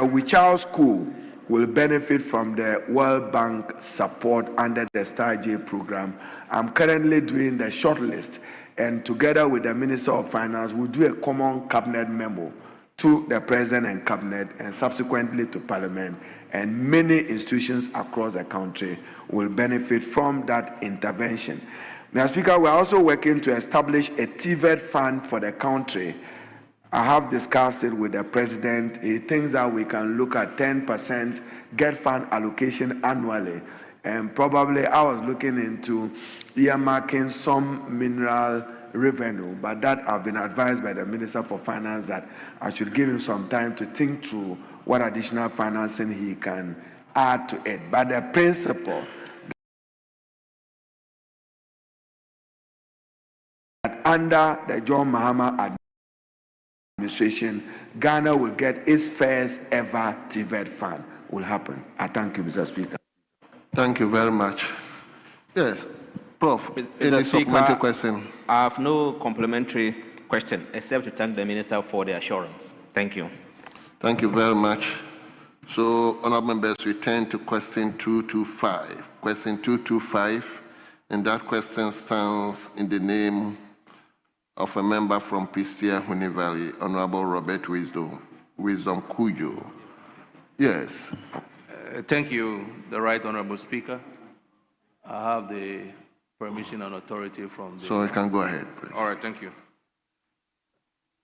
Wichao School will benefit from the World Bank support under the STAR-J program. I'm currently doing the shortlist, and together with the Minister of Finance, we'll do a common cabinet memo to the President and Cabinet and subsequently to Parliament, and many institutions across the country will benefit from that intervention. Mr. Speaker, we're also working to establish a TVET fund for the country. I have discussed it with the President. He thinks that we can look at 10% GET fund allocation annually. And probably I was looking into earmarking some mineral revenue, but that I've been advised by the Minister for Finance that I should give him some time to think through what additional financing he can add to it. But the principle that under the John Mahama administration, Ghana will get its first ever TVET fund will happen. I thank you, Mr. Speaker. Thank you very much. Yes, Prof. Mr. Supplementary question? I have no complementary question except to thank the Minister for the assurance. Thank you. Thank you very much. So, honorable members, we turn to question 225. Question 225, and that question stands in the name of a member from Pristia Huni Valley, Honorable Robert Wisdom Kujo. Yes. Thank you, the Right Honorable Speaker. I have the permission and authority from the... So you can go ahead, please. All right, thank you.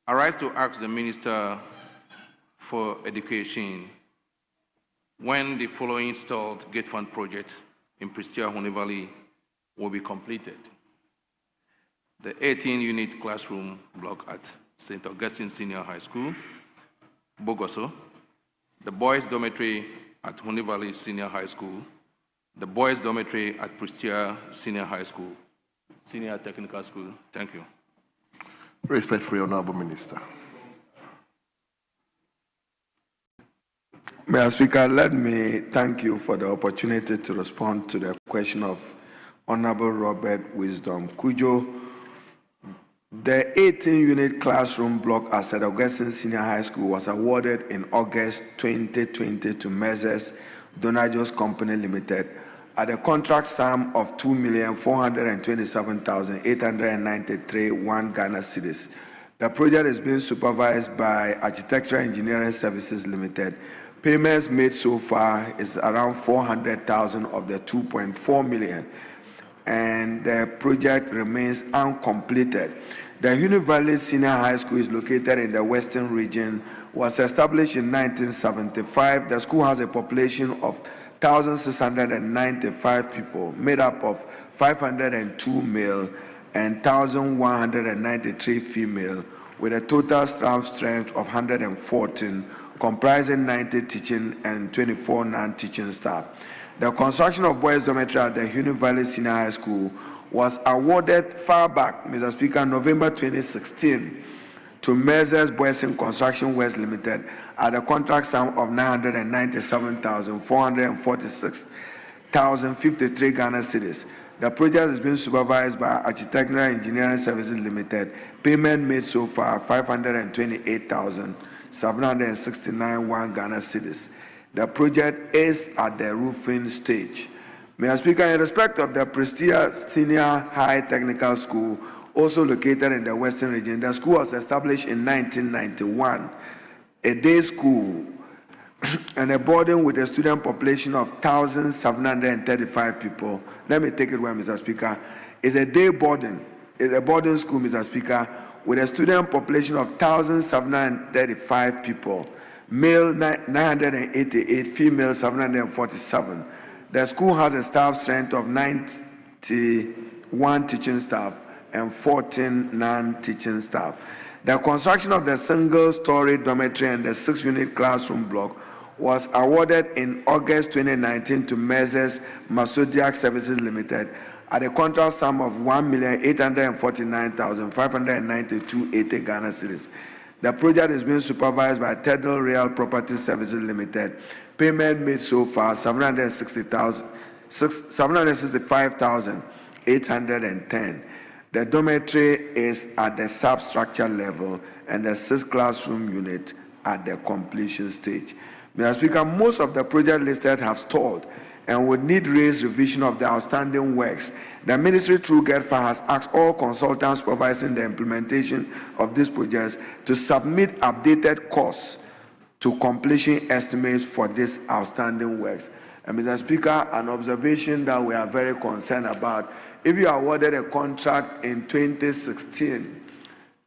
I'd like to ask the Minister for Education when the following installed GET fund projects in Pristia Huni Valley will be completed. The 18-unit classroom block at St. Augustine Senior High School, Bogoso, the boys' dormitory at Huni Valley Senior High School, the boys' dormitory at Pristia Senior High School, Senior Technical School. Thank you. Respectfully, Honorable Minister. Mr. Speaker, let me thank you for the opportunity to respond to the question of Honorable Robert Wisdom Kujo. The 18-unit classroom block at St. Augustine Senior High School was awarded in August 2020 to Messrs. Donajos Company Limited at a contract sum of 2,427,893 Ghana cedis. The project is being supervised by Architectural Engineering Services Limited. Payments made so far is around 400,000 of the 2.4 million. And the project remains uncompleted. The Huni Valley Senior High School is located in the Western region, was established in 1975. The school has a population of 1,695 people, made up of 502 male and 1,193 female, with a total staff strength of 114, comprising 90 teaching and 24 non-teaching staff. The construction of boys' dormitory at the Huni Valley Senior High School was awarded far back, Mr. Speaker, November 2016 to Messrs. Boyson Construction West Limited at a contract sum of 997,446,053 Ghana cedis. The project is being supervised by Architectural Engineering Services Limited. Payment made so far 528,769 Ghana cedis. The project is at the roofing stage. Mr. Speaker, in respect of the Pristia Senior High Technical School, also located in the Western region, the school was established in 1991, a day school and a boarding with a student population of 1,735 people. Let me take it one, Mr. Speaker. It's a day boarding. It's a boarding school, Mr. Speaker, with a student population of 1,735 people. Male 988, female 747. The school has a staff strength of 91 teaching staff and 14 non-teaching staff. The construction of the single-story dormitory and the 6-unit classroom block was awarded in August 2019 to Messrs. Masodiak Services Limited at a contract sum of 1,849,592.80 Ghana cedis. The project is being supervised by Tedal Real Property Services Limited. Payment made so far 765,810. The dormitory is at the substructure level and the 6th classroom unit at the completion stage. Mr. Speaker, most of the projects listed have stalled and would need raised revision of the outstanding works. The ministry through GETFA has asked all consultants supervising the implementation of these projects to submit updated costs to completion estimates for these outstanding works. And Mr. Speaker, an observation that we are very concerned about, if you awarded a contract in 2016,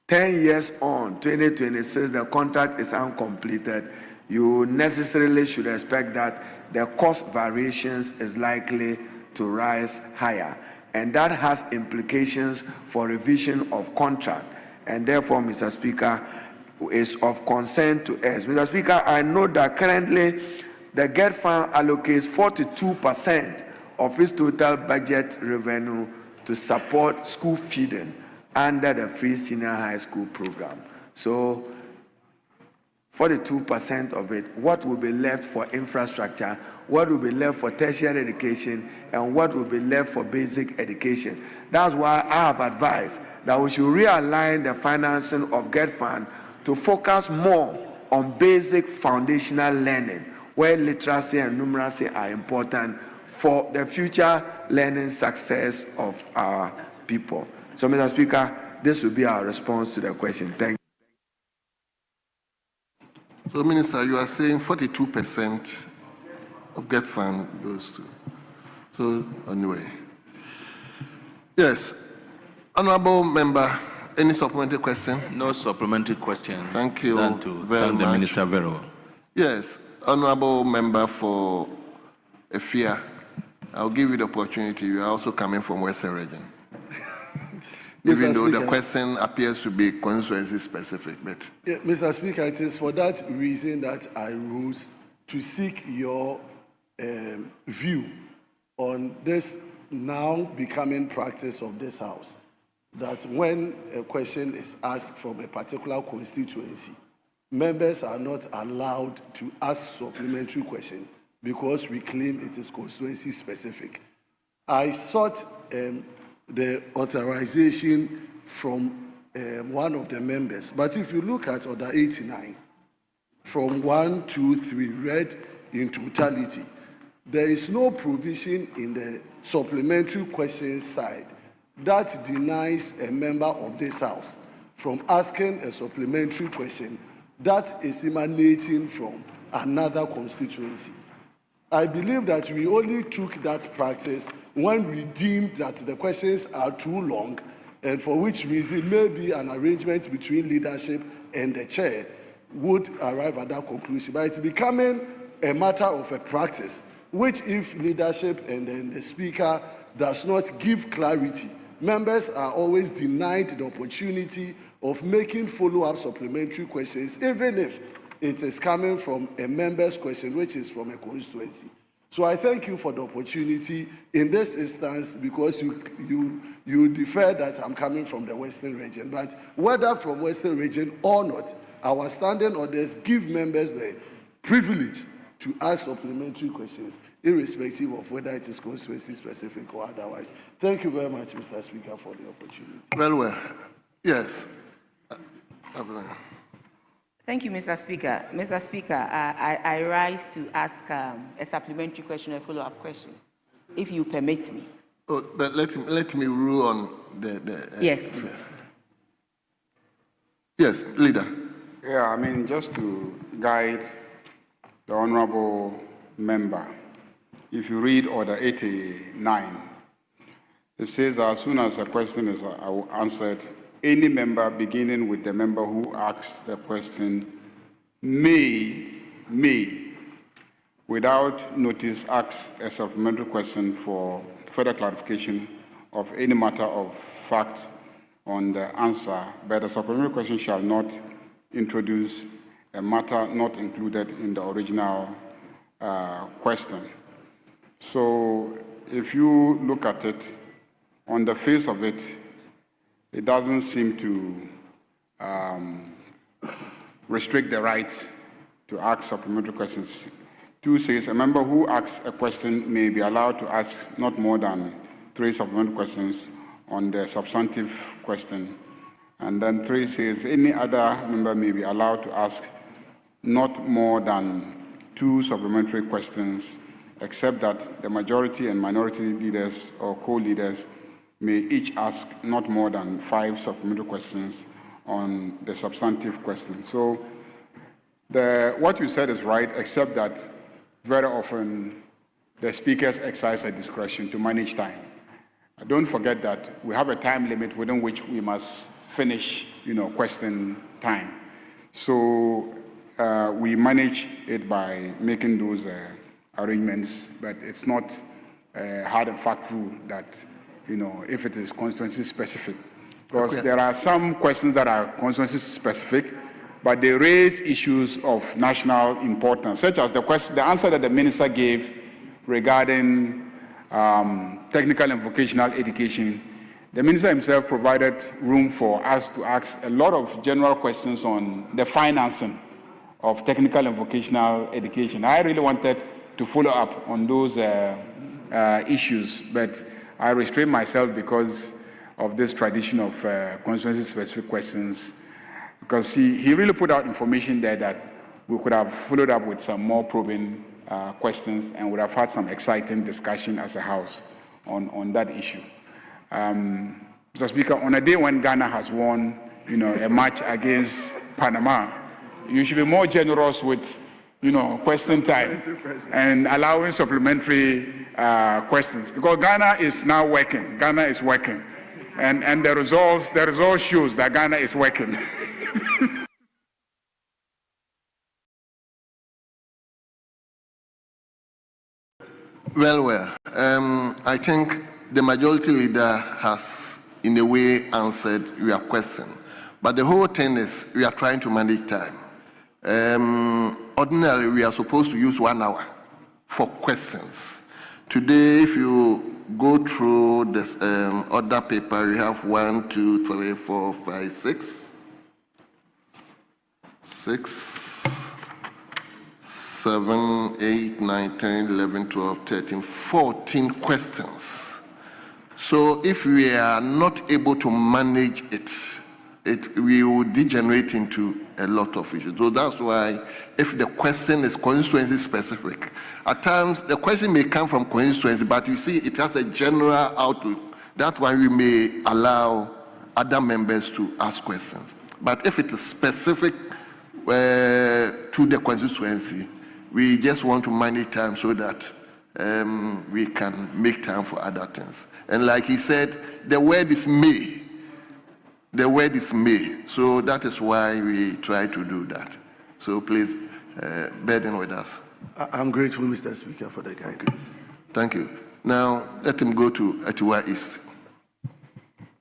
10 years on, 2026, the contract is uncompleted, you necessarily should expect that the cost variations is likely to rise higher. And that has implications for revision of contract. And therefore, Mr. Speaker, is of concern to us. Mr. Speaker, I know that currently the GET Fund allocates 42% of its total budget revenue to support school feeding under the Free Senior High School program. So 42% of it, what will be left for infrastructure, what will be left for tertiary education, and what will be left for basic education. That's why I have advised that we should realign the financing of GET Fund to focus more on basic foundational learning, where literacy and numeracy are important for the future learning success of our people. So, Mr. Speaker, this will be our response to the question. Thank you. So, Minister, you are saying 42% of GET Fund goes to. So, anyway. Yes. Honorable Member, any supplementary question? No supplementary question. Thank you Than to thank the Minister very well. Yes. Honorable Member for Efia, I'll give you the opportunity. You are also coming from Western Region. Even though the question appears to be constituency specific. But yeah, Mr. Speaker, it is for that reason that I rose to seek your view on this now becoming practice of this House, that when a question is asked from a particular constituency, members are not allowed to ask supplementary question because we claim it is constituency specific. I sought the authorization from one of the members. But if you look at Order 89, from 1, 2, 3, read in totality, there is no provision in the supplementary question side that denies a member of this House from asking a supplementary question that is emanating from another constituency. I believe that we only took that practice when we deemed that the questions are too long, and for which reason maybe an arrangement between leadership and the chair would arrive at that conclusion. But it's becoming a matter of a practice, which if leadership and then the speaker does not give clarity, members are always denied the opportunity of making follow-up supplementary questions, even if it is coming from a member's question, which is from a constituency. So I thank you for the opportunity in this instance, because you defer that I'm coming from the Western region. But whether from Western region or not, our standing orders give members the privilege to ask supplementary questions, irrespective of whether it is constituency specific or otherwise. Thank you very much, Mr. Speaker, for the opportunity. very well. Yes. Thank you, Mr. Speaker. Mr. Speaker, I rise to ask a supplementary question, a follow-up question, if you permit me. Oh, but let me rule on the yes, please. Yes, leader. Yeah, I mean, just to guide the honorable member, if you read Order 89, it says that as soon as a question is answered, any member beginning with the member who asks the question may, without notice, ask a supplementary question for further clarification of any matter of fact on the answer, but the supplementary question shall not introduce a matter not included in the original question. So if you look at it, on the face of it, it doesn't seem to restrict the right to ask supplementary questions. 2 says a member who asks a question may be allowed to ask not more than 3 supplementary questions on the substantive question. And then 3 says any other member may be allowed to ask not more than 2 supplementary questions, except that the majority and minority leaders or co-leaders may each ask not more than 5 supplementary questions on the substantive question. So what you said is right, except that very often the speakers exercise a discretion to manage time. Don't forget that we have a time limit within which we must finish, question time. So we manage it by making those arrangements, but it's not a hard and fact rule that, if it is constituency specific. Because there are some questions that are constituency specific, but they raise issues of national importance, such as the answer that the minister gave regarding technical and vocational education. The minister himself provided room for us to ask a lot of general questions on the financing of technical and vocational education. I really wanted to follow up on those issues, but I restrained myself because of this tradition of constituency-specific questions, because he really put out information there that we could have followed up with some more probing questions and would have had some exciting discussion as a House on that issue. Mr. Speaker, on a day when Ghana has won, a match against Panama, you should be more generous with, question time and allowing supplementary questions, because Ghana is now working. Ghana is working, and the results shows that Ghana is working. Well. I think the majority leader has, in a way, answered your question. But the whole thing is we are trying to manage time. Ordinarily, we are supposed to use 1 hour for questions. Today, if you go through this other paper, you have 1, 2, 3, 4, 5, 6, 7, 8, 9, 10, 11, 12, 13, 14 questions. So if we are not able to manage it, we will degenerate into a lot of issues. So that's why if the question is constituency specific, at times the question may come from constituency, but you see it has a general outlook. That's why we may allow other members to ask questions. But if it is specific to the constituency, we just want to manage time so that we can make time for other things. And like he said, the word is may. The word is may. So that is why we try to do that. So please, burden with us. I'm grateful, Mr. Speaker, for the guidance. Thank you. Now, let him go to Atiwa East.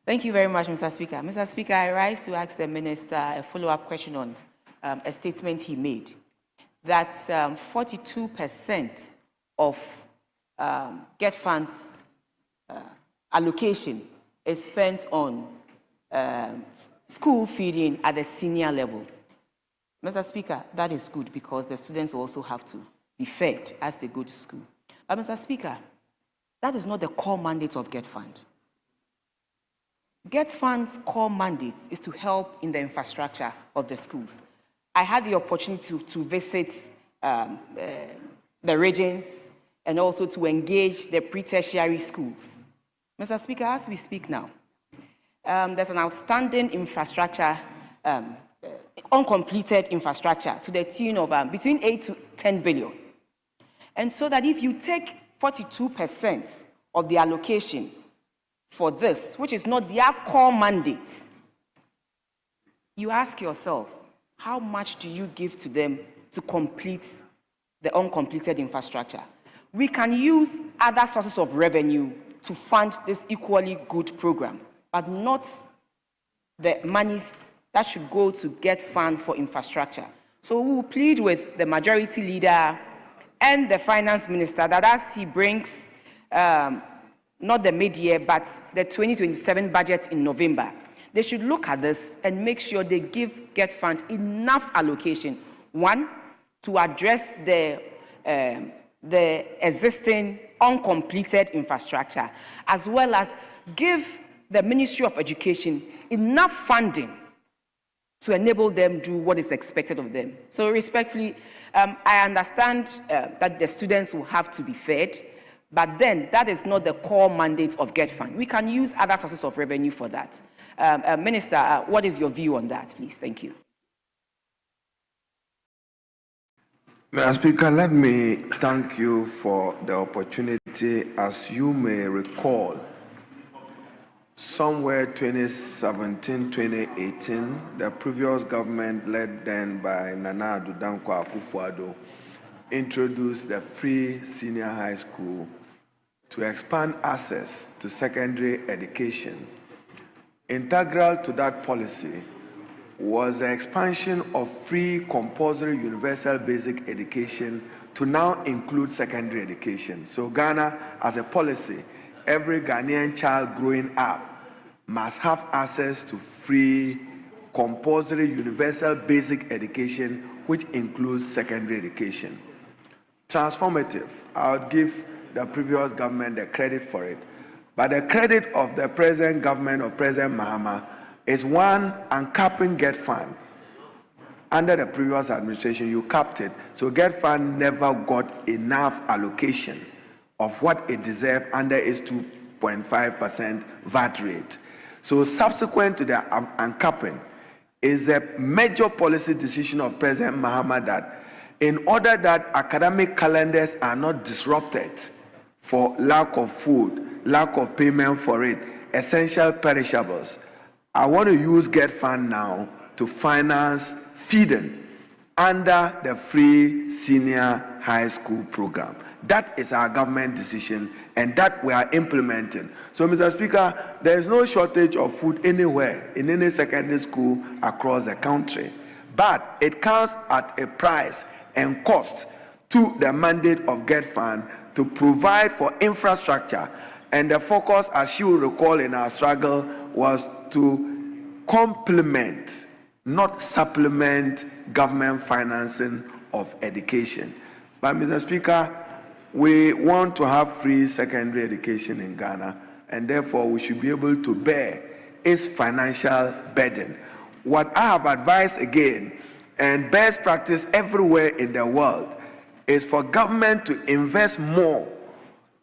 Thank you very much, Mr. Speaker. Mr. Speaker, I rise to ask the Minister a follow-up question on a statement he made, that 42% of GET funds allocation is spent on school feeding at the senior level. Mr. Speaker, that is good because the students also have to be fed as they go to school. But Mr. Speaker, that is not the core mandate of GET Fund. GET Fund's core mandate is to help in the infrastructure of the schools. I had the opportunity to visit the regions and also to engage the pre-tertiary schools. Mr. Speaker, as we speak now, there's an outstanding infrastructure, uncompleted infrastructure to the tune of between 8 to 10 billion. And so that if you take 42% of the allocation for this, which is not their core mandate, you ask yourself, how much do you give to them to complete the uncompleted infrastructure? We can use other sources of revenue to fund this equally good program, but not the monies that should go to GET Fund for infrastructure. So we will plead with the majority leader and the finance minister that as he brings not the mid-year, but the 2027 budget in November, they should look at this and make sure they give GET Fund enough allocation. One, to address the existing uncompleted infrastructure, as well as give the Ministry of Education enough funding to enable them do what is expected of them. So respectfully, I understand that the students will have to be fed, but then that is not the core mandate of GETFund. We can use other sources of revenue for that. Minister, what is your view on that, please? Thank you. Mr. Speaker, let me thank you for the opportunity. As you may recall, somewhere 2017, 2018, the previous government, led then by Nana Addo Dankwa Akufo-Addo, introduced the free senior high school to expand access to secondary education. Integral to that policy was the expansion of free compulsory universal basic education to now include secondary education. So Ghana, as a policy, every Ghanaian child growing up must have access to free compulsory universal basic education, which includes secondary education. Transformative. I would give the previous government the credit for it. But the credit of the present government of President Mahama is one, uncapping GETFund. Under the previous administration, you capped it. So GETFund never got enough allocation of what it deserved under its 2.5% VAT rate. So subsequent to the uncapping is a major policy decision of President Mahama that in order that academic calendars are not disrupted for lack of food, lack of payment for it, essential perishables, I want to use GETFund now to finance feeding under the free senior high school program. That is our government decision, and that we are implementing. So, Mr. Speaker, there is no shortage of food anywhere in any secondary school across the country. But it comes at a price and cost to the mandate of GETFund to provide for infrastructure. And the focus, as you will recall in our struggle, was to complement, not supplement, government financing of education. But, Mr. Speaker, we want to have free secondary education in Ghana, and therefore we should be able to bear its financial burden. What I have advised again, and best practice everywhere in the world, is for government to invest more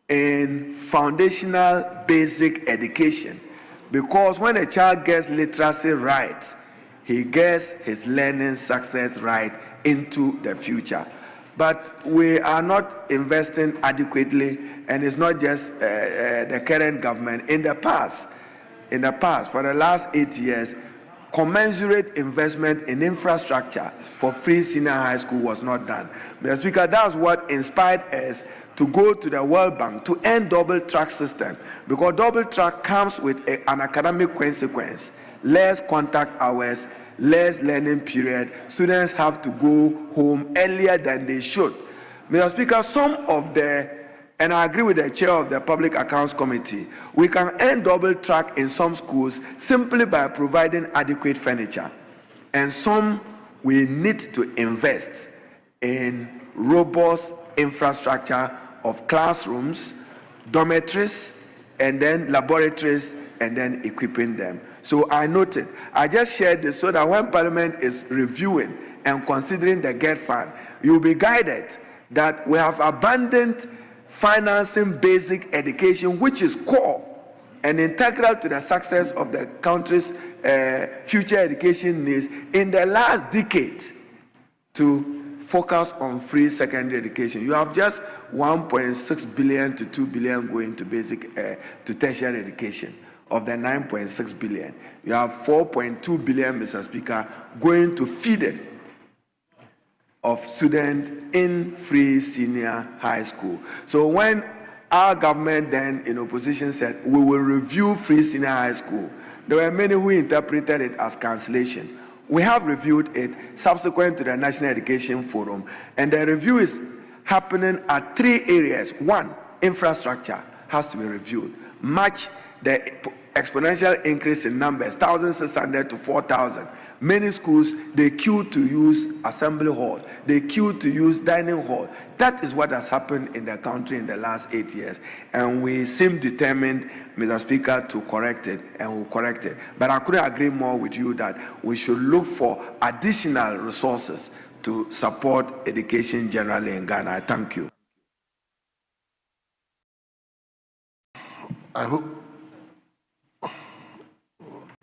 in foundational basic education, because when a child gets literacy right, he gets his learning success right into the future. But we are not investing adequately, and it's not just the current government. In the past, for the last 8 years, commensurate investment in infrastructure for free senior high school was not done. Mr. Speaker, that's what inspired us to go to the World Bank to end double track system, because double track comes with an academic consequence: less contact hours, less learning period. Students have to go home earlier than they should. Mr. Speaker, some of the, and I agree with the chair of the Public Accounts Committee, we can end double track in some schools simply by providing adequate furniture. And some we need to invest in robust infrastructure of classrooms, dormitories, and then laboratories, and then equipping them. So I noted, I just shared this so that when Parliament is reviewing and considering the GETFund, you'll be guided that we have abandoned financing basic education, which is core and integral to the success of the country's future education needs in the last decade, to focus on free secondary education. You have just 1.6 billion to 2 billion going to basic to tertiary education. Of the 9.6 billion, you have 4.2 billion, Mr. Speaker, going to feeding of students in free senior high school. So when our government then in opposition said we will review free senior high school, there were many who interpreted it as cancellation. We have reviewed it subsequent to the National Education Forum, and the review is happening at 3 areas. One, infrastructure has to be reviewed. Match the exponential increase in numbers, 1,600 to 4,000. Many schools, they queue to use assembly hall, they queue to use dining hall. That is what has happened in the country in the last 8 years. And we seem determined, Mr. Speaker, to correct it, and we'll correct it. But I couldn't agree more with you that we should look for additional resources to support education generally in Ghana. I thank you. I hope.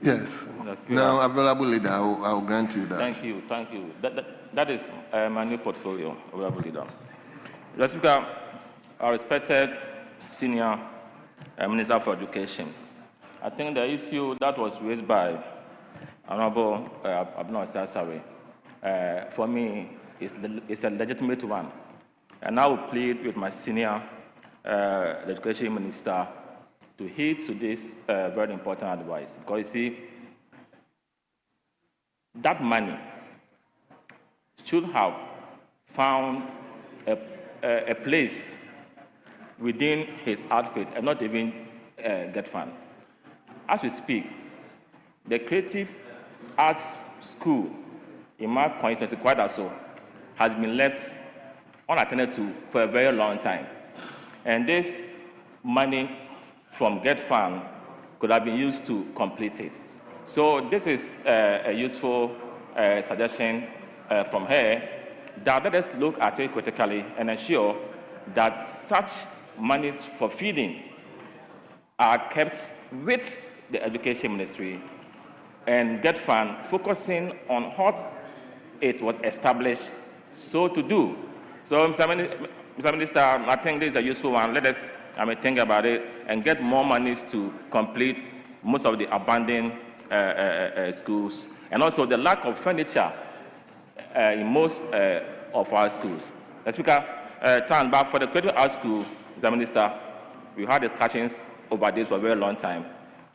Yes. Now, available leader, I will grant you that. Thank you. That is my new portfolio, available leader. Mr. Speaker, our respected senior Minister for Education, I think the issue that was raised by Honorable Abdul Sassari, for me, is a legitimate one. And I will plead with my senior Education Minister to heed to this very important advice. Because you see, that money should have found a place within his outfit and not even get fund. As we speak, the Creative Arts School in my constituency, Kwadaso, has been left unattended to for a very long time. And this money from Get Fund could have been used to complete it. So this is a useful suggestion from her that let us look at it critically and ensure that such monies for feeding are kept with the Education Ministry and Get Fund focusing on what it was established so to do. So, Mr. Minister, I think this is a useful one. Let us think about it and get more monies to complete most of the abandoned schools, and also the lack of furniture in most of our schools. Mr. Speaker, turn back for the Creative Arts School, Mr. Minister, we had discussions over this for a very long time.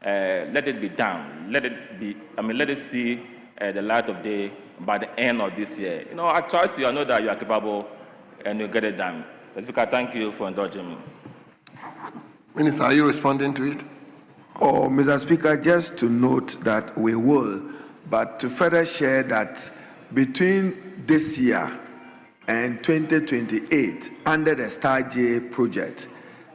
Let it be done. Let it see the light of day by the end of this year. You know, I trust you. I know that you are capable, and you get it done. Mr. Speaker, thank you for indulging me. Minister, are you responding to it? Oh, Mr. Speaker, just to note that we will, but to further share that between this year and 2028, under the Star J project,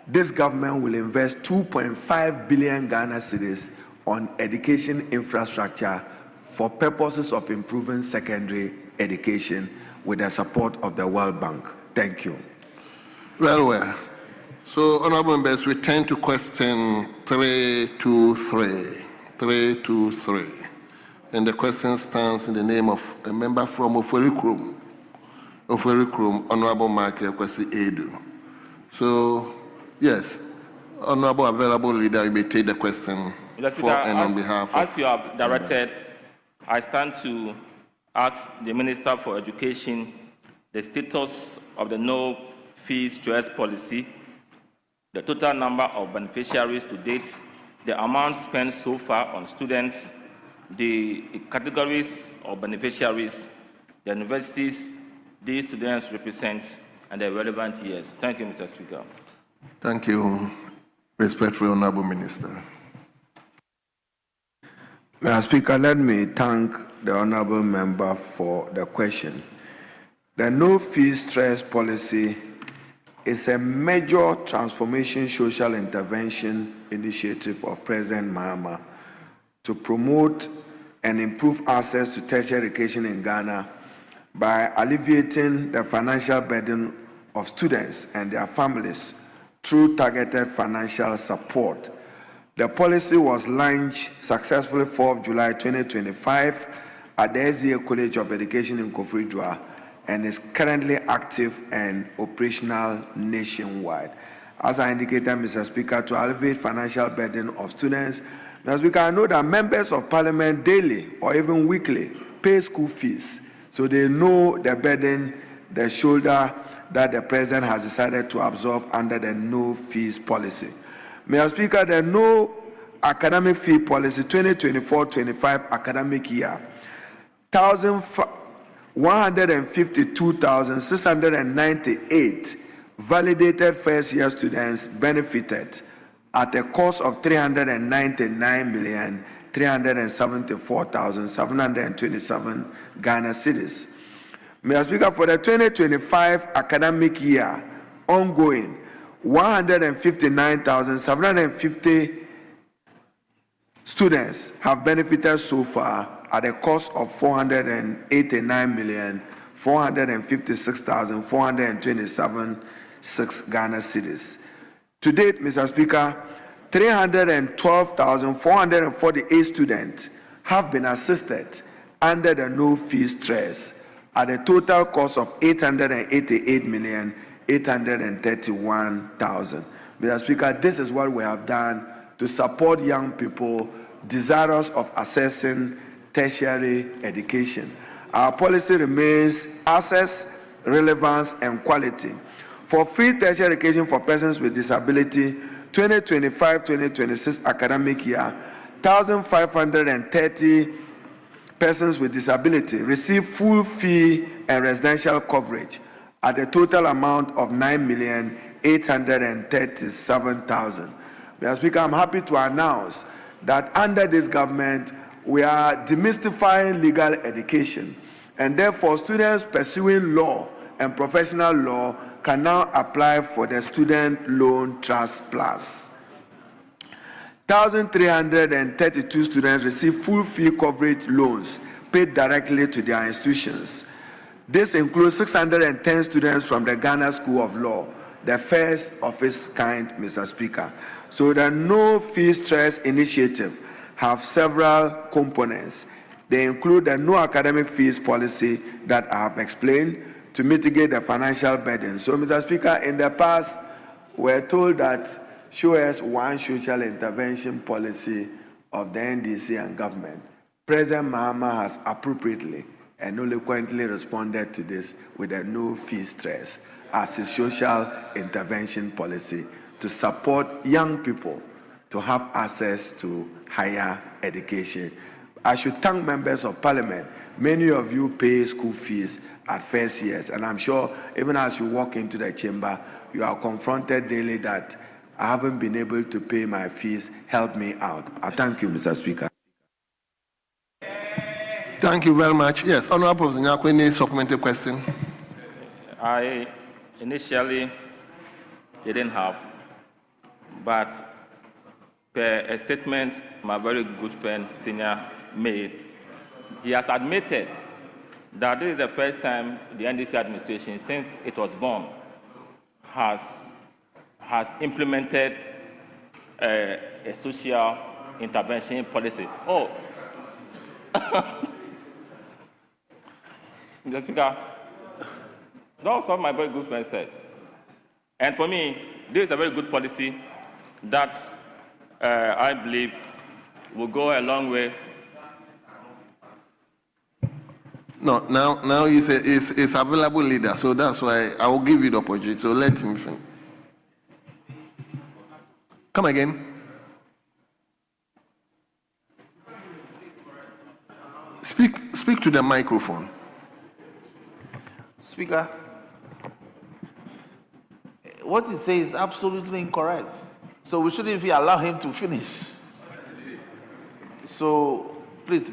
this government will invest 2.5 billion Ghana cedis on education infrastructure for purposes of improving secondary education with the support of the World Bank. Thank you. Well. So, honorable members, we turn to question 323. 323. And the question stands in the name of a member from Ofueri Krom, Honorable Michael Kwesi Edu. So, yes, honorable available leader, you may take the question for and on behalf of. As you have directed, I stand to ask the Minister for Education the status of the no fees choice policy, the total number of beneficiaries to date, the amount spent so far on students, the categories of beneficiaries, the universities these students represent, and the relevant years. Thank you, Mr. Speaker. Thank you, respectful Honorable Minister. Mr. Speaker, let me thank the Honorable Member for the question. The no fees stress policy is a major transformation social intervention initiative of President Mahama to promote and improve access to tertiary education in Ghana by alleviating the financial burden of students and their families through targeted financial support. The policy was launched successfully 4th July 2025 at the SDA College of Education in Koforidua and is currently active and operational nationwide. As I indicated, Mr. Speaker, to alleviate financial burden of students, Mr. Speaker, I know that members of Parliament daily or even weekly pay school fees, so they know the burden, the shoulder that the President has decided to absorb under the no fees policy. Mr. Speaker, the no academic fee policy 2024-25 academic year, 152,698 validated first-year students benefited at a cost of 399 million 374,727 Ghana cedis. Mr. Speaker, for the 2025 academic year ongoing, 159,750 students have benefited so far at a cost of 489,456,427 Ghana cedis. To date, Mr. Speaker, 312,448 students have been assisted under the no-fee stress at a total cost of 888,831,000. Mr. Speaker, this is what we have done to support young people desirous of accessing tertiary education. Our policy remains access, relevance, and quality. For free tertiary education for persons with disability, 2025-2026 academic year, 1,530 persons with disability receive full fee and residential coverage at a total amount of 9,837,000. Mr. Speaker, I'm happy to announce that under this government, we are demystifying legal education, and therefore students pursuing law and professional law can now apply for the Student Loan Trust Plus. 1,332 students receive full fee coverage loans paid directly to their institutions. This includes 610 students from the Ghana School of Law, the first of its kind, Mr. Speaker. So the No Fee Stress Initiative have several components. They include the no academic fees policy that I have explained to mitigate the financial burden. So, Mr. Speaker, in the past, we're told that show us one social intervention policy of the NDC and government. President Mahama has appropriately and eloquently responded to this with a no fee stress as a social intervention policy to support young people to have access to higher education. I should thank members of parliament. Many of you pay school fees at first years, and I'm sure even as you walk into the chamber, you are confronted daily that I haven't been able to pay my fees. Help me out. I thank you, Mr. Speaker. Thank you very much. Yes, Honorable Professor Nyako, any supplementary question? I initially didn't have, but per a statement my very good friend Senior made, he has admitted that this is the first time the NDC administration, since it was born, has implemented a social intervention policy. Oh, Mr. Speaker, that was what my very good friend said. And for me, this is a very good policy that I believe will go a long way. No, now he's available leader, so that's why I will give you the opportunity. So let him finish. Come again. Speak to the microphone. Speaker, what he says is absolutely incorrect. So we shouldn't even allow him to finish. So please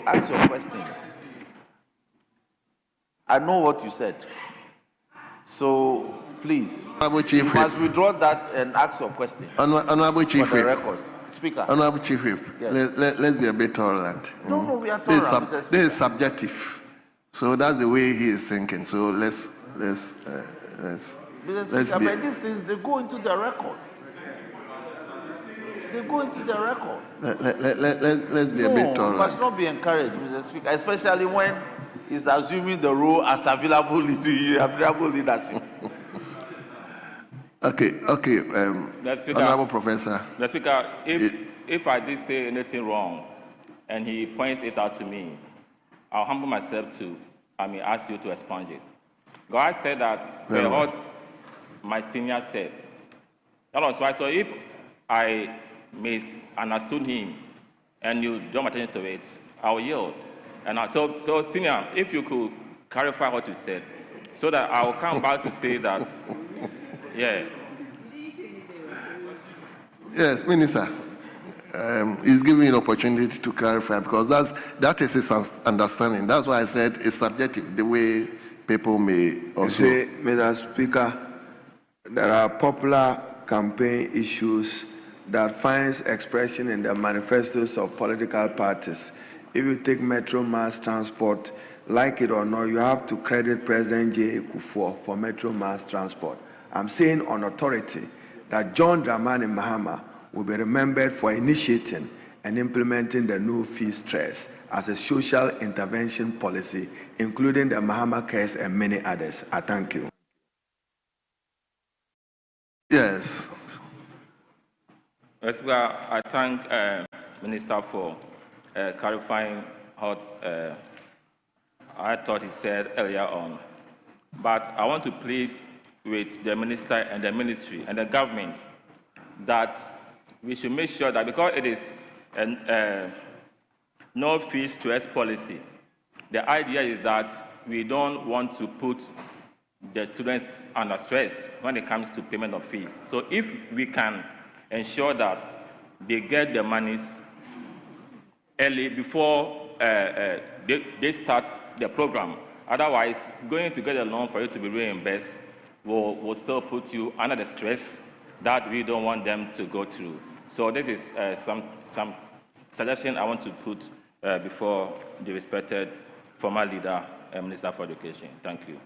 ask your question. I know what you said. So please, you must withdraw that and ask your question. Honorable Chief Whip. Records. Speaker. Honorable Chief Whip, yes. Let's be a bit tolerant. No, we are tolerant. This is subjective. So that's the way he is thinking. So let's be. These things, they go into the records. They go into the records. Let's be a bit tolerant. You must not be encouraged, Mr. Speaker, especially when he's assuming the role as available leadership. Okay. Honorable Professor. Mr. Speaker, if I did say anything wrong and he points it out to me, I'll humble myself to ask you to expunge it. God said that what my senior said. That was why. So if I misunderstood him and you draw my attention to it, I will yield. And so senior, if you could clarify what you said, so that I will come back to say that, yes. Yes, Minister. He's giving me an opportunity to clarify because that is his understanding. That's why I said it's subjective, the way people may also. You see, Mr. Speaker, there are popular campaign issues that finds expression in the manifestos of political parties. If you take Metro Mass Transport, like it or not, you have to credit President J. Kufuor for Metro Mass Transport. I'm saying on authority that John Dramani Mahama will be remembered for initiating and implementing the no fee stress as a social intervention policy, including the Mahama case and many others. I thank you. Yes. Yes, well, I thank Minister for clarifying what I thought he said earlier on. But I want to plead with the minister and the ministry and the government that we should make sure that because it is a no fee stress policy, the idea is that we don't want to put the students under stress when it comes to payment of fees. So if we can ensure that they get the monies early before they start the program, otherwise going to get a loan for you to be reimbursed will still put you under the stress that we don't want them to go through. So this is some suggestion I want to put before the respected former leader, Minister for Education. Thank you.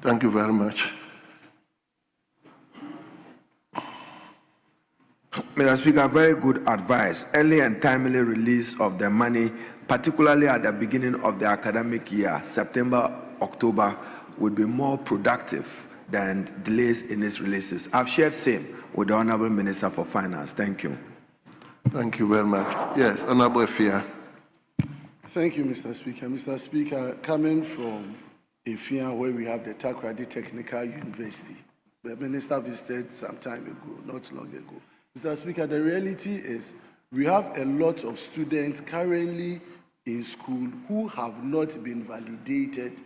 Thank you very much. Mr. Speaker, very good advice. Early and timely release of the money, particularly at the beginning of the academic year, September, October, would be more productive than delays in its releases. I've shared same with the Honorable Minister for Finance. Thank you. Thank you very much. Yes, Honorable Efia. Thank you, Mr. Speaker. Mr. Speaker, coming from Efia, where we have the Takoradi Technical University, the minister visited some time ago, not long ago. Mr. Speaker, the reality is we have a lot of students currently in school who have not been validated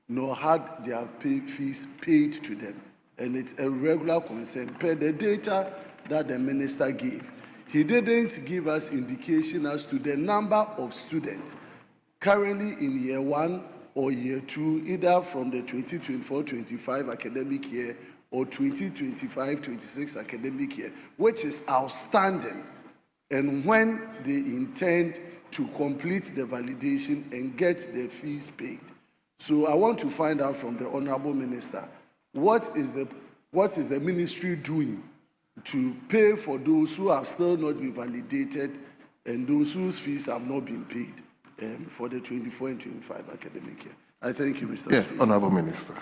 nor had their fees paid to them. And it's a regular concern. Per the data that the minister gave, he didn't give us indication as to the number of students currently in year 1 or year 2, either from the 2024-25 academic year or 2025-26 academic year, which is outstanding, and when they intend to complete the validation and get their fees paid. So I want to find out from the Honorable Minister, what is the ministry doing to pay for those who have still not been validated and those whose fees have not been paid for the 24 and 25 academic year? I thank you, Mr. Yes, Speaker. Honorable Minister.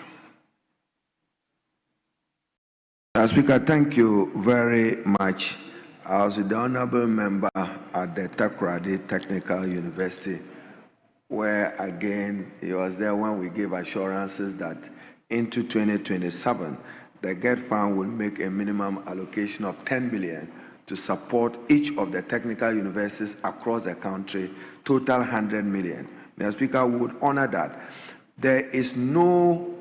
Mr. Speaker, thank you very much. I was with the Honorable Member at the Takoradi Technical University, where again, he was there when we gave assurances that into 2027, the GET Fund will make a minimum allocation of 10 million to support each of the technical universities across the country, total 100 million. Mr. Speaker, we would honor that. There is no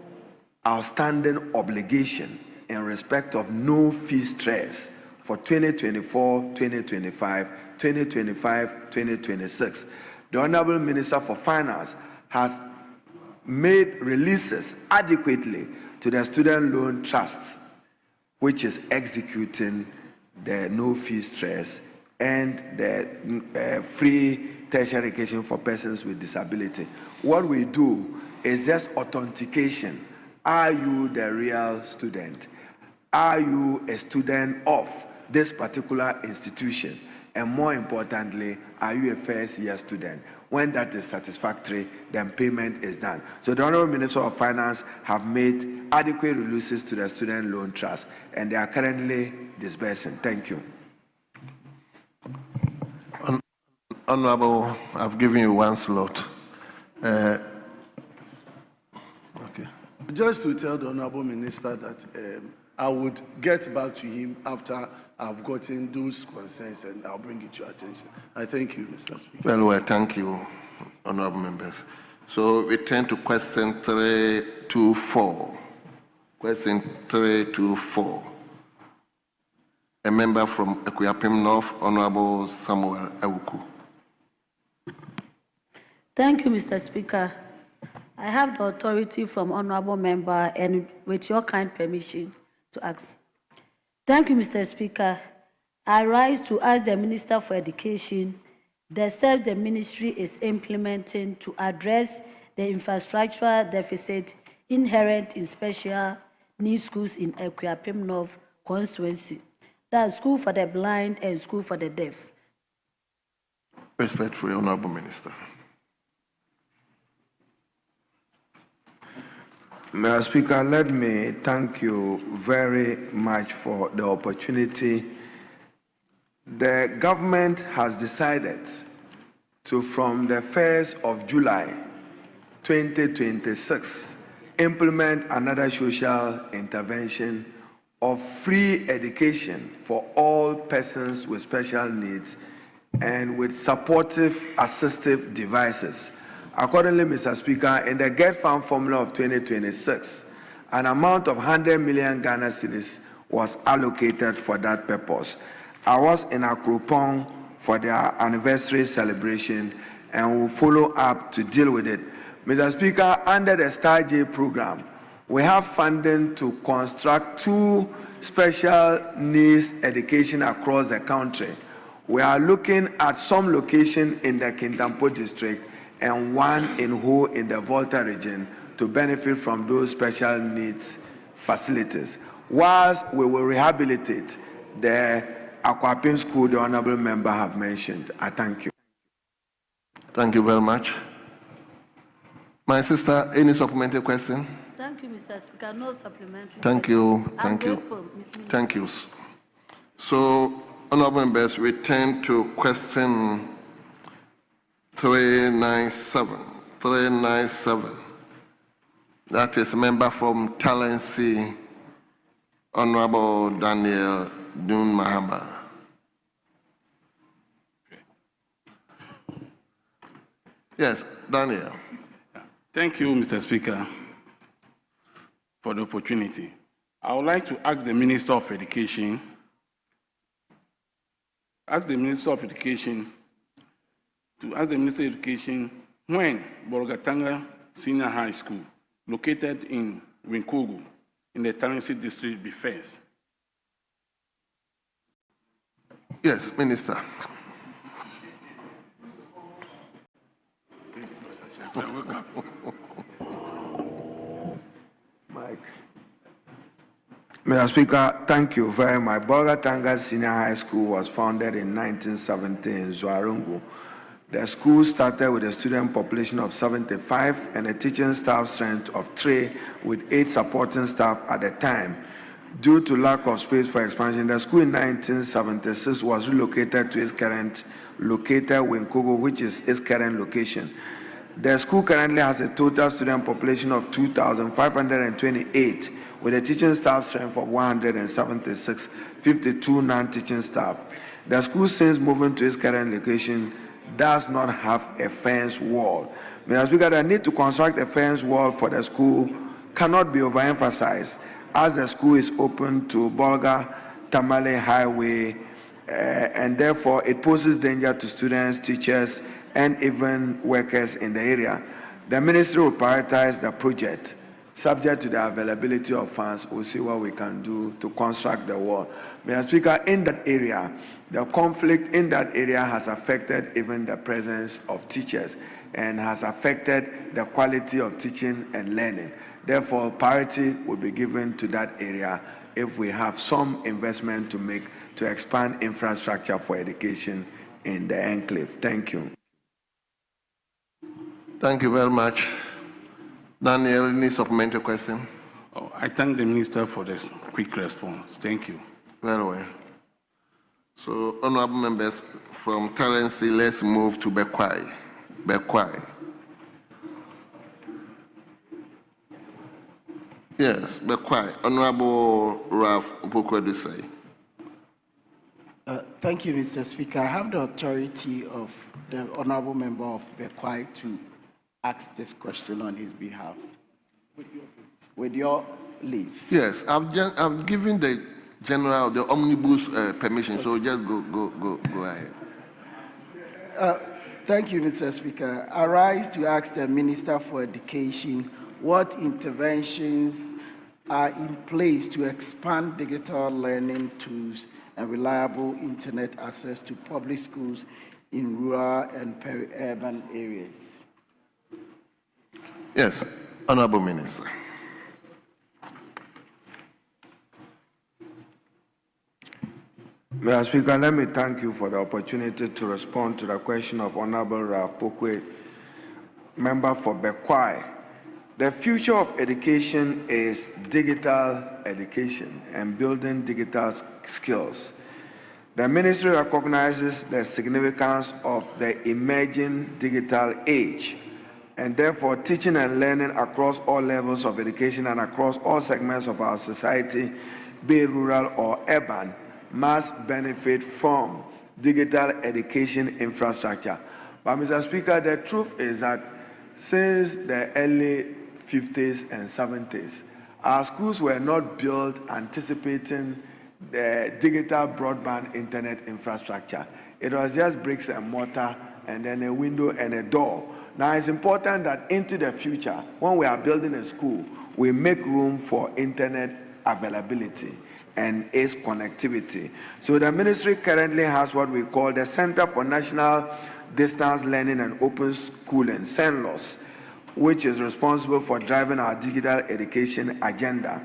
outstanding obligation in respect of no fee stress for 2024, 2025, 2025, 2026. The Honorable Minister for Finance has made releases adequately to the student loan trusts, which is executing the no fee stress and the free tertiary education for persons with disability. What we do is just authentication. Are you the real student? Are you a student of this particular institution? And more importantly, are you a first year student? When that is satisfactory, then payment is done. So the Honorable Minister of Finance have made adequate releases to the student loan trust, and they are currently disbursing. Thank you. Honorable, I've given you one slot. Okay. Just to tell the Honorable Minister that I would get back to him after I've gotten those concerns, and I'll bring it to your attention. I thank you, Mr. Speaker. Well, thank you, honorable members. So we turn to question 324. Question 324. a member from Akuapem North, Honorable Samuel Ewuku. Thank you, Mr. Speaker. I have the authority from Honorable Member and with your kind permission to ask. Thank you, Mr. Speaker. I rise to ask the Minister for Education the steps the ministry is implementing to address the infrastructural deficit inherent in special needs schools in Akuapem North constituency. That's school for the blind and school for the deaf. Respectfully, Honorable Minister. Mr. Speaker, let me thank you very much for the opportunity. The government has decided to, from the 1st of July 2026, implement another social intervention of free education for all persons with special needs and with supportive assistive devices. Accordingly, Mr. Speaker, in the Get Fund formula of 2026, an amount of 100 million Ghana cedis was allocated for that purpose. I was in Akropong for their anniversary celebration and will follow up to deal with it. Mr. Speaker, under the Star J program, we have funding to construct 2 special needs education across the country. We are looking at some location in the Kintampo district and 1 in Ho in the Volta region to benefit from those special needs facilities. Whilst we will rehabilitate the Akuapem school the Honorable Member have mentioned. I thank you. Thank you very much. My sister, any supplementary question? Thank you, Mr. Speaker. No supplementary. Thank you. I'm Thank you. grateful. Thank you. So, Honorable Members, we turn to question 397. 397. That is a member from Talensi, Honorable Daniel Dun Mahama. Yes, Daniel. Thank you, Mr. Speaker, for the opportunity. I would like to ask the Minister of Education, when Bolgatanga Senior High School, located in Winkugu, in the Talensi district, be first. Yes, Minister. Mike. Mr. Speaker, thank you very much. Bolgatanga Senior High School was founded in 1970 in Zwarungu. The school started with a student population of 75 and a teaching staff strength of 3 with 8 supporting staff at the time. Due to lack of space for expansion, the school in 1976 was relocated to its current located Winkugu, which is its current location. The school currently has a total student population of 2,528 with a teaching staff strength of 176, 52 non-teaching staff. The school, since moving to its current location, does not have a fence wall. Mr. Speaker, the need to construct a fence wall for the school cannot be overemphasized, as the school is open to Bolga-Tamale Highway, and therefore it poses danger to students, teachers, and even workers in the area. The ministry will prioritize the project. Subject to the availability of funds, we'll see what we can do to construct the wall. Mr. Speaker, in that area, the conflict in that area has affected even the presence of teachers and has affected the quality of teaching and learning. Therefore, priority will be given to that area if we have some investment to make to expand infrastructure for education in the enclave. Thank you. Thank you very much. Daniel, any supplementary question? Oh, I thank the Minister for this quick response. Thank you. Very well. So, honorable members from Talensi, let's move to Bekwai. Bekwai. Yes, Bekwai. Honorable Ralph Upokwe-Dusai. Thank you, Mr. Speaker. I have the authority of the honorable member of Bekwai to ask this question on his behalf. With your leave. Yes, I've given the general, the omnibus permission. So just go ahead. Thank you, Mr. Speaker. I rise to ask the Minister for Education what interventions are in place to expand digital learning tools and reliable internet access to public schools in rural and peri-urban areas. Yes, Honorable Minister. Mr. Speaker, let me thank you for the opportunity to respond to the question of Honorable Ralph Pokwe, member for Bekwai. The future of education is digital education and building digital skills. The ministry recognizes the significance of the emerging digital age, and therefore teaching and learning across all levels of education and across all segments of our society, be it rural or urban, must benefit from digital education infrastructure. But Mr. Speaker, the truth is that since the early 50s and 70s, our schools were not built anticipating the digital broadband internet infrastructure. It was just bricks and mortar and then a window and a door. Now it's important that into the future, when we are building a school, we make room for internet availability and its connectivity. So the ministry currently has what we call the Center for National Distance Learning and Open Schooling, CENLOS, which is responsible for driving our digital education agenda.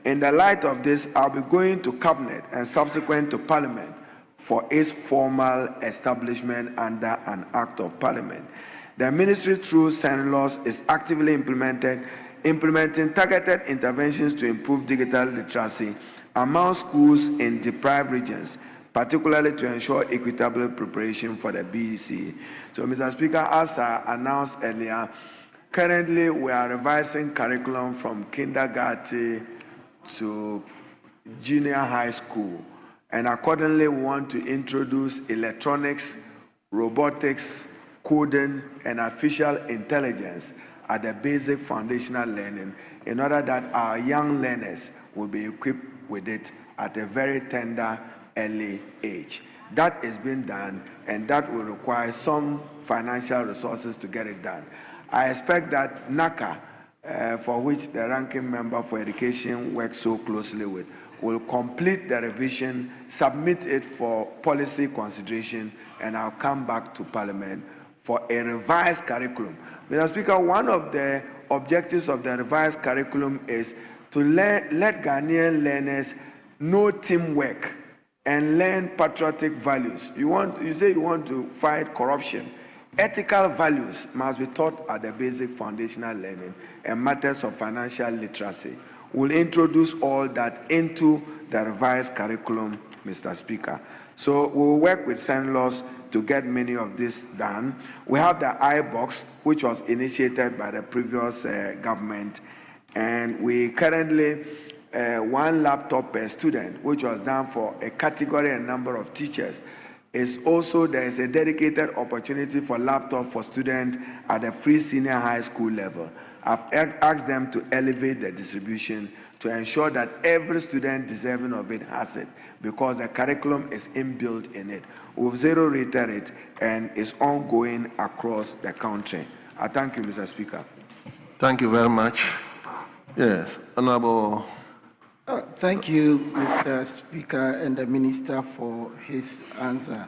In the light of this, I'll be going to Cabinet and subsequent to Parliament for its formal establishment under an Act of Parliament. The ministry through CENLOS is actively implementing targeted interventions to improve digital literacy among schools in deprived regions, particularly to ensure equitable preparation for the BEC. So, Mr. Speaker, as I announced earlier, currently we are revising curriculum from kindergarten to junior high school, and accordingly we want to introduce electronics, robotics, coding, and artificial intelligence at the basic foundational learning in order that our young learners will be equipped with it at a very tender, early age. That is being done, and that will require some financial resources to get it done. I expect that NACA, for which the ranking member for education works so closely with, will complete the revision, submit it for policy consideration, and I'll come back to Parliament for a revised curriculum. Mr. Speaker, one of the objectives of the revised curriculum is to let Ghanaian learners know teamwork and learn patriotic values. You say you want to fight corruption. Ethical values must be taught at the basic foundational learning and matters of financial literacy. We'll introduce all that into the revised curriculum, Mr. Speaker. So we'll work with CENLOS to get many of this done. We have the iBox, which was initiated by the previous government, and we currently one laptop per student, which was done for a category and number of teachers. Is also there is a dedicated opportunity for laptop for students at the free senior high school level. I've asked them to elevate the distribution to ensure that every student deserving of it has it, because the curriculum is inbuilt in it. We've zero-rated it and it's ongoing across the country. I thank you, Mr. Speaker. Thank you very much. Yes, Honorable. Thank you, Mr. Speaker, and the Minister for his answer.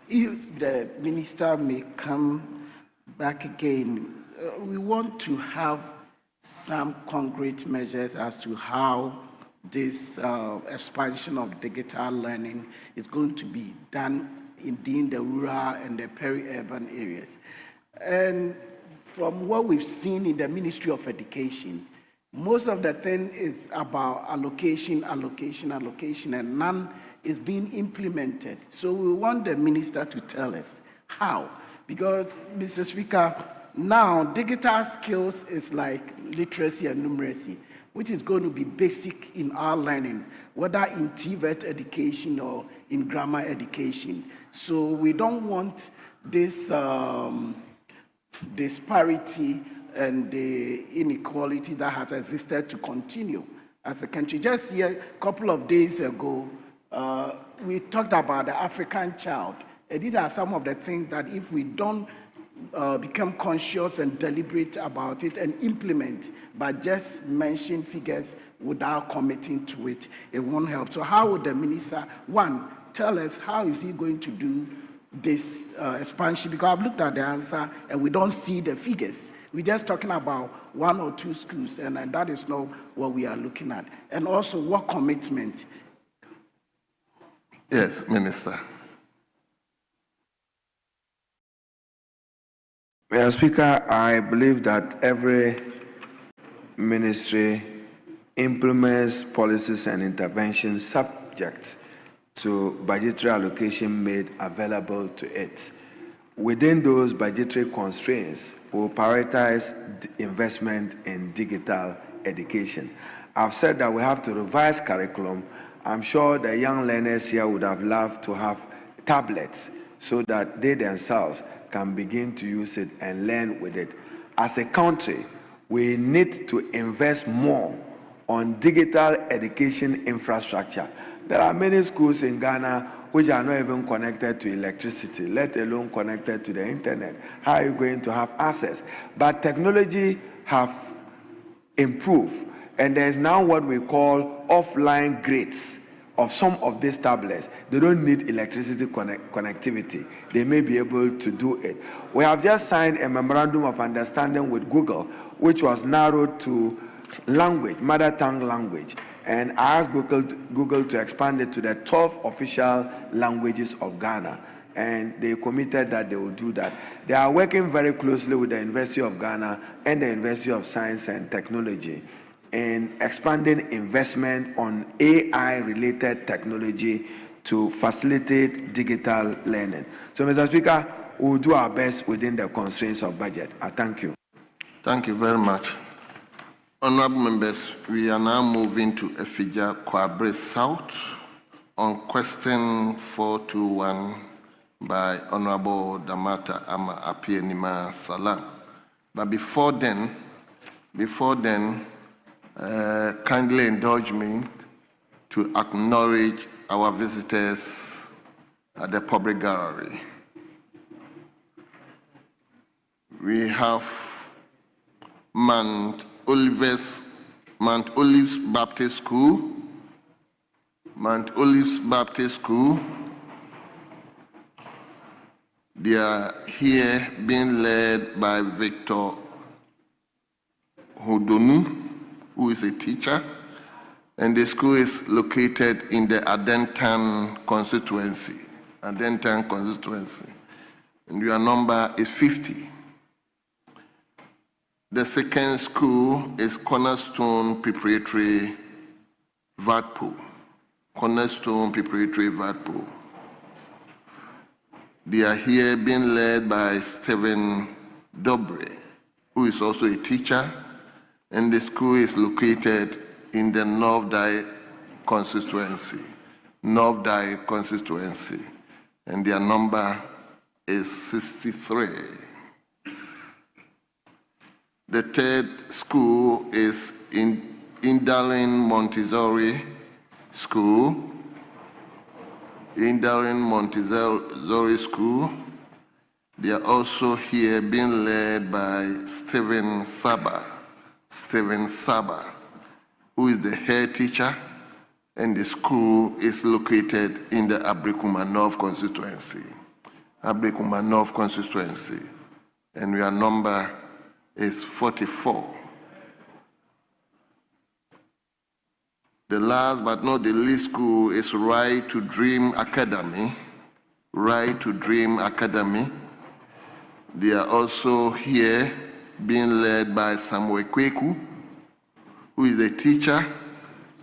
If the Minister may come back again, we want to have some concrete measures as to how this expansion of digital learning is going to be done in the rural and the peri-urban areas. And from what we've seen in the Ministry of Education, most of the thing is about allocation, and none is being implemented. So we want the minister to tell us how. Because, Mr. Speaker, now digital skills is like literacy and numeracy, which is going to be basic in our learning, whether in TVET education or in grammar education. So we don't want this disparity and the inequality that has existed to continue. as a country. Just here, a couple of days ago, we talked about the African child. And these are some of the things that if we don't become conscious and deliberate about it and implement, but just mention figures without committing to it, it won't help. So how would the minister, one, tell us how is he going to do this expansion? Because I've looked at the answer and we don't see the figures. We're just talking about 1 or 2 schools, and that is not what we are looking at. And also, what commitment? Yes, Minister. Mr. Speaker, I believe that every ministry implements policies and interventions subject to budgetary allocation made available to it. Within those budgetary constraints, we will prioritize investment in digital education. I've said that we have to revise curriculum. I'm sure the young learners here would have loved to have tablets so that they themselves can begin to use it and learn with it. As a country, we need to invest more on digital education infrastructure. There are many schools in Ghana which are not even connected to electricity, let alone connected to the internet. How are you going to have access? But technology have improved, and there's now what we call offline grades of some of these tablets. They don't need electricity connectivity. They may be able to do it. We have just signed a memorandum of understanding with Google, which was narrowed to language, mother tongue language. And I asked Google to expand it to the 12 official languages of Ghana. And they committed that they will do that. They are working very closely with the University of Ghana and the University of Science and Technology in expanding investment on AI-related technology to facilitate digital learning. So, Mr. Speaker, we will do our best within the constraints of budget. I thank you. Thank you very much. Honorable members, we are now moving to Efija Kwabre South on question 421 by Honorable Damata Ama Apienima Salam. But before then, kindly indulge me to acknowledge our visitors at the public gallery. We have Mount Olives Baptist School, They are here being led by Victor Hodonu, who is a teacher, and the school is located in the Adentan constituency, and your number is 50. The second school is Cornerstone Preparatory Vadpo. They are here being led by Stephen Dobre, who is also a teacher, and the school is located in the North Dai constituency, and their number is 63. The third school is in Indalin Montessori School. They are also here being led by Stephen Saba, who is the head teacher, and the school is located in the Abrikuma North constituency, and your number is 44. The last but not the least school is Right to Dream Academy. They are also here being led by Samuel Kweku, who is a teacher,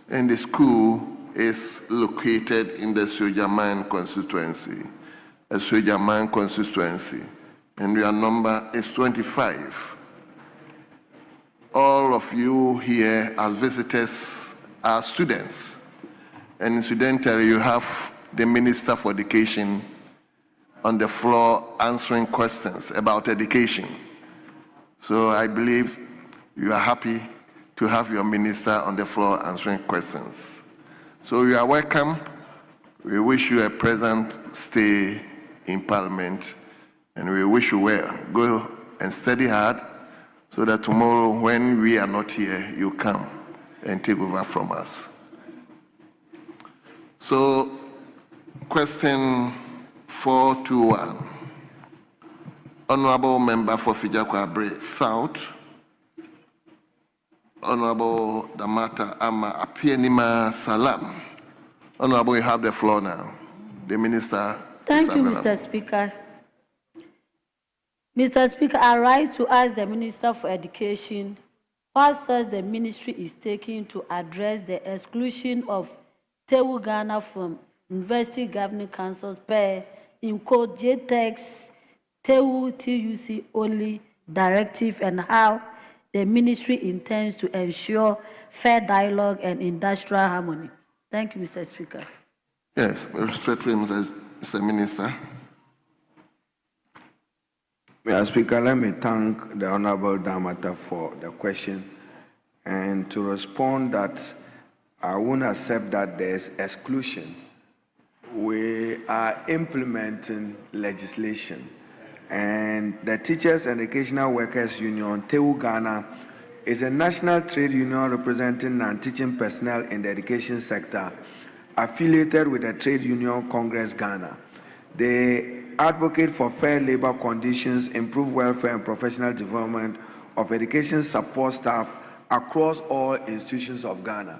and the school is located in the Sojaman constituency, and your number is 25. All of you here as visitors are students, and incidentally, you have the Minister for Education on the floor answering questions about education. So I believe you are happy to have your minister on the floor answering questions. So you are welcome. We wish you a pleasant stay in Parliament, and we wish you well. Go and study hard so that tomorrow when we are not here, you come and take over from us. So, question 421. Honorable Member for Fijakwa South, Honorable Damata Ama Apienima Salam. Honorable, you have the floor now. The Minister. Thank you, Mr. Speaker. Mr. Speaker, I rise to ask the Minister for Education what steps the ministry is taking to address the exclusion of TEWU Ghana from University Governing Councils per, in quote, JTEX, TEWU TUC only directive, and how the ministry intends to ensure fair dialogue and industrial harmony. Thank you, Mr. Speaker. Yes, respectfully, Mr. Minister. Mr. Speaker, let me thank the Honorable Damata for the question, and to respond that I won't accept that there's exclusion. We are implementing legislation, and the Teachers and Educational Workers Union, TEWU Ghana, is a national trade union representing non-teaching personnel in the education sector, affiliated with the Trade Union Congress Ghana. They advocate for fair labor conditions, improved welfare and professional development of education support staff across all institutions of Ghana.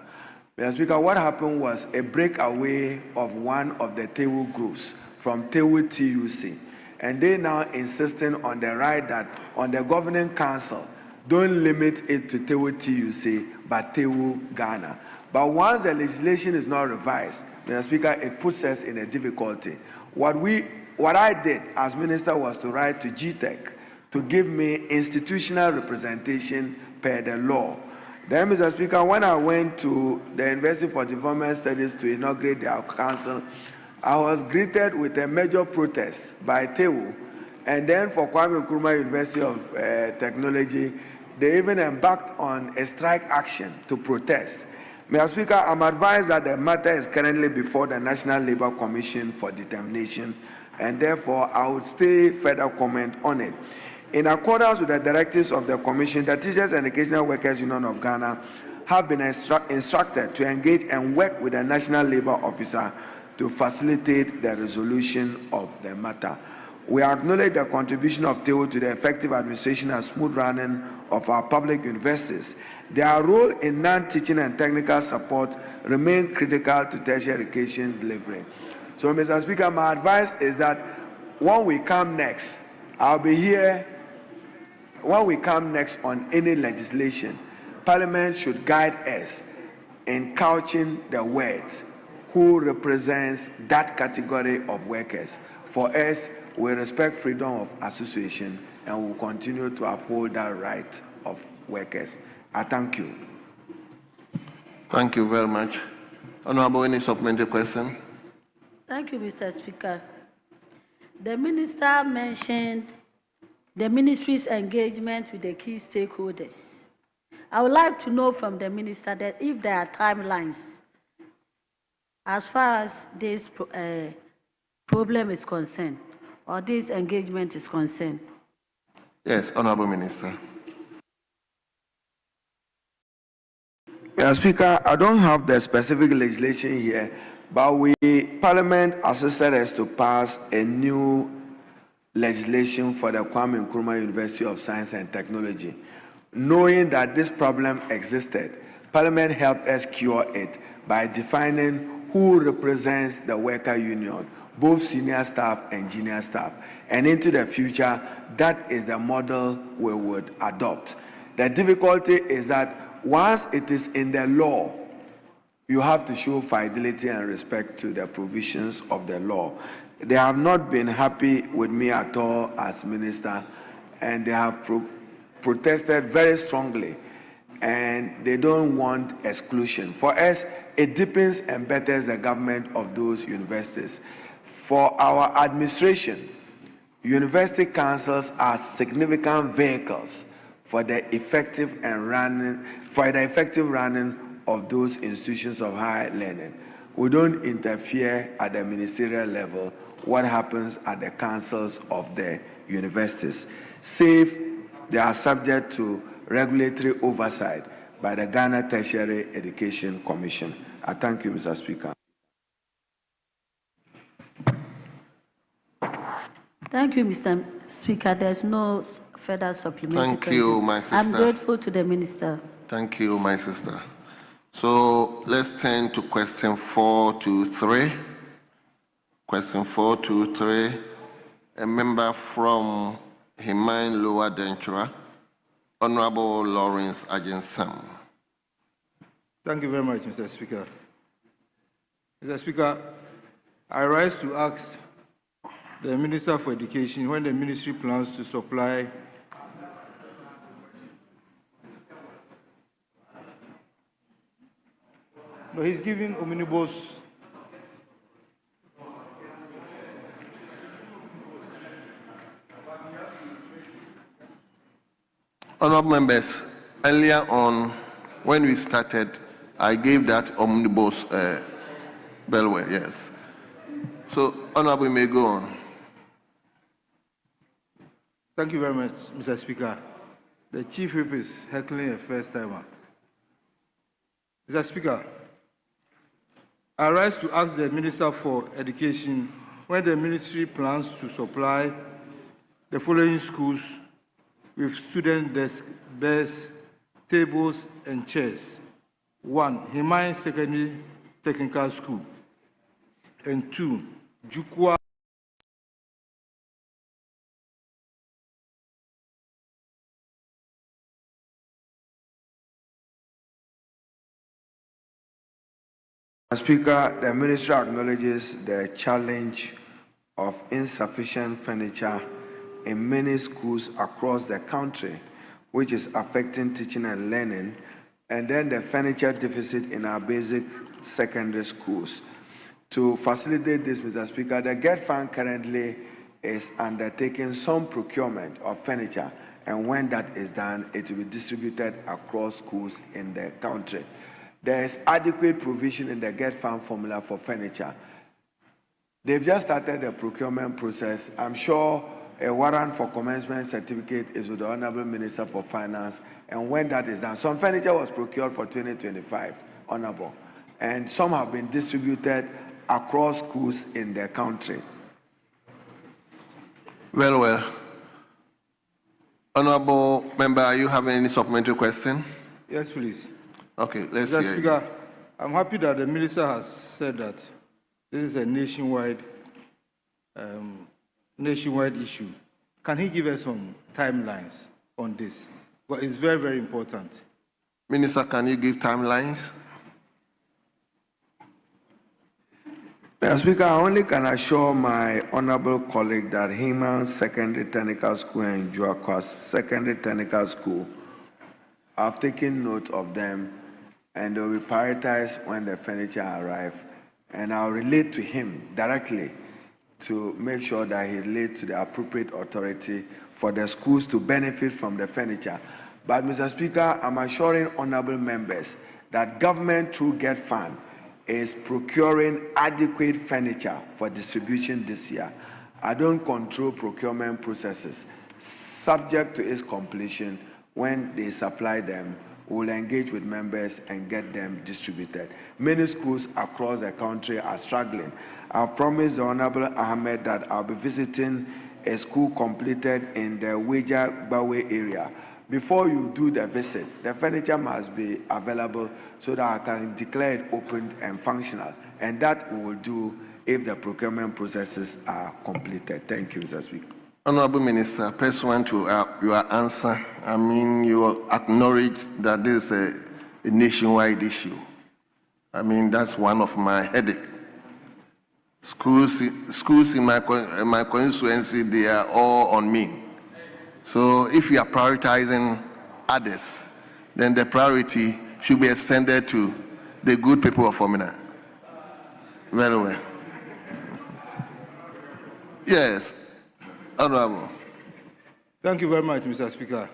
Mr. Speaker, what happened was a breakaway of one of the TEWU groups from TEWU TUC, and they now insisting on the right that on the governing council, don't limit it to TEWU TUC, but TEWU Ghana. But once the legislation is not revised, Mr. Speaker, it puts us in a difficulty. What I did as minister was to write to GTEC to give me institutional representation per the law. Then, Mr. Speaker, when I went to the University for Development Studies to inaugurate their council, I was greeted with a major protest by TEWU. And then for Kwame Nkrumah University of Technology, they even embarked on a strike action to protest. Mr. Speaker, I'm advised that the matter is currently before the National Labour Commission for determination, and therefore I would stay further comment on it. In accordance with the directives of the Commission, the Teachers and Educational Workers Union of Ghana have been instructed to engage and work with the National Labour Officer to facilitate the resolution of the matter. We acknowledge the contribution of TEWU to the effective administration and smooth running of our public universities. Their role in non-teaching and technical support remains critical to tertiary education delivery. So, Mr. Speaker, my advice is that when we come next, I'll be here. When we come next on any legislation, Parliament should guide us in couching the words who represents that category of workers. For us, we respect freedom of association and will continue to uphold that right of workers. I thank you. Thank you very much. Honorable, any supplementary question? Thank you, Mr. Speaker. The minister mentioned the ministry's engagement with the key stakeholders. I would like to know from the minister that if there are timelines as far as this problem is concerned, or this engagement is concerned. Yes, Honorable Minister. Mr. Speaker, I don't have the specific legislation here, but Parliament assisted us to pass a new legislation for the Kwame Nkrumah University of Science and Technology. Knowing that this problem existed, Parliament helped us cure it by defining who represents the worker union, both senior staff and junior staff. And into the future, that is the model we would adopt. The difficulty is that once it is in the law, you have to show fidelity and respect to the provisions of the law. They have not been happy with me at all as minister, and they have protested very strongly, and they don't want exclusion. For us, it deepens and betters the government of those universities. For our administration, university councils are significant vehicles for the effective running of those institutions of higher learning. We don't interfere at the ministerial level what happens at the councils of the universities, save they are subject to regulatory oversight by the Ghana Tertiary Education Commission. I thank you, Mr. Speaker. Thank you, Mr. Speaker. There's no further supplementary Thank question. you, my sister. I'm grateful to the minister. Thank you, my sister. So let's turn to question 423. Question 423. A member from Himain Lower Dentura, Honorable Lawrence Ajensam. Thank you very much, Mr. Speaker. Mr. Speaker, I rise to ask the Minister for Education when the ministry plans to supply no, he's giving omnibus. Honorable members, earlier on, when we started, I gave that omnibus bellwether, yes. So, Honorable, you may go on. Thank you very much, Mr. Speaker. The Chief Whip is heckling a first timer. Mr. Speaker, I rise to ask the Minister for Education when the ministry plans to supply the following schools with student desks, beds, tables, and chairs. 1, Himain Secondary Technical School. And 2, Jukwa Speaker, the ministry acknowledges the challenge of insufficient furniture in many schools across the country, which is affecting teaching and learning, and then the furniture deficit in our basic secondary schools. To facilitate this, Mr. Speaker, the GET Fund currently is undertaking some procurement of furniture, and when that is done, it will be distributed across schools in the country. There is adequate provision in the GET Fund formula for furniture. They've just started the procurement process. I'm sure a warrant for commencement certificate is with the Honorable Minister for Finance, and when that is done, some furniture was procured for 2025, Honorable, and some have been distributed across schools in the country. Well. Honorable Member, are you having any supplementary question? Yes, please. Okay, let's Mr. hear Speaker, I'm happy that the minister has said that this is a nationwide issue. Can he give us some timelines on this? Well, it's very, very important. Minister, can you give timelines? Mr. Speaker, I only can assure my honorable colleague that Himain Secondary Technical School and Jukwa Secondary Technical School, I've taken note of them, and they will be prioritized when the furniture arrive. And I'll relate to him directly to make sure that he relates to the appropriate authority for the schools to benefit from the furniture. But, Mr. Speaker, I'm assuring honorable members that government through GET Fund is procuring adequate furniture for distribution this year. I don't control procurement processes. Subject to its completion, when they supply them, we'll engage with members and get them distributed. Many schools across the country are struggling. I've promised the Honorable Ahmed that I'll be visiting a school completed in the Weja Bawe area. Before you do the visit, the furniture must be available so that I can declare it open and functional. And that we will do if the procurement processes are completed. Thank you, Mr. Speaker. Honorable Minister, pursuant to your answer, I mean, you acknowledge that this is a nationwide issue. I mean, that's one of my headache. Schools in my constituency, they are all on me. So if you are prioritizing others, then the priority should be extended to the good people of Omina. Very well. Yes, Honorable. Thank you very much, Mr. Speaker.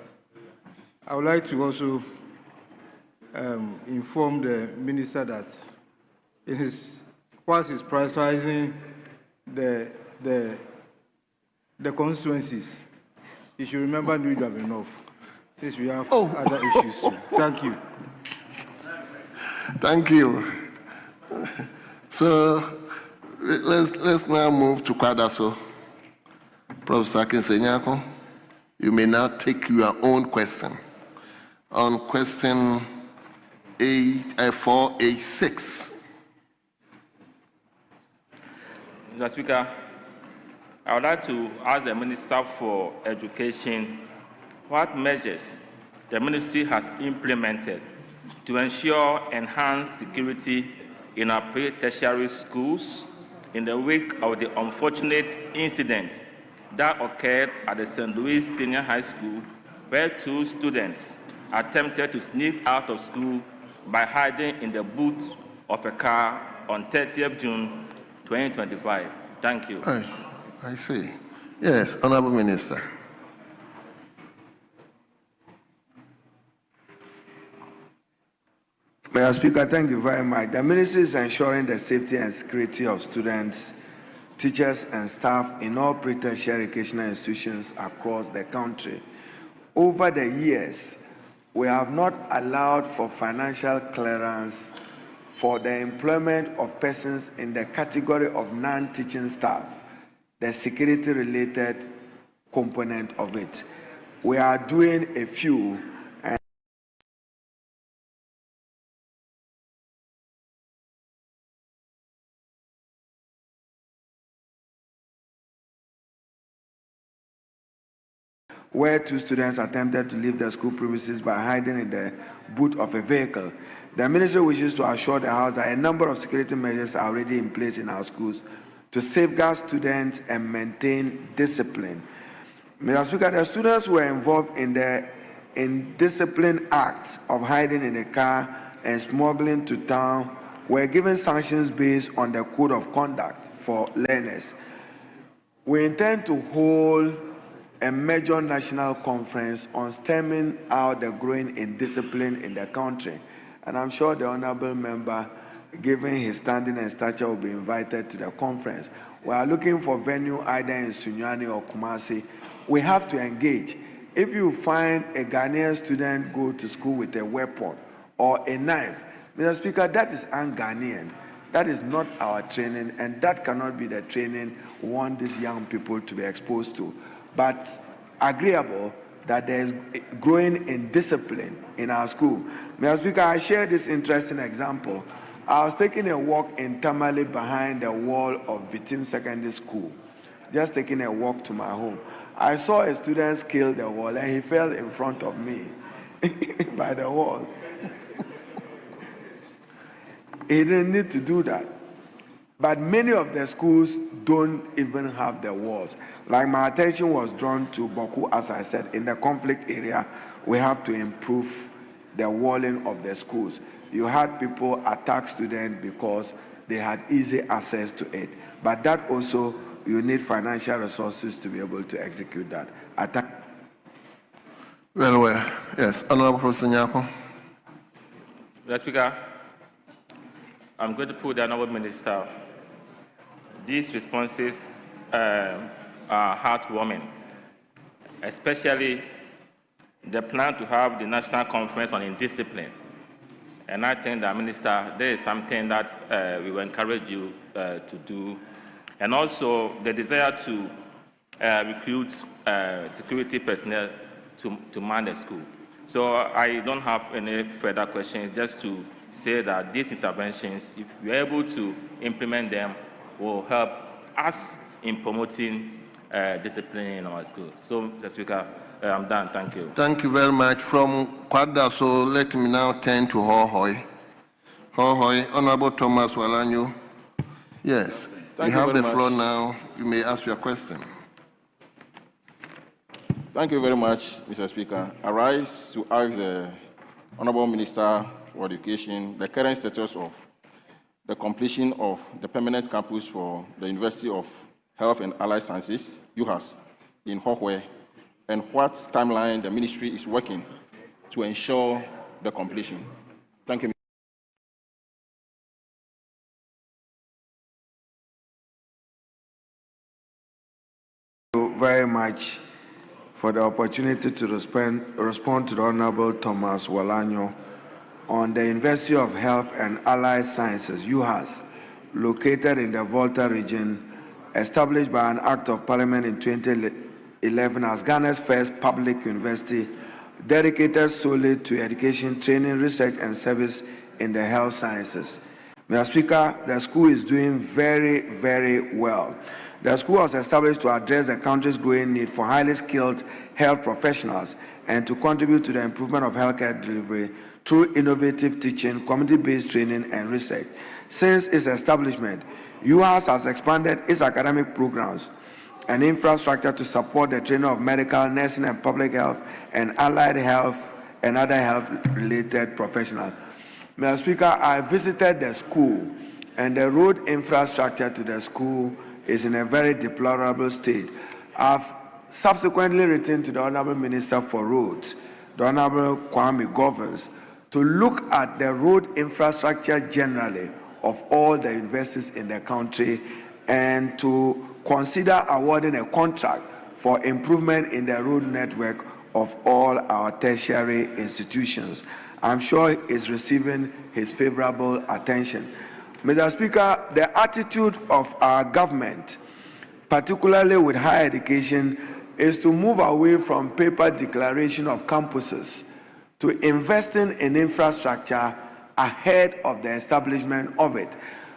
I would like to also inform the minister that whilst he's prioritizing the constituencies, he should remember New Dublin North, since we have other issues too. Thank you. Thank you. So let's now move to Kwadaso. Professor Kinsenyako, you may now take your own question. On question 486. Mr. Speaker, I would like to ask the Minister for Education what measures the ministry has implemented to ensure enhanced security in our pre-tertiary schools in the wake of the unfortunate incident that occurred at the St. Louis Senior High School, where 2 students attempted to sneak out of school by hiding in the boot of a car on 30th June 2025. Thank you. I see. Yes, Honorable Minister. Mr. Speaker, thank you very much. The ministry is ensuring the safety and security of students, teachers, and staff in all pre-tertiary educational institutions across the country. Over the years, we have not allowed for financial clearance for the employment of persons in the category of non-teaching staff, the security-related component of it. We are doing a few, and where 2 students attempted to leave the school premises by hiding in the boot of a vehicle. The ministry wishes to assure the House that a number of security measures are already in place in our schools to safeguard students and maintain discipline. Mr. Speaker, the students who were involved in the indiscipline acts of hiding in a car and smuggling to town were given sanctions based on the Code of Conduct for learners. We intend to hold a major national conference on stemming out the growing indiscipline in the country. And I'm sure the honorable member, given his standing and stature, will be invited to the conference. We are looking for venue either in Sunyani or Kumasi. We have to engage. If you find a Ghanaian student go to school with a weapon or a knife, Mr. Speaker, that is un-Ghanaian. That is not our training, and that cannot be the training we want these young people to be exposed to. But agreeable that there is growing indiscipline in our school. Mr. Speaker, I share this interesting example. I was taking a walk in Tamale behind the wall of Vitim Secondary School, just taking a walk to my home. I saw a student scale the wall and he fell in front of me by the wall. He didn't need to do that. But many of the schools don't even have the walls. Like my attention was drawn to Boku, as I said, in the conflict area, we have to improve the walling of the schools. You had people attack students because they had easy access to it. But that also, you need financial resources to be able to execute that. Well, yes, Honorable Professor Nyako. Mr. Speaker, I'm going to put the Honorable Minister. These responses are heartwarming, especially the plan to have the National Conference on Indiscipline. And I think that, Minister, there is something that we will encourage you to do. And also the desire to recruit security personnel to man the school. So I don't have any further questions, just to say that these interventions, if we are able to implement them, will help us in promoting discipline in our school. So, Mr. Speaker, I'm done. Thank you. Thank you very much. From Kwada, so let me now turn to Hohoy. Hohoy, Honorable Thomas Walanyo. Yes, you have the floor now. You may ask your question. Thank you very much, Mr. Speaker. I rise to ask the Honorable Minister for Education the current status of the completion of the permanent campus for the University of Health and Allied Sciences, UHAS, in Hohoe, and what timeline the ministry is working to ensure the completion. Thank you. Thank you very much for the opportunity to respond to the Honorable Thomas Walanyo on the University of Health and Allied Sciences, UHAS, located in the Volta region, established by an Act of Parliament in 2011 as Ghana's first public university dedicated solely to education, training, research, and service in the health sciences. Mr. Speaker, the school is doing very, very well. The school was established to address the country's growing need for highly skilled health professionals and to contribute to the improvement of healthcare delivery through innovative teaching, community-based training, and research. Since its establishment, UHAS has expanded its academic programs and infrastructure to support the training of medical, nursing, and public health, and allied health and other health-related professionals. Mr. Speaker, I visited the school, and the road infrastructure to the school is in a very deplorable state. I've subsequently written to the Honorable Minister for Roads, the Honorable Kwame Govers, to look at the road infrastructure generally of all the universities in the country and to consider awarding a contract for improvement in the road network of all our tertiary institutions. I'm sure he's receiving his favorable attention. Mr. Speaker, the attitude of our government, particularly with higher education, is to move away from paper declaration of campuses to investing in infrastructure ahead of the establishment of it.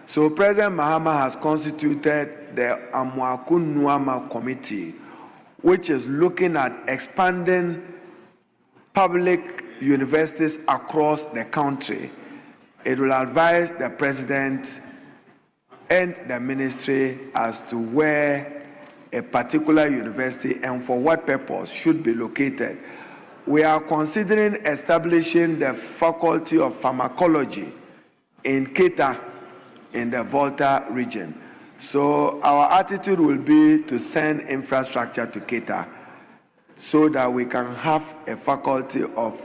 So President Mahama has constituted the Amoako Nuama Committee, which is looking at expanding public universities across the country. It will advise the President and the ministry as to where a particular university and for what purpose should be located. We are considering establishing the Faculty of Pharmacology in Keita in the Volta region. So our attitude will be to send infrastructure to Keita so that we can have a Faculty of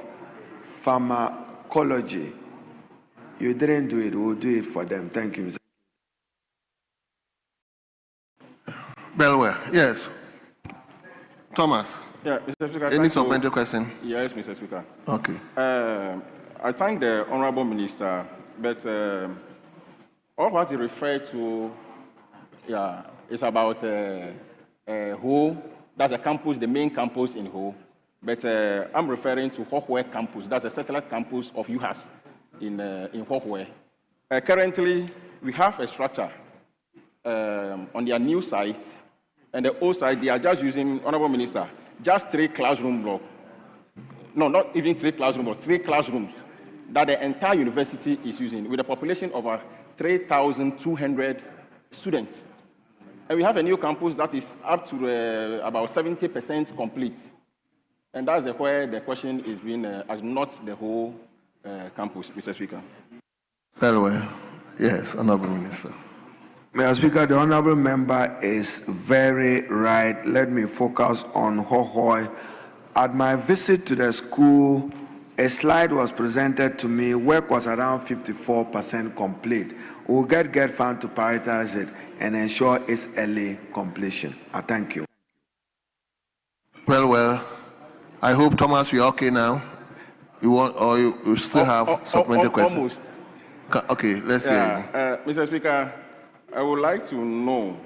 Pharmacology. You didn't do it, we'll do it for them. Thank you, Mr. Belware, yes. Thomas. Yeah, Mr. Speaker. Any supplementary question? Yes, Mr. Speaker. Okay. I thank the Honorable Minister, but all what he referred to, is about Ho. That's a campus, the main campus in Ho. But I'm referring to Hohwe campus. That's a satellite campus of UHAS in Hohwe. Currently, we have a structure on their new site, and the old site, they are just using, Honorable Minister, just 3 classroom blocks. No, not even 3 classrooms, but 3 classrooms that the entire university is using with a population of 3,200 students. And we have a new campus that is up to about 70% complete. And that's where the question is being asked, not the whole campus, Mr. Speaker. Very well. Yes, Honorable Minister. Mr. Speaker, the Honorable Member is very right. Let me focus on Hohoi. At my visit to the school, a slide was presented to me. Work was around 54% complete. We'll get fund to prioritize it and ensure its early completion. I thank you. Well. I hope, Thomas, you're okay now. You want, or you still have supplementary questions? Almost. Okay, let's see. Mr. Speaker, I would like to know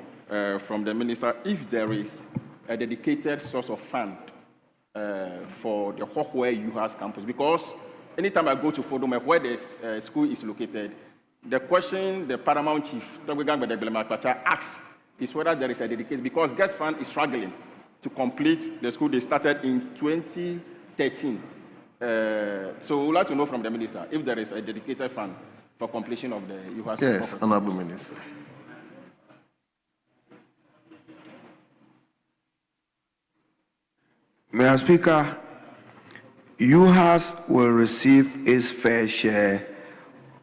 from the minister if there is a dedicated source of fund for the Hohwe UHAS campus, because anytime I go to Fodome, where the school is located, the question the Paramount Chief, asks is whether there is a dedicated, because Get Fund is struggling to complete the school they started in 2013. So we would like to know from the minister if there is a dedicated fund for completion of the UHAS. Yes, Honorable Minister. Mr. Speaker, UHAS will receive its fair share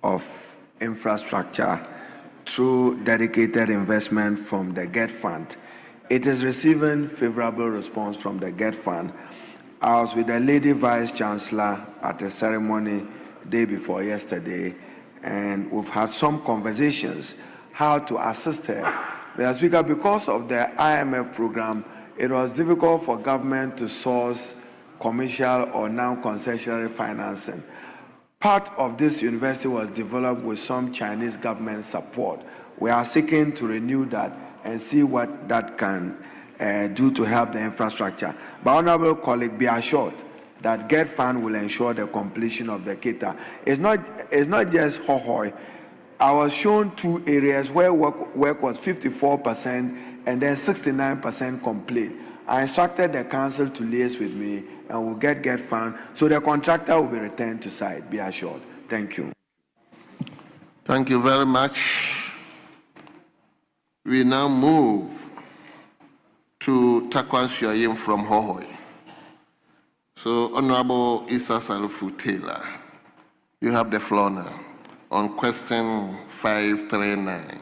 of infrastructure through dedicated investment from the GET Fund. It is receiving favorable response from the GET Fund. I was with the Lady Vice Chancellor at the ceremony day before yesterday, and we've had some conversations how to assist her. Mr. Speaker, because of the IMF program, it was difficult for government to source commercial or non-concessionary financing. Part of this university was developed with some Chinese government support. We are seeking to renew that and see what that can do to help the infrastructure. But honorable colleague, be assured that GET Fund will ensure the completion of the KETA. It's not just Hohoi. I was shown 2 areas where work was 54% and then 69% complete. I instructed the council to liaise with me and we'll GET Fund, so the contractor will be returned to site, be assured. Thank you. Thank you very much. We now move to Takwan Suayim from Hohoi. So, Honorable Issa Salifu Taylor, you have the floor now on question 539.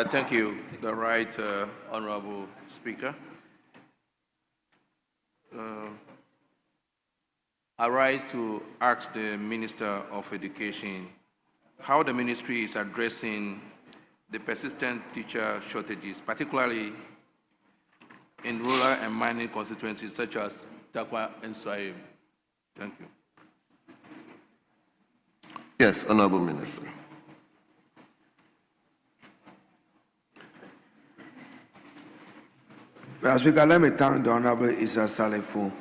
Thank you, the right Honorable Speaker. I rise to ask the Minister of Education how the ministry is addressing the persistent teacher shortages, particularly in rural and mining constituencies such as Takwa and Suayim. Thank you. Yes, Honorable Minister. Mr. Speaker, let me thank the Honorable Issa Salifu.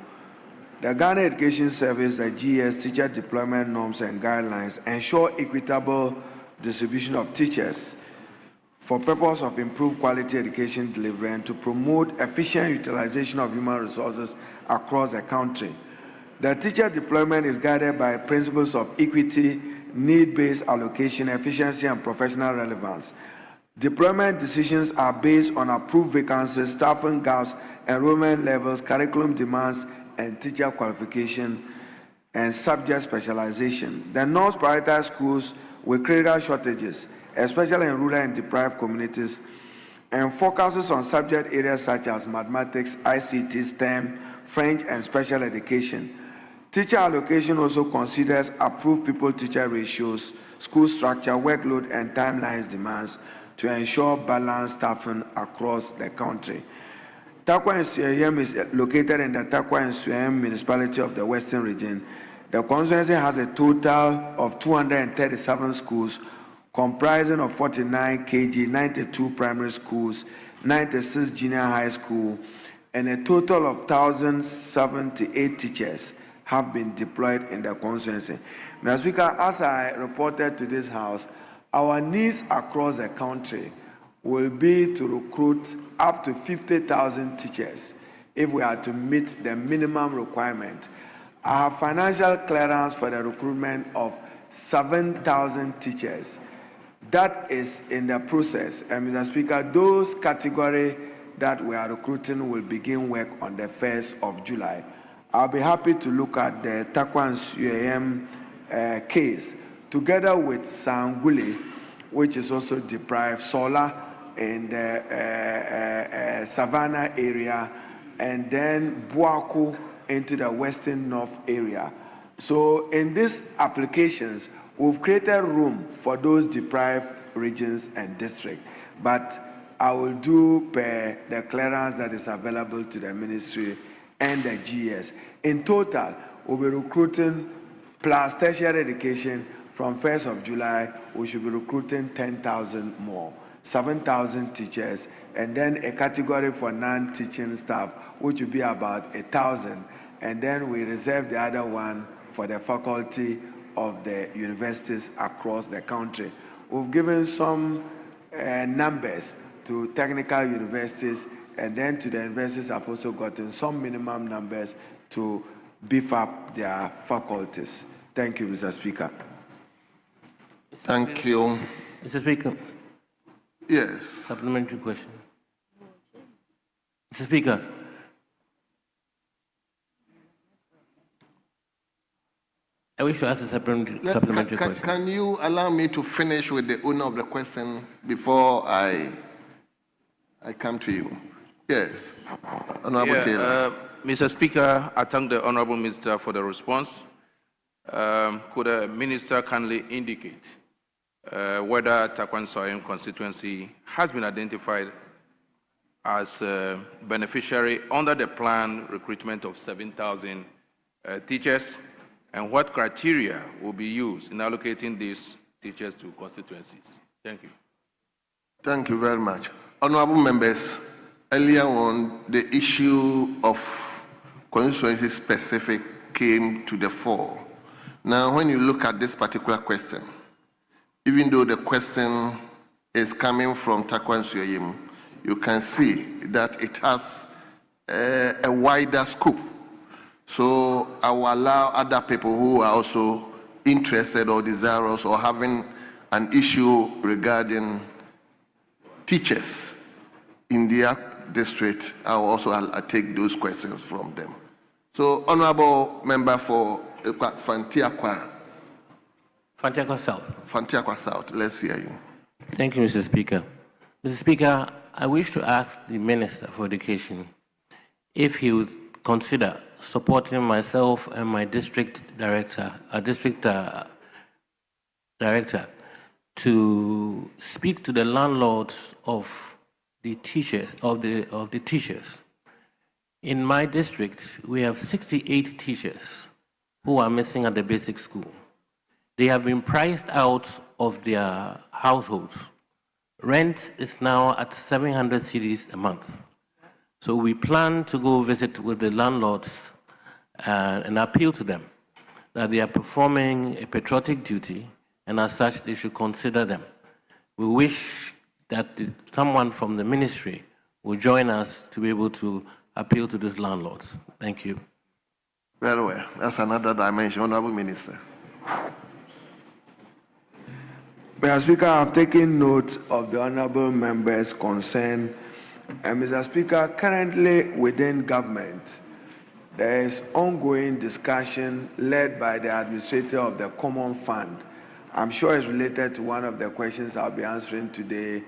The Ghana Education Service, the GS Teacher Deployment Norms and Guidelines ensure equitable distribution of teachers for purpose of improved quality education delivery and to promote efficient utilization of human resources across the country. The teacher deployment is guided by principles of equity, need-based allocation, efficiency, and professional relevance. Deployment decisions are based on approved vacancies, staffing gaps, enrollment levels, curriculum demands, and teacher qualification and subject specialization. The norms prioritize schools with critical shortages, especially in rural and deprived communities, and focuses on subject areas such as mathematics, ICT, STEM, French, and special education. Teacher allocation also considers approved pupil-teacher ratios, school structure, workload, and timelines demands to ensure balanced staffing across the country. Takwa and Suayim is located in the Takwa and Suayim municipality of the Western region. The constituency has a total of 237 schools comprising of 49 KG, 92 primary schools, 96 junior high school, and a total of 1,078 teachers have been deployed in the constituency. Mr. Speaker, as I reported to this House, our needs across the country will be to recruit up to 50,000 teachers if we are to meet the minimum requirement. I have financial clearance for the recruitment of 7,000 teachers. That is in the process. And Mr. Speaker, those categories that we are recruiting will begin work on the 1st of July. I'll be happy to look at the Takwa and Suayim case together with Sanguli, which is also deprived, Sola in the Savannah area, and then Buaku into the Western North area. So in these applications, we've created room for those deprived regions and districts, but I will do per the clearance that is available to the ministry and the GS. In total, we'll be recruiting plus tertiary education from 1st of July, we should be recruiting 10,000 more, 7,000 teachers, and then a category for non-teaching staff, which will be about 1,000. And then we reserve the other one for the faculty of the universities across the country. We've given some numbers to technical universities, and then to the universities have also gotten some minimum numbers to beef up their faculties. Thank you, Mr. Speaker. Thank you. Mr. Speaker. Yes. Supplementary question. Mr. Speaker. I wish to ask a supplementary question. Can you allow me to finish with the owner of the question before I come to you? Yes. Honorable Taylor. Mr. Speaker, I thank the Honorable Minister for the response. Could the Minister kindly indicate whether Taquan Soyem constituency has been identified as a beneficiary under the planned recruitment of 7,000 teachers, and what criteria will be used in allocating these teachers to constituencies? Thank you. Thank you very much. Honorable members, earlier on, the issue of constituency specific came to the fore. Now, when you look at this particular question, even though the question is coming from Taquan Soyem, you can see that it has a wider scope. So I will allow other people who are also interested or desirous or having an issue regarding teachers in their district, I will also take those questions from them. So, Honorable Member for Fantiakwa. Fantiakwa South. Fantiakwa South, let's hear you. Thank you, Mr. Speaker. Mr. Speaker, I wish to ask the Minister for Education if he would consider supporting myself and my district director, to speak to the landlords of the teachers, of the teachers. In my district, we have 68 teachers who are missing at the basic school. They have been priced out of their households. Rent is now at 700 cedis a month. So we plan to go visit with the landlords and appeal to them that they are performing a patriotic duty, and as such, they should consider them. We wish that someone from the ministry will join us to be able to appeal to these landlords. Thank you. Very well. That's another dimension, Honorable Minister. Mr. Speaker, I have taken note of the Honorable Member's concern. And Mr. Speaker, currently within government, there is ongoing discussion led by the administrator of the Common Fund. I'm sure it's related to one of the questions I'll be answering today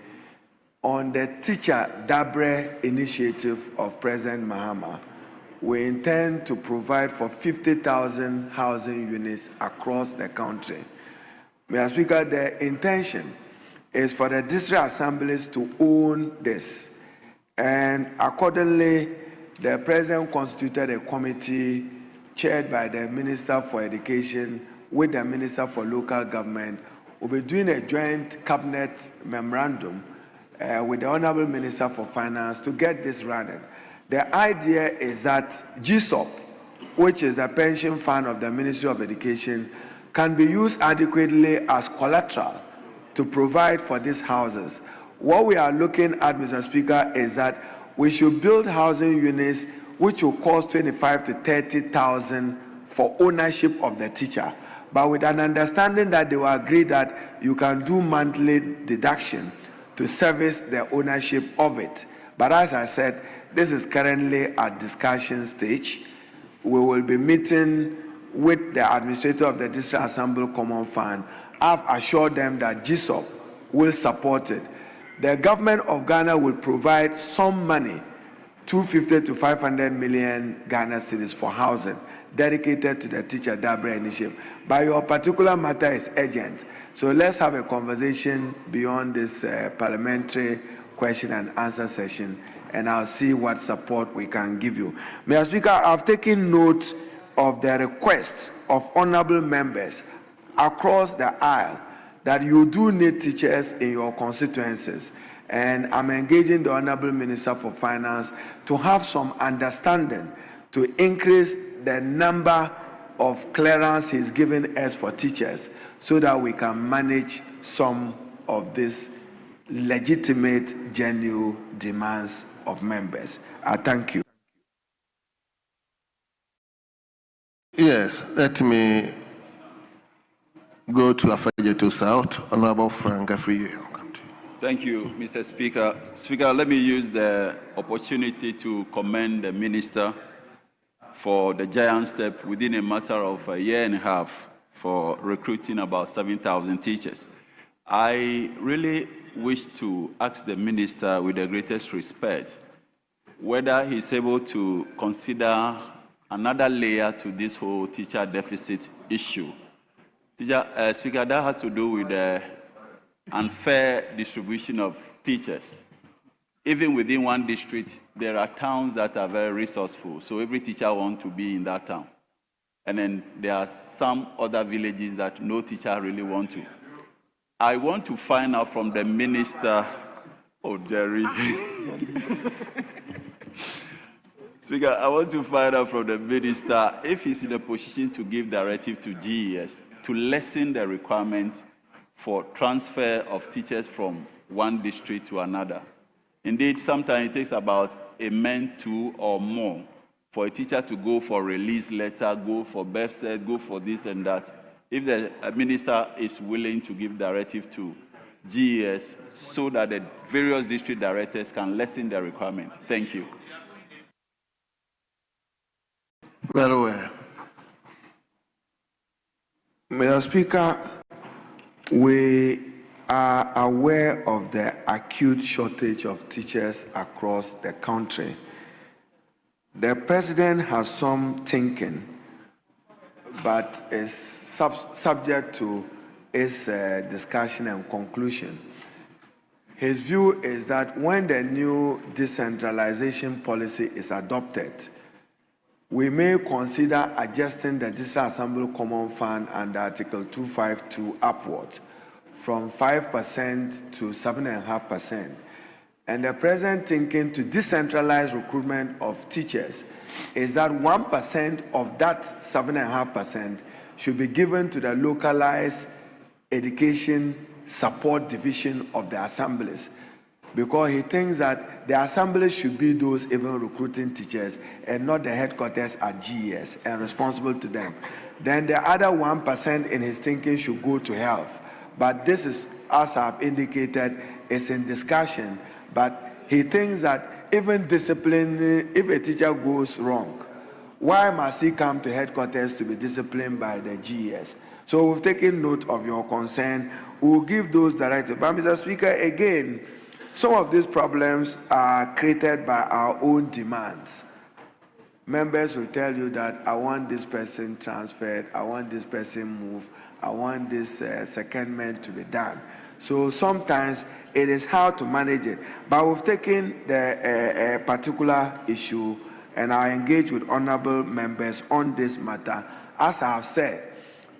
on the Teacher Dabre initiative of President Mahama. We intend to provide for 50,000 housing units across the country. Mr. Speaker, the intention is for the district assemblies to own this. And accordingly, the President constituted a committee chaired by the Minister for Education with the Minister for Local Government. We'll be doing a joint cabinet memorandum with the Honorable Minister for Finance to get this running. The idea is that GSOP, which is the pension fund of the Ministry of Education, can be used adequately as collateral to provide for these houses. What we are looking at, Mr. Speaker, is that we should build housing units which will cost 25 to 30,000 for ownership of the teacher, but with an understanding that they will agree that you can do monthly deduction to service the ownership of it. But as I said, this is currently at discussion stage. We will be meeting with the administrator of the District Assembly Common Fund. I've assured them that GSOP will support it. The government of Ghana will provide some money, 250 to 500 million Ghana cedis for housing dedicated to the Teacher Dabre initiative. But your particular matter is urgent. So let's have a conversation beyond this parliamentary question and answer session, and I'll see what support we can give you. Mr. Speaker, I've taken note of the request of honorable members across the aisle that you do need teachers in your constituencies. And I'm engaging the Honorable Minister for Finance to have some understanding to increase the number of clearance he's given us for teachers so that we can manage some of these legitimate, genuine demands of members. I thank you. Yes, let me go to Afadjeto South. Honorable Frank Afriye. Thank you, Mr. Speaker. Speaker, let me use the opportunity to commend the Minister for the giant step within a matter of a year and a half for recruiting about 7,000 teachers. I really wish to ask the Minister with the greatest respect whether he's able to consider another layer to this whole teacher deficit issue. Speaker, that has to do with the unfair distribution of teachers. Even within one district, there are towns that are very resourceful, so every teacher wants to be in that town. And then there are some other villages that no teacher really wants to. I want to find out from the minister, oh, Jerry. Speaker, I want to find out from the minister if he's in a position to give directive to GES to lessen the requirements for transfer of teachers from one district to another. Indeed, sometimes it takes about a month, 2 or more for a teacher to go for release letter, go for birth cert, go for this and that. If the minister is willing to give directive to GES so that the various district directors can lessen the requirement. Thank you. Very well. Mr. Speaker, we are aware of the acute shortage of teachers across the country. The president has some thinking, but is subject to its discussion and conclusion. His view is that when the new decentralization policy is adopted, we may consider adjusting the District Assembly Common Fund under Article 252 upward from 5% to 7.5%. And the present thinking to decentralize recruitment of teachers is that 1% of that 7.5% should be given to the localized education support division of the assemblies, because he thinks that the assemblies should be those even recruiting teachers and not the headquarters at GES and responsible to them. Then the other 1% in his thinking should go to health. But this is, as I've indicated, is in discussion. But he thinks that even discipline, if a teacher goes wrong, why must he come to headquarters to be disciplined by the GES? So we've taken note of your concern. We'll give those directives. But Mr. Speaker, again, some of these problems are created by our own demands. Members will tell you that I want this person transferred, I want this person moved, I want this secondment to be done. So sometimes it is hard to manage it. But we've taken the particular issue and I engage with honorable members on this matter. As I have said,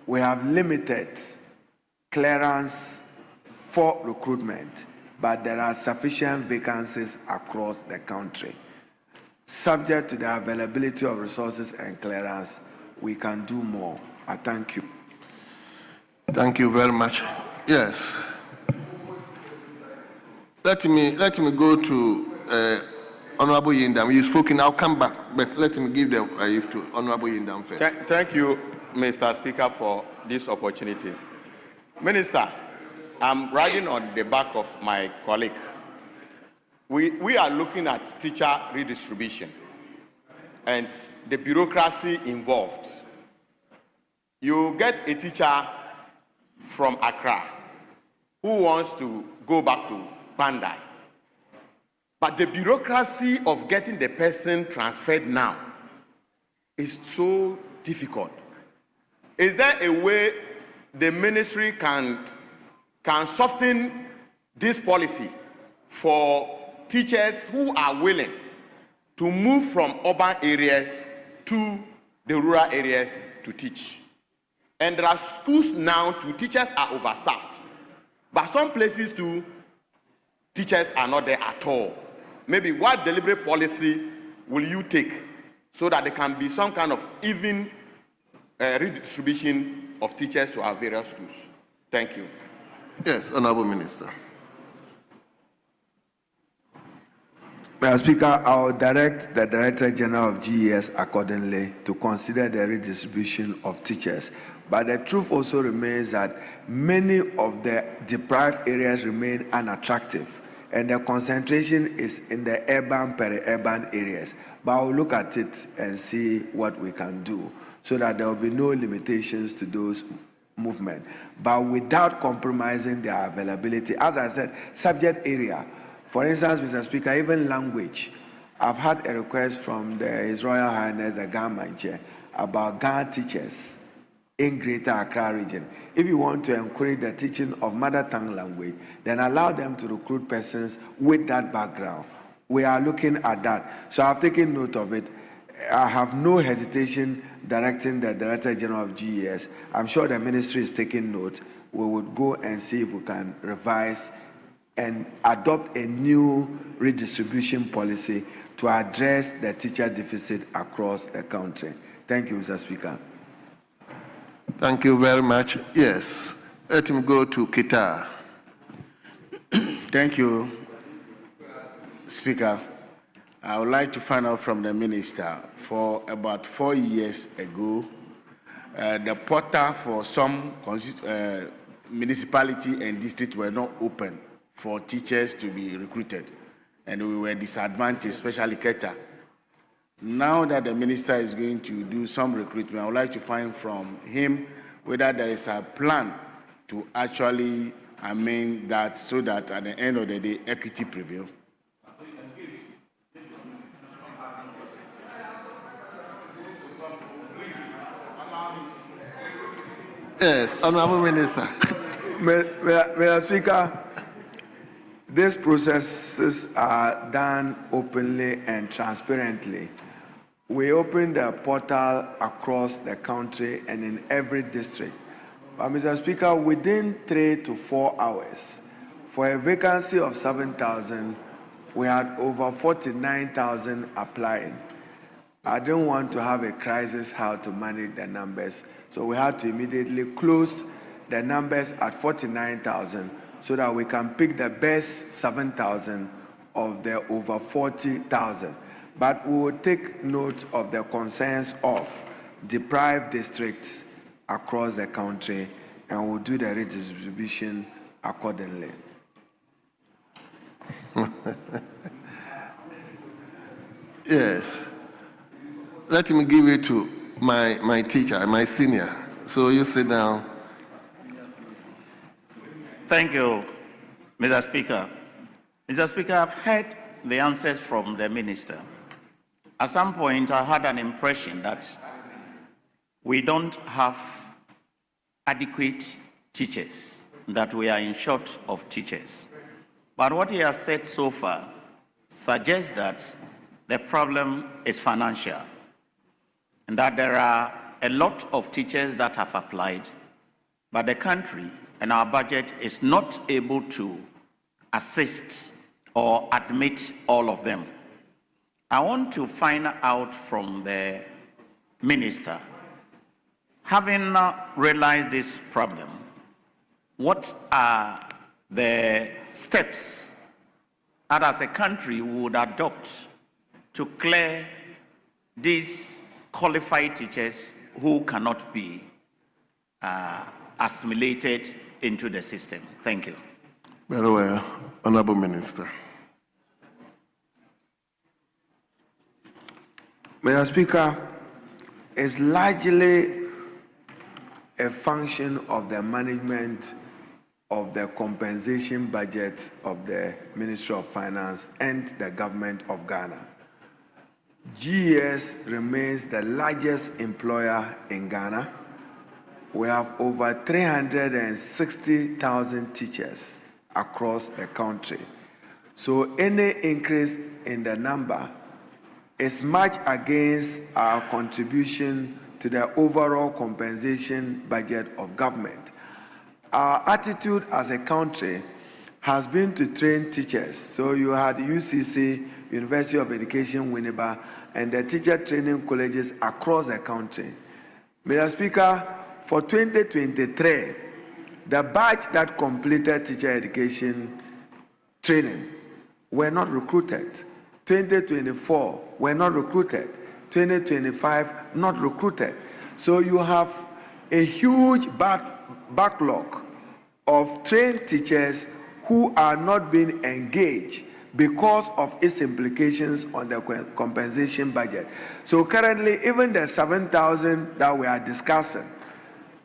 we have limited clearance for recruitment, but there are sufficient vacancies across the country. Subject to the availability of resources and clearance, we can do more. I thank you. Thank you very much. Yes. Let me go to Honorable Yindam. You've spoken, I'll come back, but let me give the to Honorable Yindam first. Thank you, Mr. Speaker, for this opportunity. Minister, I'm riding on the back of my colleague. We are looking at teacher redistribution and the bureaucracy involved. You get a teacher from Accra who wants to go back to Bandai. But the bureaucracy of getting the person transferred now is so difficult. Is there a way the ministry can soften this policy for teachers who are willing to move from urban areas to the rural areas to teach? And there are schools now too, teachers are overstaffed. But some places too, teachers are not there at all. Maybe what deliberate policy will you take so that there can be some kind of even redistribution of teachers to our various schools? Thank you. Yes, Honorable Minister. Mr. Speaker, I'll direct the Director General of GES accordingly to consider the redistribution of teachers. But the truth also remains that many of the deprived areas remain unattractive, and the concentration is in the urban, peri-urban areas. But I'll look at it and see what we can do so that there will be no limitations to those movements, but without compromising their availability. As I said, subject area. For instance, Mr. Speaker, even language. I've had a request from His Royal Highness the Government Chair about Ghana teachers in Greater Accra region. If you want to encourage the teaching of mother tongue language, then allow them to recruit persons with that background. We are looking at that. So I've taken note of it. I have no hesitation directing the Director General of GES. I'm sure the ministry is taking note. We would go and see if we can revise and adopt a new redistribution policy to address the teacher deficit across the country. Thank you, Mr. Speaker. Thank you very much. Yes, let him go to Kita. Thank you, Speaker. I would like to find out from the minister, for about 4 years ago, the portal for some municipality and district were not open for teachers to be recruited, and we were disadvantaged, especially Keta. Now that the minister is going to do some recruitment, I would like to find from him whether there is a plan to actually amend that so that at the end of the day, equity prevails. Yes, Honorable Minister. Mr. Speaker, these processes are done openly and transparently. We open the portal across the country and in every district. But Mr. Speaker, within 3 to 4 hours, for a vacancy of 7,000, we had over 49,000 applying. I didn't want to have a crisis how to manage the numbers, so we had to immediately close the numbers at 49,000 so that we can pick the best 7,000 of the over 40,000. But we will take note of the concerns of deprived districts across the country, and we'll do the redistribution accordingly. Yes. Let me give it to my teacher, my senior. So you sit down. Thank you, Mr. Speaker. Mr. Speaker, I've heard the answers from the minister. At some point, I had an impression that we don't have adequate teachers, that we are in short of teachers. But what he has said so far suggests that the problem is financial, and that there are a lot of teachers that have applied, but the country and our budget is not able to assist or admit all of them. I want to find out from the minister, having realized this problem, what are the steps that as a country we would adopt to clear these qualified teachers who cannot be assimilated into the system? Thank you. Very well, Honorable Minister. Mr. Speaker, it's largely a function of the management of the compensation budget of the Ministry of Finance and the government of Ghana. GES remains the largest employer in Ghana. We have over 360,000 teachers across the country. So any increase in the number is much against our contribution to the overall compensation budget of government. Our attitude as a country has been to train teachers. So you had UCC, University of Education, Winneba, and the teacher training colleges across the country. Mr. Speaker, for 2023, the batch that completed teacher education training were not recruited. 2024 were not recruited. 2025 not recruited. So you have a huge backlog of trained teachers who are not being engaged because of its implications on the compensation budget. So currently, even the 7,000 that we are discussing,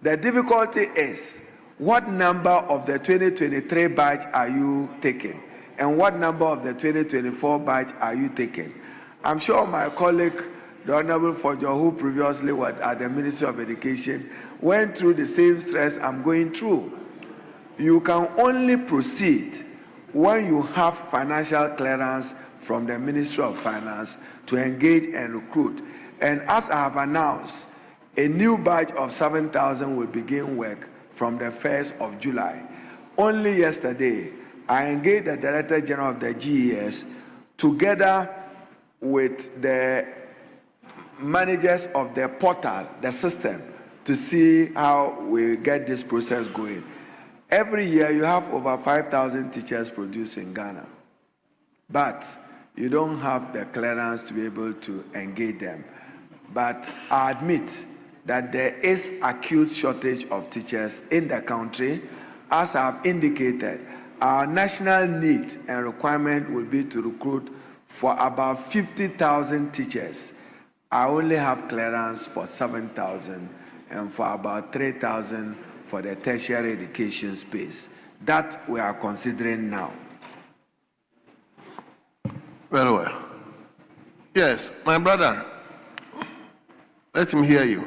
the difficulty is what number of the 2023 batch are you taking? And what number of the 2024 batch are you taking? I'm sure my colleague, the Honorable Fojo, who previously was at the Ministry of Education, went through the same stress I'm going through. You can only proceed when you have financial clearance from the Ministry of Finance to engage and recruit. And as I have announced, a new batch of 7,000 will begin work from the 1st of July. Only yesterday, I engaged the Director General of the GES together with the managers of the portal, the system, to see how we get this process going. Every year, you have over 5,000 teachers produced in Ghana, but you don't have the clearance to be able to engage them. But I admit that there is acute shortage of teachers in the country. As I have indicated, our national need and requirement will be to recruit for about 50,000 teachers. I only have clearance for 7,000 and for about 3,000 for the tertiary education space. That we are considering now. Very well. Yes, my brother, let him hear you.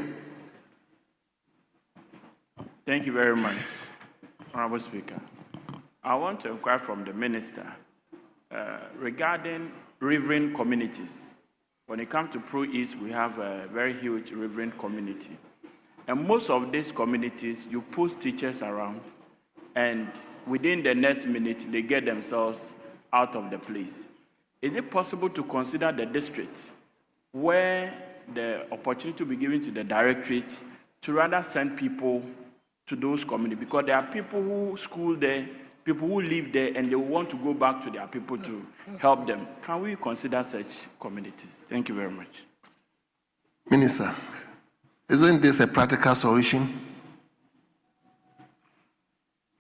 Thank you very much, Honorable Speaker. I want to inquire from the Minister regarding riverine communities. When it comes to Pro-East, we have a very huge riverine community. And most of these communities, you post teachers around, and within the next minute, they get themselves out of the place. Is it possible to consider the district where the opportunity will be given to the directorate to rather send people to those communities? Because there are people who school there, people who live there, and they want to go back to their people to help them. Can we consider such communities? Thank you very much. Minister, isn't this a practical solution?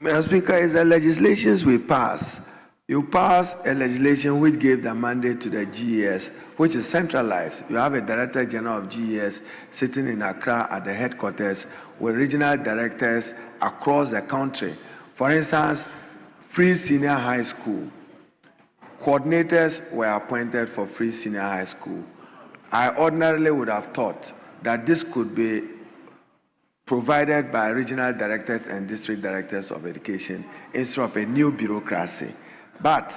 Mr. Speaker, it's the legislations we pass. You pass a legislation which gave the mandate to the GES, which is centralized. You have a Director General of GES sitting in Accra at the headquarters with regional directors across the country. For instance, Free Senior High School. Coordinators were appointed for Free Senior High School. I ordinarily would have thought that this could be provided by regional directors and district directors of education instead of a new bureaucracy. But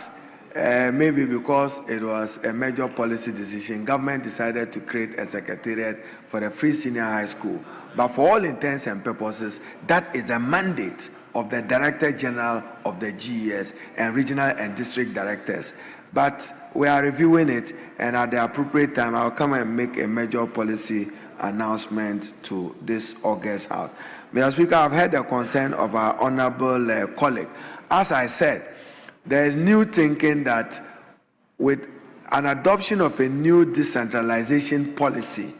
maybe because it was a major policy decision, government decided to create a secretariat for the Free Senior High School. But for all intents and purposes, that is a mandate of the Director General of the GES and regional and district directors. But we are reviewing it, and at the appropriate time, I'll come and make a major policy announcement to this August House. Mr. Speaker, I've heard the concern of our honorable colleague. As I said, there is new thinking that with an adoption of a new decentralization policy,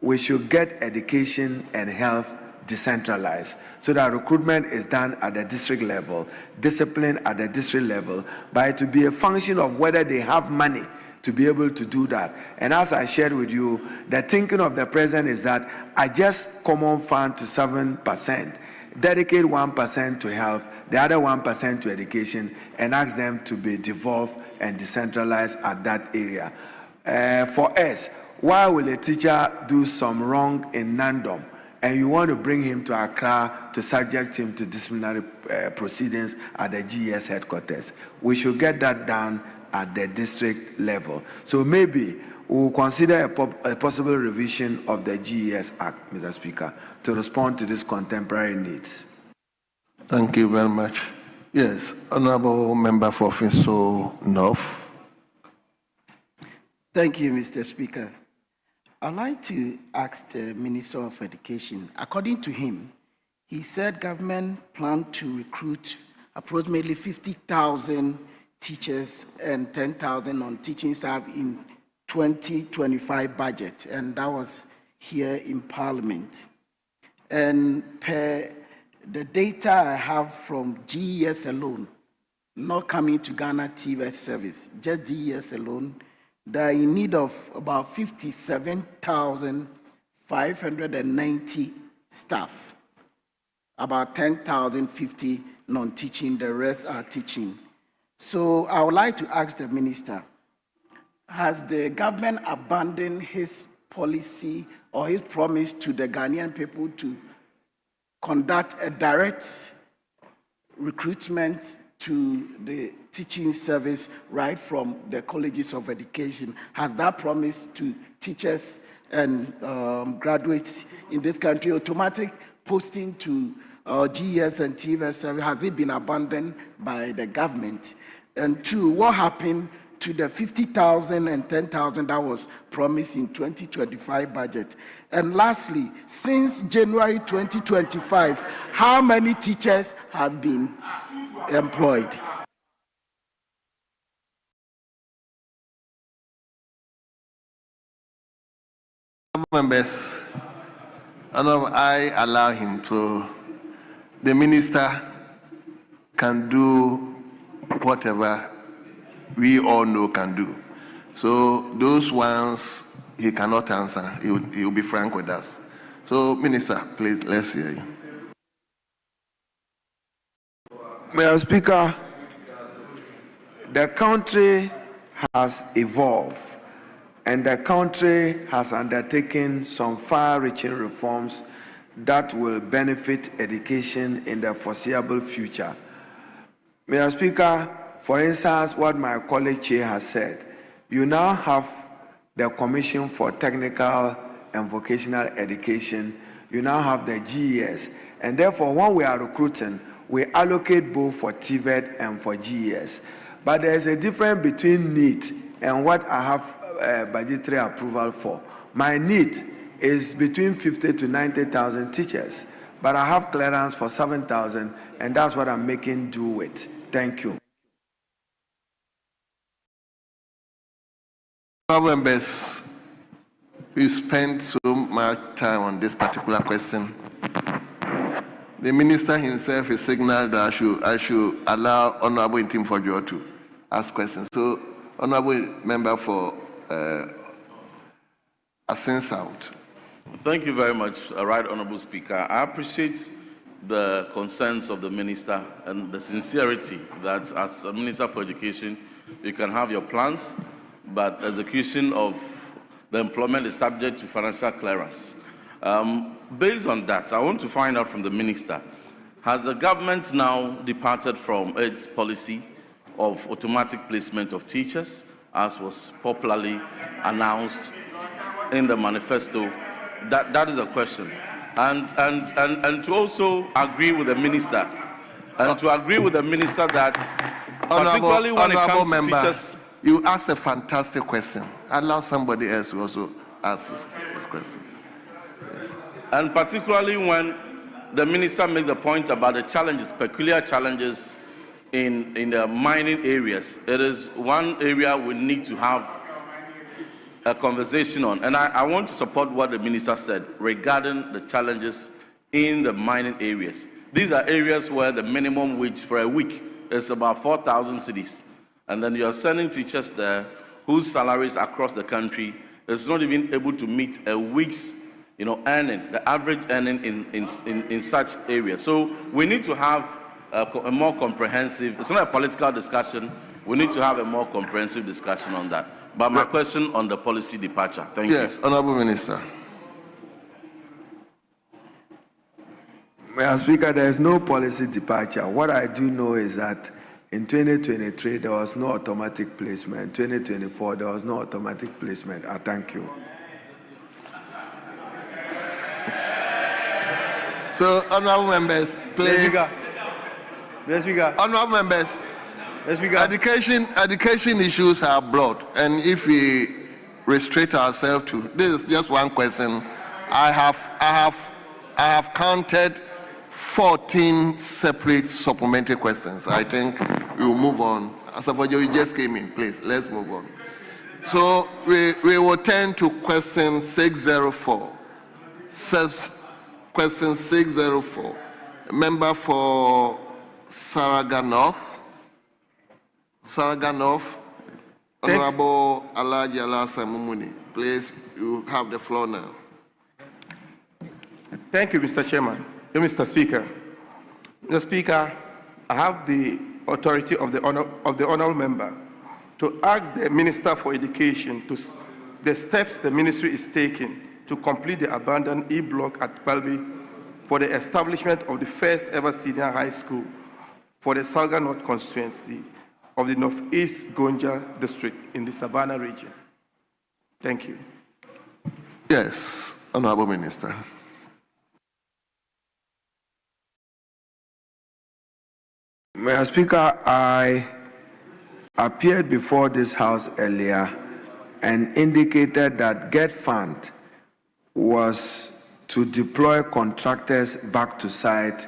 we should get education and health decentralized so that recruitment is done at the district level, discipline at the district level, but it to be a function of whether they have money to be able to do that. And as I shared with you, the thinking of the president is that adjust common fund to 7%, dedicate 1% to health, the other 1% to education, and ask them to be devolved and decentralized at that area. For us, why will a teacher do some wrong in Nandom and you want to bring him to Accra to subject him to disciplinary proceedings at the GES headquarters? We should get that done at the district level. So maybe we'll consider a possible revision of the GES Act, Mr. Speaker, to respond to these contemporary needs. Thank you very much. Yes, Honorable Member for Finso North. Thank you, Mr. Speaker. I'd like to ask the Minister of Education. According to him, he said government planned to recruit approximately 50,000 teachers and 10,000 non-teaching staff in 2025 budget, and that was here in Parliament. And per the data I have from GES alone, not coming to Ghana TVET service, just GES alone, they are in need of about 57,590 staff, about 10,050 non-teaching, the rest are teaching. So I would like to ask the minister, has the government abandoned his policy or his promise to the Ghanaian people to conduct a direct recruitment to the teaching service right from the colleges of education? Has that promise to teachers and graduates in this country, automatic posting to GES and TVS service, has it been abandoned by the government? And two, what happened to the 50,000 and 10,000 that was promised in 2025 budget? And lastly, since January 2025, how many teachers have been employed? Members, I allow him to. The minister can do whatever we all know can do. So those ones he cannot answer. He will be frank with us. So, Minister, please, let's hear you. Mr. Speaker, the country has evolved and the country has undertaken some far-reaching reforms that will benefit education in the foreseeable future. Mr. Speaker, for instance, what my colleague Chair has said, you now have the Commission for Technical and Vocational Education, you now have the GES, and therefore when we are recruiting, we allocate both for TVET and for GES. But there is a difference between need and what I have budgetary approval for. My need is between 50 to 90,000 teachers, but I have clearance for 7,000, and that's what I'm making do with. Thank you. Members, we spent so much time on this particular question. The minister himself has signaled that I should allow Honorable Intim Fojo to ask questions. So, Honorable Member for Asin South. Thank you very much, Right Honorable Speaker. I appreciate the concerns of the minister and the sincerity that as a Minister for Education, you can have your plans, but execution of the employment is subject to financial clearance. Based on that, I want to find out from the minister, has the government now departed from its policy of automatic placement of teachers, as was popularly announced in the manifesto? That is a question. And to also agree with the minister, that particularly when it comes to teachers. You asked a fantastic question. Allow somebody else to also ask this question. Yes. And particularly when the minister makes the point about the challenges, peculiar challenges in the mining areas. It is one area we need to have a conversation on. And I want to support what the minister said regarding the challenges in the mining areas. These are areas where the minimum wage for a week is about 4,000 cedis. And then you're sending teachers there whose salaries across the country is not even able to meet a week's earning, the average earning in such areas. So we need to have a more comprehensive, it's not a political discussion, we need to have a more comprehensive discussion on that. But my question on the policy departure, thank you. Yes, Honorable Minister. Mr. Speaker, there is no policy departure. What I do know is that in 2023, there was no automatic placement. 2024, there was no automatic placement. I thank you. So, honorable members, please. Yes, Speaker. Honorable members, yes, Speaker. Education issues are broad, and if we restrict ourselves to this is just one question, I have counted 14 separate supplementary questions. I think we will move on. Asafojo, you just came in. Please, let's move on. So we will turn to question 604. Question 604. Member for Saraga North. Saraga North. Honorable Alhaji Alhassan Mumuni. Please, you have the floor now. Thank you, Mr. Chairman. Mr. Speaker. Mr. Speaker, I have the authority of the honorable member to ask the Minister for Education the steps the ministry is taking to complete the abandoned E-block at Palby for the establishment of the first ever senior high school for the Salga North constituency of the Northeast Gonja district in the Savannah region. Thank you. Yes, Honorable Minister. Mr. Speaker, I appeared before this House earlier and indicated that GET Fund was to deploy contractors back to site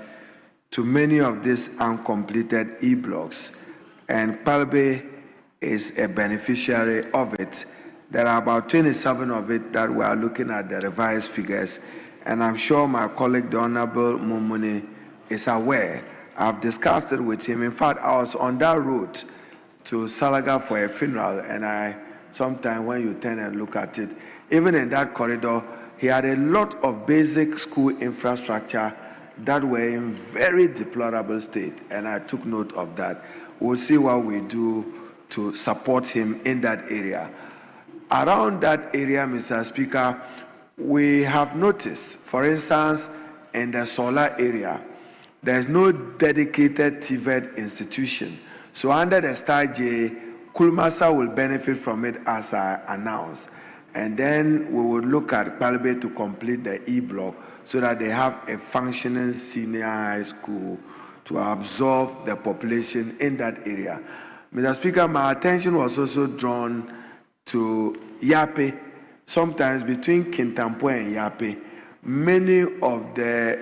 to many of these uncompleted E-blocks, and Palbe is a beneficiary of it. There are about 27 of it that we are looking at the revised figures, and I'm sure my colleague, the Honorable Mumuni, is aware. I've discussed it with him. In fact, I was on that route to Salaga for a funeral, and sometime when you turn and look at it, even in that corridor, he had a lot of basic school infrastructure that were in very deplorable state, and I took note of that. We'll see what we do to support him in that area. Around that area, Mr. Speaker, we have noticed, for instance, in the solar area, there's no dedicated TVET institution. So under the Star J, Kulmasa will benefit from it as I announced. And then we will look at Palbe to complete the E-block so that they have a functioning senior high school to absorb the population in that area. Mr. Speaker, my attention was also drawn to Yape. Sometimes between Kintampo and Yape, many of the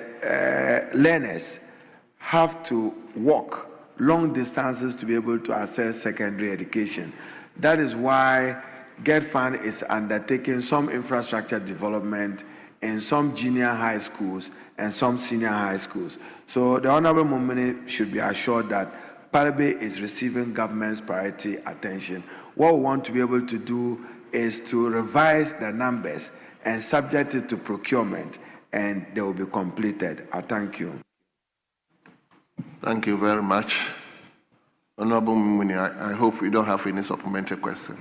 learners have to walk long distances to be able to access secondary education. That is why GET Fund is undertaking some infrastructure development in some junior high schools and some senior high schools. So the Honorable Mumini should be assured that Palbe is receiving government's priority attention. What we want to be able to do is to revise the numbers and subject it to procurement, and they will be completed. I thank you. Thank you very much. Honorable Mumuni, I hope we don't have any supplementary question.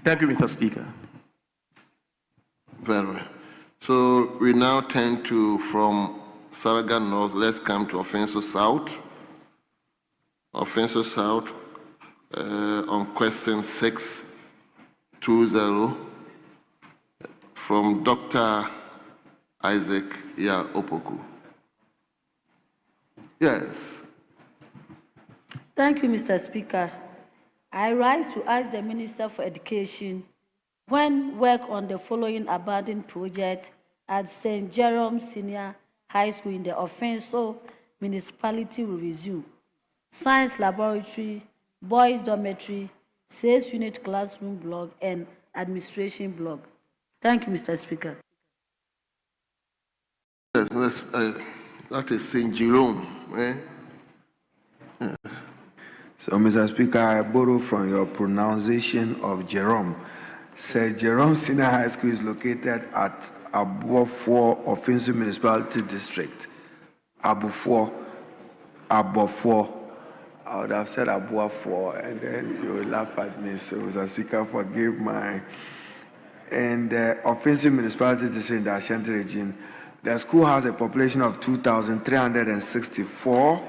Thank you, Mr. Speaker. Very well. So we now turn to, from Salaga North, let's come to Offenso South. Offenso South, on question 620, from Dr. Isaac Opoku. Yes. Thank you, Mr. Speaker. I rise to ask the Minister for Education when work on the following abandoned project at St. Jerome Senior High School in the Offenso municipality will resume. Science laboratory, boys dormitory, sales unit classroom block, and administration block. Thank you, Mr. Speaker. Yes, that is St. Jerome. Eh? Yes. So, Mr. Speaker, I borrow from your pronunciation of Jerome. St. Jerome Senior High School is located at Abofor, Offensive Municipality District. Abofor. I would have said Abofor, and then you will laugh at me. So, Mr. Speaker, forgive my. And the Offensive Municipality District in the Ashanti region, the school has a population of 2,364.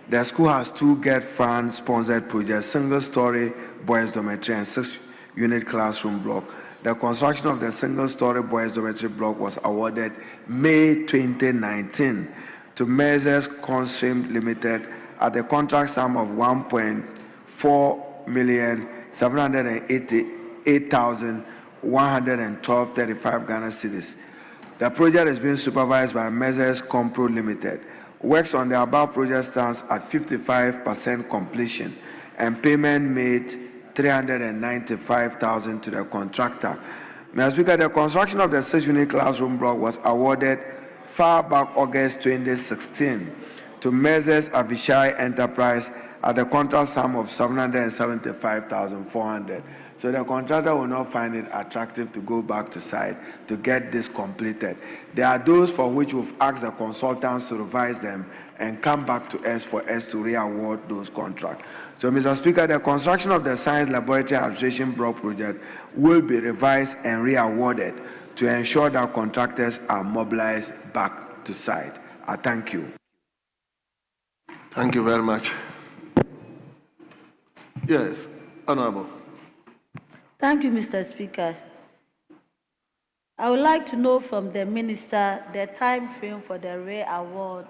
The school has 2 GET Fund sponsored projects, single-story boys dormitory and 6-unit classroom block. The construction of the single-story boys dormitory block was awarded May 2019 to Measures Constream Limited at a contract sum of 1,4,788,112.35 Ghana cedis. The project is being supervised by Measures Compro Limited. Works on the above project stands at 55% completion, and payment made 395,000 to the contractor. Mr. Speaker, the construction of the 6-unit classroom block was awarded far back August 2016 to Measures Avishai Enterprise at the contract sum of 775,400. So the contractor will not find it attractive to go back to site to get this completed. There are those for which we've asked the consultants to revise them and come back to us for us to re-award those contracts. So, Mr. Speaker, the construction of the Science Laboratory Administration Block project will be revised and re-awarded to ensure that contractors are mobilized back to site. I thank you. Thank you very much. Yes, Honorable. Thank you, Mr. Speaker. I would like to know from the Minister the time frame for the re-award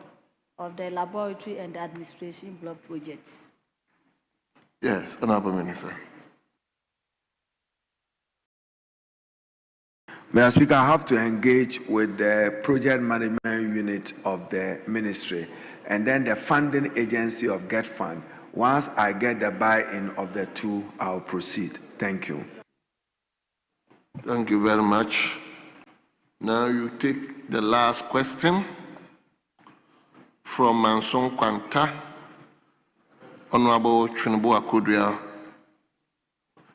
of the laboratory and administration block projects. Yes, Honorable Minister. Mr. Speaker, I have to engage with the project management unit of the ministry and then the funding agency of GetFund. Once I get the buy-in of the two, I'll proceed. Thank you. Thank you very much. Now you take the last question from Manson Kwanta, Honorable Chunibu Akudria.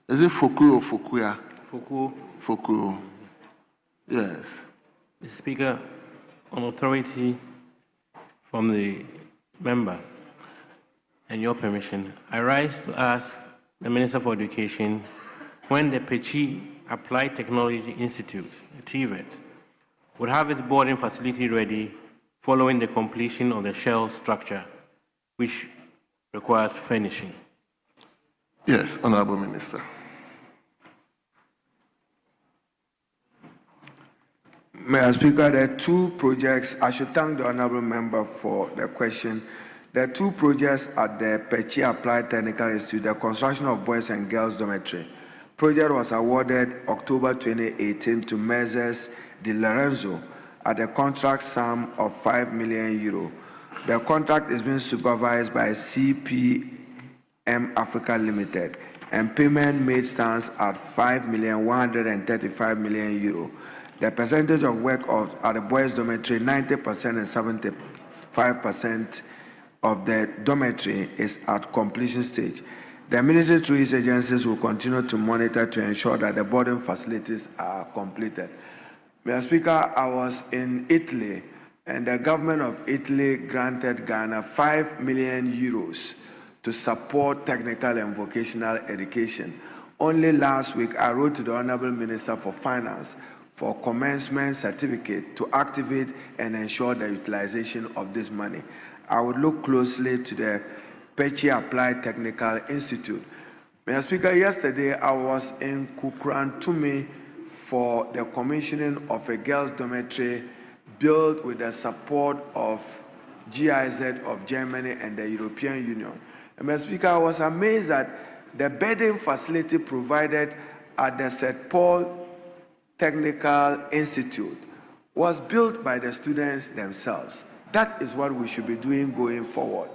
Is it Foku or Fokuya? Foku. Foku. Yes. Mr. Speaker, on authority from the member and your permission, I rise to ask the Minister for Education when the Pechi Applied Technology Institute, TVET, would have its boarding facility ready following the completion of the shell structure, which requires furnishing. Yes, Honorable Minister. Mr. Speaker, there are two projects. I should thank the honorable member for the question. There are two projects at the Pechi Applied Technical Institute, the construction of boys and girls dormitory. Project was awarded October 2018 to Messrs. Di Lorenzo at a contract sum of €5 million. The contract is being supervised by CPM Africa Limited, and payment made stands at €5,135 million. The percentage of work at the boys' dormitory, 90% and 75% of the dormitory is at completion stage. The ministry through its agencies will continue to monitor to ensure that the boarding facilities are completed. Mr. Speaker, I was in Italy, and the government of Italy granted Ghana €5 million to support technical and vocational education. Only last week, I wrote to the Honorable Minister for Finance for commencement certificate to activate and ensure the utilization of this money. I would look closely to the Pechi Applied Technical Institute. Mr. Speaker, yesterday I was in Kukrantumi for the commissioning of a girls' dormitory built with the support of GIZ of Germany and the European Union. And Mr. Speaker, I was amazed that the bedding facility provided at the St. Paul Technical Institute was built by the students themselves. That is what we should be doing going forward.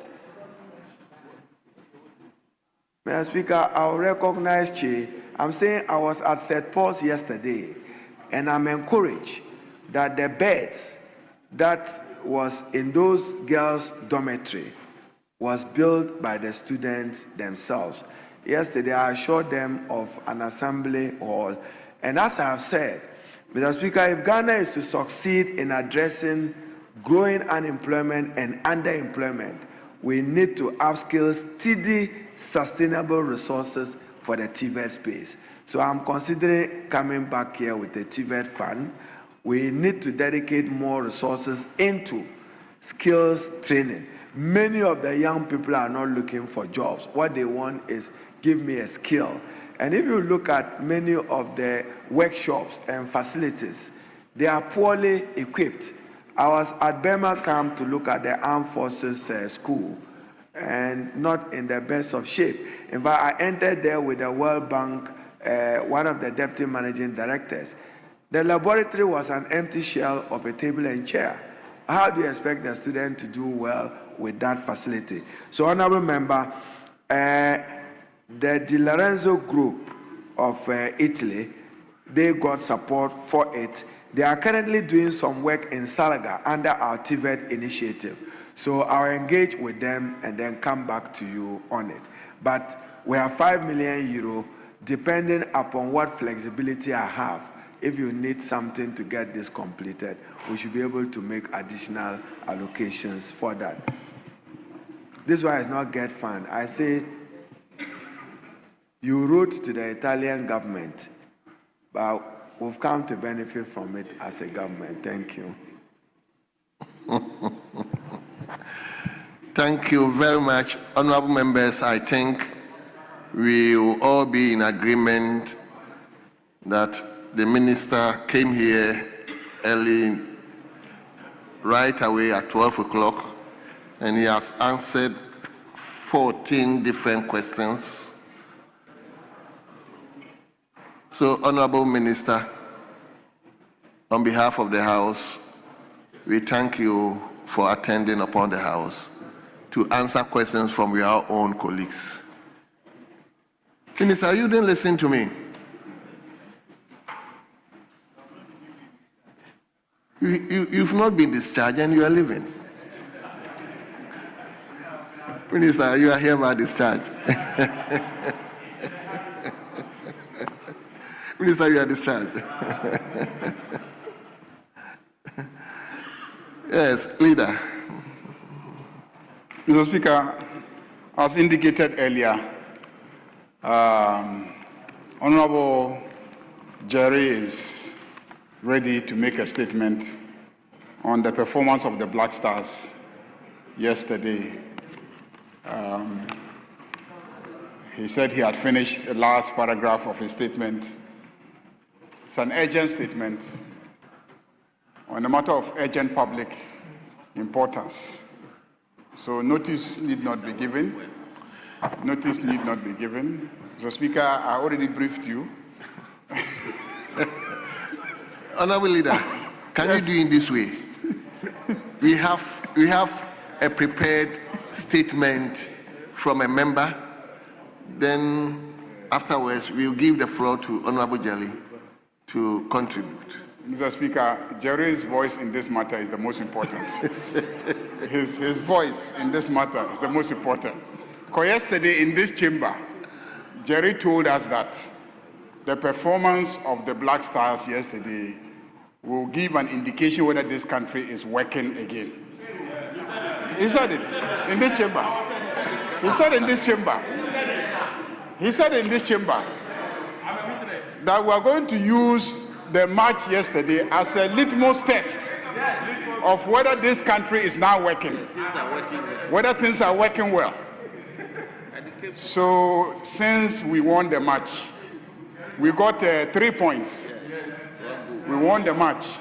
Mr. Speaker, I'll recognize Che. I'm saying I was at St. Paul's yesterday, and I'm encouraged that the beds that was in those girls' dormitory was built by the students themselves. Yesterday, I assured them of an assembly hall. And as I have said, Mr. Speaker, if Ghana is to succeed in addressing growing unemployment and underemployment, we need to upskill steady, sustainable resources for the TVET space. So I'm considering coming back here with the TVET fund. We need to dedicate more resources into skills training. Many of the young people are not looking for jobs. What they want is give me a skill. And if you look at many of the workshops and facilities, they are poorly equipped. I was at Burma camp to look at the Armed Forces School, and not in the best of shape. In fact, I entered there with the World Bank, one of the deputy managing directors. The laboratory was an empty shell of a table and chair. How do you expect the student to do well with that facility? So, Honorable Member, the Di Lorenzo group of Italy, they got support for it. They are currently doing some work in Salaga under our TVET initiative. So I'll engage with them and then come back to you on it. But we have €5 million. depending upon what flexibility I have, if you need something to get this completed, we should be able to make additional allocations for that. This is why it's not get fund. I say, you wrote to the Italian government, but we've come to benefit from it as a government. Thank you. Thank you very much. Honorable members, I think we will all be in agreement that the minister came here early, right away at 12 o'clock, and he has answered 14 different questions. So, Honorable Minister, on behalf of the House, we thank you for attending upon the House to answer questions from your own colleagues. Minister, you didn't listen to me. You've not been discharged and you are leaving. Minister, you are hereby discharged. Minister, you are discharged. Yes, leader. Mr. Speaker, as indicated earlier, Honorable Jerry is ready to make a statement on the performance of the Black Stars yesterday. He said he had finished the last paragraph of his statement. It's an urgent statement on a matter of urgent public importance. So notice need not be given. Notice need not be given. Mr. Speaker, I already briefed you. Honorable Leader, can you do it this way? We have a prepared statement from a member. Then afterwards, we'll give the floor to Honorable Jelly to contribute. Mr. Speaker, Jerry's voice in this matter is the most important. His voice in this matter is the most important. Because yesterday in this chamber, Jerry told us that the performance of the Black Stars yesterday will give an indication whether this country is working again. He said it in this chamber. He said in this chamber. He said in this chamber that we are going to use the match yesterday as a litmus test of whether this country is now working, whether things are working well. So since we won the match, we got 3 points. We won the match.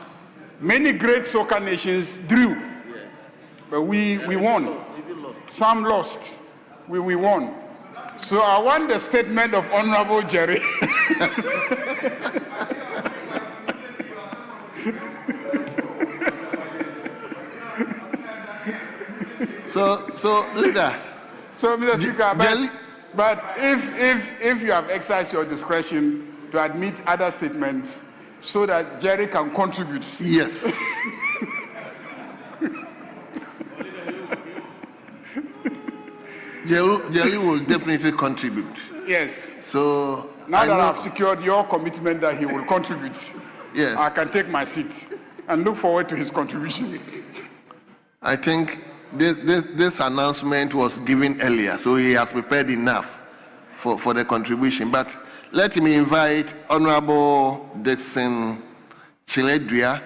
Many great soccer nations drew, but we won. Some lost. We won. So I want the statement of Honorable Jerry. So leader. So, Mr. Speaker, but if you have exercised your discretion to admit other statements so that Jerry can contribute. Yes. Jerry will definitely contribute. Yes. So now that I've secured your commitment that he will contribute, yes, I can take my seat and look forward to his contribution. I think this announcement was given earlier, so he has prepared enough for the contribution. But let me invite Honorable Dixon Chiledria,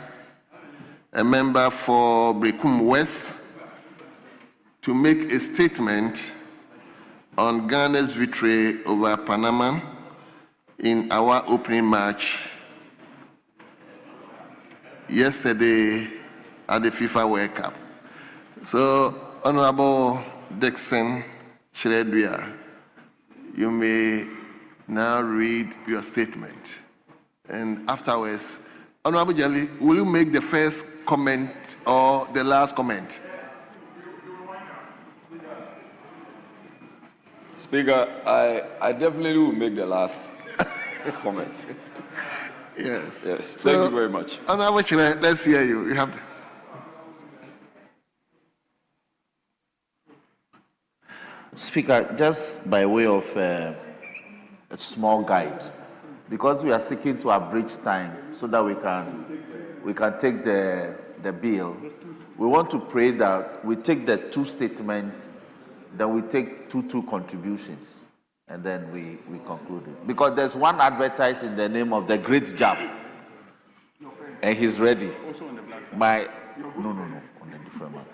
a member for Brekum West, to make a statement on Ghana's victory over Panama in our opening match yesterday at the FIFA World Cup. So, Honorable Dixon Chiledria, you may now read your statement. And afterwards, Honorable Jelly, will you make the first comment or the last comment? Speaker, I definitely will make the last comment. Yes. Yes. Thank you very much. Honorable Chile, let's hear you. You have the... Speaker, just by way of a small guide, because we are seeking to abridge time so that we can take the bill. We want to pray that we take the two statements, then we take two contributions, and then we conclude it. Because there's one advertised in the name of the Great Jam, and he's ready. No, on a different one.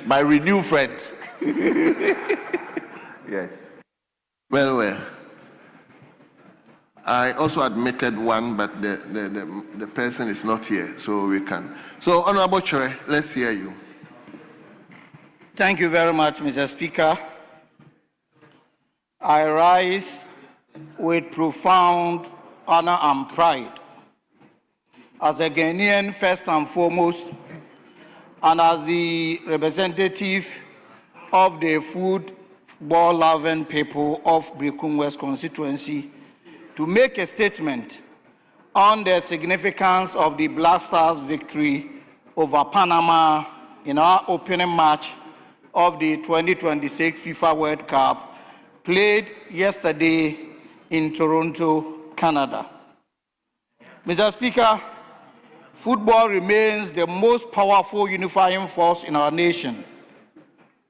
My renewed friend. Yes. Well. I also admitted one, but the person is not here, so we can. So, Honorable Chair, let's hear you. Thank you very much, Mr. Speaker. I rise with profound honor and pride as a Ghanaian first and foremost, and as the representative of the football-loving people of Berekum West constituency, to make a statement on the significance of the Black Stars' victory over Panama in our opening match of the 2026 FIFA World Cup played yesterday in Toronto, Canada. Mr. Speaker, football remains the most powerful unifying force in our nation,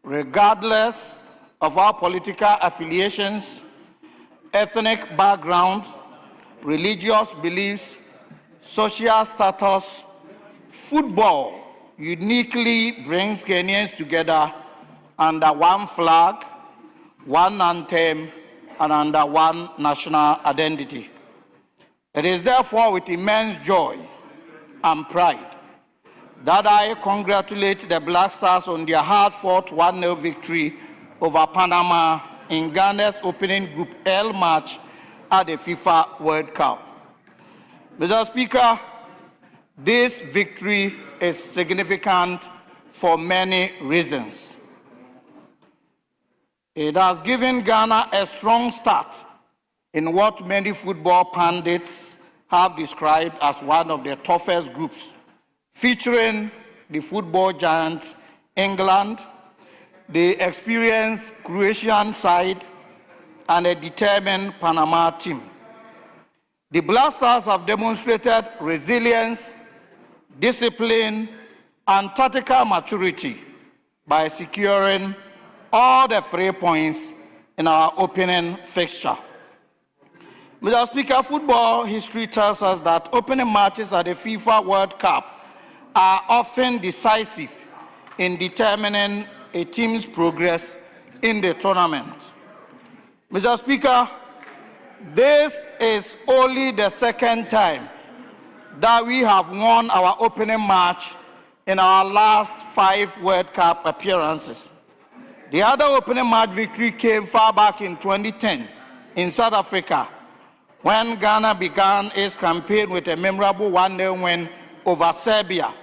regardless of our political affiliations, ethnic background, religious beliefs, social status. Football uniquely brings Ghanaians together under one flag, one anthem, and under one national identity. It is therefore with immense joy and pride that I congratulate the Black Stars on their hard-fought 1-0 victory over Panama in Ghana's opening Group L match at the FIFA World Cup. Mr. Speaker, this victory is significant for many reasons. It has given Ghana a strong start in what many football pundits have described as one of the toughest groups, featuring the football giants England, the experienced Croatian side, and a determined Panama team. The Black Stars have demonstrated resilience, discipline, and tactical maturity by securing all the 3 points in our opening fixture. Mr. Speaker, football history tells us that opening matches at the FIFA World Cup are often decisive in determining a team's progress in the tournament. Mr. Speaker, this is only the second time that we have won our opening match in our last 5 World Cup appearances. The other opening match victory came far back in 2010 in South Africa, when Ghana began its campaign with a memorable 1-0 win over Serbia.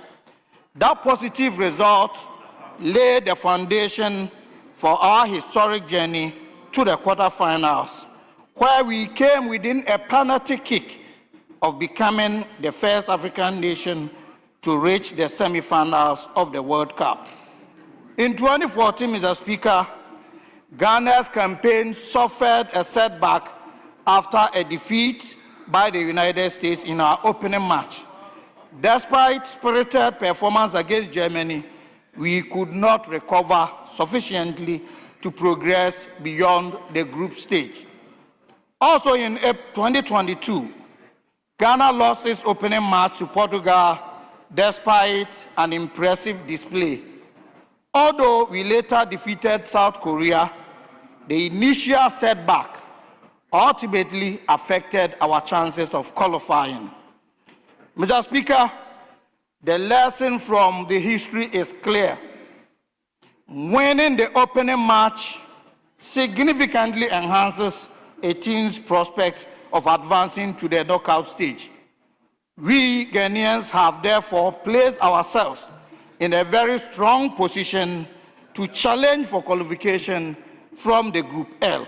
That positive result laid the foundation for our historic journey to the quarterfinals, where we came within a penalty kick of becoming the first African nation to reach the semi-finals of the World Cup. In 2014, Mr. Speaker, Ghana's campaign suffered a setback after a defeat by the United States in our opening match. Despite spirited performance against Germany, we could not recover sufficiently to progress beyond the group stage. Also in 2022, Ghana lost its opening match to Portugal despite an impressive display. Although we later defeated South Korea, the initial setback ultimately affected our chances of qualifying. Mr. Speaker, the lesson from the history is clear. Winning the opening match significantly enhances a team's prospects of advancing to the knockout stage. We Ghanaians have therefore placed ourselves in a very strong position to challenge for qualification from the Group L.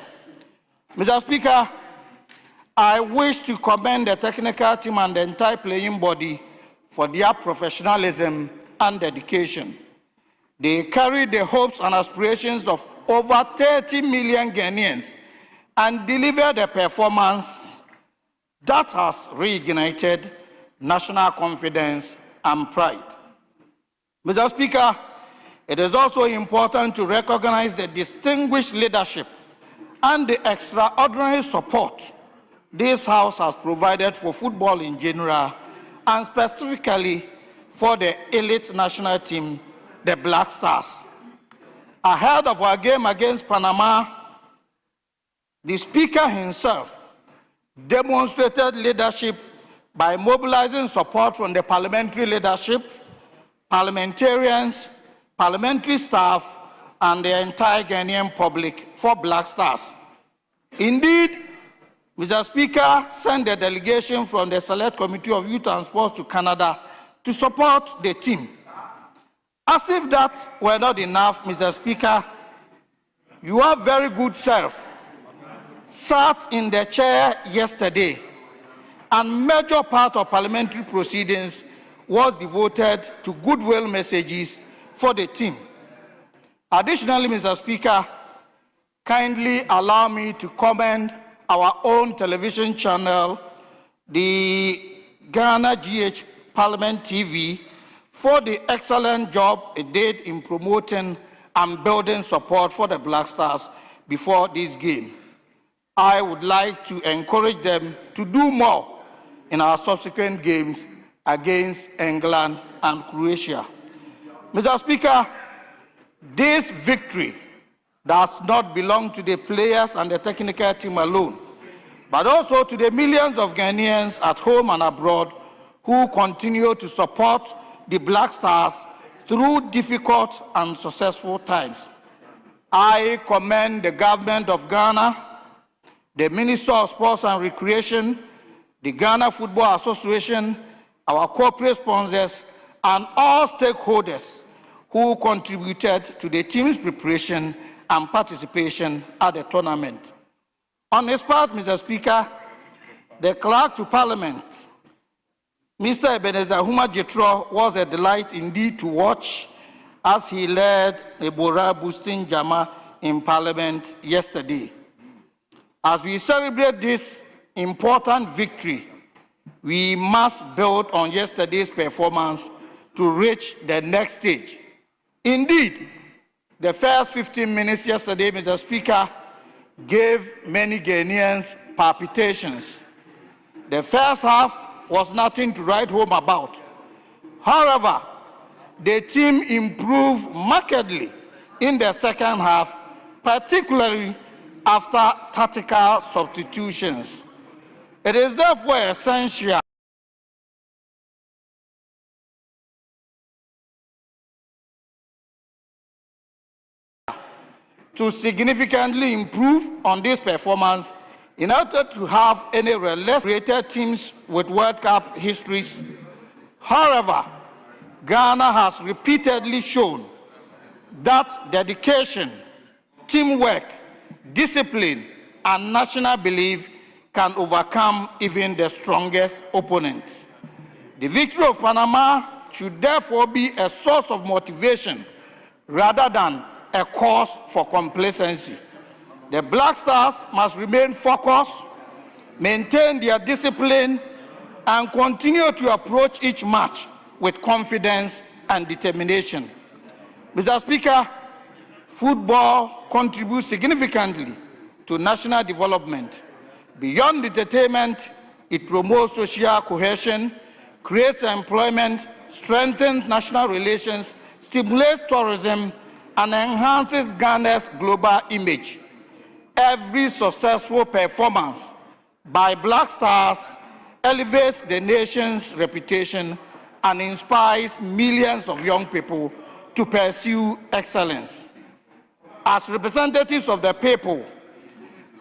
Mr. Speaker, I wish to commend the technical team and the entire playing body for their professionalism and dedication. They carry the hopes and aspirations of over 30 million Ghanaians and delivered a performance that has reignited national confidence and pride. Mr. Speaker, it is also important to recognize the distinguished leadership and the extraordinary support this House has provided for football in general and specifically for the elite national team, the Black Stars. Ahead of our game against Panama, the Speaker himself demonstrated leadership by mobilizing support from the parliamentary leadership, parliamentarians, parliamentary staff, and the entire Ghanaian public for Black Stars. Indeed, Mr. Speaker sent a delegation from the Select Committee of Youth and Sports to Canada to support the team. As if that were not enough, Mr. Speaker, your very good self sat in the chair yesterday, and major part of parliamentary proceedings was devoted to goodwill messages for the team. Additionally, Mr. Speaker, kindly allow me to commend our own television channel, the Ghana GH Parliament TV, for the excellent job it did in promoting and building support for the Black Stars before this game. I would like to encourage them to do more in our subsequent games against England and Croatia. Mr. Speaker, this victory does not belong to the players and the technical team alone, but also to the millions of Ghanaians at home and abroad who continue to support the Black Stars through difficult and successful times. I commend the government of Ghana, the Minister of Sports and Recreation, the Ghana Football Association, our corporate sponsors, and all stakeholders who contributed to the team's preparation and participation at the tournament. On his part, Mr. Speaker, the Clerk to Parliament, Mr. Ebenezer Huma Jetro, was a delight indeed to watch as he led a morale boosting Jama in Parliament yesterday. As we celebrate this important victory, we must build on yesterday's performance to reach the next stage. Indeed, the first 15 minutes yesterday, Mr. Speaker, gave many Ghanaians palpitations. The first half was nothing to write home about. However, the team improved markedly in the second half, particularly after tactical substitutions. It is therefore essential to significantly improve on this performance in order to have any related teams with World Cup histories. However, Ghana has repeatedly shown that dedication, teamwork, discipline, and national belief can overcome even the strongest opponents. The victory of Panama should therefore be a source of motivation rather than a cause for complacency. The Black Stars must remain focused, maintain their discipline, and continue to approach each match with confidence and determination. Mr. Speaker, football contributes significantly to national development. Beyond entertainment, it promotes social cohesion, creates employment, strengthens national relations, stimulates tourism, and enhances Ghana's global image. Every successful performance by Black Stars elevates the nation's reputation and inspires millions of young people to pursue excellence. As representatives of the people,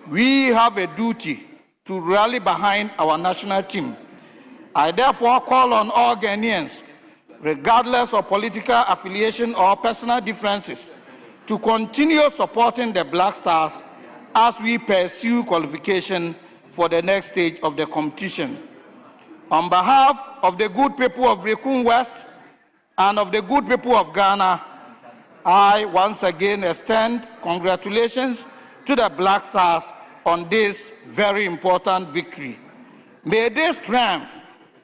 we have a duty to rally behind our national team. I therefore call on all Ghanaians, regardless of political affiliation or personal differences, to continue supporting the Black Stars as we pursue qualification for the next stage of the competition. On behalf of the good people of Brecun West and of the good people of Ghana, I once again extend congratulations to the Black Stars on this very important victory. May this triumph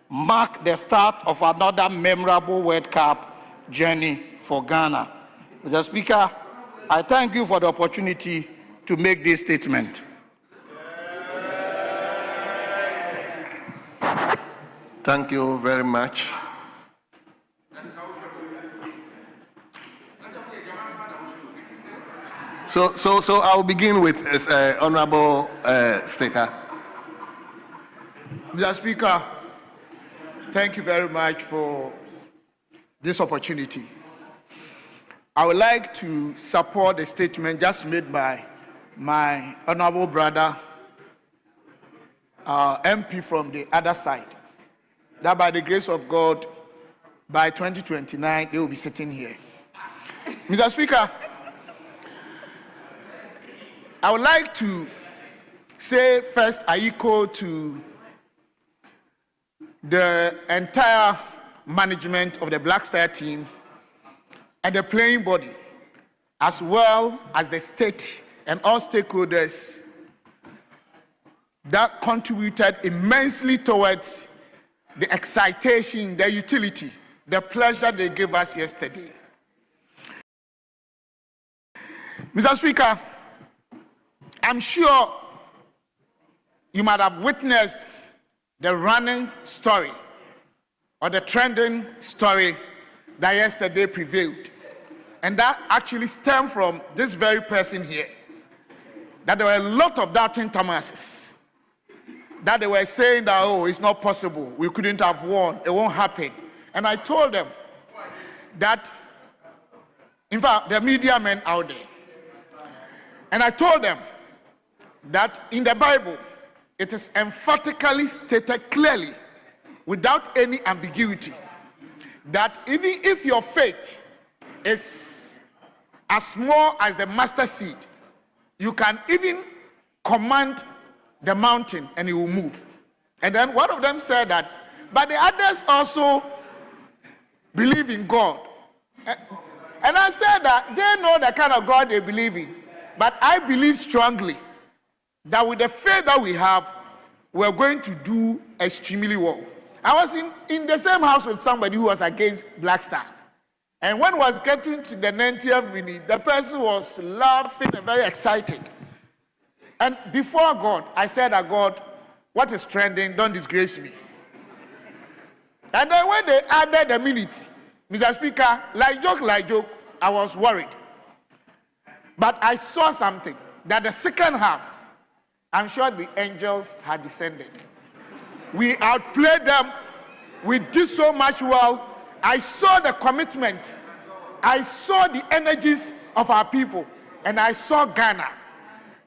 mark the start of another memorable World Cup journey for Ghana. Mr. Speaker, I thank you for the opportunity to make this statement. Thank you very much. So I'll begin with Honorable Staker. Mr. Speaker, thank you very much for this opportunity. I would like to support the statement just made by my honorable brother, MP from the other side, that by the grace of God, by 2029, they will be sitting here. Mr. Speaker, I would like to say first, I echo to the entire management of the Black Star team and the playing body, as well as the state and all stakeholders that contributed immensely towards the excitation, the utility, the pleasure they gave us yesterday. Mr. Speaker, I'm sure you might have witnessed the running story or the trending story that yesterday prevailed. And that actually stemmed from this very person here, that there were a lot of doubting Thomases, that they were saying that, oh, it's not possible, we couldn't have won, it won't happen. And I told them that, in fact, the media men out there, and I told them that in the Bible, it is emphatically stated clearly, without any ambiguity, that even if your faith is as small as the mustard seed, you can even command the mountain and it will move. And then one of them said that, but the others also believe in God. And I said that they know the kind of God they believe in, but I believe strongly that with the faith that we have, we're going to do extremely well. I was in the same house with somebody who was against Black Star. And when I was getting to the 90th minute, the person was laughing and very excited. And before God, I said that, God, what is trending, don't disgrace me. And then when they added the minutes, Mr. Speaker, like joke, I was worried. But I saw something, that the second half, I'm sure the angels had descended. We outplayed them. We did so much well. I saw the commitment. I saw the energies of our people. And I saw Ghana.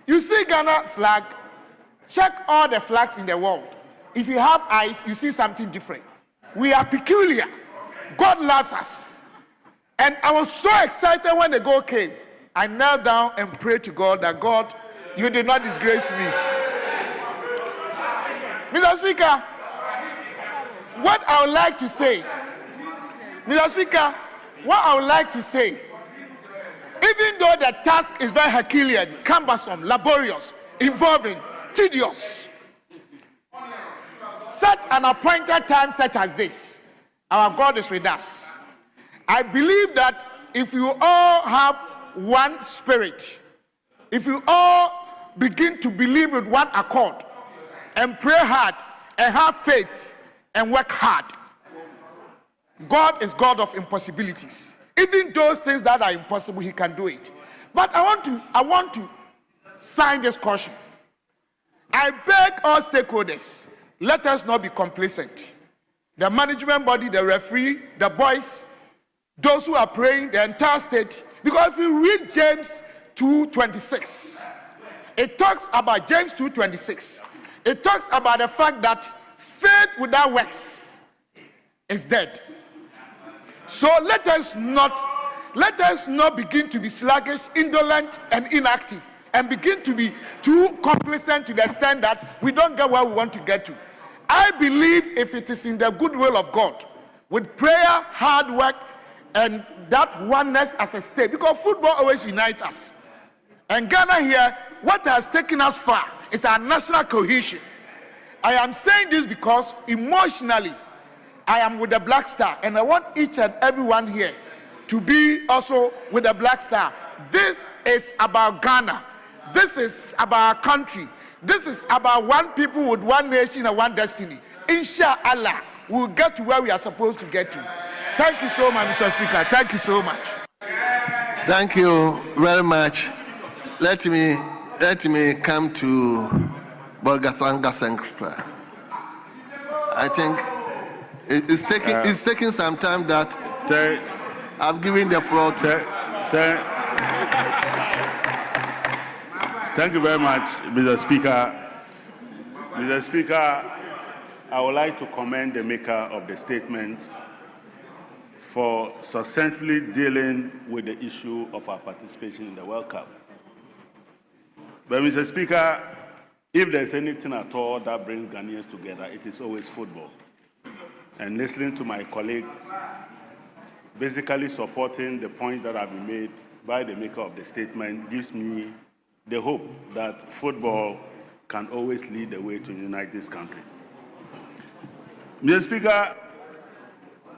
You see Ghana flag, check all the flags in the world. If you have eyes, you see something different. We are peculiar. God loves us. And I was so excited when the goal came. I knelt down and prayed to God that, God, you did not disgrace me. Mr. Speaker, what I would like to say, Mr. Speaker, what I would like to say, even though the task is very Herculean, cumbersome, laborious, involving, tedious, such an appointed time such as this, our God is with us. I believe that if you all have one spirit, if you all begin to believe with one accord and pray hard and have faith and work hard, God is God of impossibilities. Even those things that are impossible, he can do it. But I want to sign this caution. I beg all stakeholders, let us not be complacent. The management body, the referee, the boys, those who are praying, the entire state. Because if you read James 2:26, it talks about James 2:26. It talks about the fact that faith without works is dead. So let us not begin to be sluggish, indolent, and inactive, and begin to be too complacent to the extent that we don't get where we want to get to. I believe if it is in the goodwill of God, with prayer, hard work, and that oneness as a state, because football always unites us. And Ghana here, what has taken us far It's our national cohesion. I am saying this because emotionally, I am with the Black Star, and I want each and everyone here to be also with the Black Star. This is about Ghana. This is about our country. This is about one people with one nation and one destiny. Inshallah, we'll get to where we are supposed to get to. Thank you so much, Mr. Speaker. Thank you so much. Thank you very much. Let me come to Bolgatanga Sankra. I think it's taking some time that I've given the floor to. Thank you very much, Mr. Speaker. Mr. Speaker, I would like to commend the maker of the statement for successfully dealing with the issue of our participation in the World Cup. But, Mr. Speaker, if there's anything at all that brings Ghanaians together, it is always football. And listening to my colleague basically supporting the point that have been made by the maker of the statement gives me the hope that football can always lead the way to unite this country. Mr. Speaker,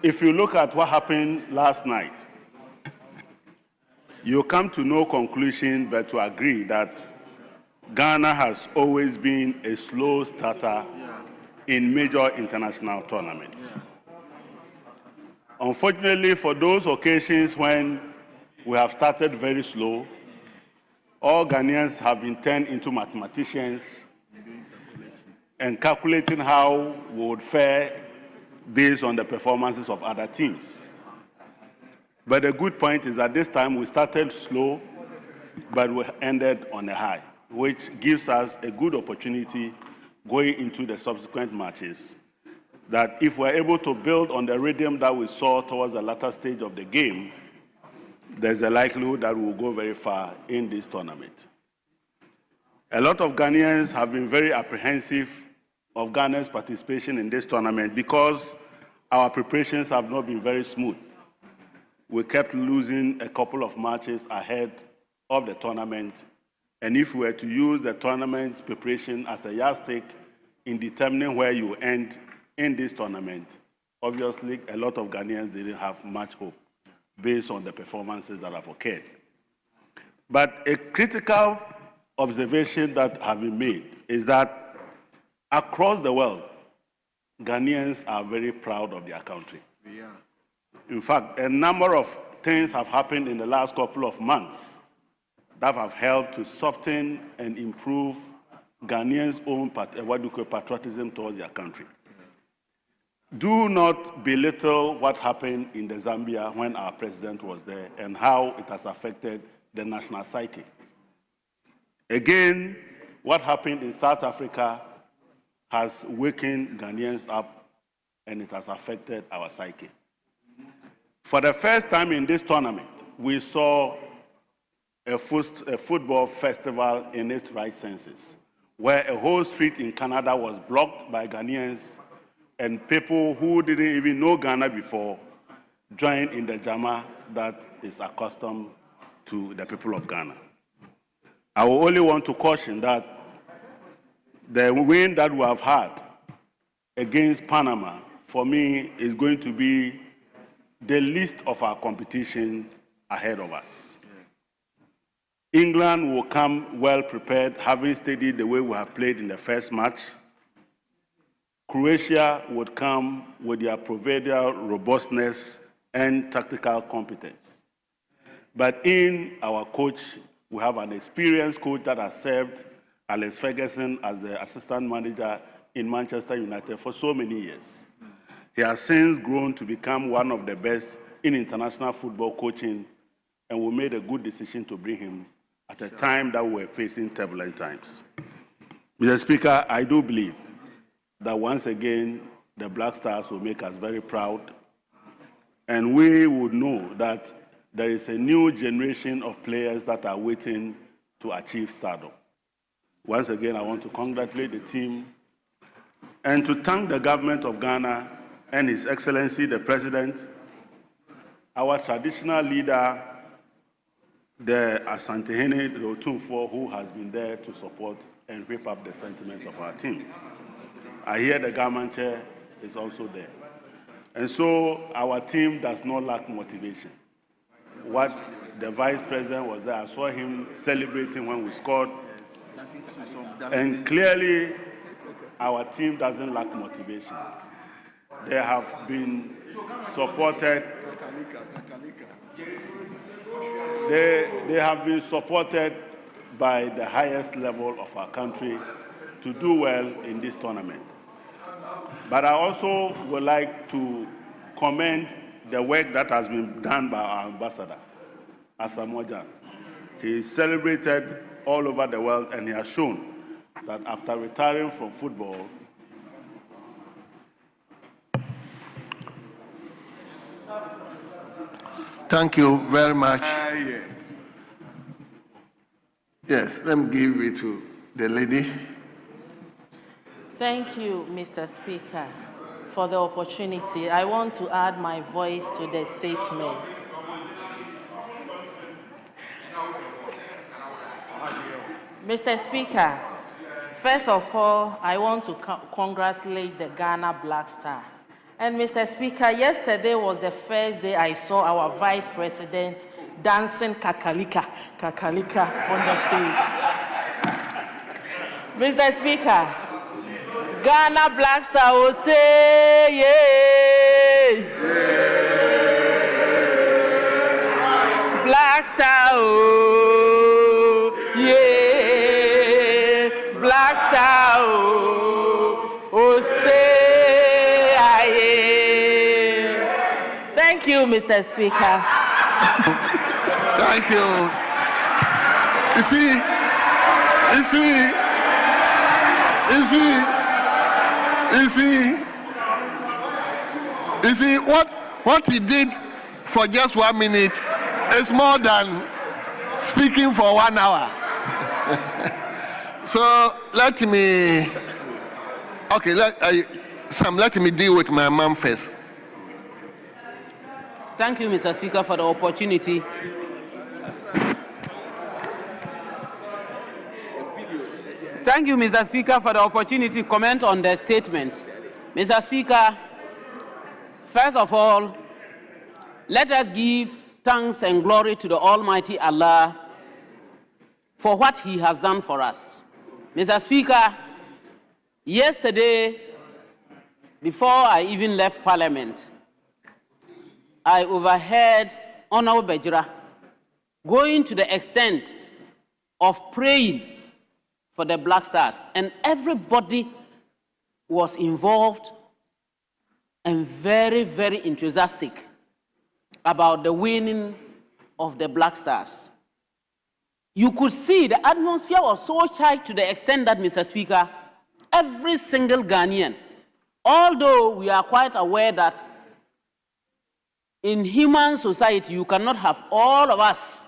if you look at what happened last night, you come to no conclusion but to agree that Ghana has always been a slow starter in major international tournaments. Unfortunately, for those occasions when we have started very slow, all Ghanaians have been turned into mathematicians and calculating how we would fare based on the performances of other teams. But the good point is that this time we started slow, but we ended on a high, which gives us a good opportunity going into the subsequent matches, that if we're able to build on the rhythm that we saw towards the latter stage of the game, there's a likelihood that we'll go very far in this tournament. A lot of Ghanaians have been very apprehensive of Ghana's participation in this tournament because our preparations have not been very smooth. We kept losing a couple of matches ahead of the tournament, and if we were to use the tournament's preparation as a yardstick in determining where you end in this tournament, obviously a lot of Ghanaians didn't have much hope based on the performances that have occurred. But a critical observation that has been made is that across the world, Ghanaians are very proud of their country. Yeah. In fact, a number of things have happened in the last couple of months that have helped to soften and improve Ghanaians' own patriotism towards their country. Do not belittle what happened in the Zambia when our president was there and how it has affected the national psyche. Again, what happened in South Africa has wakened Ghanaians up and it has affected our psyche. For the first time in this tournament, we saw a football festival in its right senses, where a whole street in Canada was blocked by Ghanaians and people who didn't even know Ghana before joined in the drama that is accustomed to the people of Ghana. I will only want to caution that the win that we have had against Panama, for me, is going to be the least of our competition ahead of us. England will come well prepared, having studied the way we have played in the first match. Croatia would come with their proverbial robustness and tactical competence. But in our coach, we have an experienced coach that has served Alex Ferguson as the assistant manager in Manchester United for so many years. He has since grown to become one of the best in international football coaching, and we made a good decision to bring him at a time that we were facing turbulent times. Mr. Speaker, I do believe that once again, the Black Stars will make us very proud, and we would know that there is a new generation of players that are waiting to achieve stardom. Once again, I want to congratulate the team and to thank the government of Ghana and His Excellency, the President, our traditional leader, the Asantehene Otumfuo, who has been there to support and whip up the sentiments of our team. I hear the government chair is also there. And so our team does not lack motivation. What the vice president was there, I saw him celebrating when we scored. And clearly, our team doesn't lack motivation. They have been supported. They have been supported by the highest level of our country to do well in this tournament. But I also would like to commend the work that has been done by our ambassador, Asamoah. He celebrated all over the world, and he has shown that after retiring from football, Thank you very much. Yes, let me give it to the lady. Thank you, Mr. Speaker, for the opportunity. I want to add my voice to the statements. Mr. Speaker, first of all, I want to congratulate the Ghana Black Star. And Mr. Speaker, yesterday was the first day I saw our Vice President dancing kakalika on the stage. Mr. Speaker, Ghana Black Star will say, yeah. Black Star, oh, yeah. Black Star, oh, say, yeah. Thank you, Mr. Speaker. Thank you. You see, what he did for just 1 minute is more than speaking for 1 hour. So let me deal with my mom first. Thank you, Mr. Speaker, for the opportunity. Thank you, Mr. Speaker, for the opportunity to comment on the statement. Mr. Speaker, first of all, let us give thanks and glory to the Almighty Allah for what He has done for us. Mr. Speaker, yesterday, before I even left Parliament, I overheard Honorable Bejira going to the extent of praying for the Black Stars, and everybody was involved and very, very enthusiastic about the winning of the Black Stars. You could see the atmosphere was so charged to the extent that, Mr. Speaker, every single Ghanaian, although we are quite aware that in human society, you cannot have all of us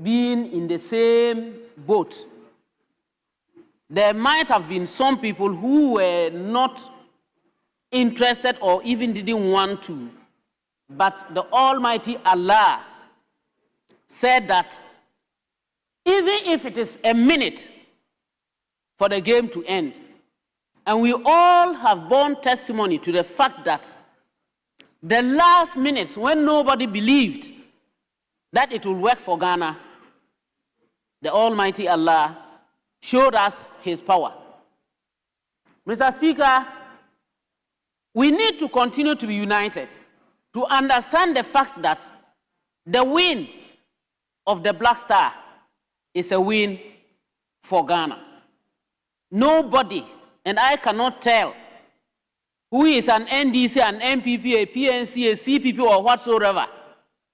being in the same boat. There might have been some people who were not interested or even didn't want to, but the Almighty Allah said that even if it is a minute for the game to end, and we all have borne testimony to the fact that the last minutes when nobody believed that it will work for Ghana, the Almighty Allah showed us His power. Mr. Speaker, we need to continue to be united to understand the fact that the win of the Black Star is a win for Ghana. Nobody, and I cannot tell who is an NDC, an MPP, a PNC, a CPP, or whatsoever.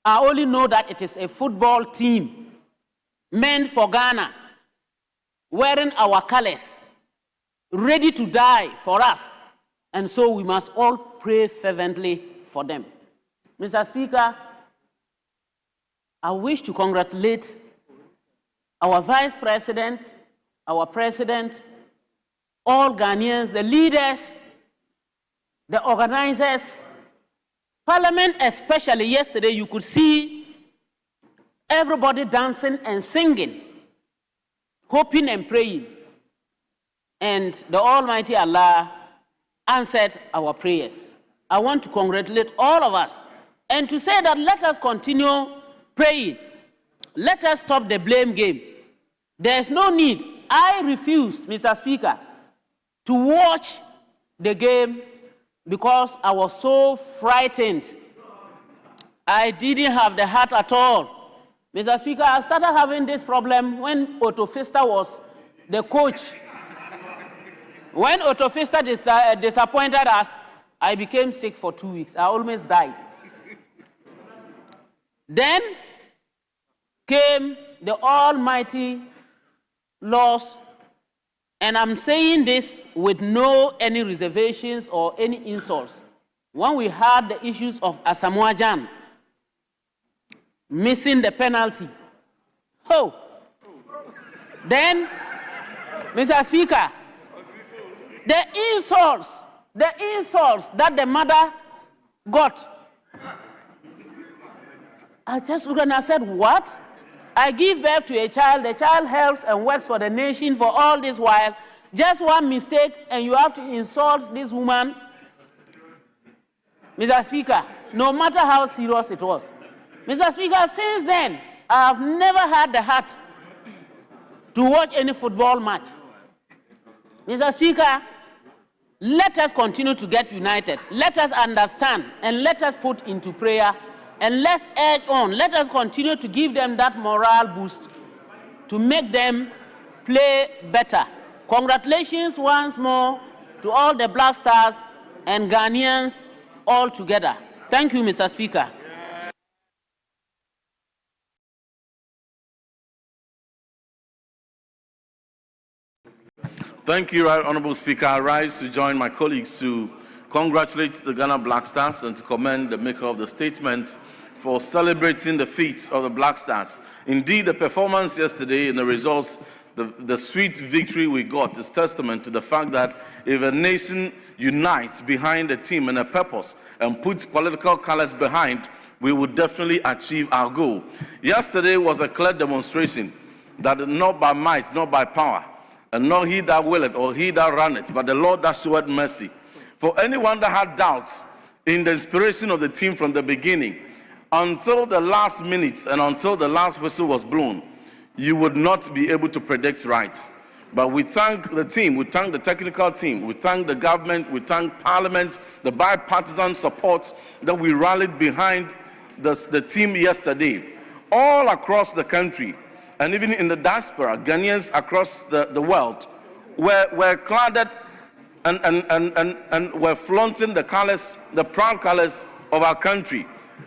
I only know that it is a football team meant for Ghana, wearing our colors, ready to die for us. And so we must all pray fervently for them. Mr. Speaker, I wish to congratulate our Vice President, our President, all Ghanaians, the leaders, the organizers, Parliament especially. Yesterday you could see everybody dancing and singing, hoping and praying and the Almighty Allah answered our prayers. I want to congratulate all of us and to say that let us continue praying. Let us stop the blame game. There is no need. I refused, Mr. Speaker, to watch the game because I was so frightened. I didn't have the heart at all. Mr. Speaker, I started having this problem when Otto Pfister was the coach. When Otto Pfister disappointed us, I became sick for 2 weeks. I almost died. Then came the almighty loss, and I'm saying this with no any reservations or any insults. When we had the issues of Asamoah Gyan missing the penalty, then, Mr. Speaker, the insults that the mother got, I just looked and I said, what? I give birth to a child, the child helps and works for the nation for all this while, just one mistake and you have to insult this woman. Mr. Speaker, no matter how serious it was. Mr. Speaker, since then, I have never had the heart to watch any football match. Mr. Speaker, let us continue to get united. Let us understand and let us put into prayer and let's edge on. Let us continue to give them that morale boost to make them play better. Congratulations once more to all the Black Stars and Ghanaians all together. Thank you, Mr. Speaker. Thank you, Right Honorable Speaker. I rise to join my colleagues to congratulate the Ghana Black Stars and to commend the maker of the statement for celebrating the feats of the Black Stars. Indeed, the performance yesterday and the results, the sweet victory we got is testament to the fact that if a nation unites behind a team and a purpose and puts political colors behind, we will definitely achieve our goal. Yesterday was a clear demonstration that not by might, not by power, and not he that willeth or he that runneth, but the Lord that showeth mercy. For anyone that had doubts in the inspiration of the team from the beginning, until the last minute and until the last whistle was blown, you would not be able to predict right. But we thank the team, we thank the technical team, we thank the government, we thank Parliament, the bipartisan support that we rallied behind the team yesterday. All across the country, and even in the diaspora, Ghanaians across the world were cladded and were flaunting the colors, the proud colors of our country.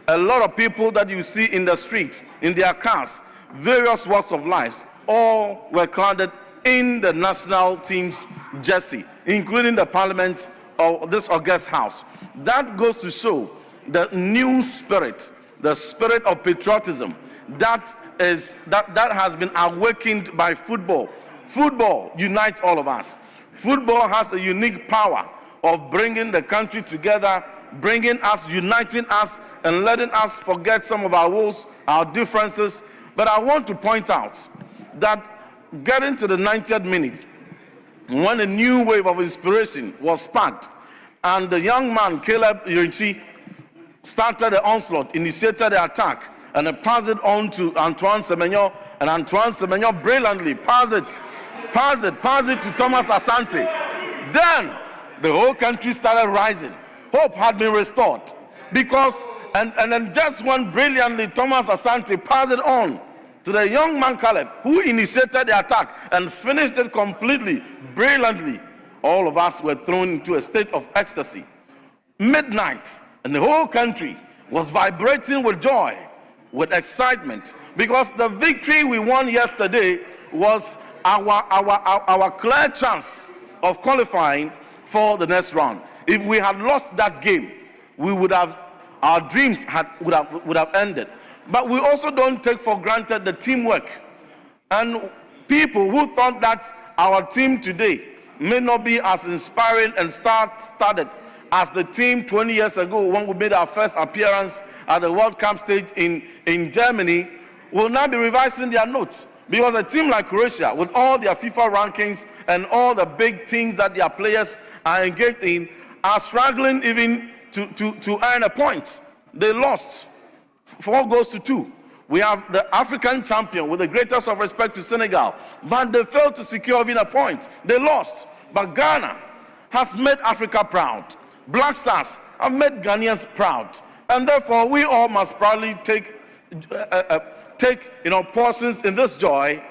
A lot of people that you see in the streets, in their cars, various walks of life, all were cladded in the national team's jersey, including the Parliament of this august house. That goes to show the new spirit, the spirit of patriotism that has been awakened by football. Football unites all of us. Football has a unique power of bringing the country together, bringing us, uniting us, and letting us forget some of our woes, our differences. But I want to point out that getting to the 90th minute, when a new wave of inspiration was sparked, and the young man, Caleb Ironsi, started the onslaught, initiated the attack, and passed it on to Antoine Semenyo, and Antoine Semenyo brilliantly passed it to Thomas Asante. Then the whole country started rising. Hope had been restored because, and then just when brilliantly Thomas Asante passed it on to the young man Caleb, who initiated the attack and finished it completely, brilliantly, all of us were thrown into a state of ecstasy. Midnight, and the whole country was vibrating with joy, with excitement, because the victory we won yesterday was our clear chance of qualifying for the next round. If we had lost that game, we would have, our dreams would have ended. But we also don't take for granted the teamwork. And people who thought that our team today may not be as inspiring and started as the team 20 years ago when we made our first appearance at the World Cup stage in Germany, will now be revising their notes. Because a team like Croatia, with all their FIFA rankings and all the big things that their players are engaged in, are struggling even to earn a point. They lost 4 goals to 2. We have the African champion, with the greatest of respect to Senegal, but they failed to secure even a point. They lost. But Ghana has made Africa proud. Black Stars have made Ghanaians proud. And therefore, we all must proudly take portions in this joy.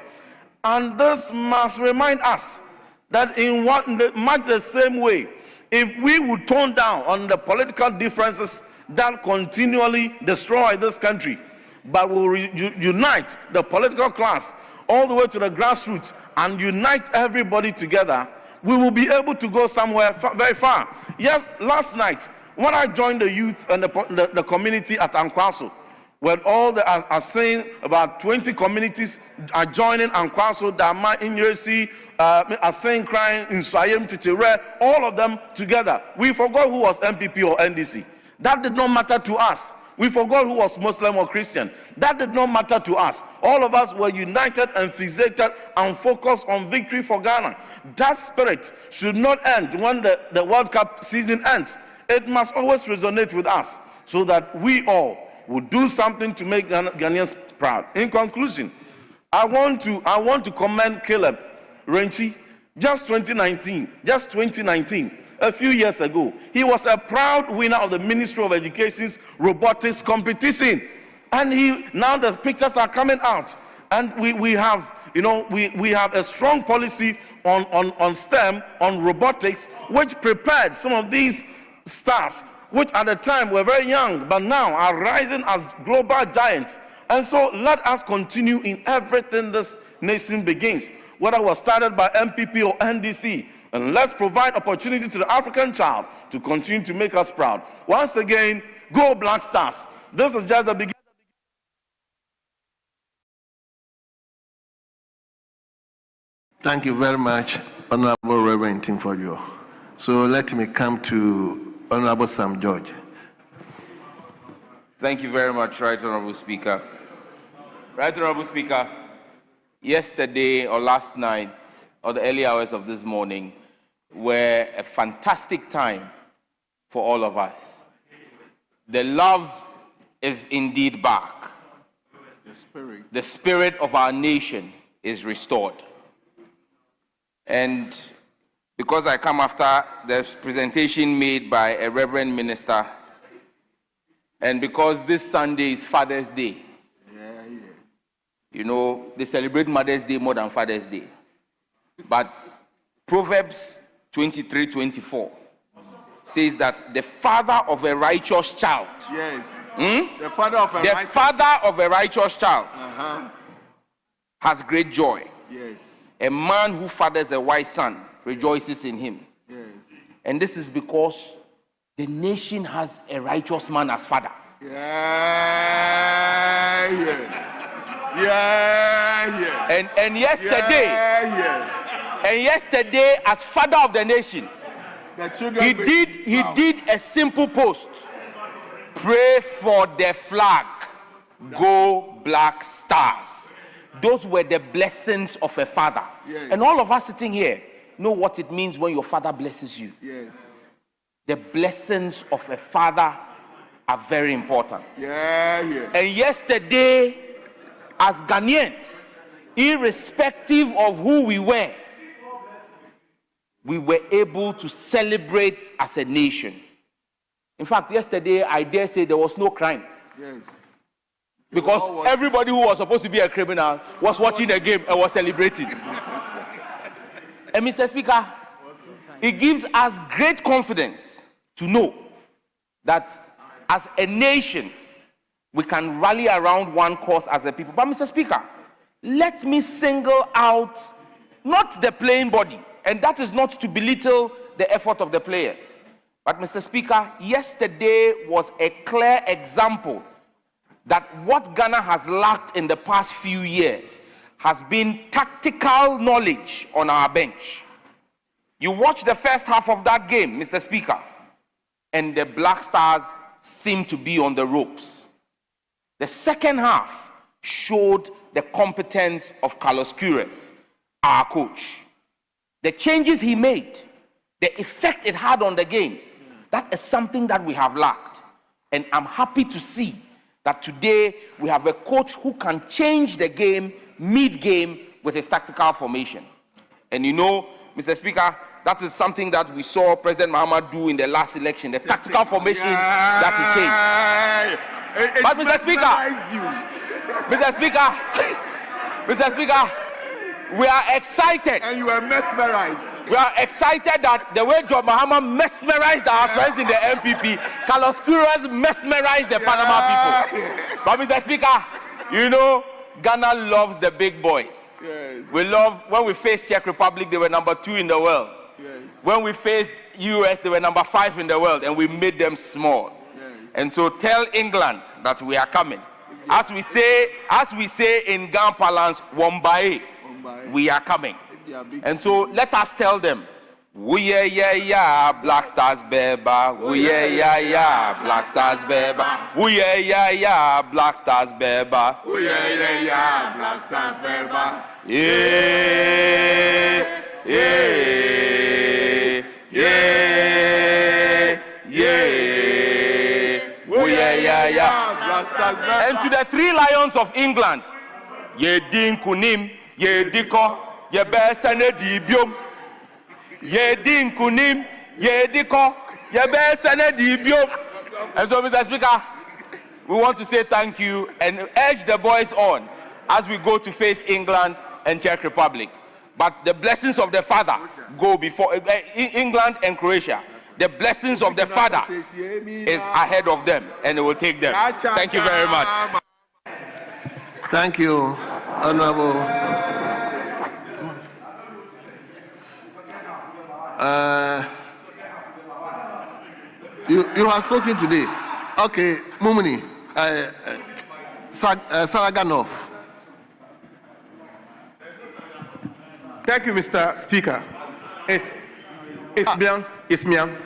And this must remind us that in much the same way, if we would tone down on the political differences that continually destroy this country, but will unite the political class all the way to the grassroots and unite everybody together, we will be able to go somewhere very far. Yes, last night, when I joined the youth and the community at Ankwaso, where all the are saying about 20 communities are joining Ankwaso, Dama, Inyersi, Asen Crying, Inswayem, Tichire, all of them together. We forgot who was MPP or NDC. That did not matter to us. We forgot who was Muslim or Christian. That did not matter to us. All of us were united and fixated and focused on victory for Ghana. That spirit should not end when the World Cup season ends. It must always resonate with us so that we all will do something to make Ghanaians proud. In conclusion, I want to commend Caleb Renchi. Just 2019, a few years ago, he was a proud winner of the Ministry of Education's robotics competition. And now the pictures are coming out. And we have a strong policy on STEM, on robotics, which prepared some of these stars, which at the time were very young, but now are rising as global giants. And so let us continue in everything this nation begins, whether it was started by MPP or NDC. And let's provide opportunity to the African child to continue to make us proud. Once again, go Black Stars. This is just the beginning. Thank you very much, Honorable Reverend Timfodio. So let me come to Honorable Sam George. Thank you very much, Right Honorable Speaker. Right Honorable Speaker, yesterday or last night, or the early hours of this morning, were a fantastic time for all of us. The love is indeed back. The spirit of our nation is restored. And because I come after the presentation made by a reverend minister, and because this Sunday is Father's Day, you know, they celebrate Mother's Day more than Father's Day. But Proverbs 23:24 says that the father of a righteous child, the father of a righteous child has great joy. A man who fathers a wise son rejoices in him. And this is because the nation has a righteous man as father. And yesterday, as father of the nation, he did a simple post: pray for the flag, go Black Stars. Those were the blessings of a father. And all of us sitting here know what it means when your father blesses you. The blessings of a father are very important. And yesterday, as Ghanaians, irrespective of who we were able to celebrate as a nation. In fact, yesterday, I dare say there was no crime. Because everybody who was supposed to be a criminal was watching the game and was celebrating. And Mr. Speaker, it gives us great confidence to know that as a nation, we can rally around one cause as a people. But Mr. Speaker, let me single out not the playing body, and that is not to belittle the effort of the players. But Mr. Speaker, yesterday was a clear example that what Ghana has lacked in the past few years has been tactical knowledge on our bench. You watch the first half of that game, Mr. Speaker, and the Black Stars seem to be on the ropes. The second half showed the competence of Carlos Queiroz, our coach. The changes he made, the effect it had on the game, that is something that we have lacked. And I'm happy to see that today we have a coach who can change the game mid-game with his tactical formation. And you know, Mr. Speaker, that is something that we saw President Mahama do in the last election, the tactical formation that he changed. But Mr. Speaker, we are excited. And you are mesmerized. We are excited that the way John Mahama mesmerized our friends in the MPP, Carlos Queiroz mesmerized the Panama people. But Mr. Speaker, you know, Ghana loves the big boys. Yes. We love, when we faced Czech Republic, they were number 2 in the world. Yes. When we faced US, they were number 5 in the world, and we made them small. Yes. And so tell England that we are coming. As we say in Ghana parlance, Wombae, we are coming. And so let us tell them, we yeah, Black Stars beba. We yeah, Black Stars beba. We yeah, Black Stars beba. We yeah, Black Stars beba. Yeah, yeah, yeah, yeah. We yeah, Black Stars beba. And to the 3 lions of England, ye din kunim, ye diko, ye besane di biom. Ye din kunim, ye diko, ye besane di biom. And so, Mr. Speaker, we want to say thank you and urge the boys on as we go to face England and Czech Republic. But the blessings of the Father go before England and Croatia. The blessings of the Father is ahead of them, and it will take them. Thank you very much. Thank you, Honorable. You have spoken today. Okay, Mumuni, Saraganov. Thank you, Mr. Speaker. It's Mian.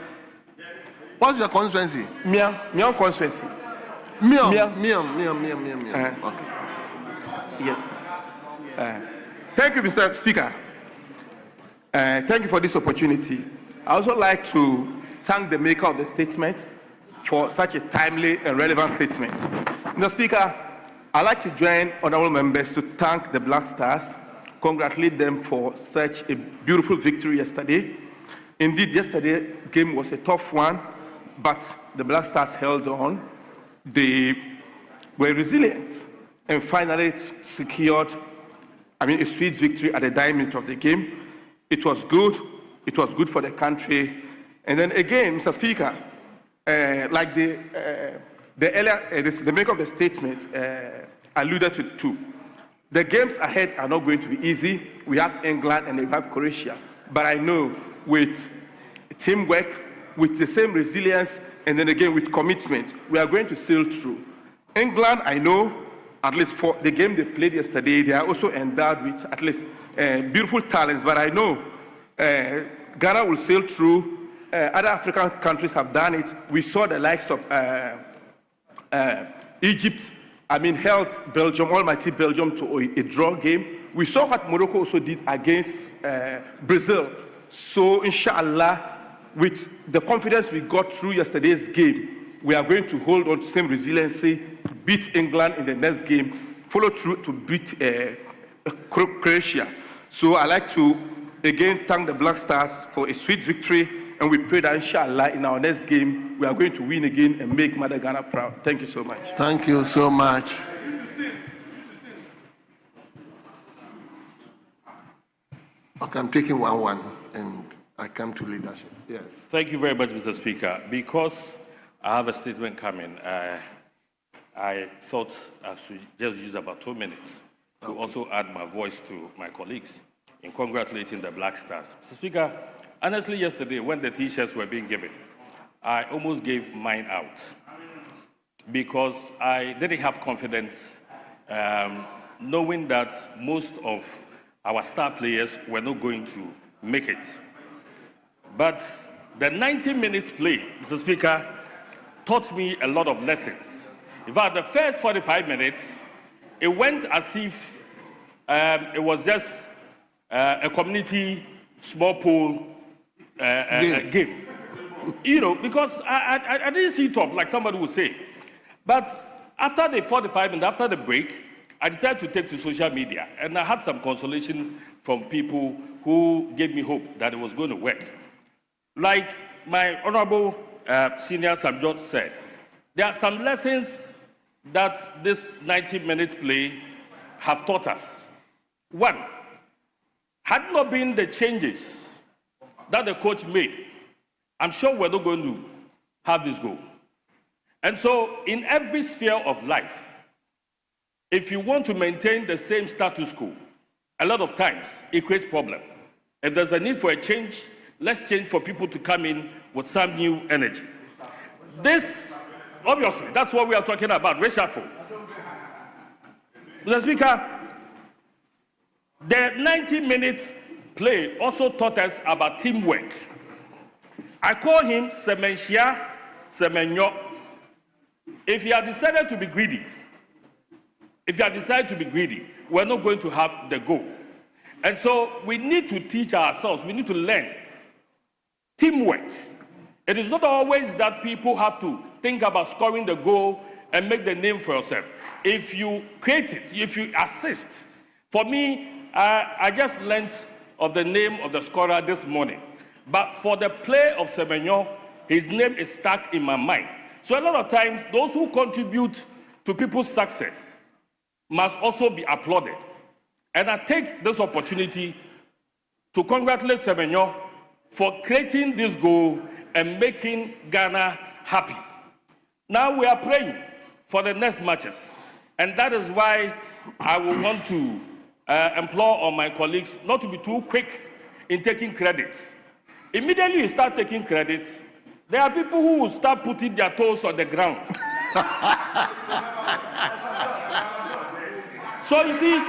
What's your constituency? Mian constituency. Mian. Okay. Yes. Thank you, Mr. Speaker. Thank you for this opportunity. I also like to thank the maker of the statement for such a timely and relevant statement. Mr. Speaker, I'd like to join honorable members to thank the Black Stars, congratulate them for such a beautiful victory yesterday. Indeed, yesterday's game was a tough one, but the Black Stars held on. They were resilient and finally secured, a sweet victory at the dying minute of the game. It was good. It was good for the country. And then again, Mr. Speaker, like the maker of the statement alluded to, the games ahead are not going to be easy. We have England and we have Croatia. But I know with teamwork, with the same resilience, and then again with commitment, we are going to sail through. England, I know, at least for the game they played yesterday, they are also endowed with at least beautiful talents. But I know Ghana will sail through. Other African countries have done it. We saw the likes of Egypt, held Belgium, almighty Belgium, to a draw game. We saw what Morocco also did against Brazil. So, inshallah, with the confidence we got through yesterday's game, we are going to hold on to the same resiliency, beat England in the next game, follow through to beat Croatia. So I'd like to again thank the Black Stars for a sweet victory, and we pray that inshallah in our next game we are going to win again and make Mother Ghana proud. Thank you so much. Thank you so much. Okay, I'm taking 1-1 and I come to leadership. Yes. Thank you very much, Mr. Speaker. Because I have a statement coming, I thought I should just use about 2 minutes to also add my voice to my colleagues in congratulating the Black Stars. Mr. Speaker, honestly, yesterday when the T-shirts were being given, I almost gave mine out because I didn't have confidence knowing that most of our star players were not going to make it. But the 90 minutes play, Mr. Speaker, taught me a lot of lessons. In fact, the first 45 minutes, it went as if it was just a community small pool game. You know, because I didn't see it up like somebody would say. But after the 45 minutes, after the break, I decided to take to social media. And I had some consolation from people who gave me hope that it was going to work. Like my honorable senior Sam George said, there are some lessons that this 90-minute play have taught us. One, had not been the changes that the coach made, I'm sure we're not going to have this goal. And so, in every sphere of life, if you want to maintain the same status quo, a lot of times it creates problem. If there's a need for a change, let's change for people to come in with some new energy. This, obviously, that's what we are talking about, reshuffle. Mr. Speaker, the 90-minute play also taught us about teamwork. I call him Semenshia Semenyo. If you have decided to be greedy, we're not going to have the goal. And so we need to teach ourselves, we need to learn teamwork. It is not always that people have to think about scoring the goal and make the name for yourself. If you create it, if you assist. For me, I just learned of the name of the scorer this morning. But for the play of Semenyo, his name is stuck in my mind. So a lot of times, those who contribute to people's success must also be applauded. And I take this opportunity to congratulate Semenyo for creating this goal and making Ghana happy. Now we are praying for the next matches. And that is why I will want to implore on my colleagues not to be too quick in taking credits. Immediately you start taking credit, there are people who will start putting their toes on the ground. So you see,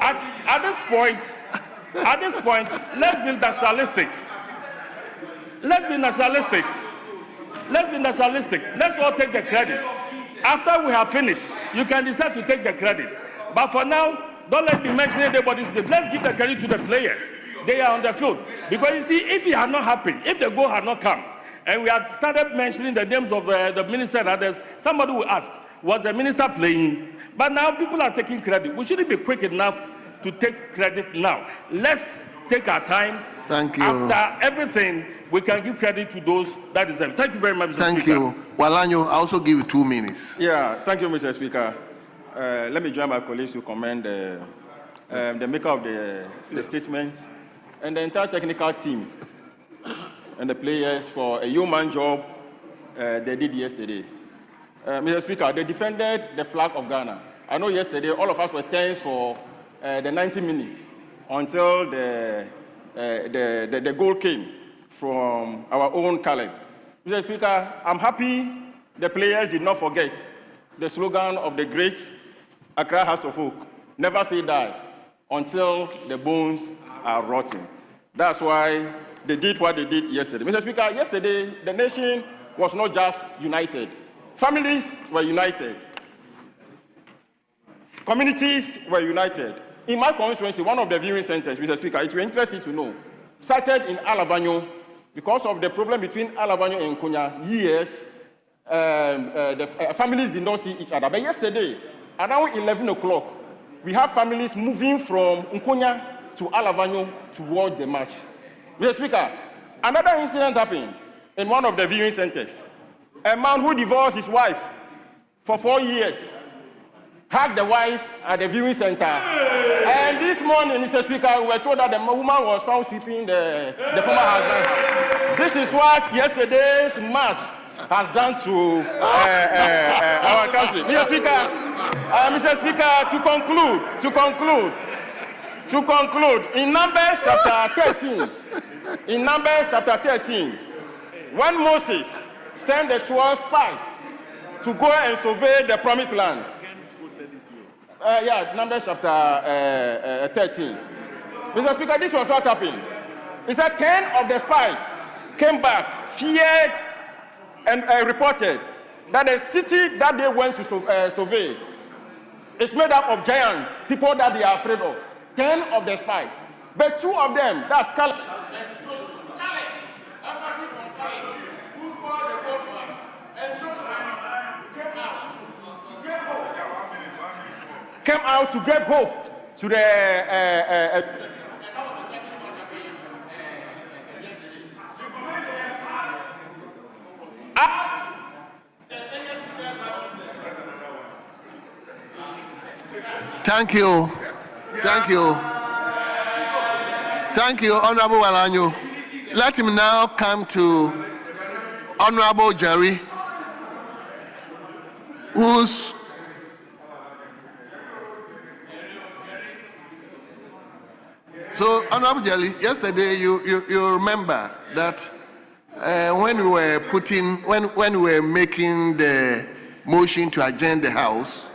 at this point, let's be nationalistic. Let's be nationalistic. Let's all take the credit. After we have finished, you can decide to take the credit. But for now, don't let me mention anybody's name. Let's give the credit to the players. They are on the field. Because you see, if it had not happened, if the goal had not come, and we had started mentioning the names of the minister and others, somebody will ask, was the minister playing? But now people are taking credit. We shouldn't be quick enough to take credit now. Let's take our time. Thank you. After everything, we can give credit to those that deserve. Thank you very much, Mr. Thank Speaker. you. Walanyo, I also give you 2 minutes. Yeah, thank you, Mr. Speaker. Let me join my colleagues to commend the maker of the statement and the entire technical team and the players for a human job they did yesterday. Mr. Speaker, they defended the flag of Ghana. I know yesterday all of us were tense for the 90 minutes until the goal came from our own Caleb. Mr. Speaker, I'm happy the players did not forget the slogan of the great Accra House of Oak, never say die until the bones are rotten. That's why they did what they did yesterday. Mr. Speaker, yesterday the nation was not just united. Families were united. Communities were united. In my constituency, one of the viewing centers, Mr. Speaker, it will interest you to know, started in Alavanyo because of the problem between Alavanyo and Nkonya years. The families did not see each other. But yesterday, around 11 o'clock, we have families moving from Nkonya to Alavanyo to watch the match. Mr. Speaker, another incident happened in one of the viewing centers. A man who divorced his wife for 4 years hugged the wife at the viewing center. And this morning, Mr. Speaker, we were told that the woman was found sweeping the former husband. This is what yesterday's match has done to our country. Mr. Speaker, to conclude, in Numbers chapter 13, when Moses sent the 12 spies to go and survey the promised land. Numbers chapter 13. Mr. Speaker, this was what happened. He said 10 of the spies came back, feared, and reported that the city that they went to survey is made up of giants, people that they are afraid of. 10 of the spies. But 2 of them, that's Caleb. Came out to give hope to the Thank you. Thank you. Thank you, Honorable Walanyo. Let him now come to Honorable Jerry, who's so Honorable Jerry, yesterday you remember that when we were making the motion to adjourn the House,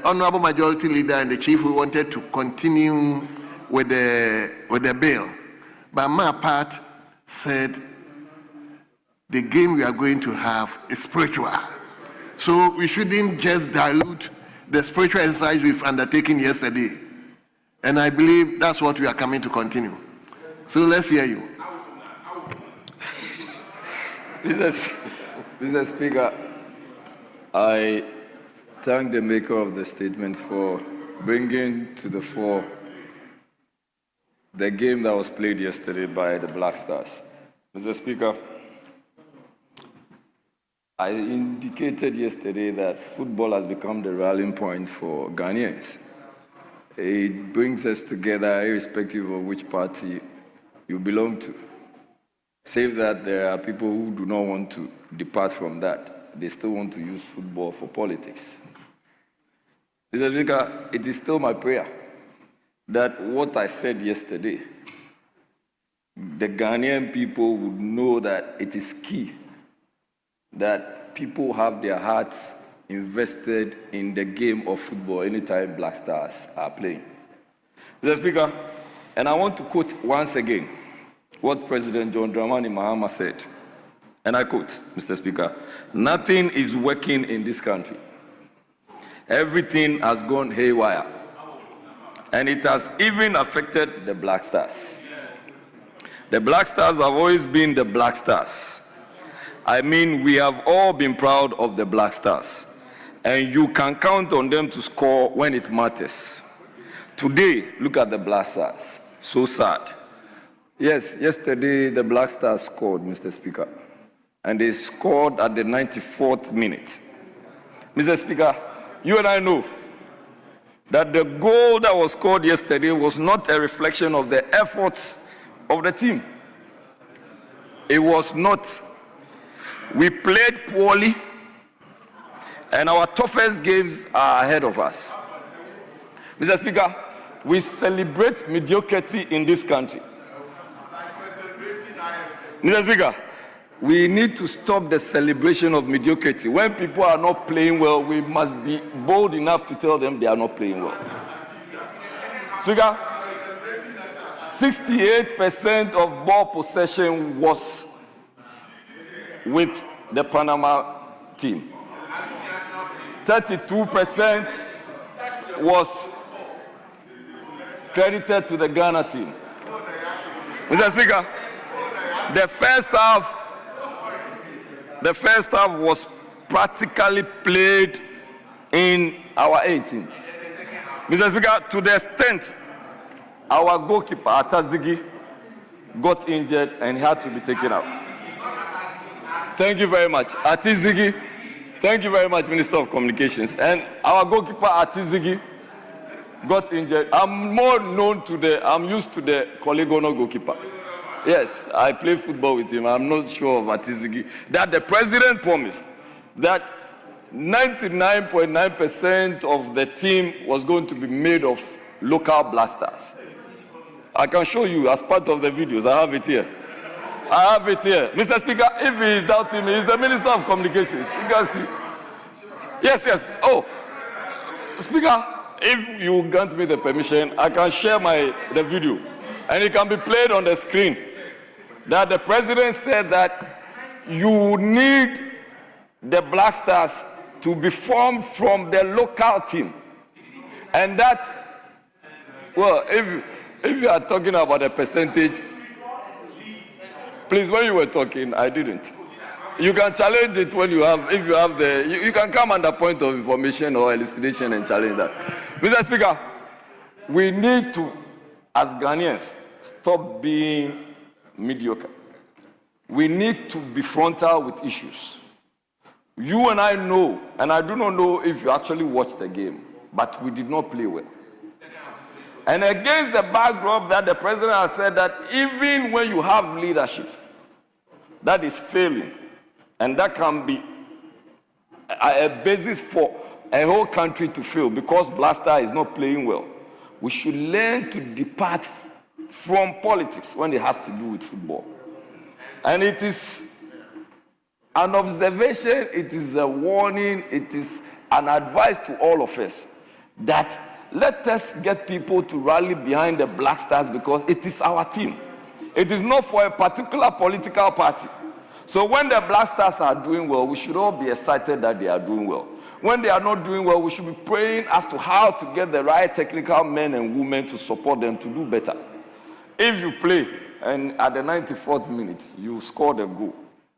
Honorable Majority Leader and the Chief, we wanted to continue with the bill. But my part said the game we are going to have is spiritual. So we shouldn't just dilute the spiritual exercise we've undertaken yesterday. And I believe that's what we are coming to continue. So let's hear you. Mr. Speaker, I thank the maker of the statement for bringing to the fore the game that was played yesterday by the Black Stars. Mr. Speaker, I indicated yesterday that football has become the rallying point for Ghanaians. It brings us together irrespective of which party you belong to. Save that there are people who do not want to depart from that. They still want to use football for politics. Mr. Speaker, it is still my prayer that what I said yesterday, the Ghanaian people would know that it is key that people have their hearts invested in the game of football anytime Black Stars are playing. Mr. Speaker, and I want to quote once again what President John Dramani Mahama said, and I quote, Mr. Speaker, "Nothing is working in this country. Everything has gone haywire, and it has even affected the Black Stars. The Black Stars have always been the Black Stars. I mean, we have all been proud of the Black Stars, and you can count on them to score when it matters. Today, look at the Black Stars. So sad. Yes, yesterday the Black Stars scored, Mr. Speaker, and they scored at the 94th minute. Mr. Speaker, you and I know that the goal that was scored yesterday was not a reflection of the efforts of the team. It was not. We played poorly, and our toughest games are ahead of us. Mr. Speaker, we celebrate mediocrity in this country. Mr. Speaker, we need to stop the celebration of mediocrity. When people are not playing well, we must be bold enough to tell them they are not playing well. Speaker, 68% of ball possession was with the Panama team. 32% was credited to the Ghana team. Mr. Speaker, the first half was practically played in our 18. Mr. Speaker, to the extent our goalkeeper, Atazigi, got injured and had to be taken out. Thank you very much. Atizigi, thank you very much, Minister of Communications. And our goalkeeper, Atizigi, got injured. I'm used to the Kolegono goalkeeper. Yes, I play football with him. I'm not sure of Atizigi. That the president promised that 99.9% of the team was going to be made of local blasters. I can show you as part of the videos. I have it here. Mr. Speaker, if he is doubting me, he's the Minister of Communications. You can see. Yes. Oh, Speaker, if you grant me the permission, I can share the video, and it can be played on the screen. That the president said that you need the Black Stars to be formed from the local team. And that, well, if you are talking about a percentage, please, when you were talking, I didn't. You can challenge it when you have, if you have you can come under point of information or elucidation and challenge that. Mr. Speaker, we need to, as Ghanaians, stop being mediocre. We need to be frontal with issues. You and I know, and I do not know if you actually watched the game, but we did not play well. And against the backdrop that the president has said that even when you have leadership that is failing, and that can be a basis for a whole country to fail because Black Star is not playing well, we should learn to depart from politics when it has to do with football. And it is an observation, it is a warning, it is an advice to all of us that let us get people to rally behind the Black Stars because it is our team. It is not for a particular political party. So when the Black Stars are doing well, we should all be excited that they are doing well. When they are not doing well, we should be praying as to how to get the right technical men and women to support them to do better. If you play and at the 94th minute you scored a goal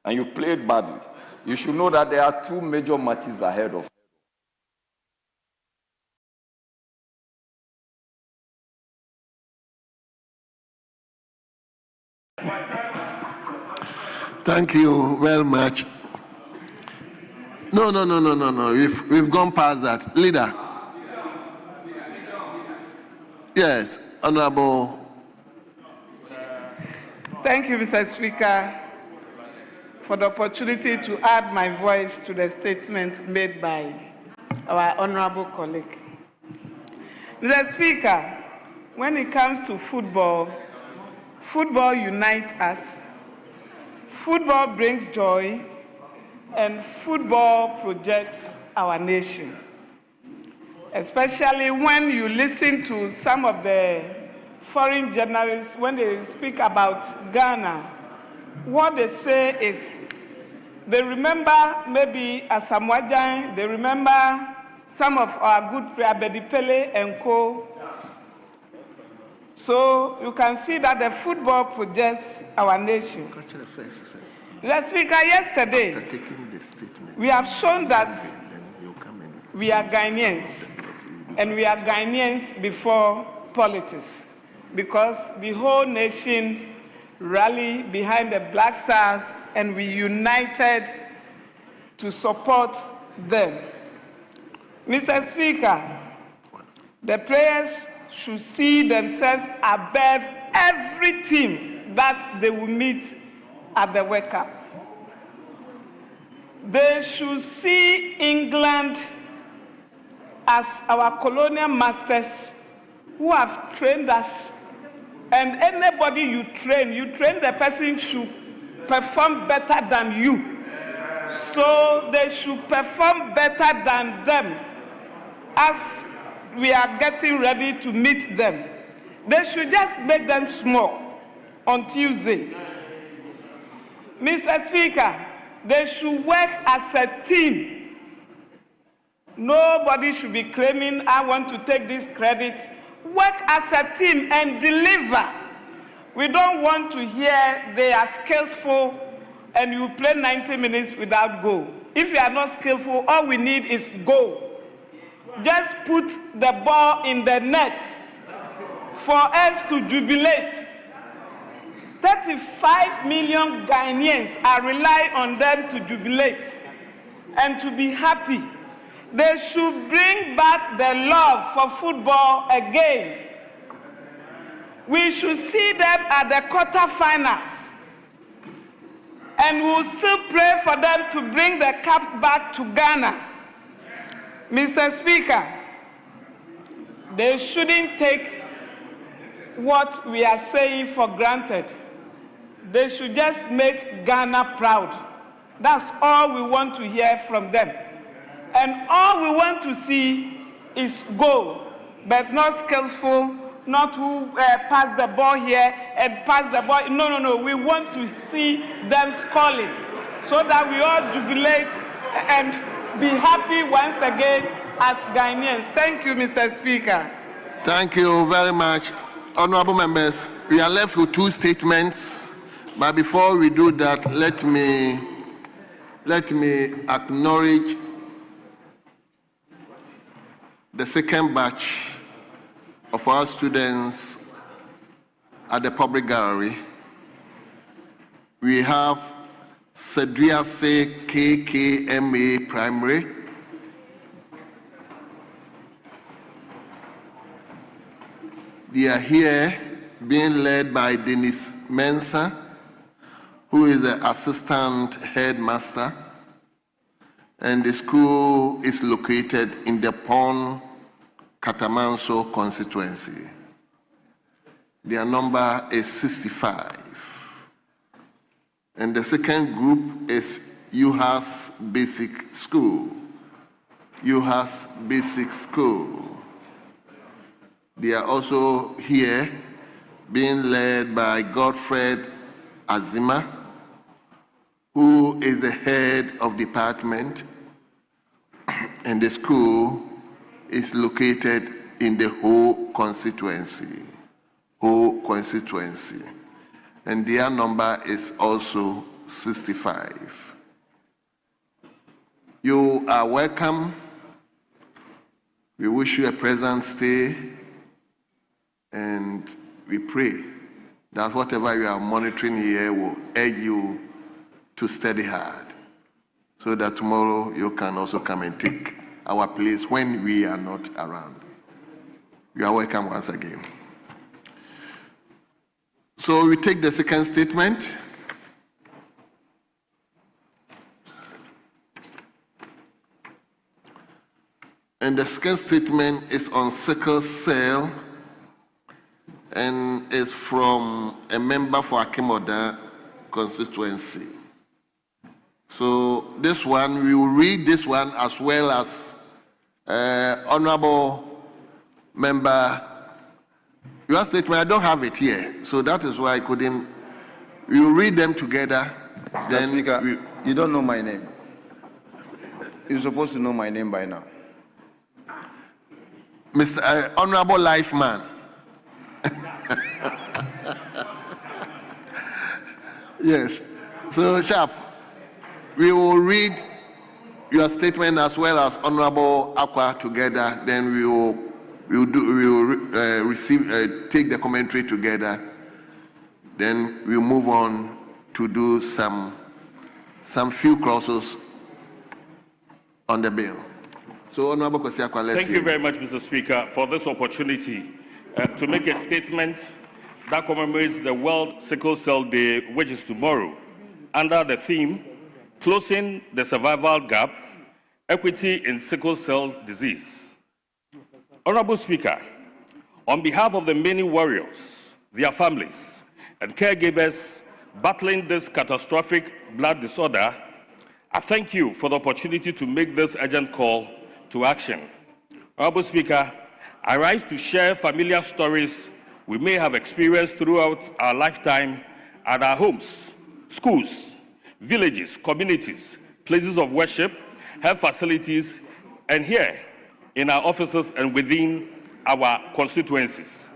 and you played badly, you should know that there are 2 major matches ahead of you. Thank you very much. No. We've gone past that. Leader. Yes, Honorable. Thank you, Mr. Speaker, for the opportunity to add my voice to the statement made by our honorable colleague. Mr. Speaker, when it comes to football, football unites us. Football brings joy, and football projects our nation. Especially when you listen to some of the foreign journalists, when they speak about Ghana, what they say is they remember maybe Asamoah Gyan, they remember some of our good players, Abedi Pele and co. So you can see that the football projects our nation. Mr. Speaker, yesterday, we have shown that we are Ghanaians, and we are Ghanaians before politics, because the whole nation rallied behind the Black Stars, and we united to support them. Mr. Speaker, the players should see themselves above every team that they will meet at the World Cup. They should see England as our colonial masters who have trained us. And anybody you train the person should perform better than you. So they should perform better than them as we are getting ready to meet them. They should just make them small on Tuesday. Mr. Speaker, they should work as a team. Nobody should be claiming, I want to take this credit. Work as a team and deliver. We don't want to hear they are skillful and you play 90 minutes without goal. If you are not skillful, all we need is goal. Just put the ball in the net for us to jubilate. 35 million Ghanaians are relying on them to jubilate and to be happy. They should bring back the love for football again. We should see them at the quarterfinals. And we'll still pray for them to bring the cup back to Ghana. Mr. Speaker, they shouldn't take what we are saying for granted. They should just make Ghana proud. That's all we want to hear from them. And all we want to see is goal, but not skillful, not who pass the ball here and pass the ball. No. We want to see them scoring so that we all jubilate and be happy once again as Ghanaians. Thank you, Mr. Speaker. Thank you very much. Honorable members, we are left with two statements, but before we do that, let me acknowledge the second batch of our students at the public gallery. We have Sedriase KKMA Primary, they are here being led by Dennis Mensah, who is the assistant headmaster, and the school is located in the Pond Katamanso constituency. Their number is 65. And the second group is UHAS Basic School. UHAS Basic School. They are also here being led by Godfred Azima, who is the head of department, and the school is located in the whole constituency. And their number is also 65. You are welcome. We wish you a pleasant stay, and we pray that whatever you are monitoring here will urge you to study hard, so that tomorrow you can also come and take our place when we are not around. You are welcome once again. So we take the second statement. And the second statement is on sickle cell and is from a member for Akemoda constituency. So this one, we will read this one as well as Honorable Member. Your statement, I don't have it here, so that is why I couldn't. We will read them together. Then Speaker, you don't know my name. You're supposed to know my name by now. Mr. Honorable Lifeman. Yes. So, Sharp, we will read your statement as well as Honorable Aqua together. Then we will take the commentary together. Then we'll move on to do some few clauses on the bill. So, Honorable Kwesi Aqua, let's Thank you very much, Mr. Speaker, for this opportunity to make a statement that commemorates the World Sickle Cell Day, which is tomorrow, under the theme, Closing the Survival Gap, Equity in Sickle Cell Disease. Honorable Speaker, on behalf of the many warriors, their families, and caregivers battling this catastrophic blood disorder, I thank you for the opportunity to make this urgent call to action. Honorable Speaker, I rise to share familiar stories we may have experienced throughout our lifetime at our homes, schools, villages, communities, places of worship, health facilities, and here in our offices and within our constituencies.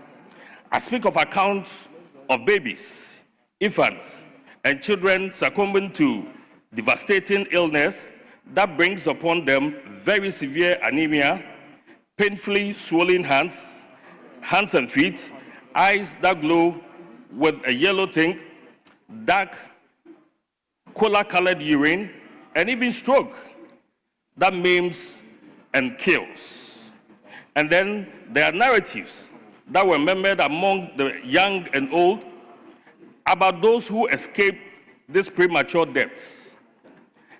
I speak of accounts of babies, infants, and children succumbing to devastating illness that brings upon them very severe anemia, painfully swollen hands and feet, eyes that glow with a yellow tint, dark cola-colored urine, and even stroke that maims and kills. And then there are narratives that were remembered among the young and old about those who escaped these premature deaths.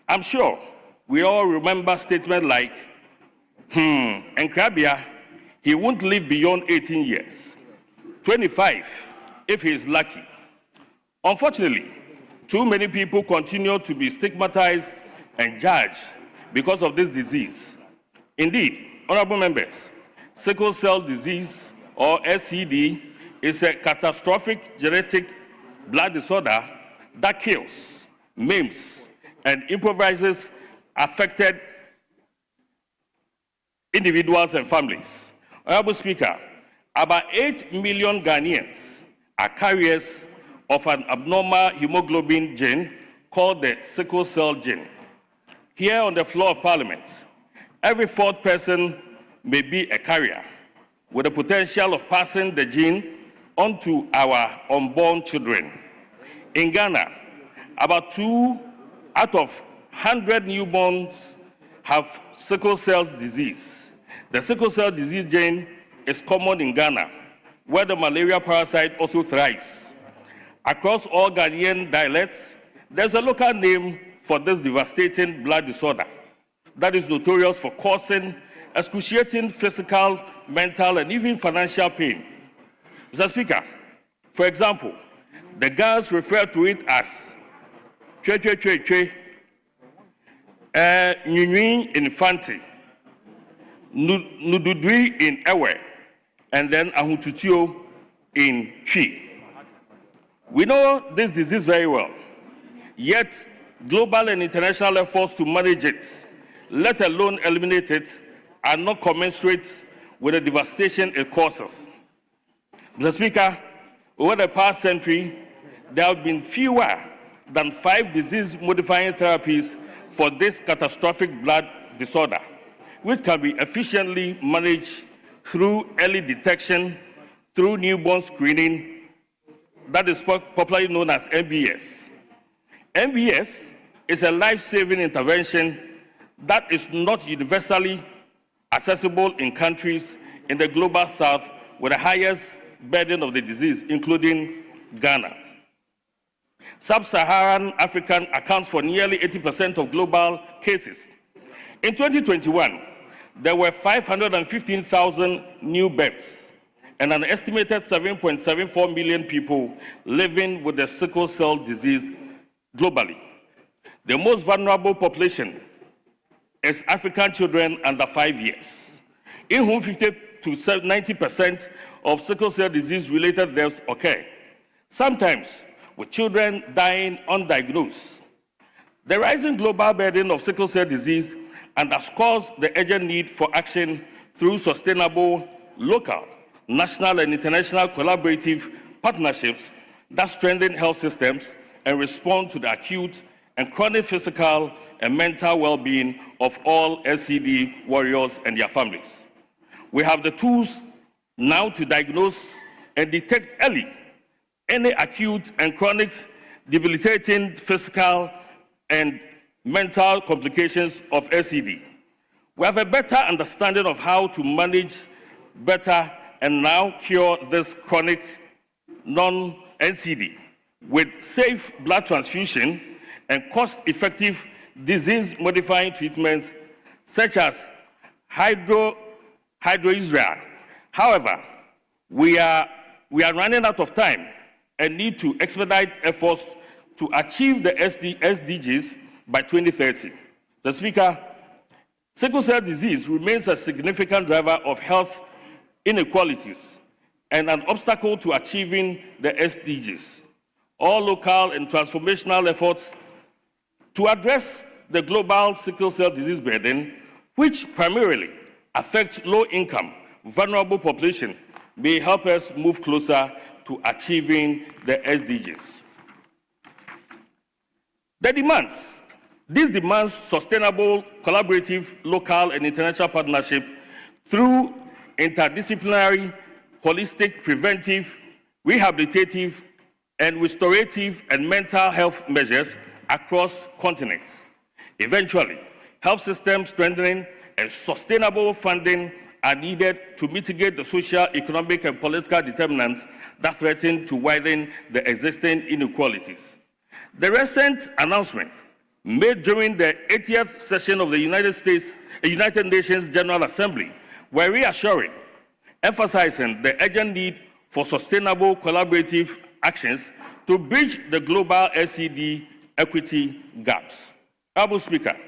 I'm sure we all remember statements like, Nkrabia, he won't live beyond 18 years, 25 if he is lucky. Unfortunately, too many people continue to be stigmatized and judged because of this disease. Indeed, honorable members, sickle cell disease, or SCD, is a catastrophic genetic blood disorder that kills, maims, and impoverishes affected individuals and families. Honorable Speaker, about 8 million Ghanaians are carriers of an abnormal hemoglobin gene called the sickle cell gene. Here on the floor of Parliament, every fourth person may be a carrier, with the potential of passing the gene on to our unborn children. In Ghana, about 2 out of 100 newborns have sickle cell disease. The sickle cell disease gene is common in Ghana, where the malaria parasite also thrives. Across all Ghanaian dialects, there's a local name for this devastating blood disorder that is notorious for causing excruciating physical, mental, and even financial pain. Mr. Speaker, for example, the girls refer to it as Nyunyui in Fanti, Nududui in Ewe, and then Ahututio in Chi. We know this disease very well, yet global and international efforts to manage it, let alone eliminate it, are not commensurate with the devastation it causes. Mr. Speaker, over the past century, there have been fewer than 5 disease-modifying therapies for this catastrophic blood disorder, which can be efficiently managed through early detection, through newborn screening, that is popularly known as MBS. MBS is a life-saving intervention that is not universally accessible in countries in the global south with the highest burden of the disease, including Ghana. Sub-Saharan Africa accounts for nearly 80% of global cases. In 2021, there were 515,000 new births and an estimated 7.74 million people living with the sickle cell disease globally. The most vulnerable population is African children under 5 years, in whom 50 to 90% of sickle cell disease-related deaths occur, sometimes with children dying undiagnosed. The rising global burden of sickle cell disease underscores the urgent need for action through sustainable local, national, and international collaborative partnerships that strengthen health systems and respond to the acute and chronic physical and mental well-being of all SCD warriors and their families. We have the tools now to diagnose and detect early any acute and chronic debilitating physical and mental complications of SCD. We have a better understanding of how to manage better and now cure this chronic non-NCD with safe blood transfusion and cost-effective disease-modifying treatments such as hydroxyurea. However, we are running out of time and need to expedite efforts to achieve the SDGs by 2030. The Speaker, sickle cell disease remains a significant driver of health inequalities and an obstacle to achieving the SDGs. All local and transformational efforts to address the global sickle cell disease burden, which primarily affects low-income, vulnerable population, may help us move closer to achieving the SDGs. This demands sustainable, collaborative, local and international partnership through interdisciplinary, holistic, preventive, rehabilitative, and restorative and mental health measures across continents. Eventually, health system strengthening and sustainable funding are needed to mitigate the social, economic, and political determinants that threaten to widen the existing inequalities. The recent announcement made during the 80th session of the United Nations General Assembly were reassuring, emphasizing the urgent need for sustainable collaborative actions to bridge the global SCD equity gaps. Honorable Speaker,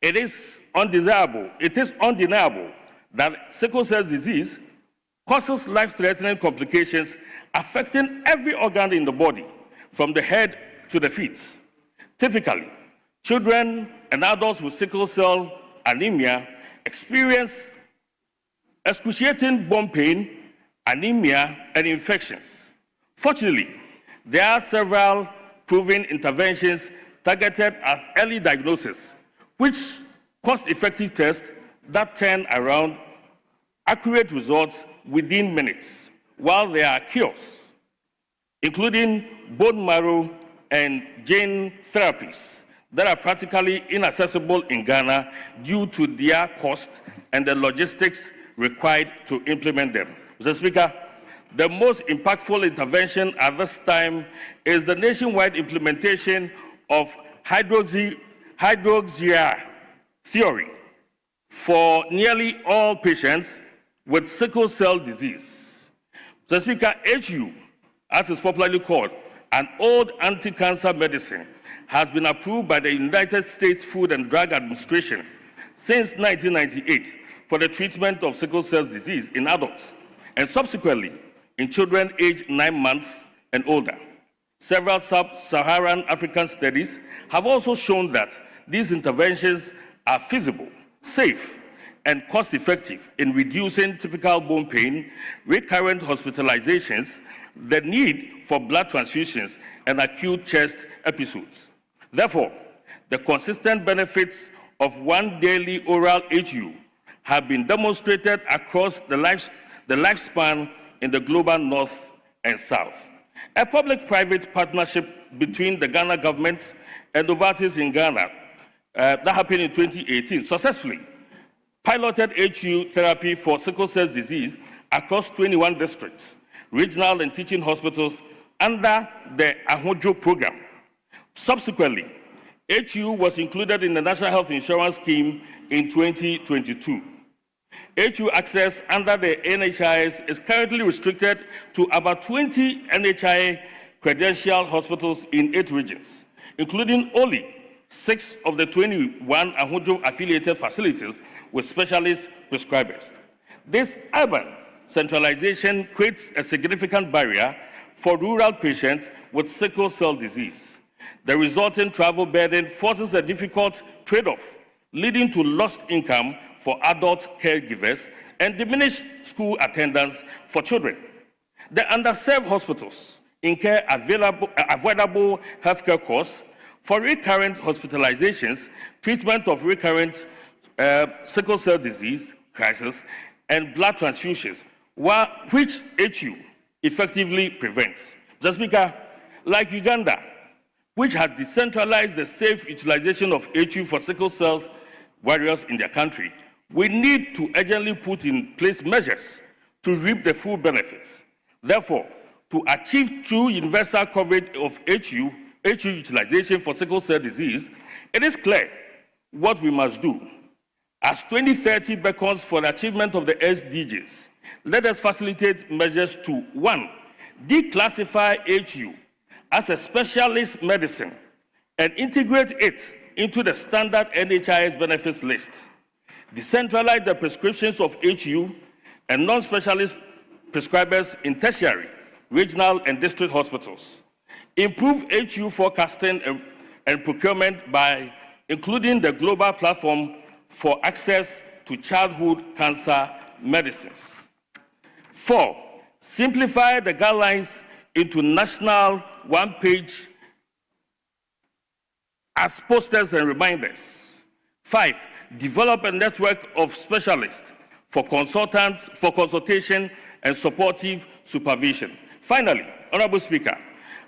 it is undeniable that sickle cell disease causes life-threatening complications affecting every organ in the body, from the head to the feet. Typically, children and adults with sickle cell anemia experience excruciating bone pain, anemia, and infections. Fortunately, there are several proven interventions targeted at early diagnosis, which cost-effective tests that turn around accurate results within minutes, while there are cures, including bone marrow and gene therapies that are practically inaccessible in Ghana due to their cost and the logistics required to implement them. Mr. Speaker, the most impactful intervention at this time is the nationwide implementation of hydroxyurea theory for nearly all patients with sickle cell disease. Mr. Speaker, HU, as is popularly called, an old anti-cancer medicine, has been approved by the United States Food and Drug Administration since 1998 for the treatment of sickle cell disease in adults, and subsequently in children aged 9 months and older. Several sub-Saharan African studies have also shown that these interventions are feasible, safe, and cost-effective in reducing typical bone pain, recurrent hospitalizations, the need for blood transfusions, and acute chest episodes. Therefore, the consistent benefits of one daily oral HU have been demonstrated across the lifespan in the global north and south. A public-private partnership between the Ghana government and Novartis in Ghana that happened in 2018 successfully piloted HU therapy for sickle cell disease across 21 districts, regional and teaching hospitals under the Ahojo program. Subsequently, HU was included in the National Health Insurance Scheme in 2022. HU access under the NHIS is currently restricted to about 20 NHI credentialed hospitals in 8 regions, including only 6 of the 21 Ahojo affiliated facilities with specialist prescribers. This urban centralization creates a significant barrier for rural patients with sickle cell disease. The resulting travel burden forces a difficult trade-off, leading to lost income for adult caregivers and diminished school attendance for children. The underserved hospitals incur avoidable healthcare costs for recurrent hospitalizations, treatment of recurrent sickle cell disease crisis, and blood transfusions, which HU effectively prevents. Mr. Speaker, like Uganda, which has decentralized the safe utilization of HU for sickle cell warriors in their country, we need to urgently put in place measures to reap the full benefits. Therefore, to achieve true universal coverage of HU utilization for sickle cell disease, it is clear what we must do. As 2030 beckons for the achievement of the SDGs, let us facilitate measures to 1. Declassify HU as a specialist medicine and integrate it into the standard NHIS benefits list. Decentralize the prescriptions of HU and non-specialist prescribers in tertiary, regional, and district hospitals. Improve HU forecasting and procurement by including the global platform for access to childhood cancer medicines. 4, simplify the guidelines into national one-page as posters and reminders. 5, develop a network of specialists for consultation and supportive supervision. Finally, Honorable Speaker,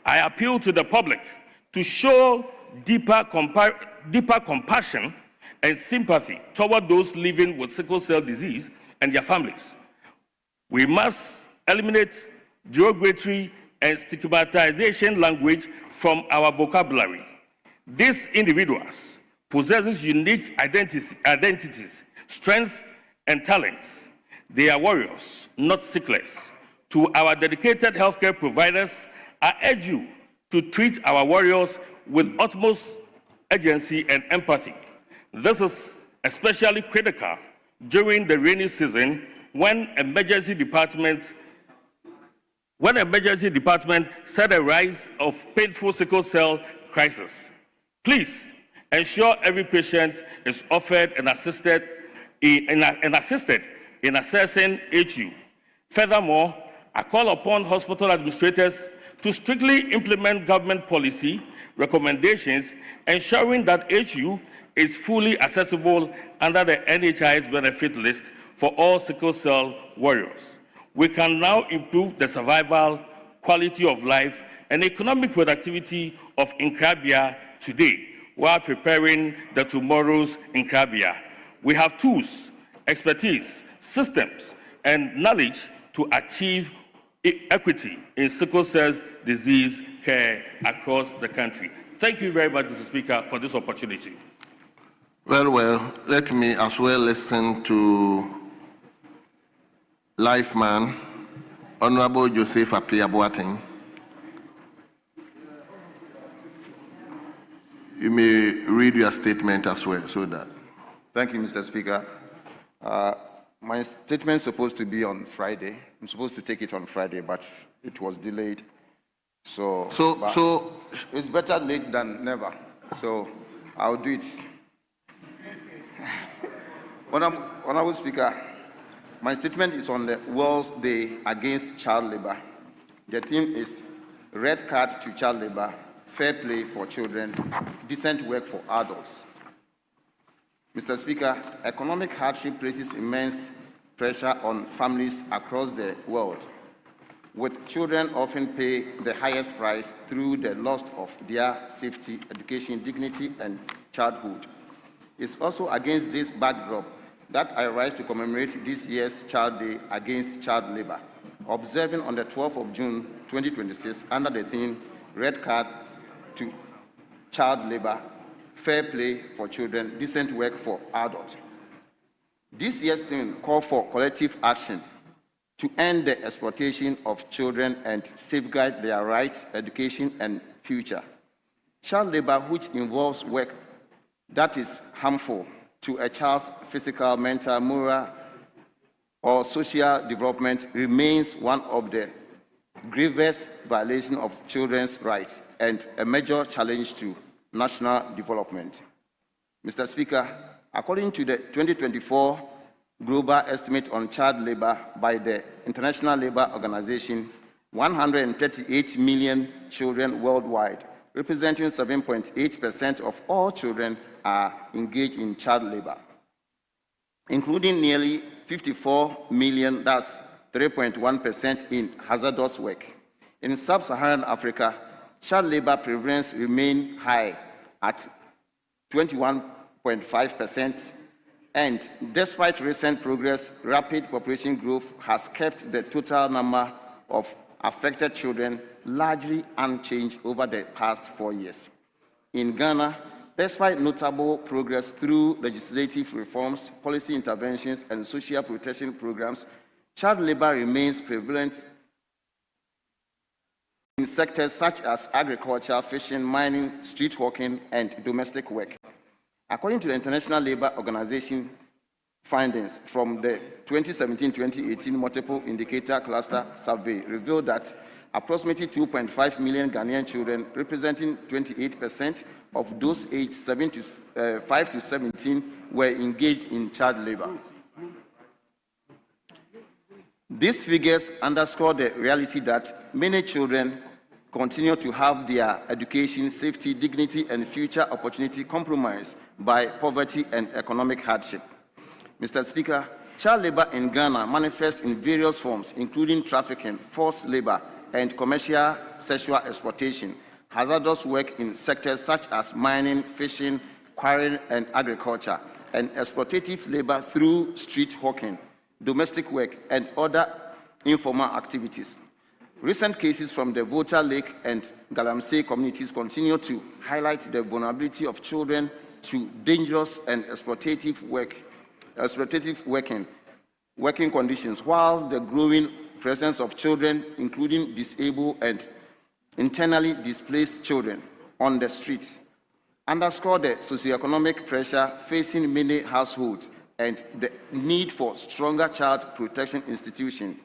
I appeal to the public to show deeper compassion and sympathy toward those living with sickle cell disease and their families. We must eliminate derogatory and stigmatization language from our vocabulary. These individuals possess unique identities, strength, and talents. They are warriors, not sickless. To our dedicated healthcare providers, I urge you to treat our warriors with utmost urgency and empathy. This is especially critical during the rainy season when emergency departments set a rise of painful sickle cell crisis. Please ensure every patient is offered and assisted and assisted in assessing HU. Furthermore, I call upon hospital administrators to strictly implement government policy recommendations, ensuring that HU is fully accessible under the NHI's benefit list for all sickle cell warriors. We can now improve the survival, quality of life, and economic productivity of Nkrabia today while preparing the tomorrow's Nkrabia. We have tools, expertise, systems, and knowledge to achieve equity in sickle cell disease care across the country. Thank you very much, Mr. Speaker, for this opportunity. Well, let me as well listen to Lifeman, Honorable Joseph Appiah Boateng. You may read your statement as well, so that. Thank you, Mr. Speaker. My statement is supposed to be on Friday. I'm supposed to take it on Friday, but it was delayed. So it's better late than never. So I'll do it. Honorable Speaker, my statement is on the World's Day Against Child Labor. The theme is Red Card to Child Labor, Fair Play for Children, Decent Work for Adults. Mr. Speaker, economic hardship places immense pressure on families across the world, with children often pay the highest price through the loss of their safety, education, dignity, and childhood. It's also against this backdrop that I rise to commemorate this year's Child Day Against Child Labor, observing on the 12th of June 2026 under the theme Red Card to Child Labor, Fair Play for Children, Decent Work for Adults. This year's theme called for collective action to end the exploitation of children and safeguard their rights, education, and future. Child labor, which involves work that is harmful to a child's physical, mental, moral, or social development, remains one of the grievous violations of children's rights and a major challenge to national development. Mr. Speaker, according to the 2024 global estimate on child labor by the International Labour Organization, 138 million children worldwide, representing 7.8% of all children, are engaged in child labor, including nearly 54 million, that's 3.1%, in hazardous work. In sub-Saharan Africa, child labor prevalence remains high at 21.5%, and despite recent progress, rapid population growth has kept the total number of affected children largely unchanged over the past 4 years. In Ghana, despite notable progress through legislative reforms, policy interventions, and social protection programs, child labor remains prevalent in sectors such as agriculture, fishing, mining, street hawking, and domestic work. According to the International Labour Organization findings from the 2017-2018 Multiple Indicator Cluster Survey revealed that approximately 2.5 million Ghanaian children, representing 28% of those aged 5 to 17, were engaged in child labor. These figures underscore the reality that many children continue to have their education, safety, dignity, and future opportunity compromised by poverty and economic hardship. Mr. Speaker, child labor in Ghana manifests in various forms, including trafficking, forced labor, and commercial sexual exploitation, hazardous work in sectors such as mining, fishing, quarrying, and agriculture, and exploitative labor through street hawking, domestic work, and other informal activities. Recent cases from the Volta Lake and Galamsey communities continue to highlight the vulnerability of children to dangerous and exploitative working conditions, whilst the growing presence of children, including disabled and internally displaced children, on the streets, underscore the socioeconomic pressure facing many households and the need for stronger child protection institutions.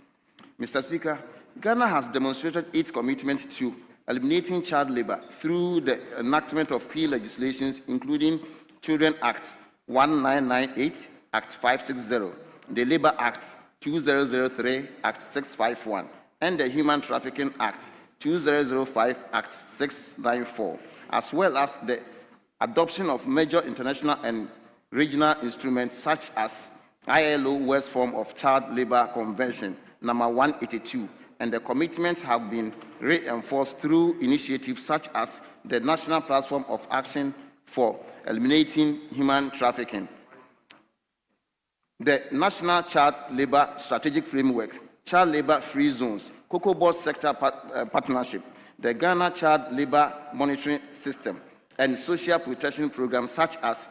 Mr. Speaker, Ghana has demonstrated its commitment to eliminating child labor through the enactment of key legislations, including Children Act 1998, Act 560, the Labor Act 2003, Act 651, and the Human Trafficking Act 2005, Act 694, as well as the adoption of major international and regional instruments such as ILO Worst Form of Child Labor Convention number 182, and the commitments have been reinforced through initiatives such as the National Platform of Action for Eliminating Human Trafficking, the National Child Labor Strategic Framework, Child Labor Free Zones, Cocoa Board Sector Partnership, the Ghana Child Labor Monitoring System, and social protection programs such as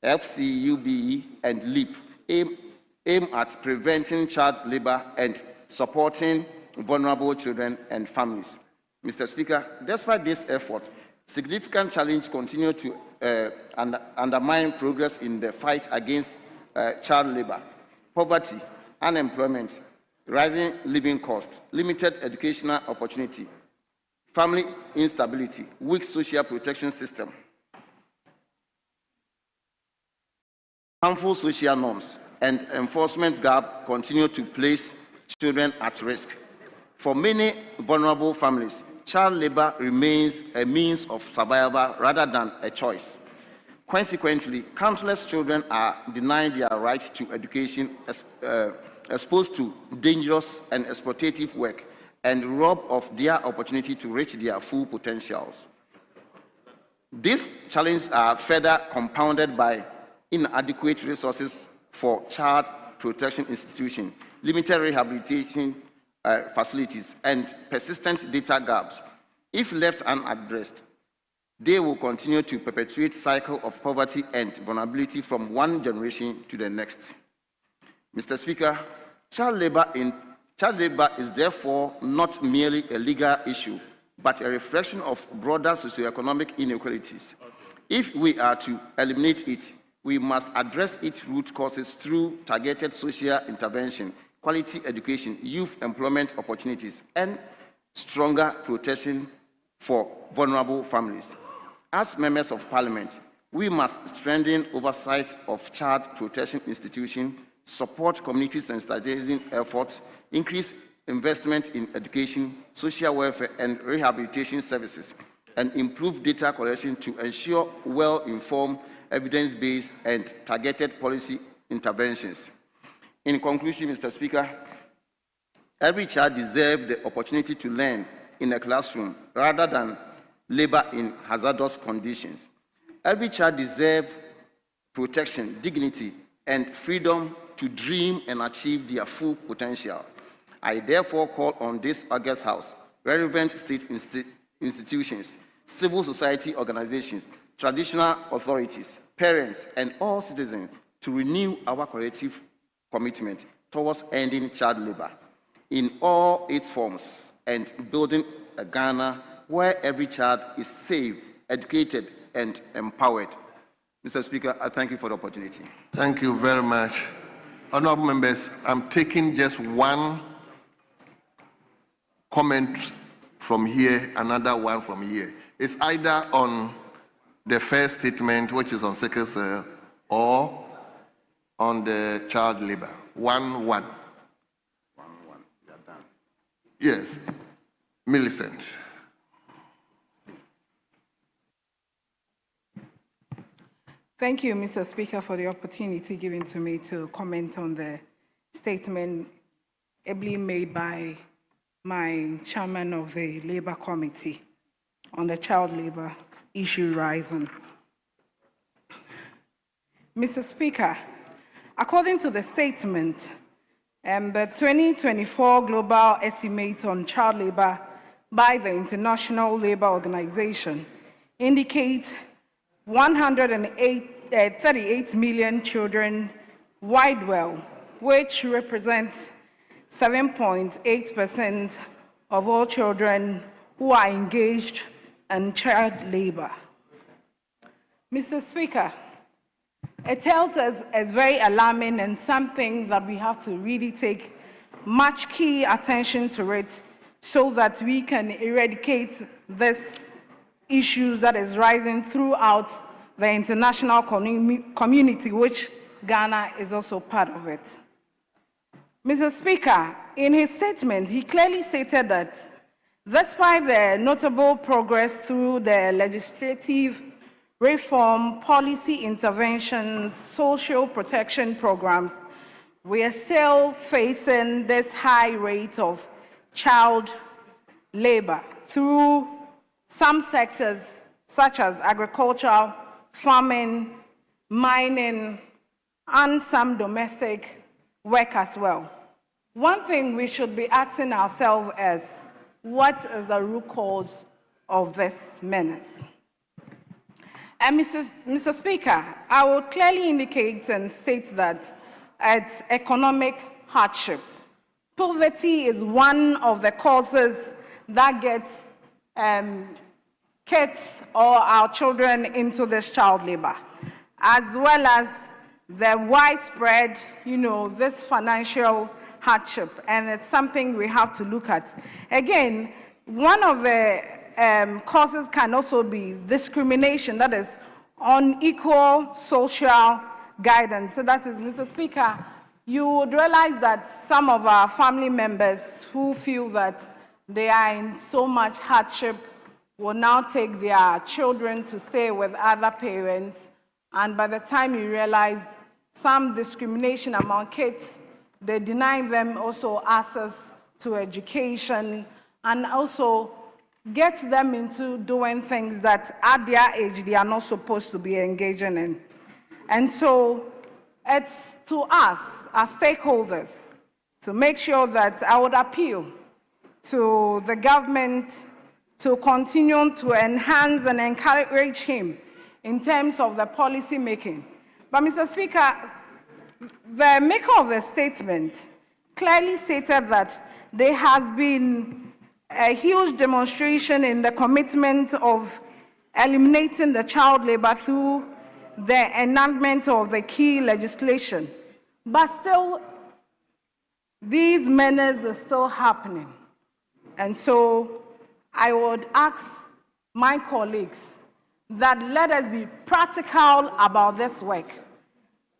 FCUBE and LEAP aim at preventing child labor and supporting vulnerable children and families. Mr. Speaker, despite this effort, significant challenges continue to undermine progress in the fight against child labor, poverty, unemployment, rising living costs, limited educational opportunity, family instability, weak social protection system, harmful social norms, and enforcement gap continue to place children at risk. For many vulnerable families, child labor remains a means of survival rather than a choice. Consequently, countless children are denied their right to education, exposed to dangerous and exploitative work, and robbed of their opportunity to reach their full potentials. These challenges are further compounded by inadequate resources for child protection institutions, limited rehabilitation facilities, and persistent data gaps. If left unaddressed, they will continue to perpetuate a cycle of poverty and vulnerability from one generation to the next. Mr. Speaker, child labor is therefore not merely a legal issue, but a reflection of broader socioeconomic inequalities. If we are to eliminate it, we must address its root causes through targeted social intervention, quality education, youth employment opportunities, and stronger protection for vulnerable families. As members of Parliament, we must strengthen oversight of child protection institutions, support community sensitization efforts, increase investment in education, social welfare, and rehabilitation services, and improve data collection to ensure well-informed, evidence-based, and targeted policy interventions. In conclusion, Mr. Speaker, every child deserves the opportunity to learn in a classroom rather than labor in hazardous conditions. Every child deserves protection, dignity, and freedom to dream and achieve their full potential. I therefore call on this August House, relevant state institutions, civil society organizations, traditional authorities, parents, and all citizens to renew our collective commitment towards ending child labor in all its forms and building a Ghana where every child is safe, educated, and empowered. Mr. Speaker, I thank you for the opportunity. Thank you very much. Honorable members, I'm taking just one comment from here, another one from here. It's either on the first statement, which is on sickle cell, or on the child labor. 1-1. Yes. Millicent. Thank you, Mr. Speaker, for the opportunity given to me to comment on the statement ably made by my chairman of the Labour Committee on the child labor issue rising. Mr. Speaker, according to the statement, the 2024 global estimate on child labor by the International Labour Organization indicates 138 million children worldwide, which represents 7.8% of all children who are engaged in child labor. Mr. Speaker, it tells us it's very alarming and something that we have to really take much key attention to it so that we can eradicate this issue that is rising throughout the international community, which Ghana is also part of it. Mr. Speaker, in his statement, he clearly stated that despite the notable progress through the legislative reform, policy interventions, social protection programs, we are still facing this high rate of child labor through some sectors such as agriculture, farming, mining, and some domestic work as well. One thing we should be asking ourselves is, what is the root cause of this menace? And Mr. Speaker, I will clearly indicate and state that it's economic hardship. Poverty is one of the causes that gets kids or our children into this child labor, as well as the widespread, this financial hardship, and it's something we have to look at. Again, one of the causes can also be discrimination, that is unequal social guidance. So that is, Mr. Speaker, you would realize that some of our family members who feel that they are in so much hardship will now take their children to stay with other parents, and by the time you realize some discrimination among kids, they deny them also access to education and also get them into doing things that at their age they are not supposed to be engaging in. And so it's to us as stakeholders to make sure that I would appeal to the government to continue to enhance and encourage him in terms of the policy making. But Mr. Speaker, the maker of the statement clearly stated that there has been a huge demonstration in the commitment of eliminating the child labor through the enactment of the key legislation. But still, these menaces are still happening. And so I would ask my colleagues that let us be practical about this work.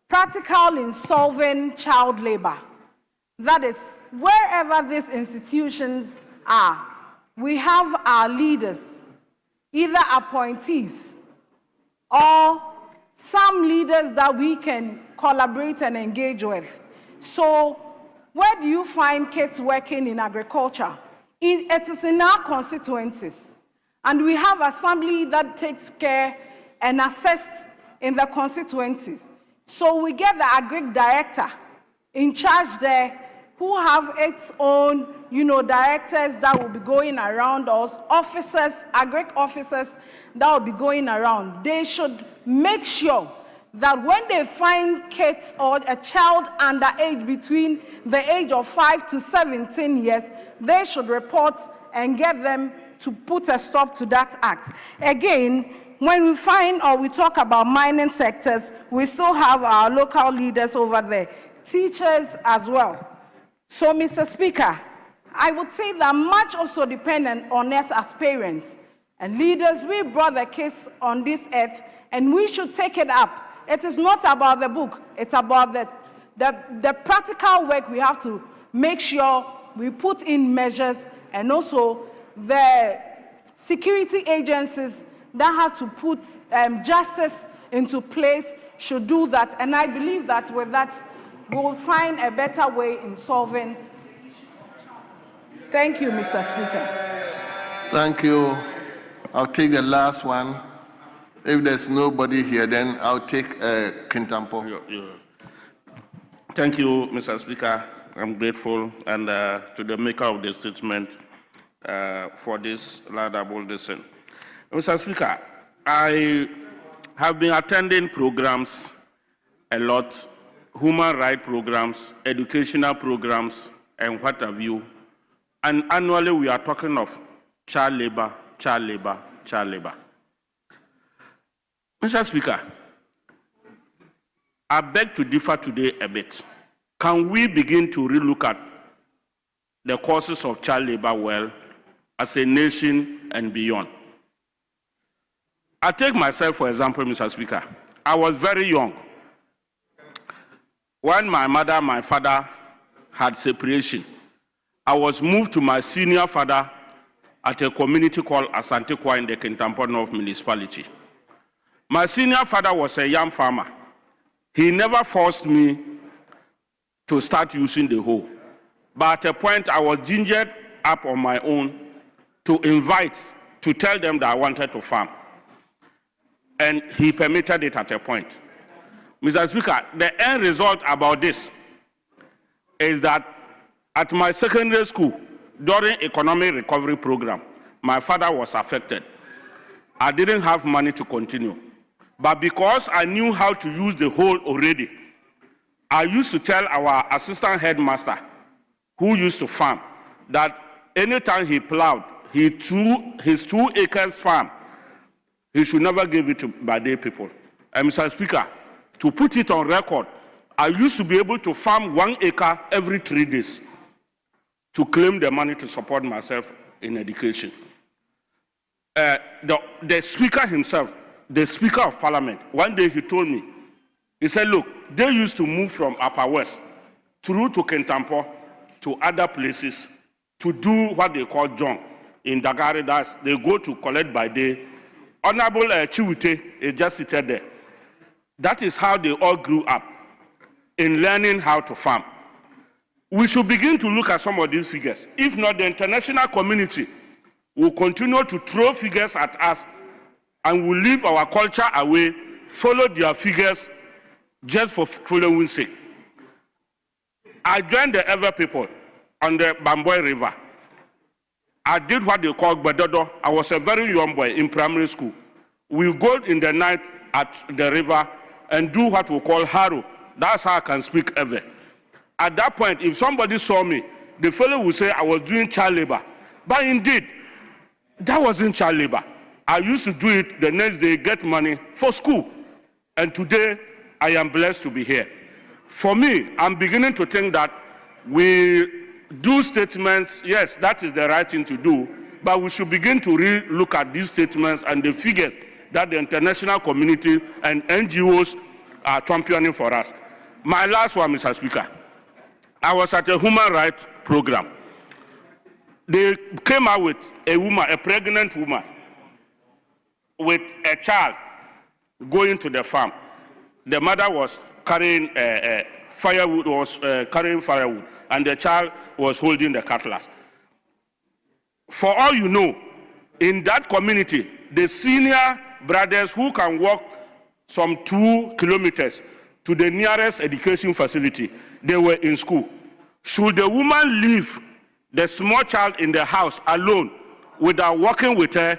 Practical in solving child labor. That is, wherever these institutions are, we have our leaders, either appointees or some leaders that we can collaborate and engage with. So, where do you find kids working in agriculture? It is in our constituencies. And we have assembly that takes care and assists in the constituencies. So we get the agri director in charge there who have its own, directors that will be going around, or officers, agri officers that will be going around. They should make sure that when they find kids or a child under age between the age of 5 to 17 years, they should report and get them to put a stop to that act. Again, when we find or we talk about mining sectors, we still have our local leaders over there, teachers as well. So, Mr. Speaker, I would say that much also dependent on us as parents and leaders. We brought the case on this earth, and we should take it up. It is not about the book. It's about the practical work. We have to make sure we put in measures, and also the security agencies that have to put justice into place should do that. And I believe that with that, we will find a better way in solving. Thank you, Mr. Speaker. Thank you. I'll take the last one. If there's nobody here, then I'll take Kintampo. Thank you, Mr. Speaker. I'm grateful, and to the maker of the statement for this laudable decision. Mr. Speaker, I have been attending programs a lot, human rights programs, educational programs, and what have you. And annually we are talking of child labor, child labor, child labor. Mr. Speaker, I beg to differ today a bit. Can we begin to relook at the causes of child labor well as a nation and beyond? I take myself, for example, Mr. Speaker. I was very young. when my mother and my father had separation, I was moved to my senior father at a community called Asante in the Kintampo North Municipality. My senior father was a young farmer. He never forced me to start using the hoe. But at a point, I was gingered up on my own to tell them that I wanted to farm. And he permitted it at a point. Mr. Speaker, the end result about this is that at my secondary school, during economic recovery program, my father was affected. I didn't have money to continue. But because I knew how to use the hoe already, I used to tell our assistant headmaster, who used to farm, that anytime he plowed, his 2 acres farm, he should never give it to Bade people. And Mr. Speaker, to put it on record, I used to be able to farm 1 acre every 3 days to claim the money to support myself in education. The speaker himself, the Speaker of Parliament, one day he told me, he said, look, they used to move from Upper West through to Kintampo to other places to do what they call jong. In Dagari, they go to collect by day. Honorable Chiwite is just seated there. That is how they all grew up, in learning how to farm. We should begin to look at some of these figures. If not, the international community will continue to throw figures at us and will leave our culture away, follow their figures just for following sake. I joined the Ever people on the Bamboy River. I did what they call Gbadodo. I was a very young boy in primary school. We go in the night at the river and do what we call haro. That's how I can speak Ever. At that point, if somebody saw me, the fellow would say I was doing child labor. But indeed, that wasn't child labor. I used to do it the next day, get money for school. And today, I am blessed to be here. For me, I'm beginning to think that we do statements, yes, that is the right thing to do, but we should begin to look at these statements and the figures that the international community and NGOs are championing for us. My last one, Mr. Speaker. I was at a human rights program. They came out with a woman, a pregnant woman, with a child going to the farm. The mother was carrying firewood, and the child was holding the cutlass. For all you know, in that community, the senior brothers who can walk some 2 kilometers to the nearest education facility, they were in school. Should the woman leave the small child in the house alone without walking with her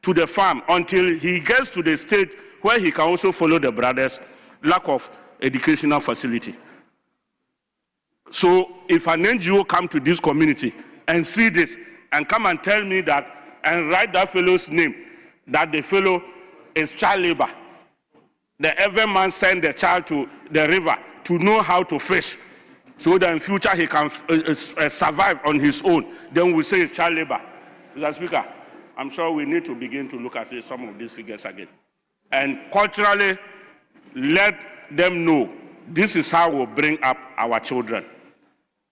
to the farm until he gets to the state where he can also follow the brothers? Lack of educational facility. So if an NGO come to this community and see this and come and tell me that and write that fellow's name, that the fellow is child labor, the every man send the child to the river to know how to fish so that in future he can survive on his own, then we say it's child labor. Mr. Speaker, I'm sure we need to begin to look at some of these figures again. And culturally, let them know this is how we'll bring up our children.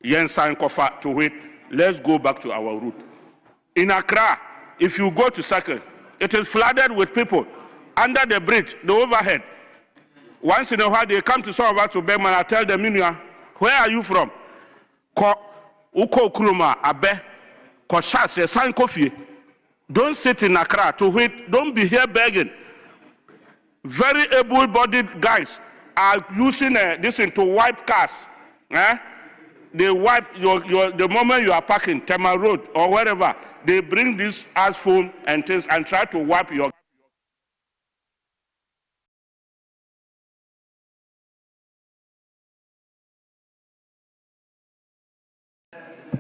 Yensan Kofa to it, let's go back to our root. In Accra, if you go to Circle, it is flooded with people under the bridge, the overhead. Once in a while, they come to some of us to Bergman. I tell them, where are you from? Uko Kuruma, Abe, Koshas, San Kofi. Don't sit in Accra to wait. Don't be here begging. Very able-bodied guys are using this to wipe cars. They wipe the moment you are parking, Tema Road or wherever, they bring this ash foam and things and try to wipe your.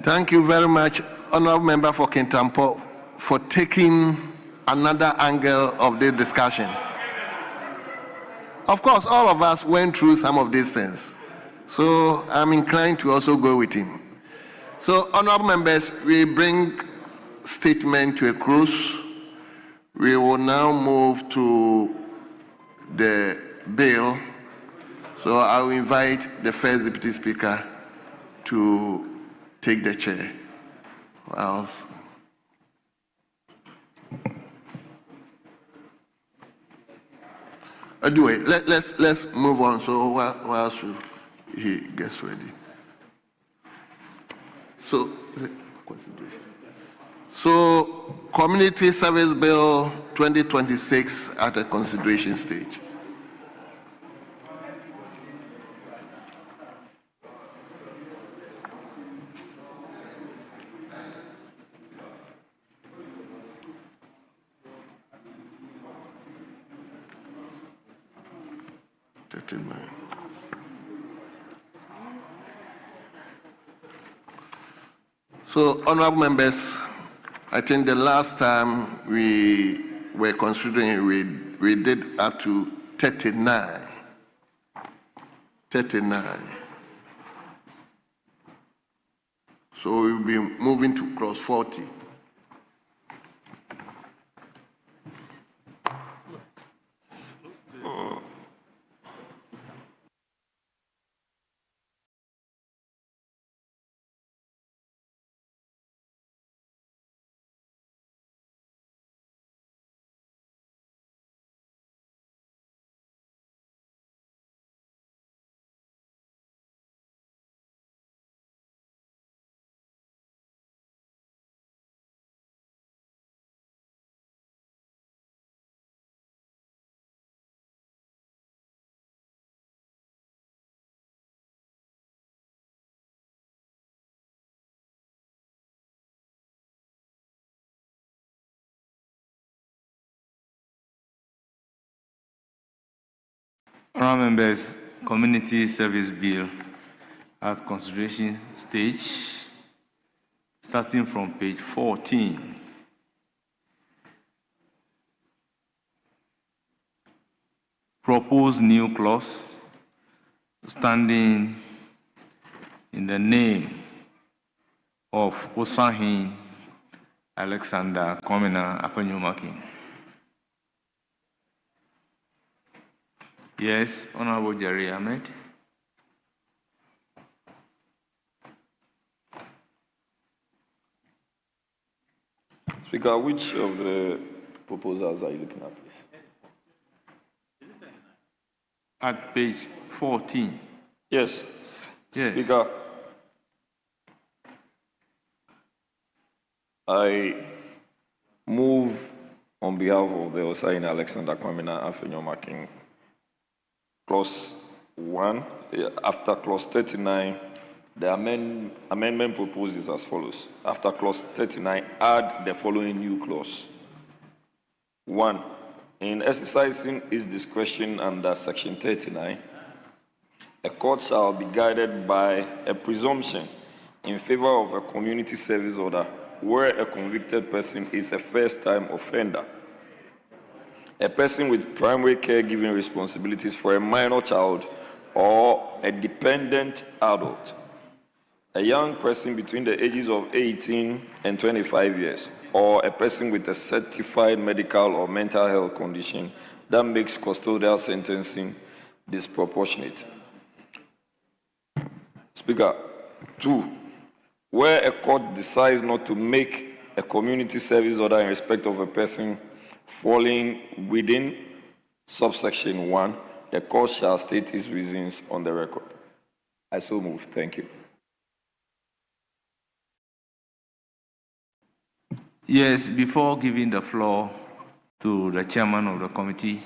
Thank you very much, Honourable Member for Kintampo, for taking another angle of the discussion. Of course, all of us went through some of these things, so I'm inclined to also go with him. So, honourable members, we bring statement to a close. We will now move to the bill. So I will invite the first Deputy Speaker to take the chair. Whilst anyway, let's move on. So whilst he gets ready. So Community Service Bill 2026 at a consideration stage. So, honorable members, I think the last time we were considering, we did up to 39. 39. So we'll be moving to cross 40. Honourable members, Community Service Bill at consideration stage, starting from page 14. Proposed new clause standing in the name of Osahin Alexander Kwamina Afenyomakin. Yes, Honorable Jerry Ahmed. Speaker, which of the proposals are you looking at, please? At page 14. Yes. Yes. Speaker, I move on behalf of the Osahin Alexander Kwamina Afenyomakin, clause 1, after clause 39, the amendment proposed is as follows. After clause 39, add the following new clause. 1. In exercising its discretion under section 39, a court shall be guided by a presumption in favor of a community service order where a convicted person is a first-time offender, a person with primary caregiving responsibilities for a minor child or a dependent adult, a young person between the ages of 18 and 25 years, or a person with a certified medical or mental health condition that makes custodial sentencing disproportionate. Speaker, 2, where a court decides not to make a community service order in respect of a person falling within subsection 1, the court shall state its reasons on the record. I so move. Thank you. Yes, before giving the floor to the chairman of the committee,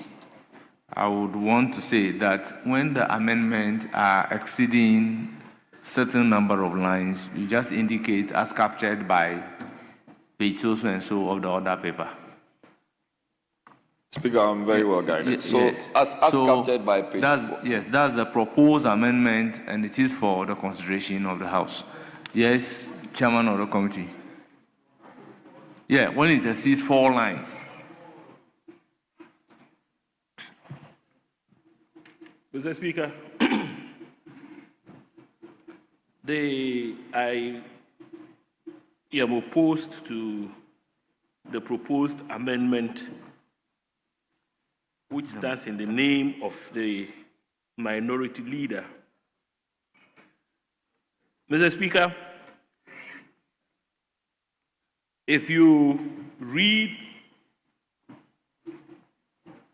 I would want to say that when the amendments are exceeding certain number of lines, you just indicate as captured by page so and so of the order paper. Speaker, I'm very well guided. So, yes. as captured by page 14. Yes, that's the proposed amendment, and it is for the consideration of the House. Yes, chairman of the committee. Yeah, when it exceeds 4 lines. Mr. Speaker, I am opposed to the proposed amendment which stands in the name of the Minority Leader. Mr. Speaker, if you read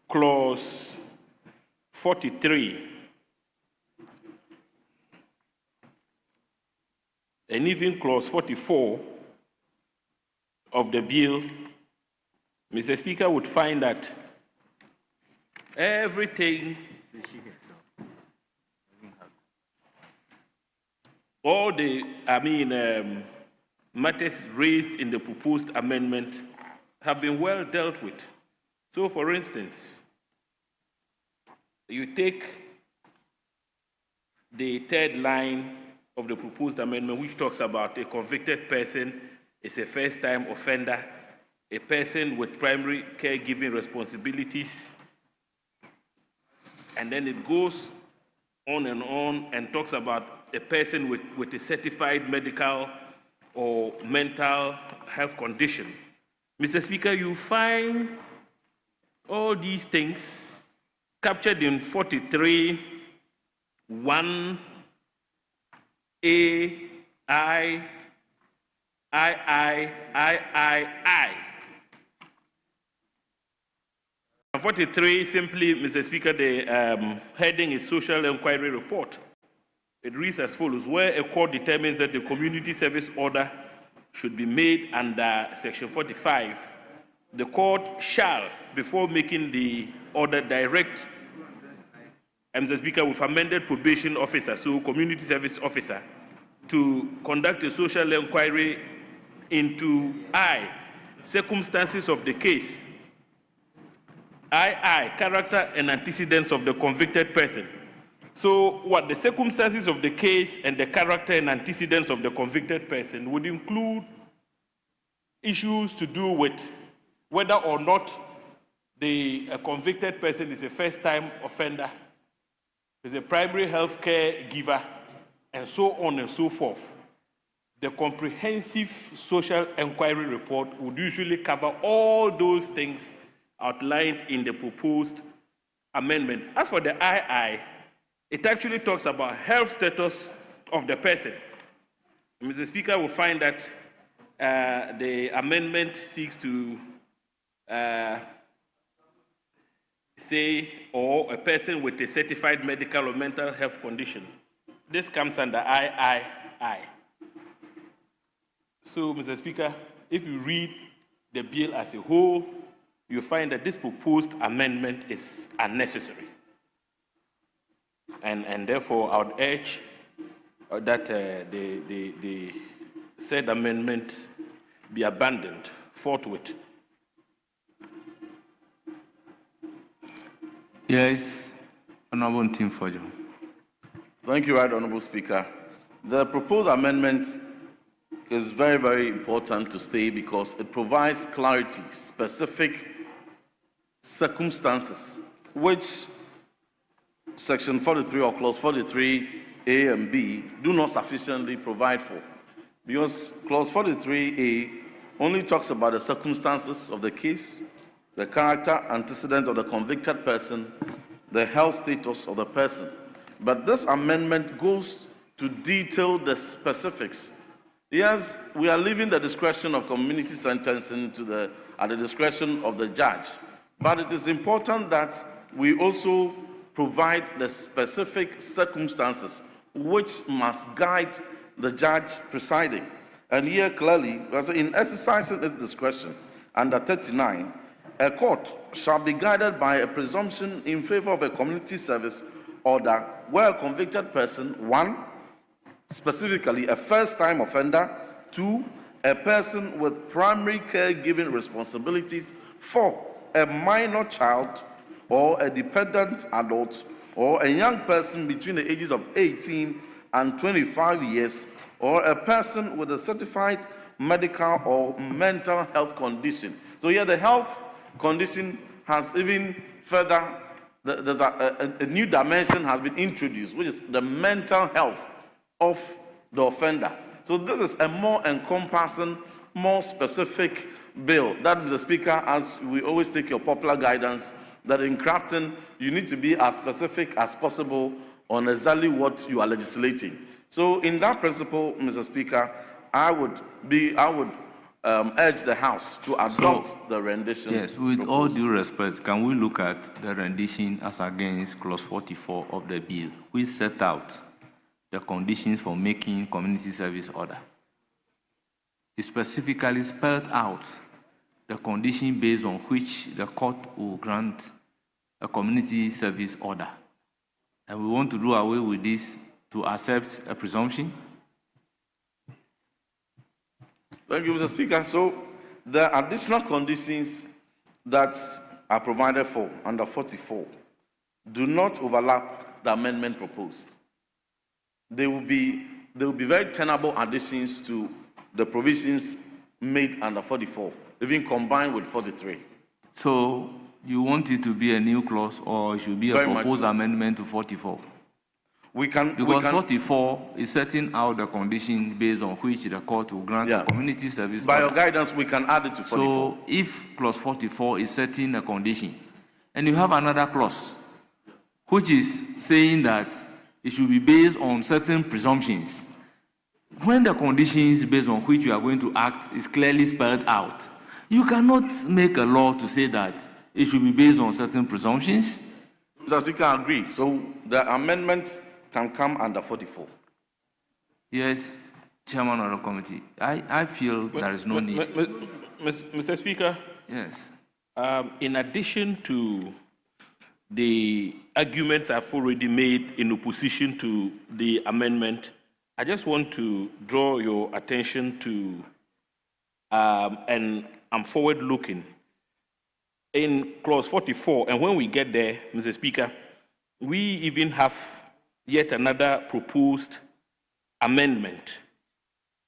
clause 43 and even clause 44 of the bill, Mr. Speaker, would find that everything, all the, matters raised in the proposed amendment have been well dealt with. So, for instance, you take the third line of the proposed amendment, which talks about a convicted person is a first-time offender, a person with primary caregiving responsibilities, and then it goes on and talks about a person with a certified medical or mental health condition. Mr. Speaker, you find all these things captured in 43, 1, A, I. 43, simply, Mr. Speaker, the heading is Social Inquiry Report. It reads as follows: where a court determines that the community service order should be made under Section 45, the court shall, before making the order, direct, Mr. Speaker, with amended probation officer, so community service officer, to conduct a social inquiry into I, circumstances of the case, I, character and antecedents of the convicted person. So what the circumstances of the case and the character and antecedents of the convicted person would include issues to do with whether or not the convicted person is a first-time offender, is a primary health care giver, and so on and so forth. The comprehensive social inquiry report would usually cover all those things outlined in the proposed amendment. As for the II, it actually talks about health status of the person. Mr. Speaker will find that the amendment seeks to say, or a person with a certified medical or mental health condition. This comes under III. So, Mr. Speaker, if you read the bill as a whole, you find that this proposed amendment is unnecessary. And therefore, I would urge that the said amendment be abandoned forthwith. Yes, Honorable Tim Fojo. Thank you, Right Honorable Speaker. The proposed amendment is very, very important to stay because it provides clarity, specific circumstances, which Section 43 or Clause 43A and B do not sufficiently provide for. Because Clause 43A only talks about the circumstances of the case, the character, antecedent of the convicted person, the health status of the person. But this amendment goes to detail the specifics. Yes, we are leaving the discretion of community sentencing at the discretion of the judge. But it is important that we also provide the specific circumstances which must guide the judge presiding. And here clearly, in exercising its discretion, under 39, a court shall be guided by a presumption in favor of a community service order where a convicted person, 1, specifically a first-time offender, 2, a person with primary caregiving responsibilities, 4, a minor child or a dependent adult or a young person between the ages of 18 and 25 years or a person with a certified medical or mental health condition. So here the health condition has even further, there's a new dimension has been introduced, which is the mental health of the offender. So this is a more encompassing, more specific bill that, Mr. Speaker, as we always take your popular guidance, that in crafting, you need to be as specific as possible on exactly what you are legislating. So in that principle, Mr. Speaker, I would urge the House to adopt the rendition. Yes, with all due respect, can we look at the rendition as against clause 44 of the bill, which set out the conditions for making community service order? It specifically spelled out the condition based on which the court will grant a community service order. And we want to do away with this to accept a presumption. Thank you, Mr. Speaker. So the additional conditions that are provided for under 44 do not overlap the amendment proposed. They will be very tenable additions to the provisions made under 44, even combined with 43. So you want it to be a new clause, or it should be a Very proposed much so. amendment to 44? Because 44 is setting out the condition based on which the court will grant a community service by order. your guidance, we can add it to 44. So if clause 44 is setting a condition, and you have another clause, which is saying that it should be based on certain presumptions, when the conditions based on which you are going to act is clearly spelled out, you cannot make a law to say that it should be based on certain presumptions. Mr. Speaker, I agree. So the amendment can come under 44. Yes, Chairman of the committee. I feel there is no need. Mr. Speaker? Yes. In addition to the arguments I've already made in opposition to the amendment, I just want to draw your attention to, and I'm forward-looking, in clause 44, and when we get there, Mr. Speaker, we even have yet another proposed amendment.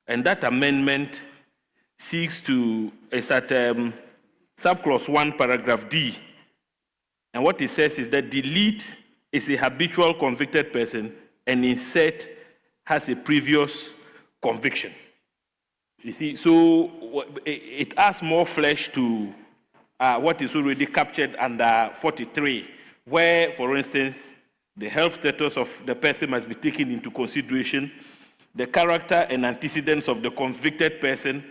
And that amendment seeks to, it's at subclause 1, paragraph D. And what it says is that delete is a habitual convicted person and insert has a previous conviction. You see, so it adds more flesh to what is already captured under 43, where, for instance, the health status of the person must be taken into consideration. The character and antecedents of the convicted person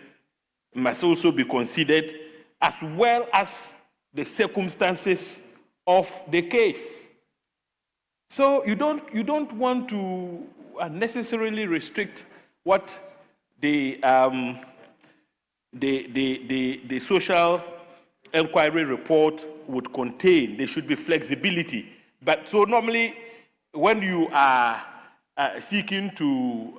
must also be considered, as well as the circumstances of the case. So you don't want to unnecessarily restrict what the social inquiry report would contain. There should be flexibility. But so normally, when you are seeking to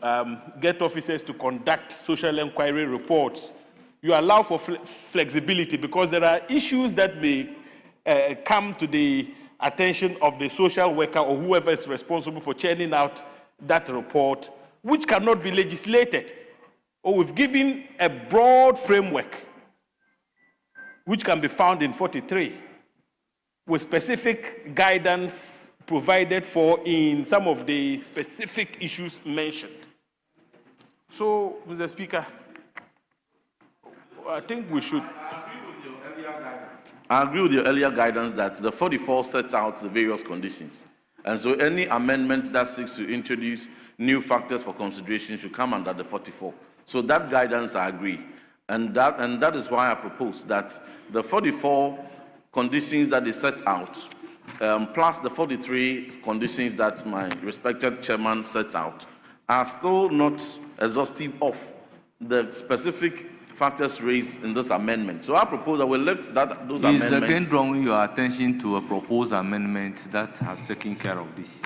get officers to conduct social inquiry reports, you allow for flexibility because there are issues that may come to the attention of the social worker or whoever is responsible for churning out that report, which cannot be legislated. Or we've given a broad framework, which can be found in 43, with specific guidance provided for in some of the specific issues mentioned. So, Mr. Speaker, I think we should. I agree with your earlier guidance that the 44 sets out the various conditions. And so any amendment that seeks to introduce new factors for consideration should come under the 44. So that guidance, I agree. And that is why I propose that the 44 conditions that they set out, plus the 43 conditions that my respected chairman sets out, are still not exhaustive of the specific factors raised in this amendment. So I propose I will lift those amendments. Please again drawing your attention to a proposed amendment that has taken care of this.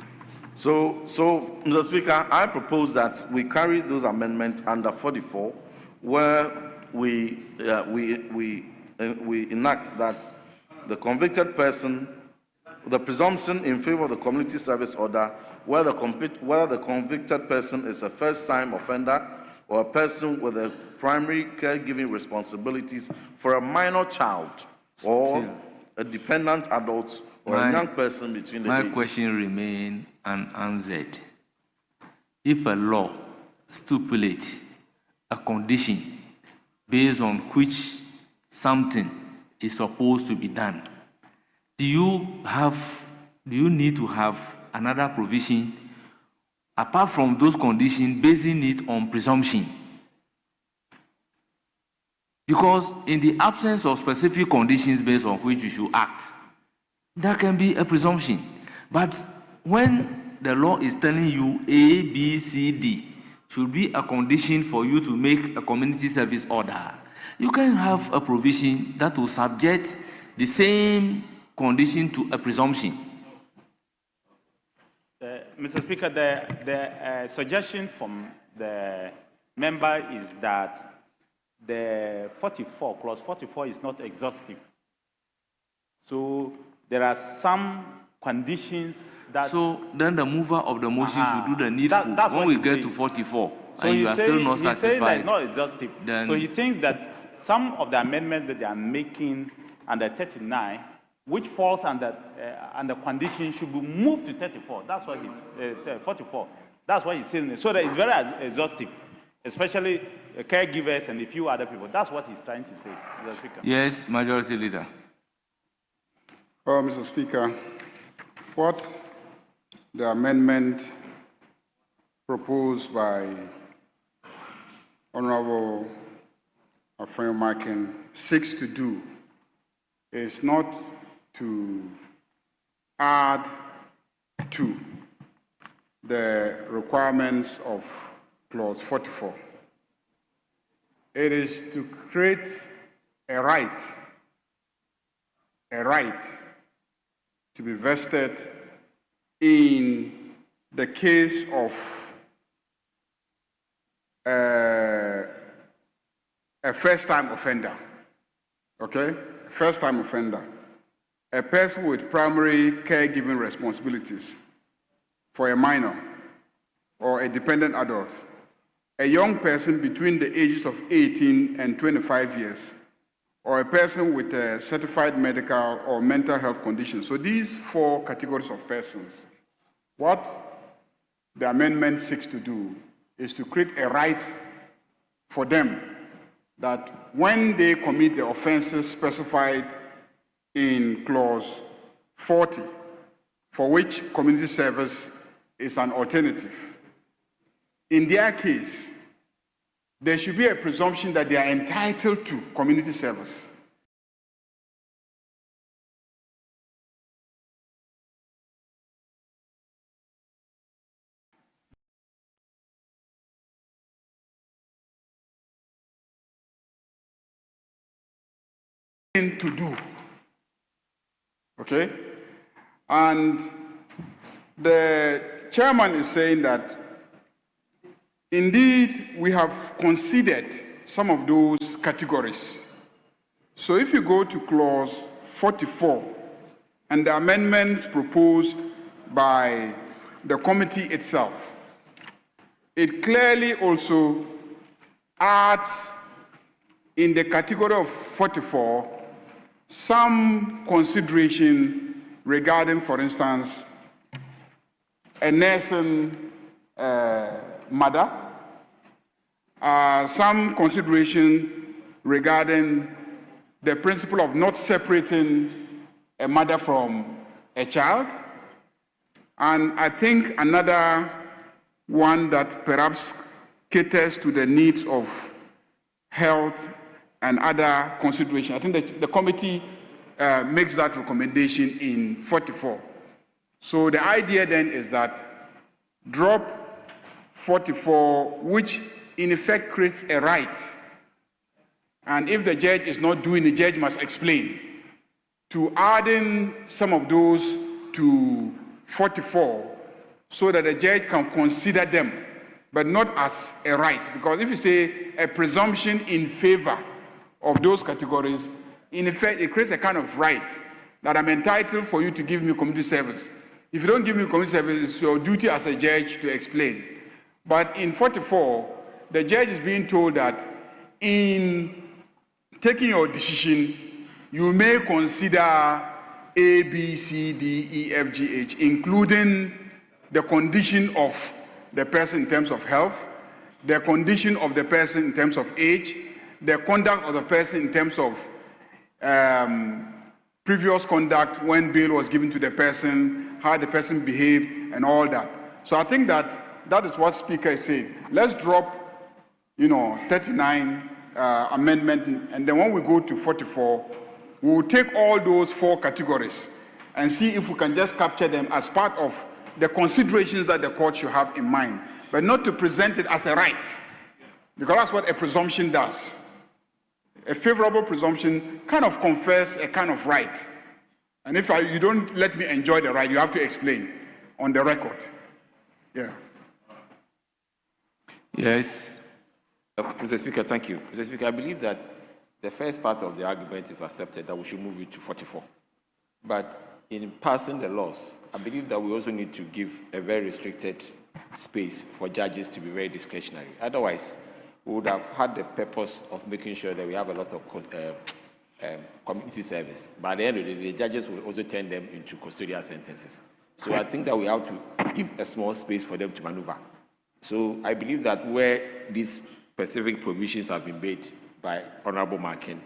So, Mr. Speaker, I propose that we carry those amendments under 44, where we enact that the convicted person, the presumption in favor of the community service order, whether the convicted person is a first-time offender or a person with a primary caregiving responsibilities for a minor child or a dependent adult or a young person between the ages. My question remains unanswered. If a law stipulates a condition based on which something is supposed to be done, do you need to have another provision apart from those conditions, basing it on presumption? Because in the absence of specific conditions based on which you should act, there can be a presumption. But when the law is telling you A, B, C, D should be a condition for you to make a community service order, you can have a provision that will subject the same condition to a presumption. Mr. Speaker, the suggestion from the member is that the 44, clause 44 is not exhaustive. So there are some conditions that... So then the mover of the motion should do the needful when we get to 44, so and you are still not satisfied. He's saying that it's not exhaustive. So he thinks that some of the amendments that they are making under 39, which falls under condition, should be moved to 34. That's what he's 44. That's what he's saying. So that it's very exhaustive, especially caregivers and a few other people. That's what he's trying to say, Mr. Speaker. Yes, Majority Leader. Well, Mr. Speaker, what the amendment proposed by Honorable Afenyo-Markin seeks to do is not to add to the requirements of clause 44. It is to create a right to be vested in the case of a first-time offender, okay? First-time offender, a person with primary caregiving responsibilities for a minor or a dependent adult, a young person between the ages of 18 and 25 years, or a person with a certified medical or mental health condition. So these four categories of persons, what the amendment seeks to do is to create a right for them that when they commit the offenses specified in clause 40, for which community service is an alternative, in their case, there should be a presumption that they are entitled to community service. To do, okay? And the chairman is saying that indeed we have considered some of those categories. So if you go to clause 44 and the amendments proposed by the committee itself, it clearly also adds in the category of 44 some consideration regarding, for instance, a nursing mother, some consideration regarding the principle of not separating a mother from a child, and I think another one that perhaps caters to the needs of health and other considerations. I think the committee makes that recommendation in 44. So the idea then is that drop 44, which in effect creates a right. And if the judge is not doing, the judge must explain. To add in some of those to 44 so that the judge can consider them, but not as a right. Because if you say a presumption in favor of those categories, in effect, it creates a kind of right that I'm entitled for you to give me community service. If you don't give me community service, it's your duty as a judge to explain. But in 44, the judge is being told that in taking your decision, you may consider A, B, C, D, E, F, G, H, including the condition of the person in terms of health, the condition of the person in terms of age, the conduct of the person in terms of previous conduct when bail was given to the person, how the person behaved, and all that. So I think that is what Speaker is saying. Let's drop, 39 amendment, and then when we go to 44, we will take all those 4 categories and see if we can just capture them as part of the considerations that the court should have in mind, but not to present it as a right, because that's what a presumption does. A favorable presumption kind of confers a kind of right. And if you don't let me enjoy the right, you have to explain on the record. Yeah. Yes. Mr. Speaker, thank you. Mr. Speaker, I believe that the first part of the argument is accepted, that we should move it to 44. But in passing the laws, I believe that we also need to give a very restricted space for judges to be very discretionary. Otherwise, we would have had the purpose of making sure that we have a lot of community service. But at the end of the day, the judges will also turn them into custodial sentences. So I think that we have to give a small space for them to maneuver. So I believe that where these specific provisions have been made by Honorable Markin,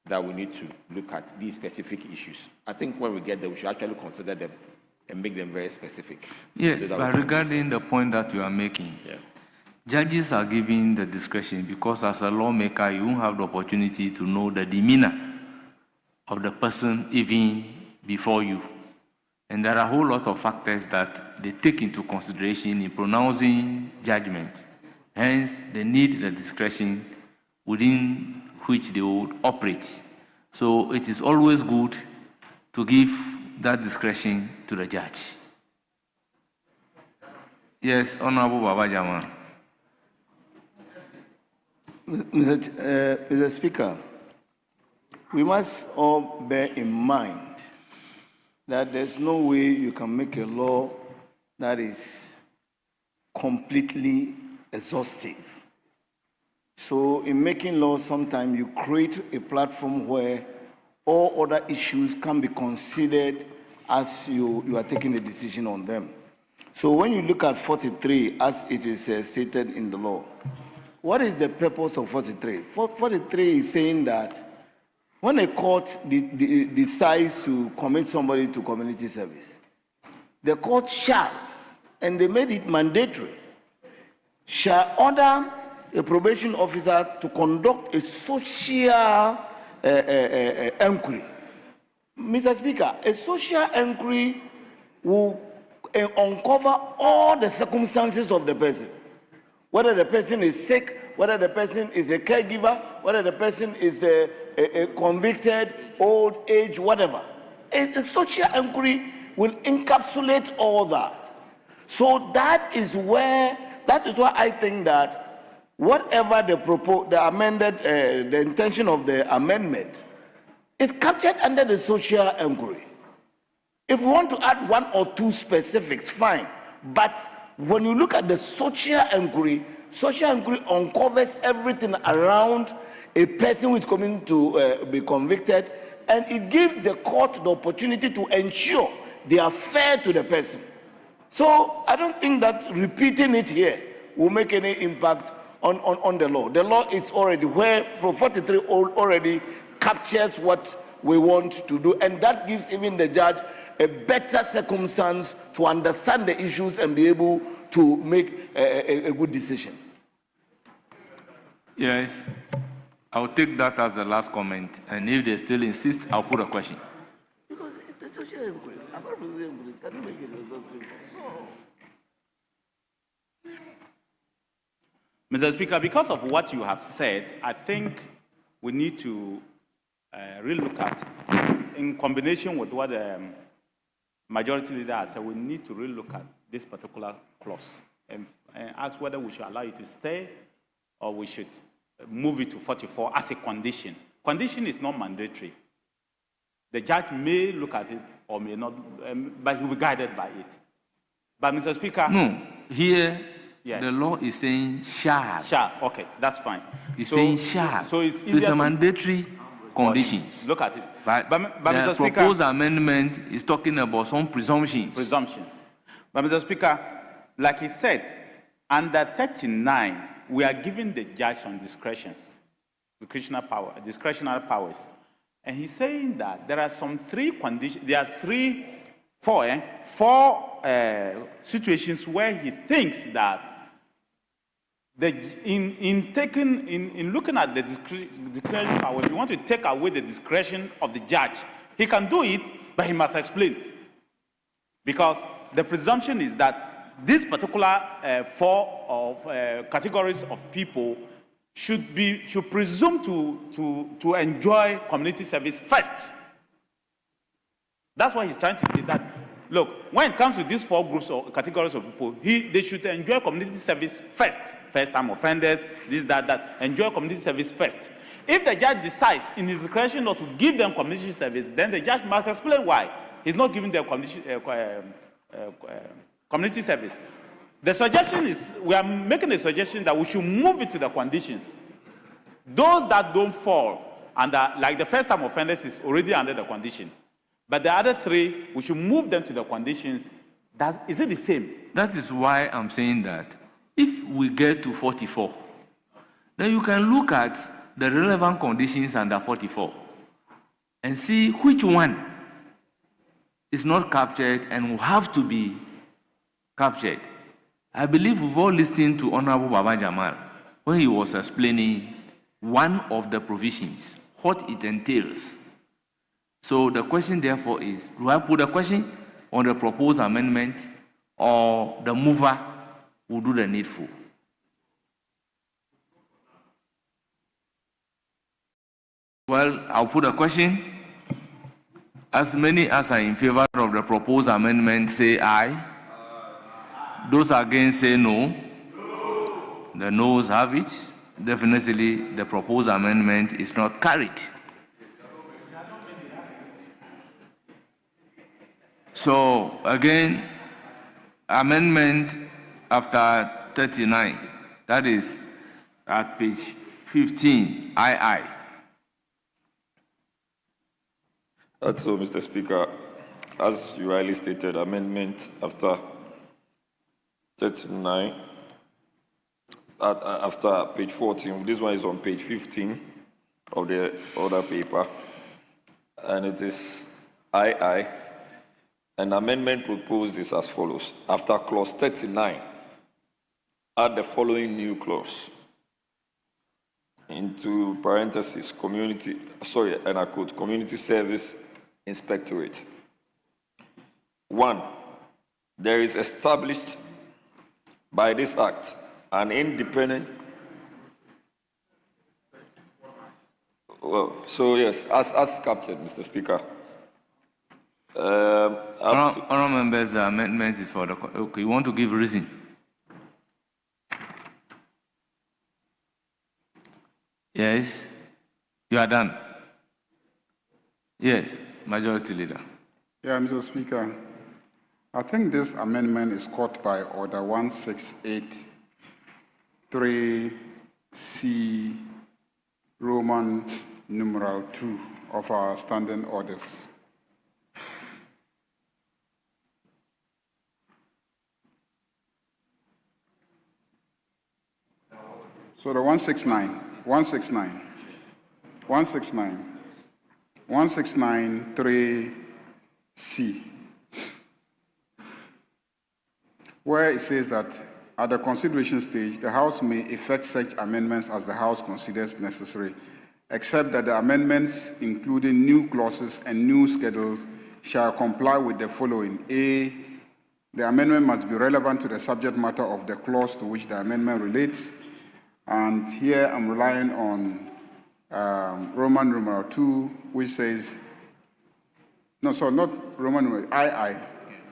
that we need to look at these specific issues. I think when we get there, we should actually consider them and make them very specific. Yes, so but regarding the point that you are making, judges are given the discretion because as a lawmaker, you won't have the opportunity to know the demeanor of the person even before you. And there are a whole lot of factors that they take into consideration in pronouncing judgment. Hence, they need the discretion within which they would operate. So it is always good to give that discretion to the judge. Yes, Honorable Babajama. Mr. Speaker, we must all bear in mind that there's no way you can make a law that is completely exhaustive. So in making laws, sometimes you create a platform where all other issues can be considered as you are taking a decision on them. So when you look at 43, as it is stated in the law, what is the purpose of 43? 43 is saying that when a court decides to commit somebody to community service, the court shall, and they made it mandatory, shall order a probation officer to conduct a social inquiry. Mr. Speaker, a social inquiry will uncover all the circumstances of the person. Whether the person is sick, whether the person is a caregiver, whether the person is a convicted, old age, whatever. A social inquiry will encapsulate all that. So that is why I think that whatever the amended, the intention of the amendment is captured under the social inquiry. If we want to add 1 or 2 specifics, fine. But when you look at the social inquiry uncovers everything around a person who is coming to be convicted, and it gives the court the opportunity to ensure they are fair to the person. So I don't think that repeating it here will make any impact on the law. The law is already where, from 43 already captures what we want to do, and that gives even the judge a better circumstance to understand the issues and be able to make a good decision. Yes, I'll take that as the last comment, and if they still insist, I'll put a question. Because the social inquiry, apart from the inquiry, can you make it no. Mr. Speaker, because of what you have said, I think we need to really look at, in combination with what the majority leader has said, we need to really look at this particular clause and ask whether we should allow it to stay or we should move it to 44 as a condition. Condition is not mandatory. The judge may look at it or may not, but he will be guided by it. But Mr. Speaker... No, here the law is saying shall. Shall, okay, that's fine. It's saying shall. So it's a mandatory conditions. Look at it. But the Mr. Speaker, proposed amendment is talking about some presumptions. But Mr. Speaker, like he said, under 39, we are giving the judge some discretionary powers. And he's saying that there are some three conditions, there are four situations where he thinks that in looking at the discretion power, if you want to take away the discretion of the judge, he can do it, but he must explain. Because the presumption is that this particular categories of people should presume to enjoy community service first. That's why he's trying to do that. Look, when it comes to these four groups or categories of people, they should enjoy community service first. First-time offenders, this, that, enjoy community service first. If the judge decides in his discretion not to give them community service, then the judge must explain why he's not giving them community service. The suggestion is, we are making a suggestion that we should move it to the conditions. Those that don't fall under, like the first-time offenders is already under the condition. But the other three, we should move them to the conditions. Is it the same? That is why I'm saying that if we get to 44, then you can look at the relevant conditions under 44 and see which one is not captured and will have to be captured. I believe we've all listened to Honorable Baba Jamal when he was explaining one of the provisions, what it entails. So the question therefore is, do I put a question on the proposed amendment or the mover will do the needful? Well, I'll put a question. As many as are in favor of the proposed amendment say aye. Those against say no. The noes have it. Definitely the proposed amendment is not carried. So again, amendment after 39, that is at page 15, II. That's so, Mr. Speaker. As you rightly stated, amendment after 39, after page 14, this one is on page 15 of the other paper, and it is II. An amendment proposed is as follows. After clause 39, add the following new clause. Into parentheses, and I quote, Community Service Inspectorate. 1. There is established by this act an independent. Well, so yes, as captured, Mr. Speaker. Honourable members, the amendment is for the. Okay, you want to give reason? Yes, you are done. Yes, Majority Leader. Yeah, Mr. Speaker, I think this amendment is caught by Order 1683C, Roman numeral 2 of our standing orders. So the 169.3C, where it says that at the consideration stage, the House may effect such amendments as the House considers necessary, except that the amendments, including new clauses and new schedules, shall comply with the following. A, the amendment must be relevant to the subject matter of the clause to which the amendment relates. And here I'm relying on Roman numeral 2, which says, no, sorry, not Roman numeral,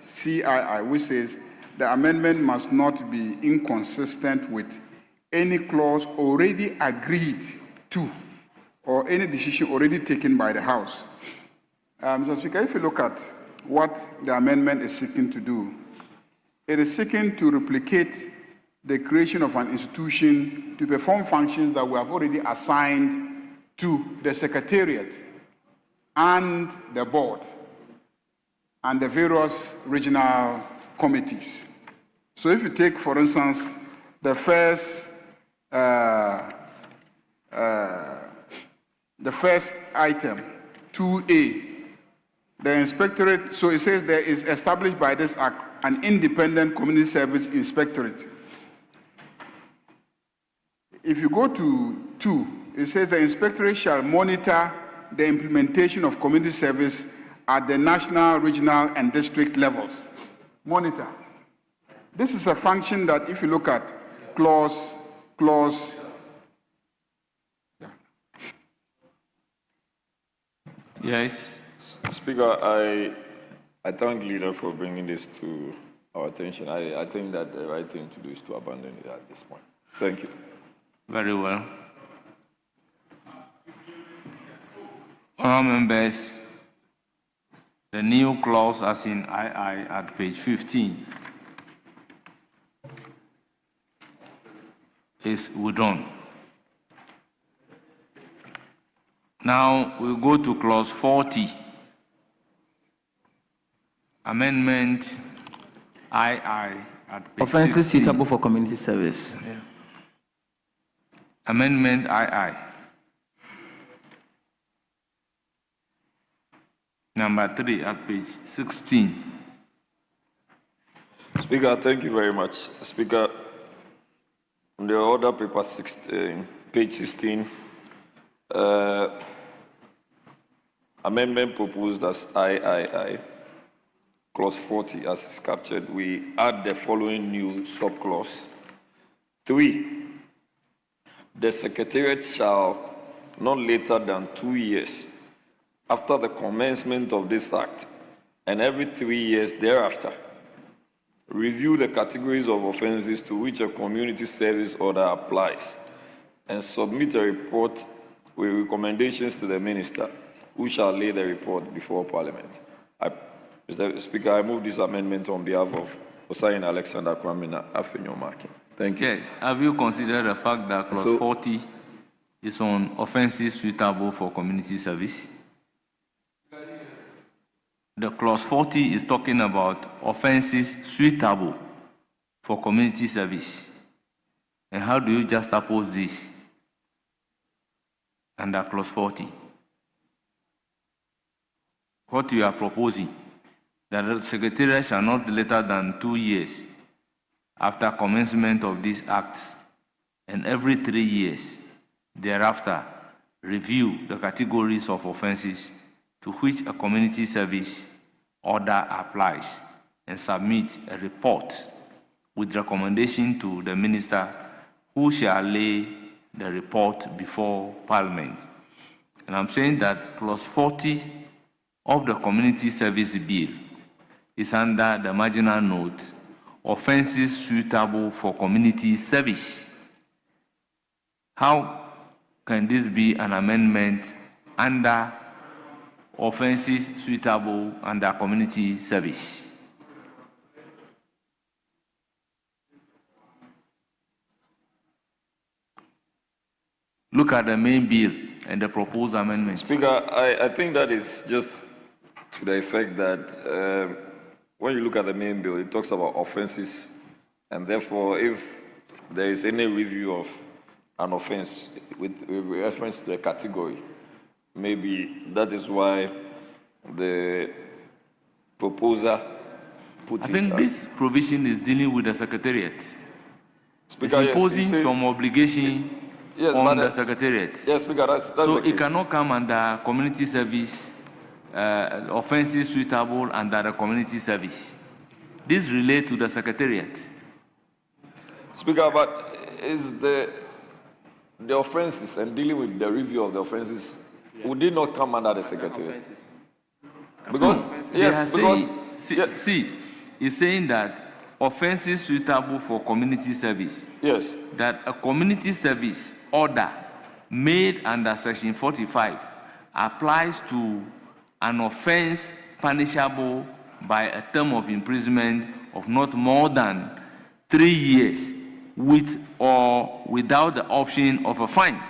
CII, which says the amendment must not be inconsistent with any clause already agreed to or any decision already taken by the House. Mr. Speaker, if you look at what the amendment is seeking to do, it is seeking to replicate the creation of an institution to perform functions that we have already assigned to the Secretariat and the board and the various regional committees. So if you take, for instance, the first item, 2A, the inspectorate, so it says there is established by this act an independent community service inspectorate. If you go to 2, it says the inspectorate shall monitor the implementation of community service at the national, regional, and district levels. Monitor. This is a function that if you look at clause. Yeah. Yes. Speaker, I thank leader for bringing this to our attention. I think that the right thing to do is to abandon it at this point. Thank you. Very well. Honourable members, the new clause as in II at page 15 is withdrawn. Now we go to clause 40. Amendment II at page offences 16. suitable for community service. Yeah. Amendment II. Number 3 at page 16. Speaker, thank you very much. Speaker, on the order paper 16, page 16, amendment proposed as III, clause 40 as is captured, we add the following new subclause. 3, the Secretariat shall, not later than 2 years after the commencement of this act, and every 3 years thereafter, review the categories of offenses to which a community service order applies, and submit a report with recommendations to the minister, who shall lay the report before Parliament. Mr. Speaker, I move this amendment on behalf of Osayin Alexander Kwamina Afenyo-Markin. Thank you. Yes. Have you considered the fact that clause 40 is on offenses suitable for community service? The clause 40 is talking about offenses suitable for community service. And how do you juxtapose this under clause 40? What you are proposing, that the Secretariat shall not later than 2 years after commencement of this act, and every 3 years thereafter, review the categories of offenses to which a community service order applies, and submit a report with recommendation to the minister, who shall lay the report before Parliament. And I'm saying that clause 40 of the Community Service Bill is under the marginal note, offenses suitable for community service. How can this be an amendment under offenses suitable under community service? Look at the main bill and the proposed amendment. Speaker, I think that is just to the effect that when you look at the main bill, it talks about offenses, and therefore, if there is any review of an offense with reference to the category, maybe that is why the proposer put I think this provision is dealing with the Secretariat. Speaker, it's imposing some obligation on the Secretariat. Yes, Speaker, that's so the it case. cannot come under community service, offenses suitable under the community service. This relates to the Secretariat. Speaker, but is the offenses and dealing with the review of the offenses, would it not come under the Secretariat? Because, yes, because, see, it's saying that offenses suitable for community service. Yes. That a community service order made under section 45 applies to an offense punishable by a term of imprisonment of not more than 3 years with or without the option of a fine.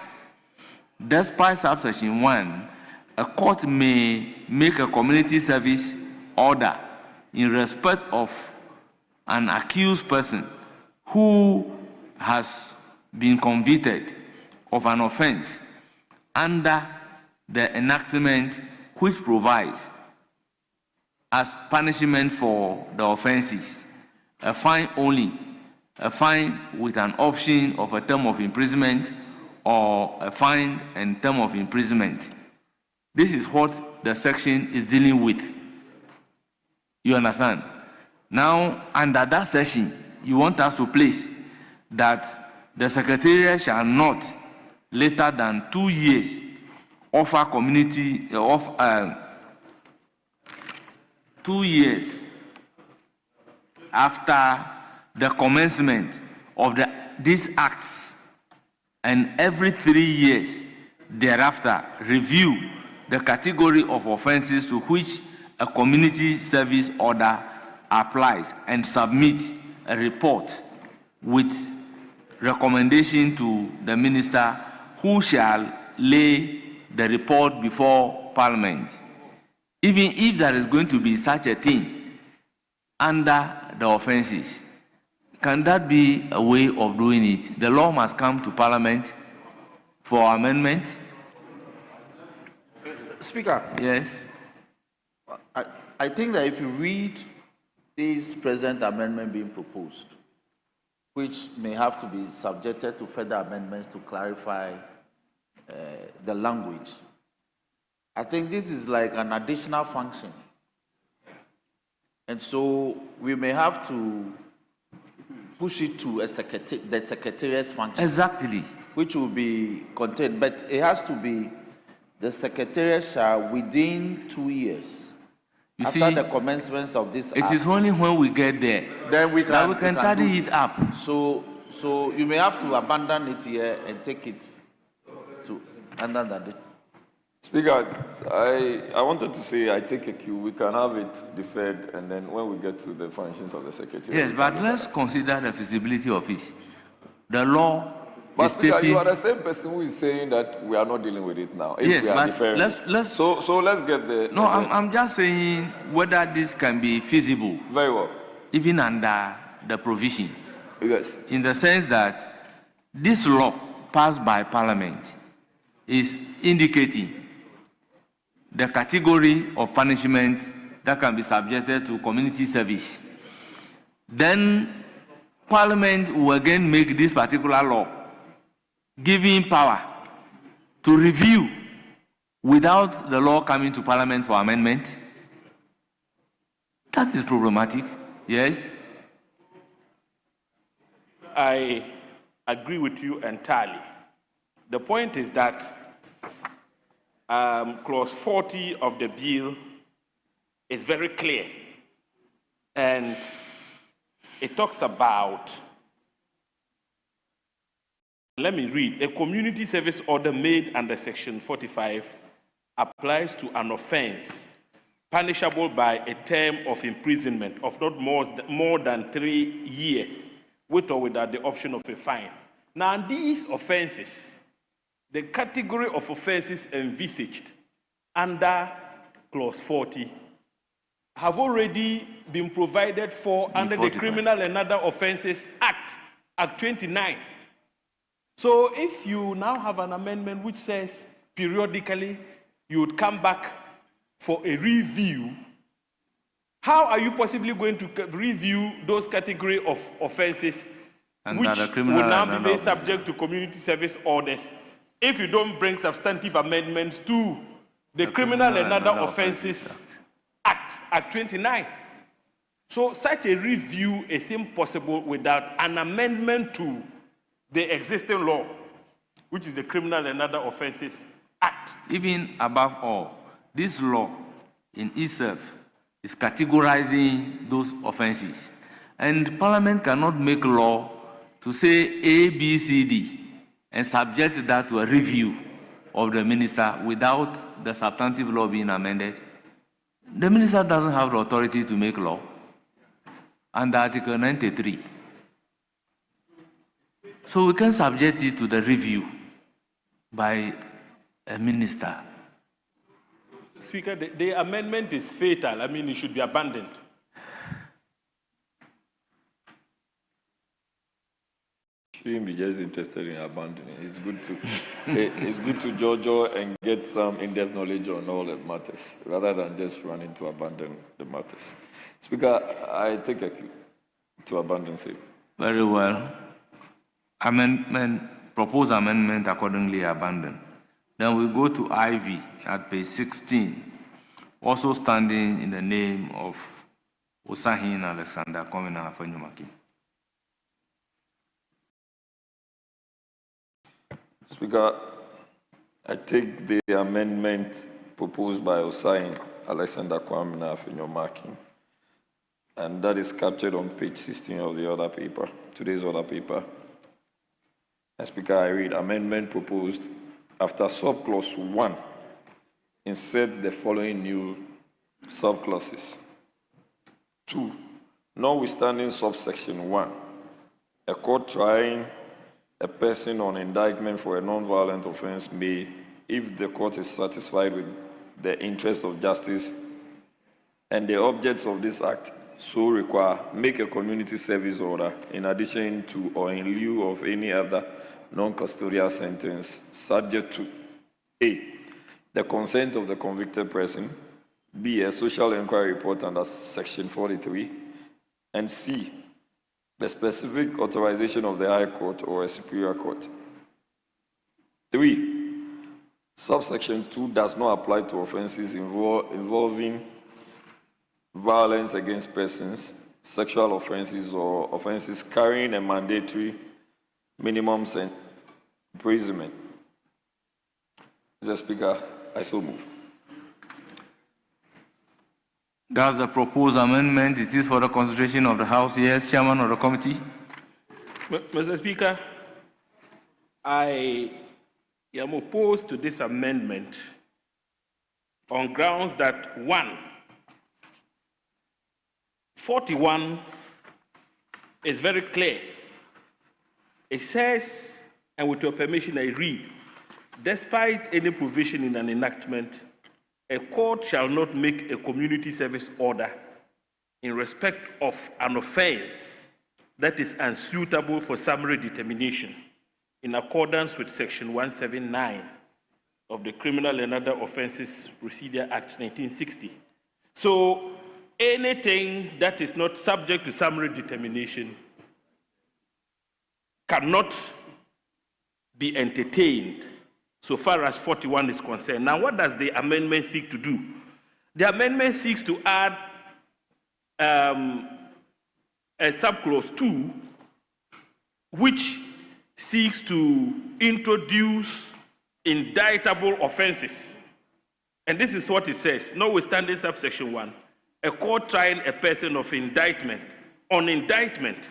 Despite subsection 1, a court may make a community service order in respect of an accused person who has been convicted of an offense under the enactment which provides as punishment for the offenses a fine only, a fine with an option of a term of imprisonment, or a fine and term of imprisonment. This is what the section is dealing with. You understand? Now, under that section, you want us to place that the Secretariat shall not, later than 2 years, offer community 2 years after the commencement of these acts, and every 3 years thereafter review the category of offenses to which a community service order applies and submit a report with recommendation to the minister, who shall lay the report before Parliament. Even if there is going to be such a thing under the offenses, can that be a way of doing it? The law must come to Parliament for amendment. Speaker. Yes. I think that if you read this present amendment being proposed, which may have to be subjected to further amendments to clarify the language, I think this is like an additional function. And so we may have to push it to the Secretariat's function. Exactly. Which will be contained, but it has to be the Secretariat shall within 2 years. After the commencement of this it act, is only when we get there then we can tidy it up. So you may have to abandon it here and take it to another. Speaker, I wanted to say I take a cue. We can have it deferred, and then when we get to the functions of the Secretary. Yes, but let's consider the feasibility of it. The law. But Speaker, you are the same person who is saying that we are not dealing with it now. If yes, we are but deferring. So let's get the. No, I'm just saying whether this can be feasible. Very well. Even under the provision. Yes. In the sense that this law passed by Parliament is indicating the category of punishment that can be subjected to community service. Then Parliament will again make this particular law, giving power to review without the law coming to Parliament for amendment. That is problematic. Yes? I agree with you entirely. The point is that clause 40 of the bill is very clear, and it talks about, let me read, a community service order made under section 45 applies to an offense punishable by a term of imprisonment of not more than 3 years, with or without the option of a fine. Now, these offenses, the category of offenses envisaged under clause 40 have already been provided for under 45. The Criminal and Other Offences Act, Act 29. So if you now have an amendment which says periodically you would come back for a review, how are you possibly going to review those category of offenses and which will now be made subject to community service orders if you don't bring substantive amendments to the Criminal and Other Offences Act, Act 29? So such a review is impossible without an amendment to the existing law, which is the Criminal and Other Offences Act. Even above all, this law in itself is categorizing those offenses. And Parliament cannot make law to say A, B, C, D and subject that to a review of the minister without the substantive law being amended. The minister doesn't have the authority to make law under Article 93. So we can subject it to the review by a minister. Speaker, the amendment is fatal. I mean, it should be abandoned. shouldn't be just interested in abandoning. It's good to it's good to Jojo and get some in-depth knowledge on all the matters rather than just running to abandon the matters. Speaker, I take a cue to abandon same. Very well. Proposed amendment accordingly abandoned. Then we go to IV at page 16, also standing in the name of Osahin Alexander Kwamina Afenyo-Markin. Speaker, I take the amendment proposed by Osahin Alexander Kwamina Afenyo-Markin, and that is captured on page 16 of the other paper, today's other paper. And Speaker, I read amendment proposed after subclause 1, insert the following new subclauses. 2, notwithstanding subsection 1, a court trying a person on indictment for a non-violent offense may, if the court is satisfied with the interest of justice and the objects of this act so require, make a community service order in addition to or in lieu of any other non-custodial sentence, subject to A, the consent of the convicted person, B, a social inquiry report under section 43, and C, the specific authorization of the High Court or a Superior Court. 3, subsection 2 does not apply to offenses involving violence against persons, sexual offenses, or offenses carrying a mandatory minimum imprisonment. Mr. Speaker, I so move. That's the proposed amendment. It is for the consideration of the House. Yes, Chairman of the committee. Mr. Speaker, I am opposed to this amendment on grounds that 1, 41 is very clear. It says, and with your permission, I read, despite any provision in an enactment, a court shall not make a community service order in respect of an offense that is unsuitable for summary determination in accordance with Section 179 of the Criminal and Other Offences Procedure Act 1960. So anything that is not subject to summary determination cannot be entertained so far as 41 is concerned. Now, what does the amendment seek to do? The amendment seeks to add a subclause 2, which seeks to introduce indictable offenses. And this is what it says, notwithstanding subsection 1, a court trying a person of indictment, on indictment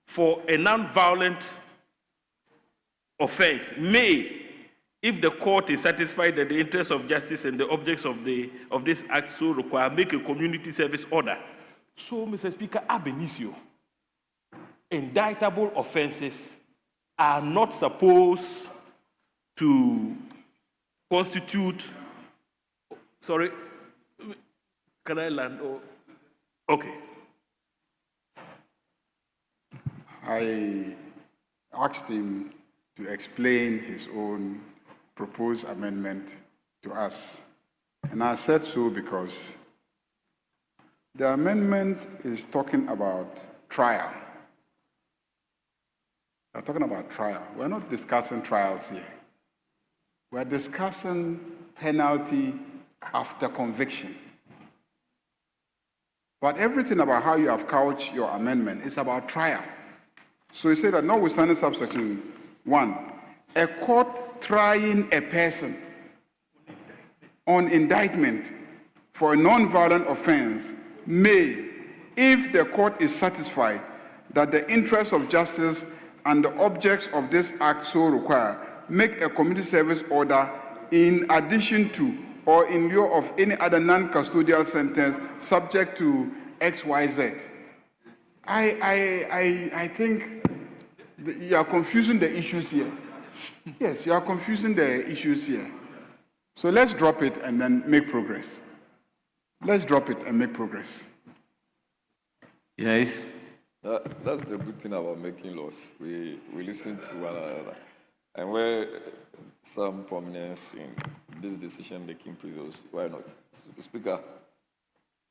for a non-violent offense may, if the court is satisfied that the interests of justice and the objects of this act so require, make a community service order. So, Mr. Speaker, ab initio, indictable offenses are not supposed to constitute, sorry, can I land? Oh, okay. I asked him to explain his own proposed amendment to us. And I said so because the amendment is talking about trial. We're talking about trial. We're not discussing trials here. We're discussing penalty after conviction. But everything about how you have couched your amendment is about trial. So you say that notwithstanding subsection 1, a court trying a person on indictment for a non-violent offense may, if the court is satisfied that the interests of justice and the objects of this act so require, make a community service order in addition to or in lieu of any other non-custodial sentence subject to XYZ. I think you are confusing the issues here. Yes, you are confusing the issues here. So let's drop it and then make progress. Let's drop it and make progress. Yes. That's the good thing about making laws. We listen to one another. And where some prominence in this decision-making prevails, why not? Speaker,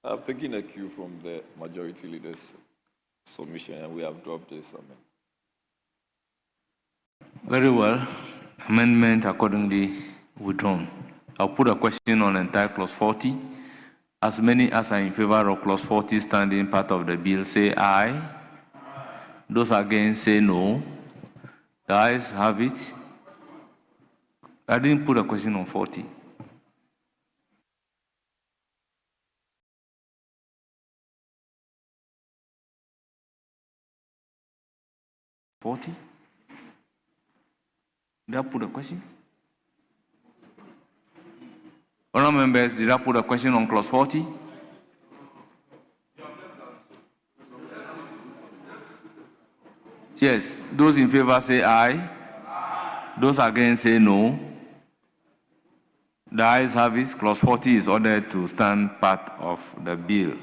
I've taken a cue from the majority leader's submission, and we have dropped this amendment. Very well. Amendment accordingly withdrawn. I'll put a question on entire clause 40. As many as are in favor of clause 40 standing part of the bill, say aye. Those against, say no. The ayes have it. I didn't put a question on 40. Did I put a question? Honourable members, did I put a question on clause 40? Yes. Those in favor say aye. Those against say no. The ayes have it. Clause 40 is ordered to stand part of the bill.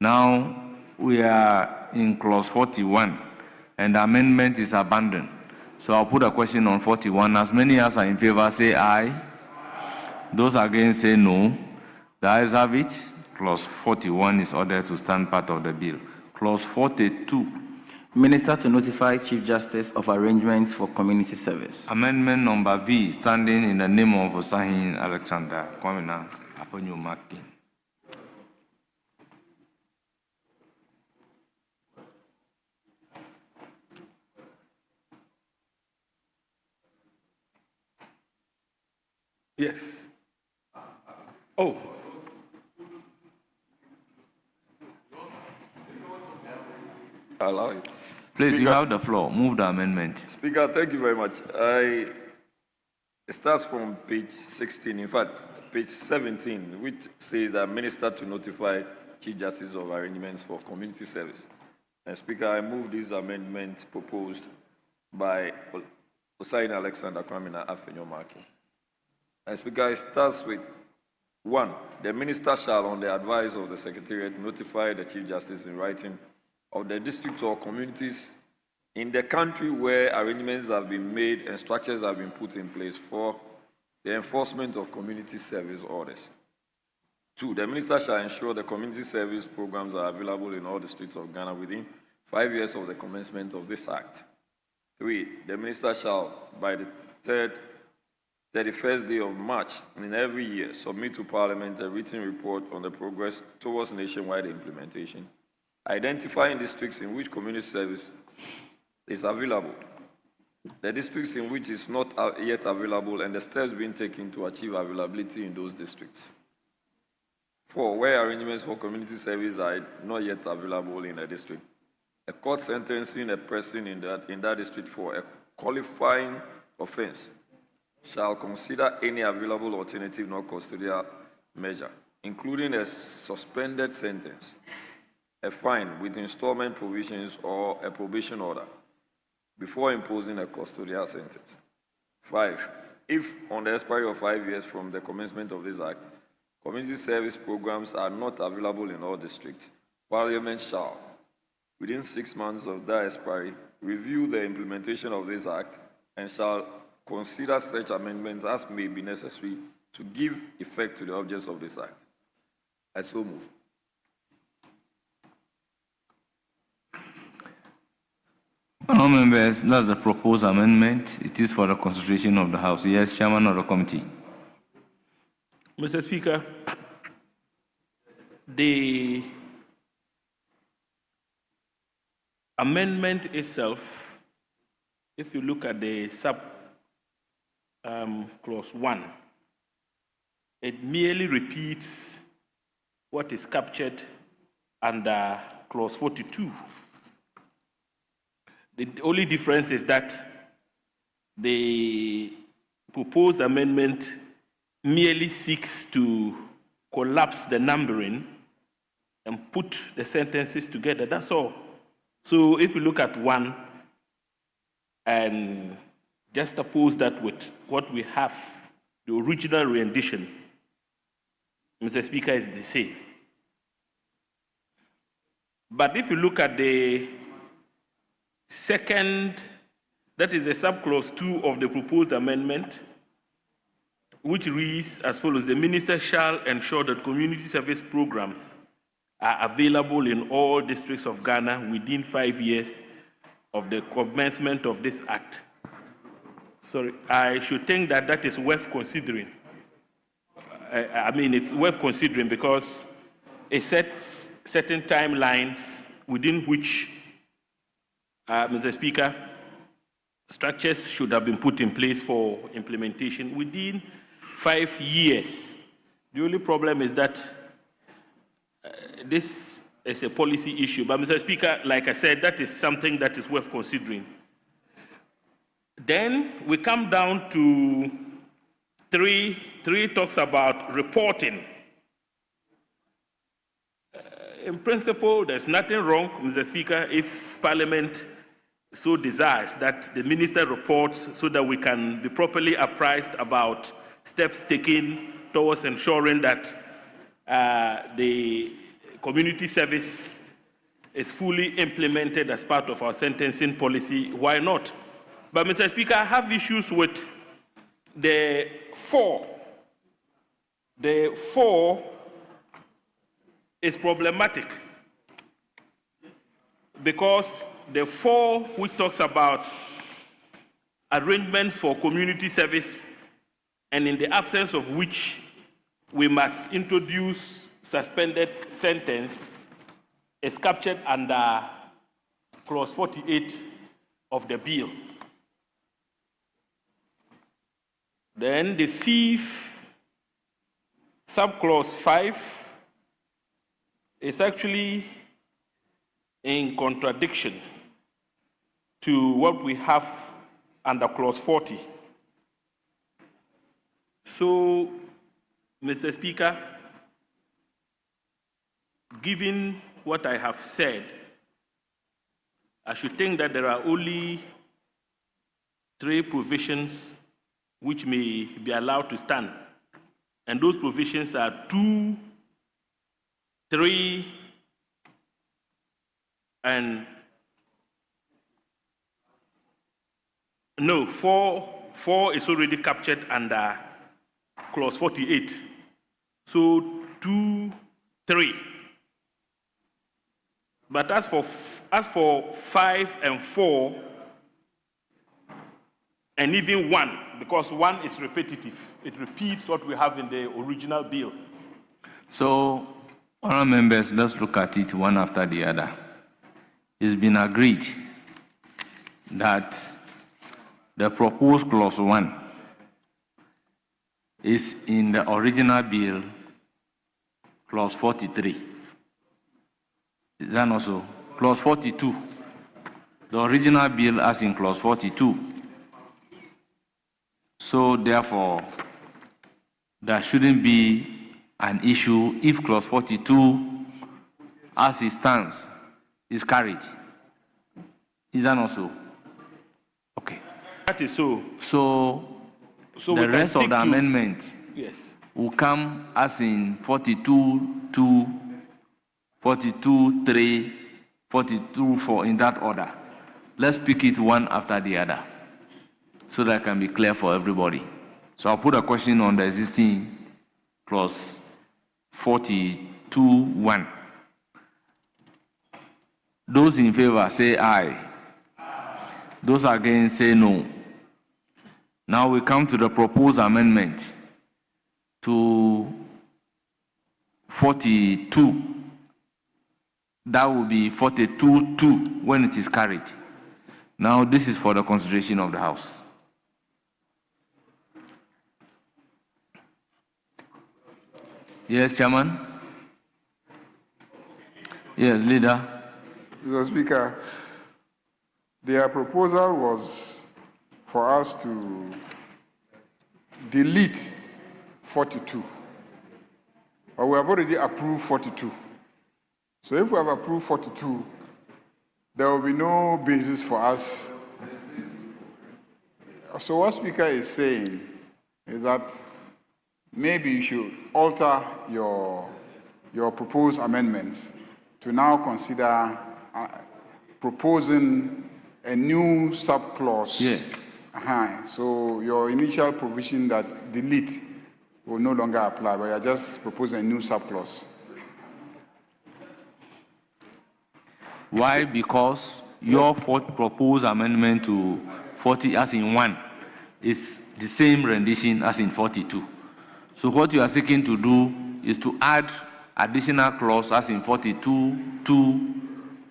Now we are in clause 41 and the amendment is abandoned. So I'll put a question on 41. As many as are in favor say aye. Those against say no. The ayes have it. Clause 41 is ordered to stand part of the bill. Clause 42. Minister to notify Chief Justice of arrangements for community service. Amendment number V, standing in the name of Osahin Alexander Kwamina Aponyo Maki. Yes. Oh. Allow it. Please, Speaker, you have the floor. Move the amendment. Speaker, thank you very much. It starts from page 16, in fact, page 17, which says that Minister to notify Chief Justice of arrangements for community service. And Speaker, I move this amendment proposed by Osahin Alexander Kwamina Afonyo Maki. And Speaker, it starts with 1. The Minister shall, on the advice of the Secretariat, notify the Chief Justice in writing of the district or communities in the country where arrangements have been made and structures have been put in place for the enforcement of community service orders. 2, the Minister shall ensure the community service programs are available in all districts of Ghana within 5 years of the commencement of this Act. 3, the Minister shall, by the 31st day of March in every year, submit to Parliament a written report on the progress towards nationwide implementation, identifying districts in which community service is available, the districts in which it's not yet available, and the steps being taken to achieve availability in those districts. 4, where arrangements for community service are not yet available in a district, a court sentencing a person in that district for a qualifying offense shall consider any available alternative non-custodial measure, including a suspended sentence, a fine with installment provisions, or a probation order before imposing a custodial sentence. 5, if on the expiry of 5 years from the commencement of this Act, community service programs are not available in all districts, Parliament shall, within 6 months of that expiry, review the implementation of this Act and shall consider such amendments as may be necessary to give effect to the objects of this Act. I so move. Honourable members, that's the proposed amendment. It is for the consideration of the House. Yes, Chairman of the Committee. Mr. Speaker, the amendment itself, if you look at the clause 1, it merely repeats what is captured under clause 42. The only difference is that the proposed amendment merely seeks to collapse the numbering and put the sentences together. That's all. So if you look at 1 and just oppose that with what we have, the original rendition, Mr. Speaker, is the same. But if you look at the Second, that is the subclause 2 of the proposed amendment, which reads as follows: the minister shall ensure that community service programs are available in all districts of Ghana within 5 years of the commencement of this act. Sorry, I should think that that is worth considering. I mean, it's worth considering because it sets certain timelines within which, Mr. Speaker, structures should have been put in place for implementation within 5 years. The only problem is that this is a policy issue. But, Mr. Speaker, like I said, that is something that is worth considering. Then we come down to 3. 3 talks about reporting. In principle, there's nothing wrong, Mr. Speaker, if Parliament so desires that the minister reports so that we can be properly apprised about steps taken towards ensuring that the community service is fully implemented as part of our sentencing policy. Why not? But, Mr. Speaker, I have issues with the 4. The 4 is problematic because the 4 which talks about arrangements for community service, and in the absence of which we must introduce suspended sentence, is captured under clause 48 of the bill. Then the 5th subclause 5 is actually in contradiction to what we have under clause 40. So, Mr. Speaker, given what I have said, I should think that there are only 3 provisions which may be allowed to stand. And those provisions are 2, 3, and no, 4. 4 is already captured under clause 48. So 2, 3. But as for 5 and 4, and even 1, because 1 is repetitive. It repeats what we have in the original bill. So, honourable members, let's look at it one after the other. It's been agreed that the proposed clause 1 is in the original bill, clause 43. Is that also? Clause 42. The original bill as in clause 42. So, therefore, there shouldn't be an issue if clause 42, as it stands, is carried. Is that not so? Okay. That is so. So the rest of the amendment will come as in 42.2, 42.3, 42.4 in that order. Let's pick it one after the other, so that can be clear for everybody. So I'll put a question on the existing clause 42.1. Those in favor say aye. Those against say no. Now we come to the proposed amendment to 42. That will be 42.2 when it is carried. Now this is for the consideration of the House. Yes, Chairman? Yes, Leader? Mr. Speaker, their proposal was for us to delete 42. But we have already approved 42. So if we have approved 42, there will be no basis for us. So what Speaker is saying is that maybe you should alter your proposed amendments to now consider proposing a new subclause. Yes. So your initial provision that delete will no longer apply, but you're just proposing a new subclause. Why? Because your proposed amendment to 40 as in 1 is the same rendition as in 42. So what you are seeking to do is to add additional clause as in 42, 2,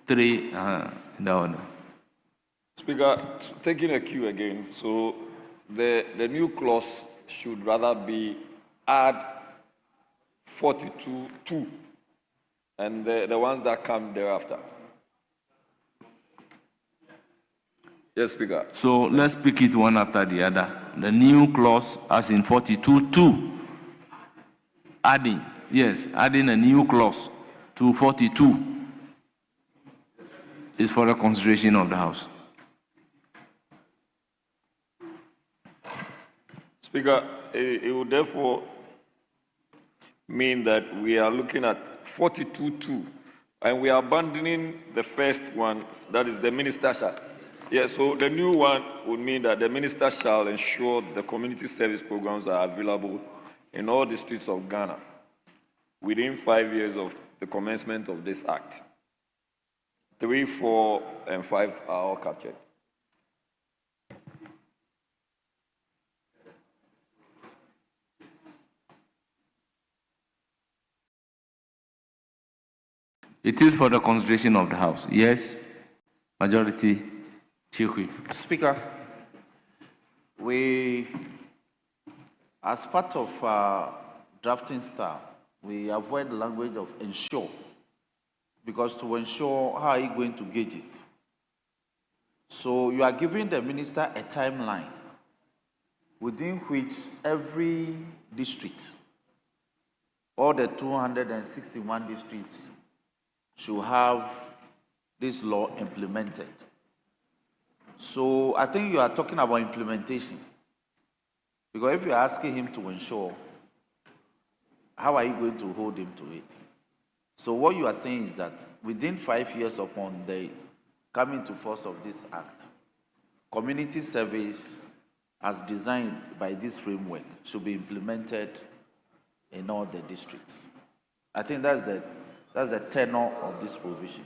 3, in the order. Speaker, taking a cue again, so the new clause should rather be add 42, 2, and the ones that come thereafter. Yes, Speaker. So let's pick it one after the other. The new clause as in 42, 2. Adding a new clause to 42 is for the consideration of the House. Speaker, it would therefore mean that we are looking at 42.2, and we are abandoning the first one, that is the minister shall. Yeah, so the new one would mean that the minister shall ensure the community service programs are available in all districts of Ghana within 5 years of the commencement of this act. 3, 4, and 5 are all captured. It is for the consideration of the House. Yes, majority, Chief Whip. Speaker, we, as part of drafting style, we avoid the language of ensure, because to ensure, how are you going to gauge it? So you are giving the minister a timeline within which every district, all the 261 districts, should have this law implemented. So I think you are talking about implementation. Because if you are asking him to ensure, how are you going to hold him to it? So what you are saying is that within 5 years upon the coming to force of this act, community service as designed by this framework should be implemented in all the districts. I think that's the tenor of this provision.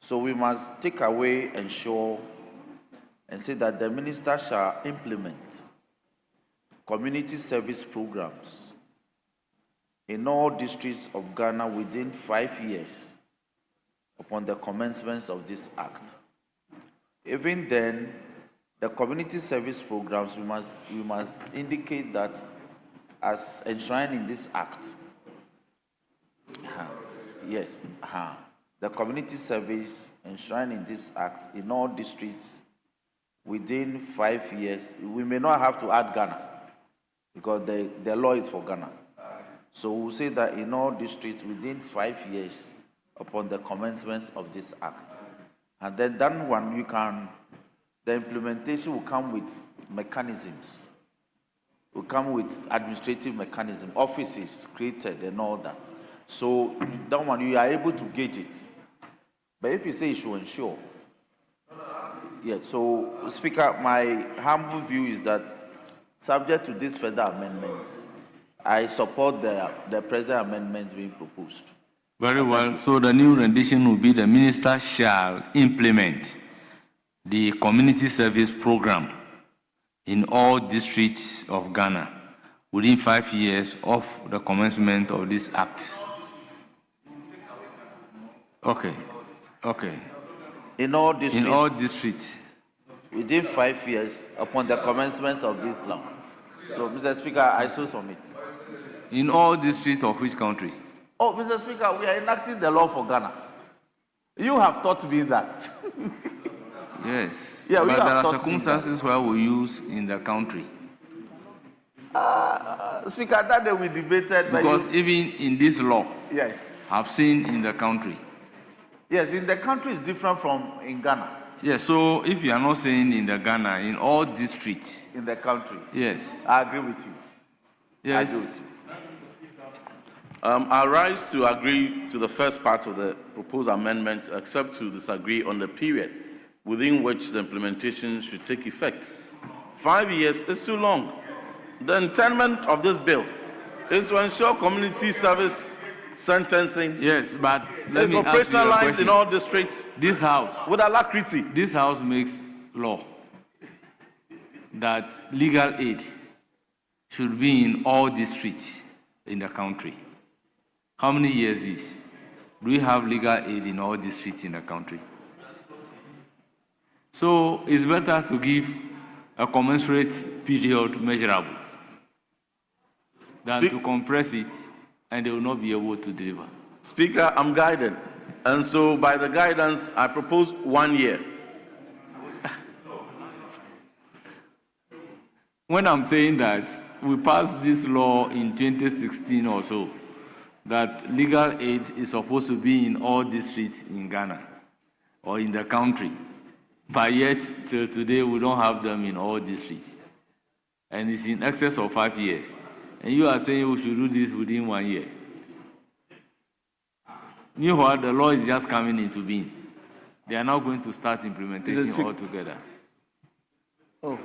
So we must take away ensure and say that the minister shall implement community service programs in all districts of Ghana within 5 years upon the commencement of this act. Even then, the community service programs, we must indicate that as enshrined in this act. Yes, the community service enshrined in this act in all districts within 5 years. We may not have to add Ghana because the law is for Ghana. So we'll say that in all districts within 5 years upon the commencement of this act. And then that one, the implementation will come with mechanisms, will come with administrative mechanism, offices created and all that. So that one, you are able to gauge it. But if you say you should ensure, yeah, so Speaker, my humble view is that subject to these further amendments, I support the present amendments being proposed. Very well. So the new rendition will be the minister shall implement the community service program in all districts of Ghana within 5 years of the commencement of this act. Okay. In all districts. In all districts. Within 5 years upon the commencement of this law. So, Mr. Speaker, I so submit. In all districts of which country? Oh, Mr. Speaker, we are enacting the law for Ghana. You have taught me that. Yes. Yeah, but there are circumstances where we use in the country. Speaker, that day we debated. Because even in this law, yes, I've seen in the country. Yes, in the country is different from in Ghana. Yes, so if you are not saying in the Ghana, in all districts. In the country. Yes. I agree with you. Yes. I agree with you. I rise to agree to the first part of the proposed amendment, except to disagree on the period within which the implementation should take effect. 5 years is too long. The intent of this bill is to ensure community service sentencing. Yes, but let is me ask you a operationalized question. in all districts. This house, with alacrity. This house makes law that legal aid should be in all districts in the country. How many years this? Do we have legal aid in all districts in the country? So it's better to give a commensurate period measurable than to compress it and they will not be able to deliver. Speaker, I'm guided. And so by the guidance, I propose 1 year. When I'm saying that we passed this law in 2016 or so, that legal aid is supposed to be in all districts in Ghana or in the country, but yet till today we don't have them in all districts. And it's in excess of 5 years. And you are saying we should do this within 1 year. Meanwhile, the law is just coming into being. They are now going to start implementation altogether. Oh.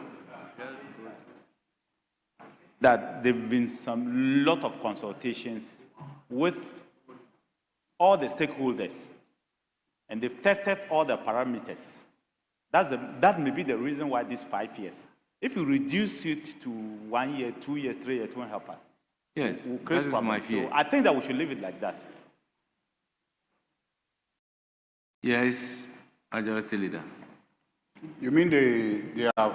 That there have been some lot of consultations with all the stakeholders, and they've tested all the parameters. That may be the reason why these 5 years. If you reduce it to 1 year, 2 years, 3 years, it won't help us. Yes, We'll create that is problems. my fear. So I think that we should leave it like that. Yes, Majority Leader. You mean they have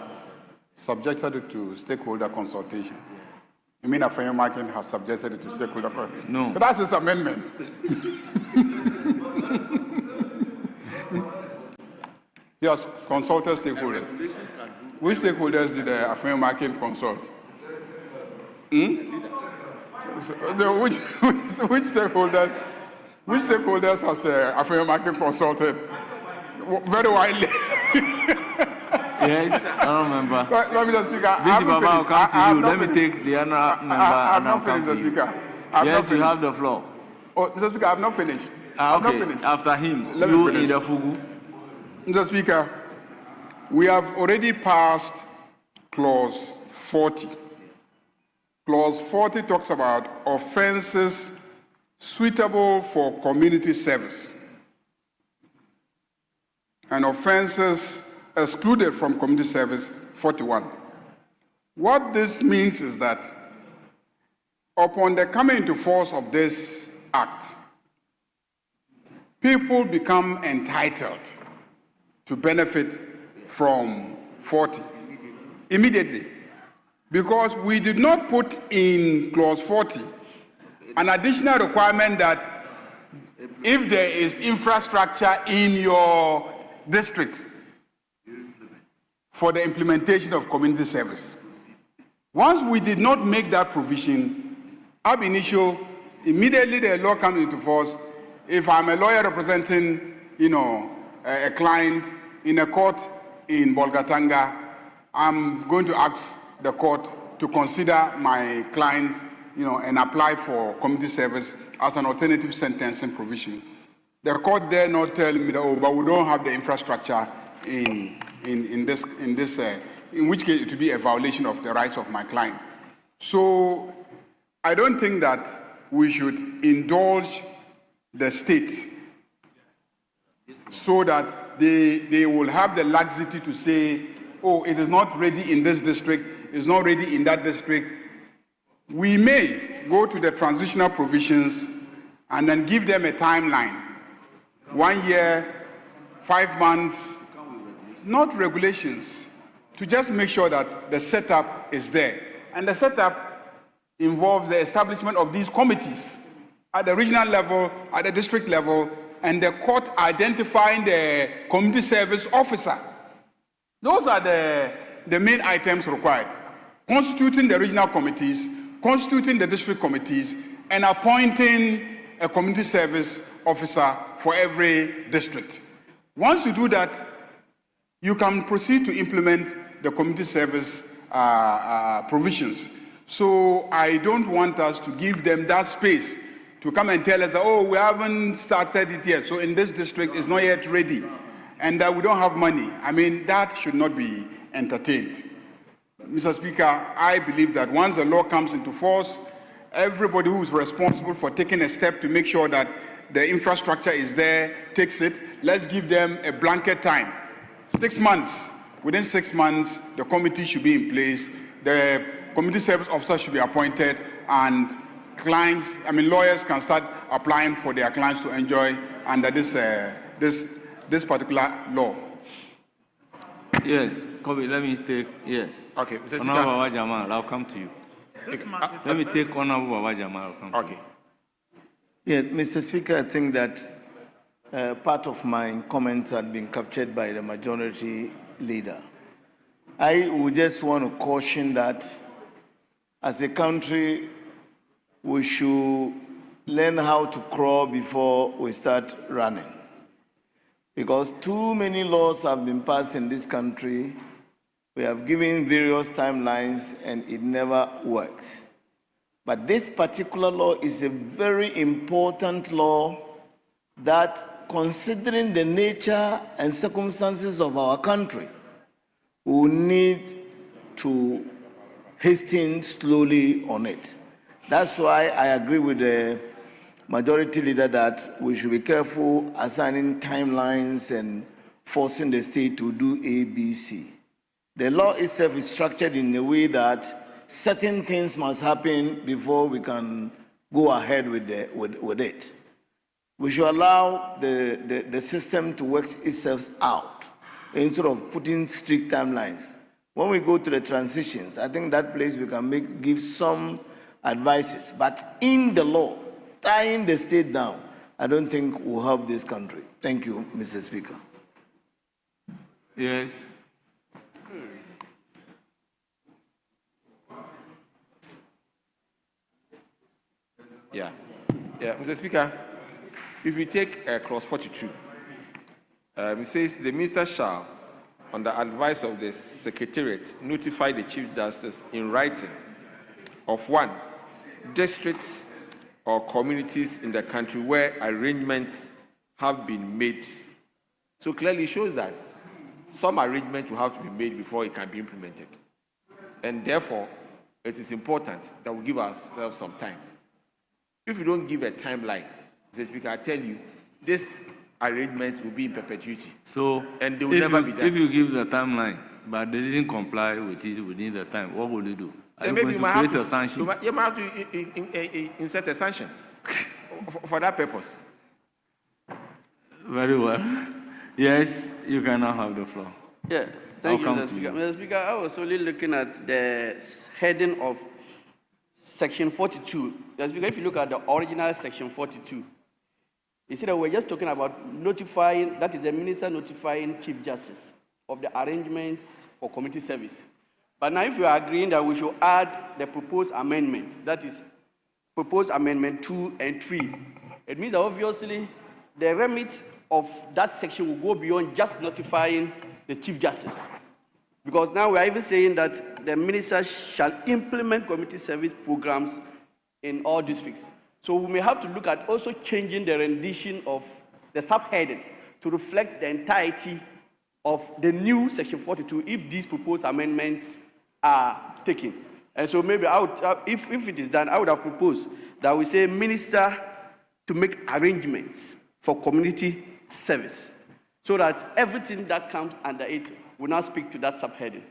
subjected it to stakeholder consultation? You mean Afenyo Markin has subjected it to stakeholder consultation? No. But that's his amendment. Yes, consulted stakeholders. Which stakeholders did Afenyo Markin consult? Which stakeholders? Which stakeholders has Afenyo Markin consulted? Very widely. Yes, I don't remember. Let me just speak. Bishop Baba, I'll come to you. Let me take the other member I'm and I'll not come finished, to you. Speaker. Yes, you have the floor. Oh, Mr. Speaker, I'm not finished. I'm not Okay, finished. after him, Let me you finish. in the Fugu. Mr. Speaker, we have already passed clause 40. Clause 40 talks about offenses suitable for community service and offenses excluded from community service, 41. What this means is that upon the coming into force of this act, people become entitled to benefit from 40 immediately, because we did not put in clause 40 an additional requirement that if there is infrastructure in your district for the implementation of community service. Once we did not make that provision, ab initio, immediately the law comes into force. If I'm a lawyer representing, a client in a court in Bolgatanga, I'm going to ask the court to consider my client, and apply for community service as an alternative sentencing provision. The court dare not tell me that, but we don't have the infrastructure in which case it would be a violation of the rights of my client. So I don't think that we should indulge the state so that they will have the laxity to say, oh, it is not ready in this district, it's not ready in that district. We may go to the transitional provisions and then give them a timeline. 1 year, 5 months, not regulations, to just make sure that the setup is there. And the setup involves the establishment of these committees at the regional level, at the district level, and the court identifying the community service officer. Those are the main items required. Constituting the regional committees, constituting the district committees, and appointing a community service officer for every district. Once you do that, you can proceed to implement the community service provisions. So I don't want us to give them that space to come and tell us that, oh, we haven't started it yet, so in this district it's not yet ready. and that we don't have money. I mean, that should not be entertained. Mr. Speaker, I believe that once the law comes into force, everybody who is responsible for taking a step to make sure that the infrastructure is there takes it. Let's give them a blanket time. 6 months. Within 6 months, the committee should be in place. The community service officer should be appointed, and clients, lawyers can start applying for their clients to enjoy under this particular law. Yes, Kobe, let me take, yes. Okay, Mr. Speaker. Honorable Baba Jamal, I'll come to you. Let me take Honorable Baba Jamal, I'll come to you. Yes, Mr. Speaker, I think that part of my comments had been captured by the majority leader. I would just want to caution that as a country, we should learn how to crawl before we start running. Because too many laws have been passed in this country. We have given various timelines and it never works. But this particular law is a very important law that, considering the nature and circumstances of our country, we need to hasten slowly on it. That's why I agree with the majority leader that we should be careful assigning timelines and forcing the state to do A, B, C. The law itself is structured in a way that certain things must happen before we can go ahead with it. We should allow the system to work itself out instead of putting strict timelines. When we go to the transitions, I think that place we can give some advices. But in the law, tying the state down, I don't think will help this country. Thank you, Mr. Speaker. Yes. Yeah, Mr. Speaker, if you take clause 42, it says the minister shall, on the advice of the Secretariat, notify the Chief Justice in writing of 1, districts or communities in the country where arrangements have been made. So clearly shows that some arrangement will have to be made before it can be implemented. And therefore, it is important that we give ourselves some time. If you don't give a timeline, Mr. Speaker, I tell you, this arrangement will be in perpetuity. So, and they will never be done. If you give the timeline, but they didn't comply with it within the time, what will you do? Are you going to create a sanction? You might have to insert a sanction for that purpose. Very well. Yes, you can now have the floor. Yeah, thank you, Mr. Speaker. Mr. Speaker, I was only looking at the heading of Section 42. Mr. Speaker, if you look at the original Section 42, you see that we're just talking about notifying, that is the minister notifying Chief Justice of the arrangements for community service. But now if we are agreeing that we should add the proposed amendment, that is proposed amendment 2 and 3, it means that obviously the remit of that section will go beyond just notifying the Chief Justice. Because now we are even saying that the minister shall implement community service programs in all districts. So we may have to look at also changing the rendition of the subheading to reflect the entirety of the new Section 42 if these proposed amendments are taken. And so maybe I would, if it is done, I would have proposed that we say minister to make arrangements for community service so that everything that comes under it will now speak to that subheading.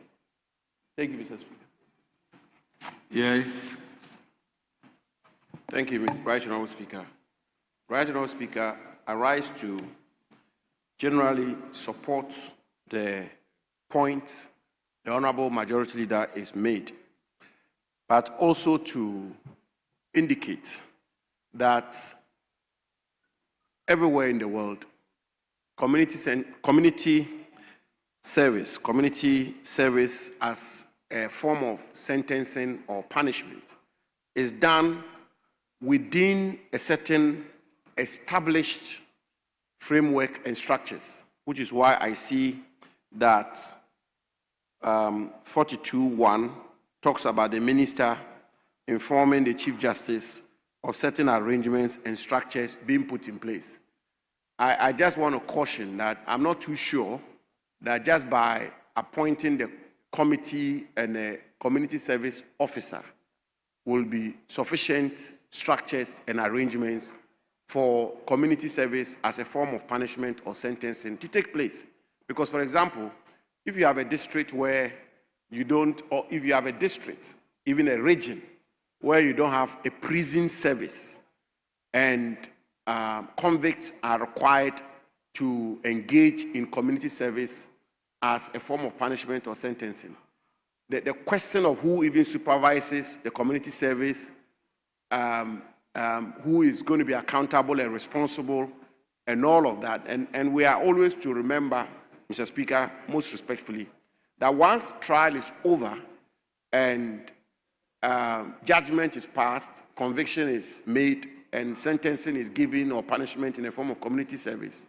Thank you, Mr. Speaker. Yes. Thank you, Right Honourable Speaker. Right Honourable Speaker, I rise to generally support the point the Honourable Majority Leader is made, but also to indicate that everywhere in the world, community service as a form of sentencing or punishment is done within a certain established framework and structures, which is why I see that 42.1 talks about the minister informing the Chief Justice of certain arrangements and structures being put in place. I just want to caution that I'm not too sure that just by appointing the committee and a community service officer will be sufficient structures and arrangements for community service as a form of punishment or sentencing to take place. Because, for example, if you have a district where you don't, or if you have a district, even a region, where you don't have a prison service and convicts are required to engage in community service as a form of punishment or sentencing, the question of who even supervises the community service, who is going to be accountable and responsible, and all of that. And we are always to remember, Mr. Speaker, most respectfully, that once trial is over and judgment is passed, conviction is made, and sentencing is given or punishment in a form of community service,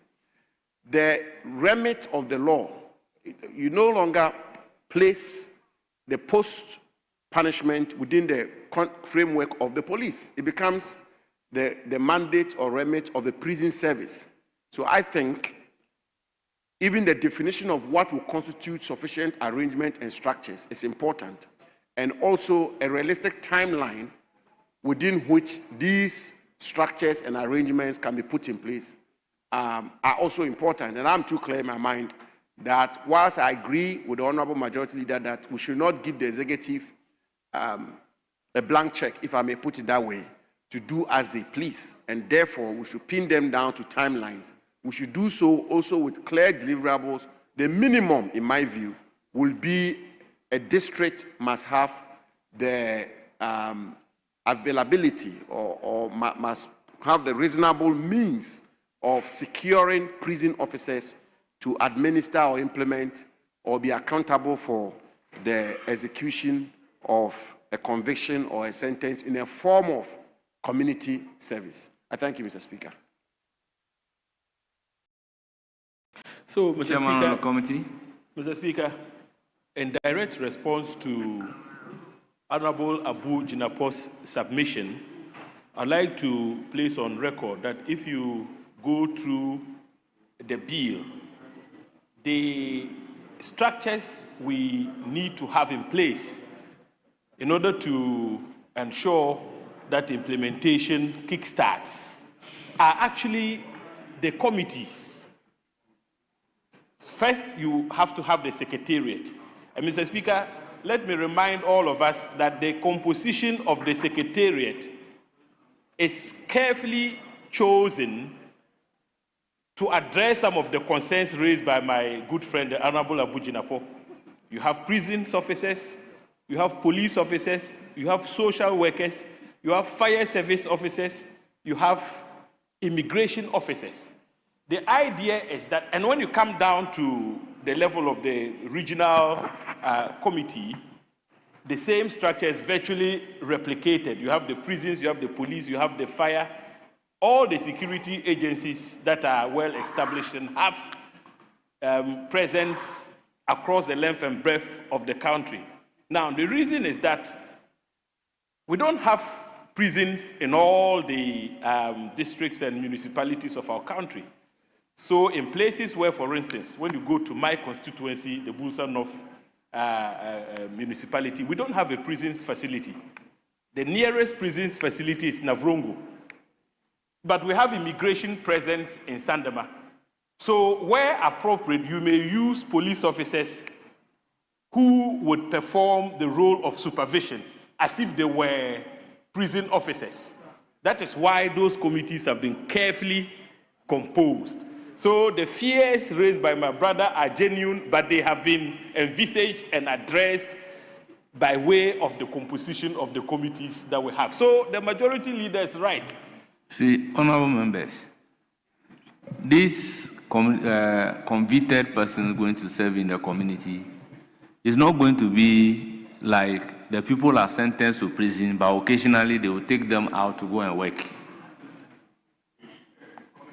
the remit of the law, you no longer place the post-punishment within the framework of the police. It becomes the mandate or remit of the prison service. So I think even the definition of what will constitute sufficient arrangement and structures is important, and also a realistic timeline within which these structures and arrangements can be put in place are also important. And I'm too clear in my mind that whilst I agree with the Honorable Majority Leader that we should not give the executive a blank check, if I may put it that way, to do as they please, and therefore we should pin them down to timelines. We should do so also with clear deliverables. The minimum, in my view, will be a district must have the availability or must have the reasonable means of securing prison officers to administer or implement or be accountable for the execution of a conviction or a sentence in a form of community service. I thank you, Mr. Speaker. So, Mr. Chairman Speaker, of the committee. Mr. Speaker, in direct response to Honorable Abu Jinapo's submission, I'd like to place on record that if you go through the bill, the structures we need to have in place in order to ensure that implementation kickstarts are actually the committees. First, you have to have the secretariat. And Mr. Speaker, let me remind all of us that the composition of the secretariat is carefully chosen to address some of the concerns raised by my good friend, the Honorable Abu Jinapo. You have prisons officers, you have police officers, you have social workers, you have fire service officers, you have immigration officers. The idea is that, and when you come down to the level of the regional committee, the same structure is virtually replicated. You have the prisons, you have the police, you have the fire, all the security agencies that are well established and have presence across the length and breadth of the country. Now, the reason is that we don't have prisons in all the districts and municipalities of our country. So in places where, for instance, when you go to my constituency, the Bulsa North municipality, we don't have a prisons facility. The nearest prisons facility is Navrongo. But we have immigration presence in Sandema. So where appropriate, you may use police officers who would perform the role of supervision as if they were prison officers. That is why those committees have been carefully composed. So the fears raised by my brother are genuine, but they have been envisaged and addressed by way of the composition of the committees that we have. So the majority leader is right. See, honorable members, this convicted person going to serve in the community is not going to be like the people are sentenced to prison, but occasionally they will take them out to go and work.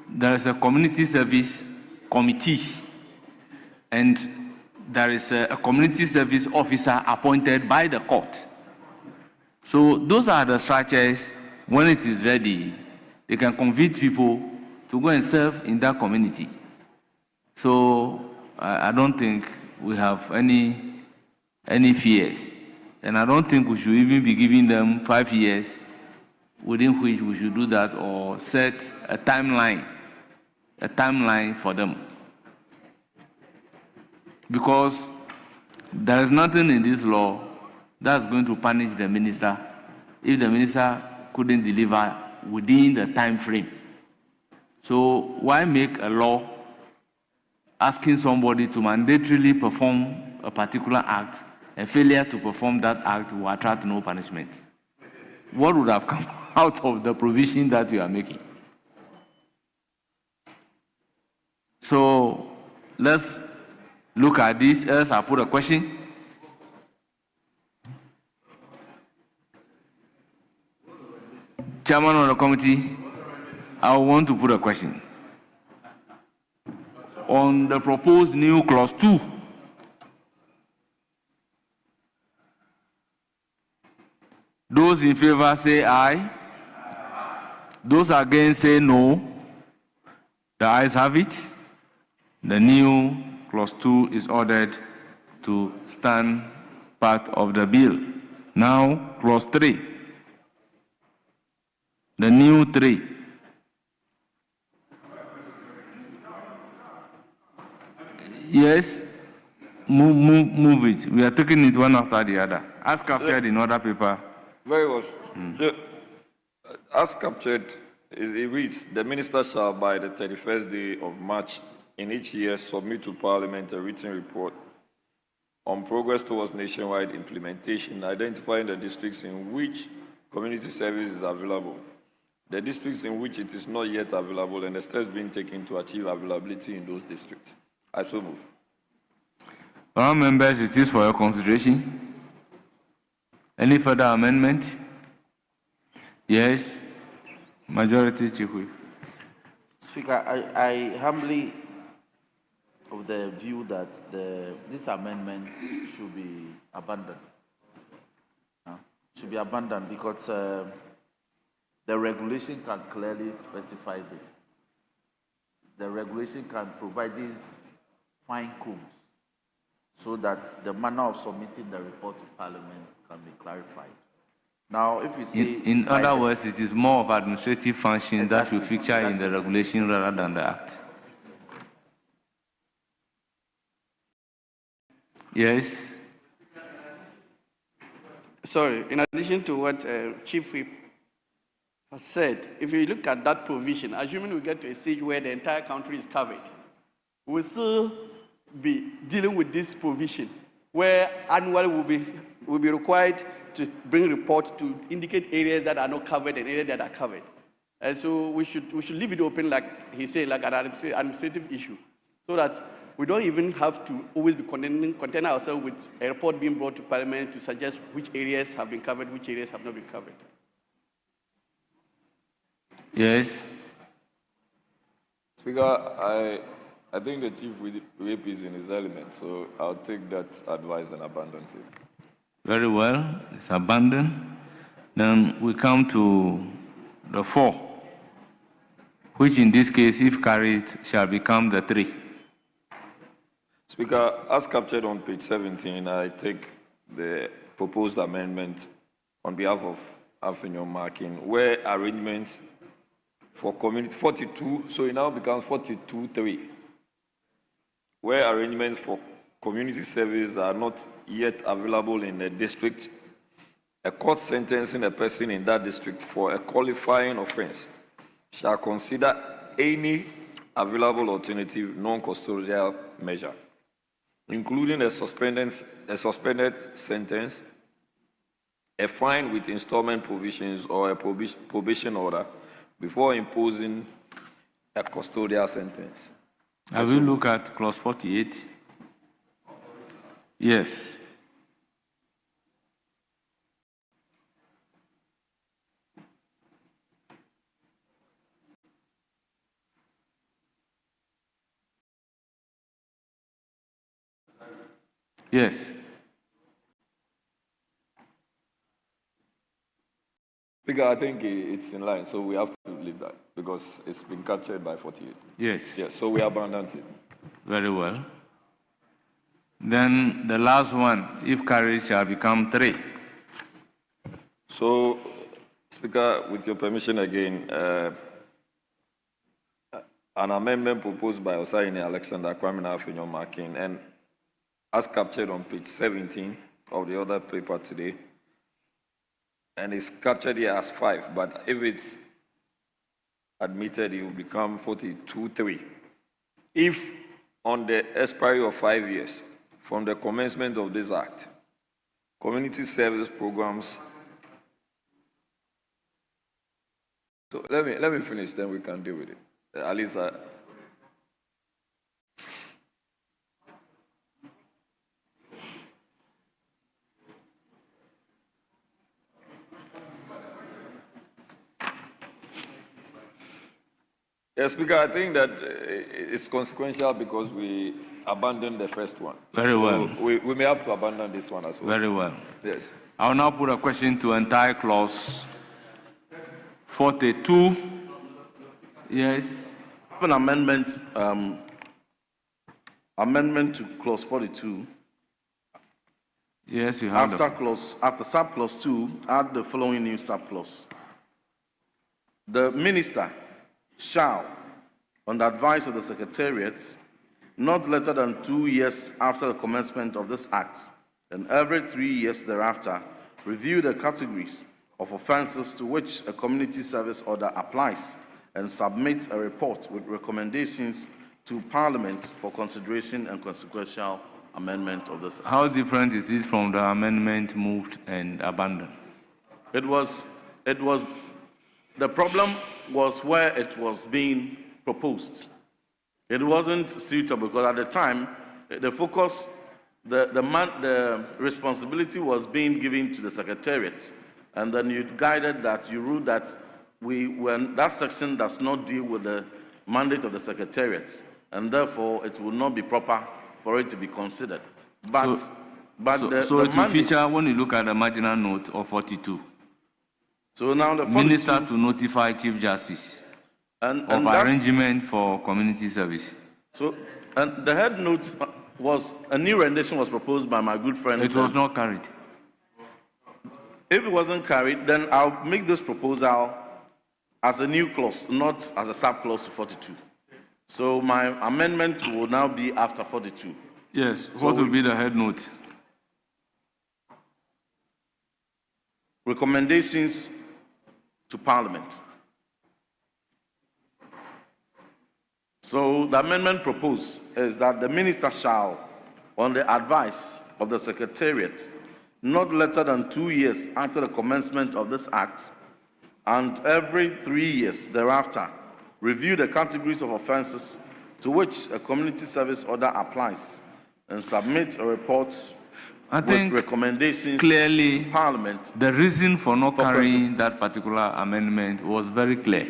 There is a community service committee, and there is a community service officer appointed by the court. So those are the structures. When it is ready, they can convict people to go and serve in that community. So I don't think we have any fears. And I don't think we should even be giving them 5 years within which we should do that or set a timeline for them. Because there is nothing in this law that's going to punish the minister if the minister couldn't deliver within the time frame. So why make a law asking somebody to mandatorily perform a particular act, and failure to perform that act will attract no punishment? What would have come out of the provision that you are making? So let's look at this. Else I'll put a question. Chairman of the committee, I want to put a question. On the proposed new clause 2, those in favor say aye. Those against say no. The ayes have it. The new clause 2 is ordered to stand part of the bill. Now, clause 3. The new 3. Yes, move it. We are taking it one after the other. As captured in other paper. Very well. So, as captured, it reads, the minister shall by the 31st day of March in each year submit to Parliament a written report on progress towards nationwide implementation, identifying the districts in which community service is available, the districts in which it is not yet available, and the steps being taken to achieve availability in those districts. I so move. All members, it is for your consideration. Any further amendment? Yes. Majority, Chief Whip. Speaker, I humbly of the view that this amendment should be abandoned. Should be abandoned because the regulation can clearly specify this. The regulation can provide these fine codes so that the manner of submitting the report to Parliament can be clarified. Now, if you see... In other words, it is more of administrative function that should feature in the regulation rather than the act. Yes? Sorry, in addition to what Chief Whip has said, if you look at that provision, assuming we get to a stage where the entire country is covered, we'll still be dealing with this provision, where annually will be required to bring reports to indicate areas that are not covered and areas that are covered. And so we should leave it open, like he said, like an administrative issue, so that we don't even have to always be contending ourselves with a report being brought to Parliament to suggest which areas have been covered, which areas have not been covered. Yes. Speaker, I think the Chief Whip is in his element, so I'll take that advice and abandon it. Very well, it's abandoned. Then we come to the 4, which in this case, if carried, shall become the 3. Speaker, as captured on page 17, I take the proposed amendment on behalf of Alfinio Marking, where arrangements for community 42, so it now becomes 42.3, where arrangements for community service are not yet available in a district, a court sentencing a person in that district for a qualifying offense shall consider any available alternative non-custodial measure, including a suspended sentence, a fine with installment provisions, or a probation order before imposing a custodial sentence. Have you looked at clause 48? Yes. Yes. Speaker, I think it's in line, so we have to leave that because it's been captured by 48. Yes. Yes, so we abandon it. Very well. Then the last one, if carried, shall become 3. So, Speaker, with your permission again, an amendment proposed by Osaine Alexander Kwamina Afinyo Makin, and as captured on page 17 of the other paper today, and it's captured here as 5, but if it's admitted, it will become 42.3. If on the expiry of 5 years from the commencement of this act, community service programs. So let me finish, then we can deal with it. At least Yes, Speaker, I think that it's consequential because we abandoned the first one. Very well. So we may have to abandon this one as well. Very well. Yes. I will now put a question to entire clause 42. Yes. An amendment, amendment to clause 42. Yes, you have. After subclause 2, add the following new subclause. The minister shall, on the advice of the Secretariat, not later than 2 years after the commencement of this act, and every 3 years thereafter, review the categories of offences to which a community service order applies and submit a report with recommendations to Parliament for consideration and consequential amendment of this act. How different is it from the amendment moved and abandoned? The problem was where it was being proposed. It wasn't suitable because at the time, the focus, the responsibility was being given to the Secretariat. And then you guided that, you ruled that that section does not deal with the mandate of the Secretariat. And therefore, it will not be proper for it to be considered. But so it will feature when you look at the marginal note of 42. So now the 42, Minister to notify Chief Justice of arrangement for community service. So, and the head note was, a new rendition was proposed by my good friend. It was not carried. If it wasn't carried, then I'll make this proposal as a new clause, not as a sub-clause to 42. So my amendment will now be after 42. Yes, so what will be the head note? Recommendations to Parliament. So the amendment proposed is that the minister shall, on the advice of the Secretariat, not later than 2 years after the commencement of this act, and every 3 years thereafter, review the categories of offences to which a community service order applies and submit a report with recommendations clearly to Parliament. The reason for not carrying that particular amendment was very clear.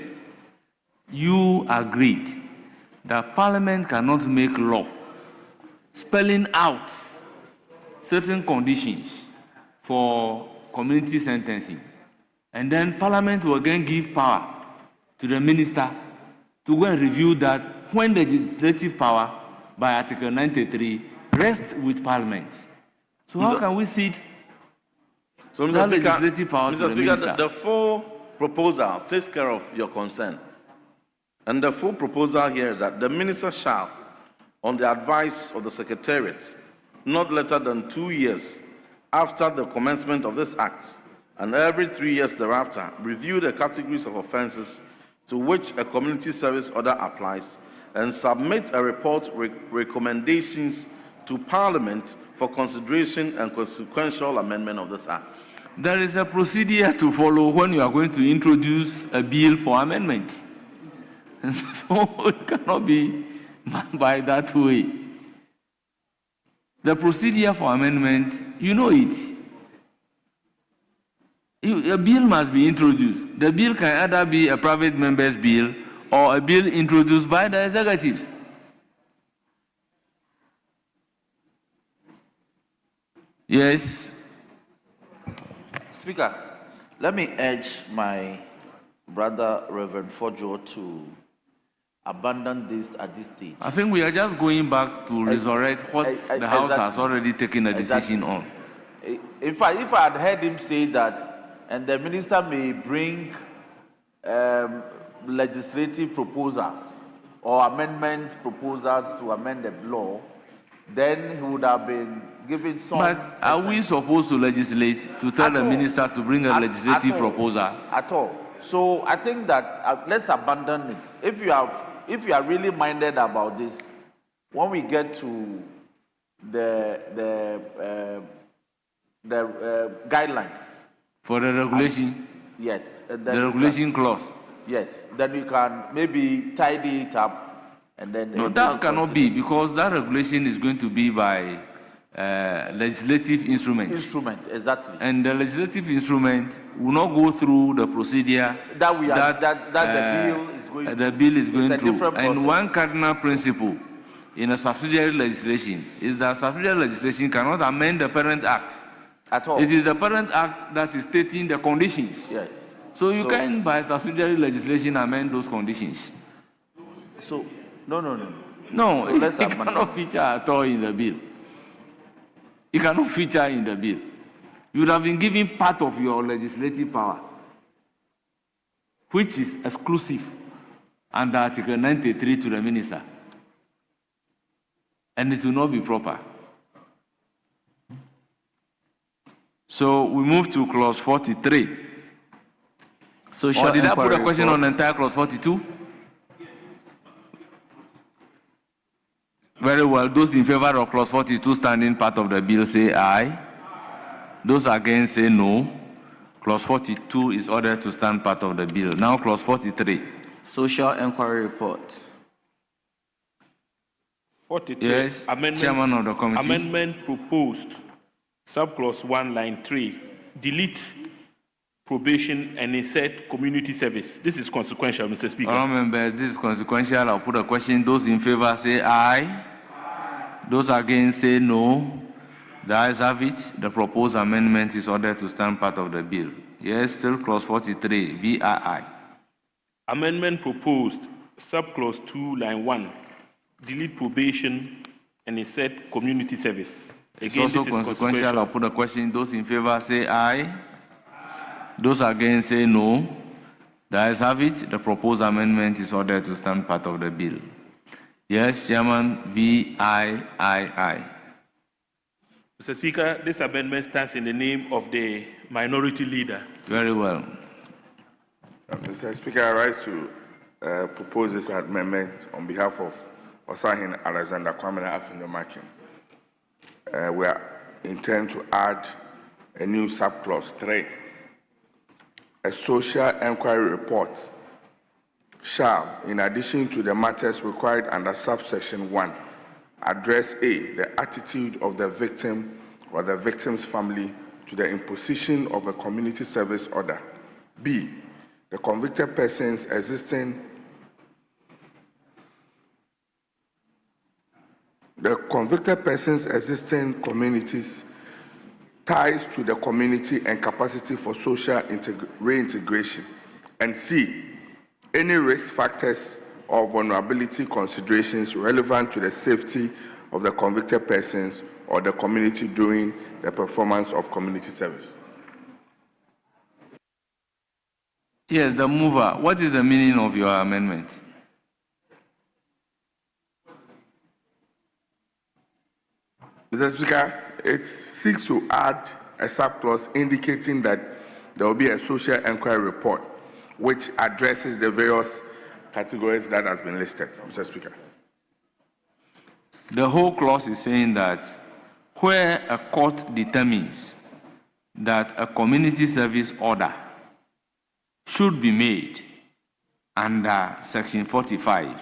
You agreed that Parliament cannot make law spelling out certain conditions for community sentencing. And then Parliament will again give power to the minister to go and review that when the legislative power by Article 93 rests with Parliament. So how can we sit that legislative power to the minister? The full proposal takes care of your concern. And the full proposal here is that the minister shall, on the advice of the Secretariat, not later than 2 years after the commencement of this act, and every 3 years thereafter, review the categories of offences to which a community service order applies and submit a report with recommendations to Parliament for consideration and consequential amendment of this act. There is a procedure to follow when you are going to introduce a bill for amendment. So it cannot be by that way. The procedure for amendment, you know it. A bill must be introduced. The bill can either be a private member's bill or a bill introduced by the executives. Yes. Speaker, let me urge my brother, Reverend Fojo, to abandon this at this stage. I think we are just going back to resurrect what the House has already taken a decision on. If I had heard him say that, and the minister may bring legislative proposals or amendments proposals to amend the law, then he would have been given some. But are we supposed to legislate to tell the minister to bring a legislative proposal? At all. So I think that let's abandon it. If you are really minded about this, when we get to the guidelines for the regulation. Yes. The regulation clause. Yes. Then we can maybe tidy it up. And then no, that cannot be, because that regulation is going to be by legislative instrument. Instrument, exactly. And the legislative instrument will not go through the procedure that the bill is going through. And one cardinal principle in a subsidiary legislation is that subsidiary legislation cannot amend the parent act. At all. It is the parent act that is stating the conditions. Yes. So you can, by subsidiary legislation, amend those conditions. So, no. No, so it cannot feature at all in the bill. It cannot feature in the bill. You would have been given part of your legislative power, which is exclusive under Article 93 to the minister. And it will not be proper. So we move to clause 43. Or did I put a question on the entire clause 42? Very well. Those in favor of clause 42 standing part of the bill say aye. Those against say no. Clause 42 is ordered to stand part of the bill. Now clause 43. Social Inquiry Report. 43. Yes, Chairman of the committee. Amendment proposed. Subclause 1, line 3. Delete probation and insert community service. This is consequential, Mr. Speaker. Honourable members, this is consequential. I'll put a question. Those in favor say aye. Those against say no. The ayes have it. The proposed amendment is ordered to stand part of the bill. Yes, still clause 43, VII. Amendment proposed. Subclause 2, line 1. Delete probation and insert community service. Again, it's also consequential. I'll put a question. Those in favor say aye. Those against say no. The ayes have it. The proposed amendment is ordered to stand part of the bill. Yes, Chairman, VIII. Mr. Speaker, this amendment stands in the name of the minority leader. Very well. Mr. Speaker, I rise to propose this amendment on behalf of Osahin Alexander Kwamena Afinyo-Machin. We intend to add a new subclause 3. A social inquiry report shall, in addition to the matters required under subsection 1, address A, the attitude of the victim or the victim's family to the imposition of a community service order. B, the convicted person's existing communities, ties to the community and capacity for social reintegration. And C, any risk factors or vulnerability considerations relevant to the safety of the convicted persons or the community during the performance of community service. Yes, the mover. What is the meaning of your amendment? Mr. Speaker, it seeks to add a subclause indicating that there will be a social inquiry report which addresses the various categories that has been listed, Mr. Speaker. The whole clause is saying that where a court determines that a community service order should be made under section 45,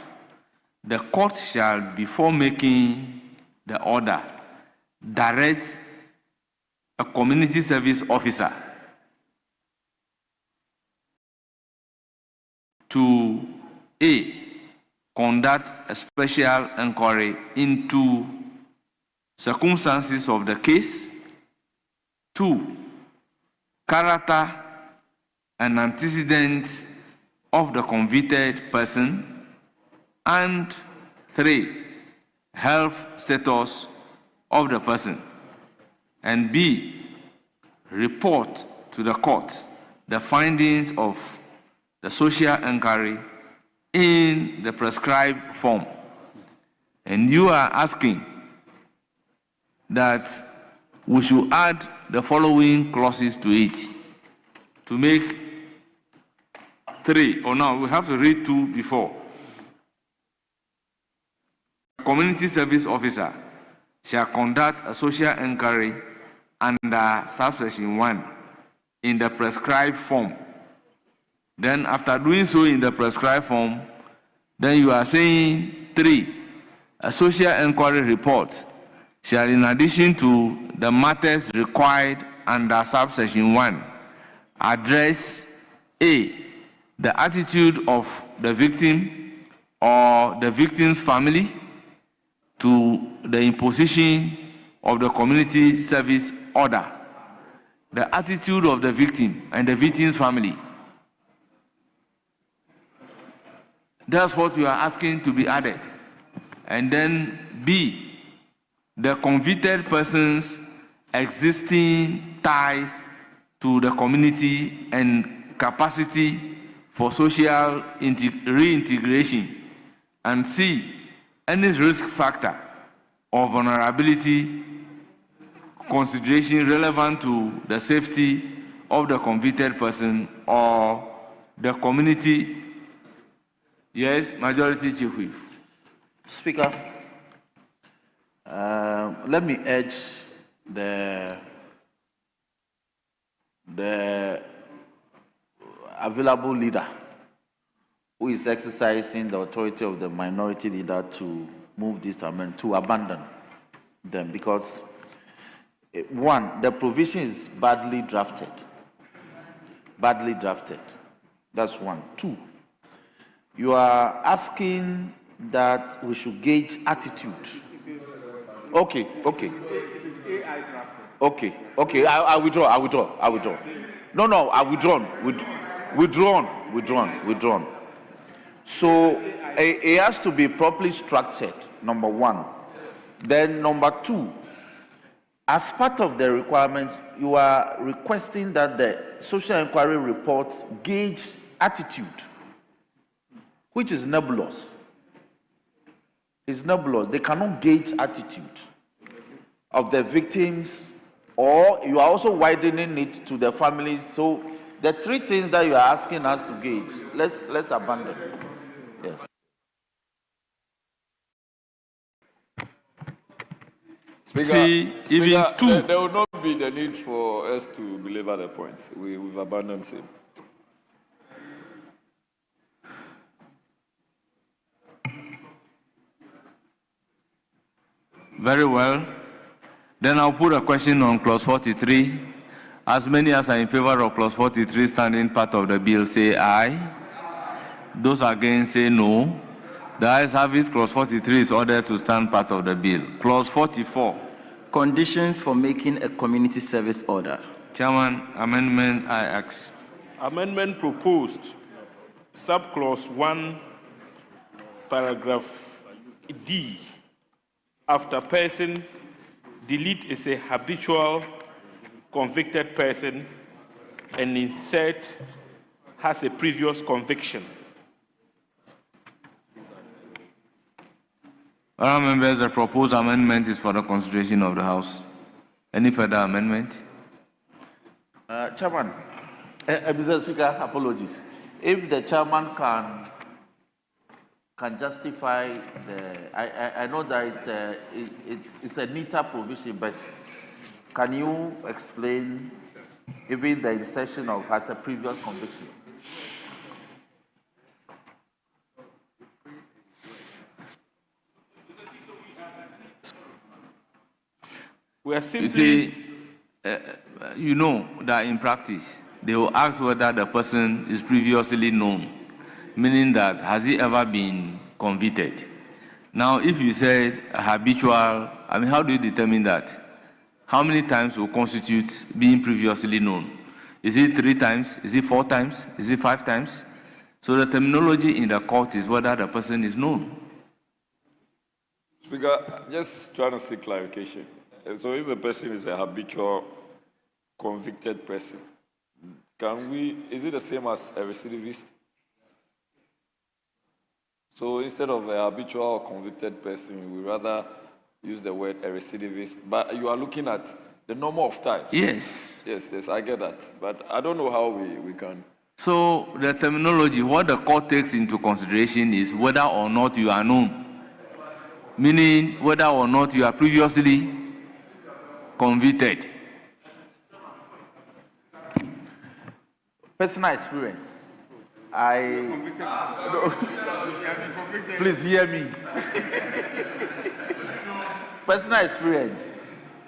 the court shall, before making the order, direct a community service officer to A, conduct a special inquiry into circumstances of the case. 2, character an antecedent of the convicted person, and 3, health status of the person, and B, report to the court the findings of the social inquiry in the prescribed form. And you are asking that we should add the following clauses to it to make 3, or no, we have to read 2 before. Community service officer shall conduct a social inquiry under subsection 1 in the prescribed form. Then after doing so in the prescribed form, then you are saying 3, a social inquiry report shall, in addition to the matters required under subsection 1, address A, the attitude of the victim or the victim's family to the imposition of the community service order, the attitude of the victim and the victim's family. That's what we are asking to be added. And then B, the convicted person's existing ties to the community and capacity for social reintegration. And C, any risk factor or vulnerability consideration relevant to the safety of the convicted person or the community. Yes, Majority Chief Whip. Speaker, let me urge the available leader who is exercising the authority of the minority leader to move this amendment, to abandon them, because 1, the provision is badly drafted. Badly drafted. That's 1. 2, you are asking that we should gauge attitude. Okay. Okay, I withdraw. No, I withdrawn. So it has to be properly structured, number 1. Then number 2, as part of the requirements, you are requesting that the social inquiry reports gauge attitude, which is nebulous. It's nebulous. They cannot gauge attitude of the victims, or you are also widening it to the families. So the 3 things that you are asking us to gauge, let's abandon. Yes. Speaker, there will not be the need for us to belabor the point. We've abandoned him. Very well. Then I'll put a question on clause 43. As many as are in favor of clause 43 standing part of the bill say aye. Those against say no. The ayes have it. Clause 43 is ordered to stand part of the bill. Clause 44. Conditions for making a community service order. Chairman, amendment I ask. Amendment proposed, subclause 1, paragraph D. After person, delete is a habitual convicted person and insert has a previous conviction. Honourable members, the proposed amendment is for the consideration of the House. Any further amendment? Chairman, Mr. Speaker, apologies. If the chairman can justify the, I know that it's a neater provision, but can you explain even the insertion of has a previous conviction? We are simply, you see, you know that in practice, they will ask whether the person is previously known, meaning that has he ever been convicted? Now, if you said habitual, I mean, how do you determine that? How many times will constitute being previously known? Is it 3 times? Is it 4 times? Is it 5 times? So the terminology in the court is whether the person is known. Speaker, just trying to seek clarification. So if the person is a habitual convicted person, is it the same as a recidivist? So instead of a habitual convicted person, we rather use the word a recidivist. But you are looking at the number of times. Yes. Yes, I get that. But I don't know how we can. So the terminology, what the court takes into consideration is whether or not you are known. Meaning whether or not you are previously convicted. Personal experience. Please hear me. Personal experience.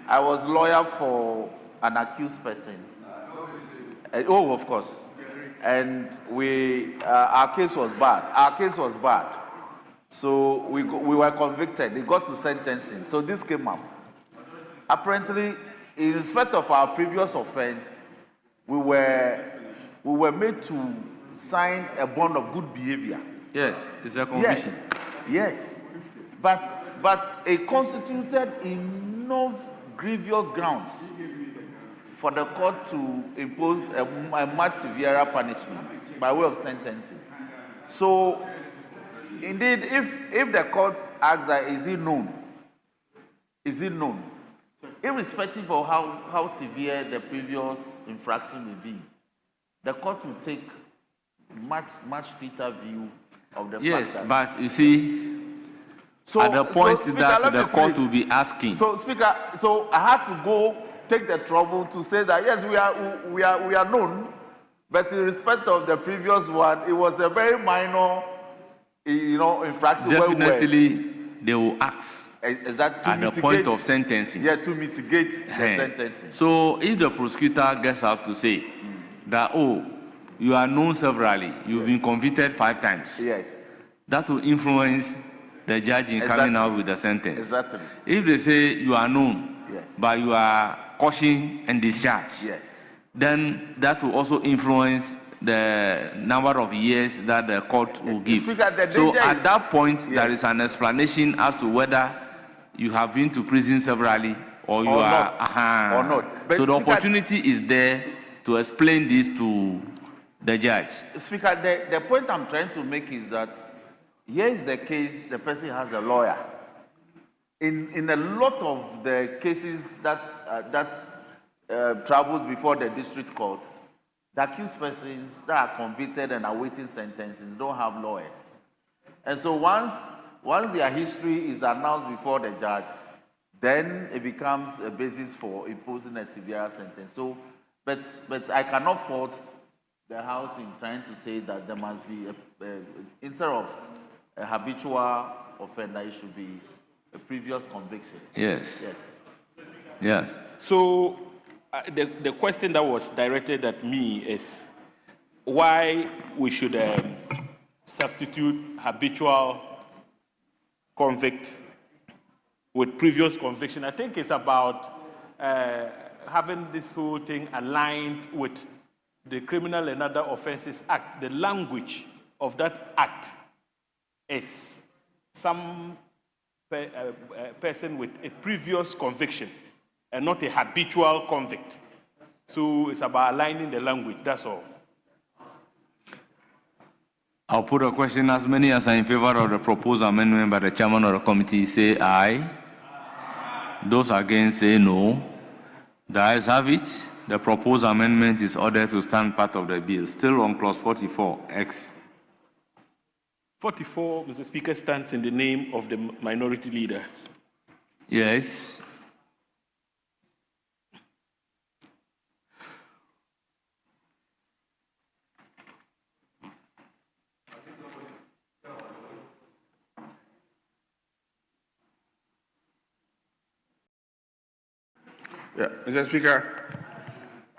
I was lawyer for an accused person. Oh, of course. And our case was bad. So we were convicted. They got to sentencing. So this came up. Apparently, in respect of our previous offense, we were made to sign a bond of good behavior. Yes, it's a conviction. Yes. But it constituted enough grievous grounds for the court to impose a much severer punishment by way of sentencing. So, indeed, if the court asks that, is it known? Is it known? Irrespective of how severe the previous infraction may be, the court will take much stricter view of the fact that... Yes, but you see, at the point Speaker, that the court will be asking... So, Speaker, I had to go take the trouble to say that, yes, we are known, but in respect of the previous one, it was a very minor, infraction. Definitely, they will ask exactly at the point of sentencing. Yeah, to mitigate the sentencing. So if the prosecutor gets up to say that, you are known severally, you've been convicted 5 times. Yes. That will influence the judge in coming out with the sentence. Exactly. If they say you are known, but you are cautioned and discharged, then that will also influence the number of years that the court will give. Speaker, so at that point, there is an explanation as to whether you have been to prison severally or you are not. Or not. But so the opportunity is there to explain this to the judge. Speaker, the point I'm trying to make is that here is the case, the person has a lawyer. In a lot of the cases that travels before the district courts, the accused persons that are convicted and awaiting sentences don't have lawyers. And so once their history is announced before the judge, then it becomes a basis for imposing a severe sentence. So, but I cannot fault the House in trying to say that there must be, instead of a habitual offender, it should be a previous conviction. Yes. Yes. So the question that was directed at me is why we should substitute habitual convict with previous conviction. I think it's about having this whole thing aligned with the Criminal and Other Offences Act. The language of that act is some person with a previous conviction and not a habitual convict. So it's about aligning the language, that's all. I'll put a question. As many as are in favor of the proposed amendment by the chairman of the committee, say aye. Those against, say no. The ayes have it. The proposed amendment is ordered to stand part of the bill. Still on clause 44X. 44, Mr. Speaker, stands in the name of the minority leader. Yes. Mr. Speaker,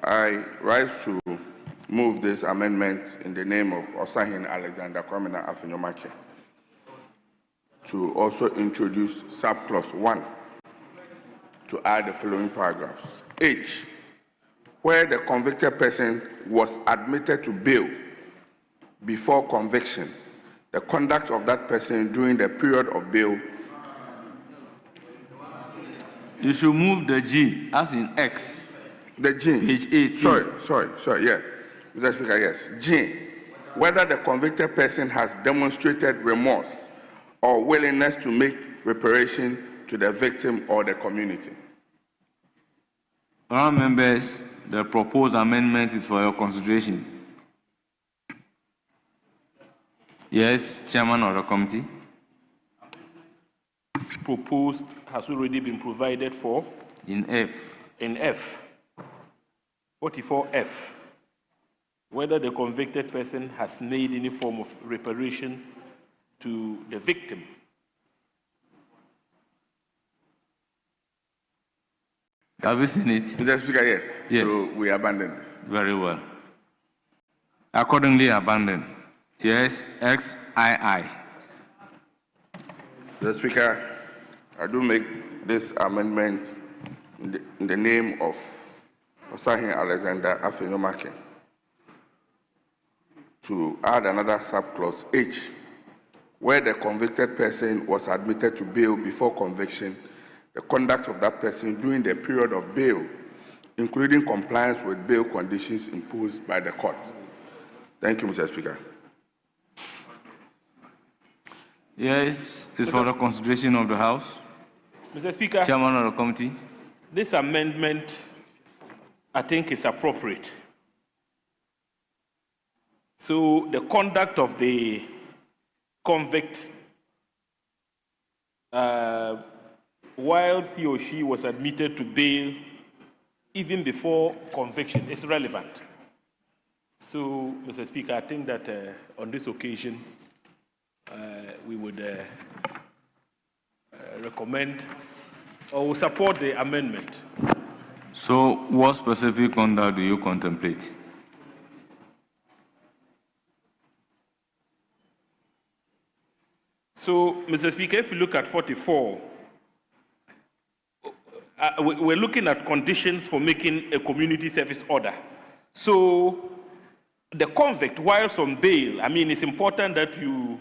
I rise to move this amendment in the name of Osahin Alexander Kwamena Afinyomache to also introduce subclause 1 to add the following paragraphs. H. where the convicted person was admitted to bail before conviction, the conduct of that person during the period of bail. You should move the G, as in X. The G. Page 18. Sorry, yeah. Mr. Speaker, yes. G, whether the convicted person has demonstrated remorse or willingness to make reparation to the victim or the community. Honourable members, the proposed amendment is for your consideration. Yes, Chairman of the committee. Proposed has already been provided for. In F. In F. 44F. Whether the convicted person has made any form of reparation to the victim. Have you seen it? Mr. Speaker, yes. Yes. So we abandon this. Very well. Accordingly abandoned. Yes, XII. Mr. Speaker, I do make this amendment in the name of Osahin Alexander Afenyomakin to add another subclause H, where the convicted person was admitted to bail before conviction, the conduct of that person during the period of bail, including compliance with bail conditions imposed by the court. Thank you, Mr. Speaker. Yes, it's for the consideration of the House. Mr. Speaker, Chairman of the committee. This amendment, I think, is appropriate. So the conduct of the convict, whilst he or she was admitted to bail, even before conviction, is relevant. So, Mr. Speaker, I think that on this occasion, we would recommend or support the amendment. So, what specific conduct do you contemplate? So, Mr. Speaker, if you look at 44, we're looking at conditions for making a community service order. So, the convict, whilst on bail, I mean, it's important that you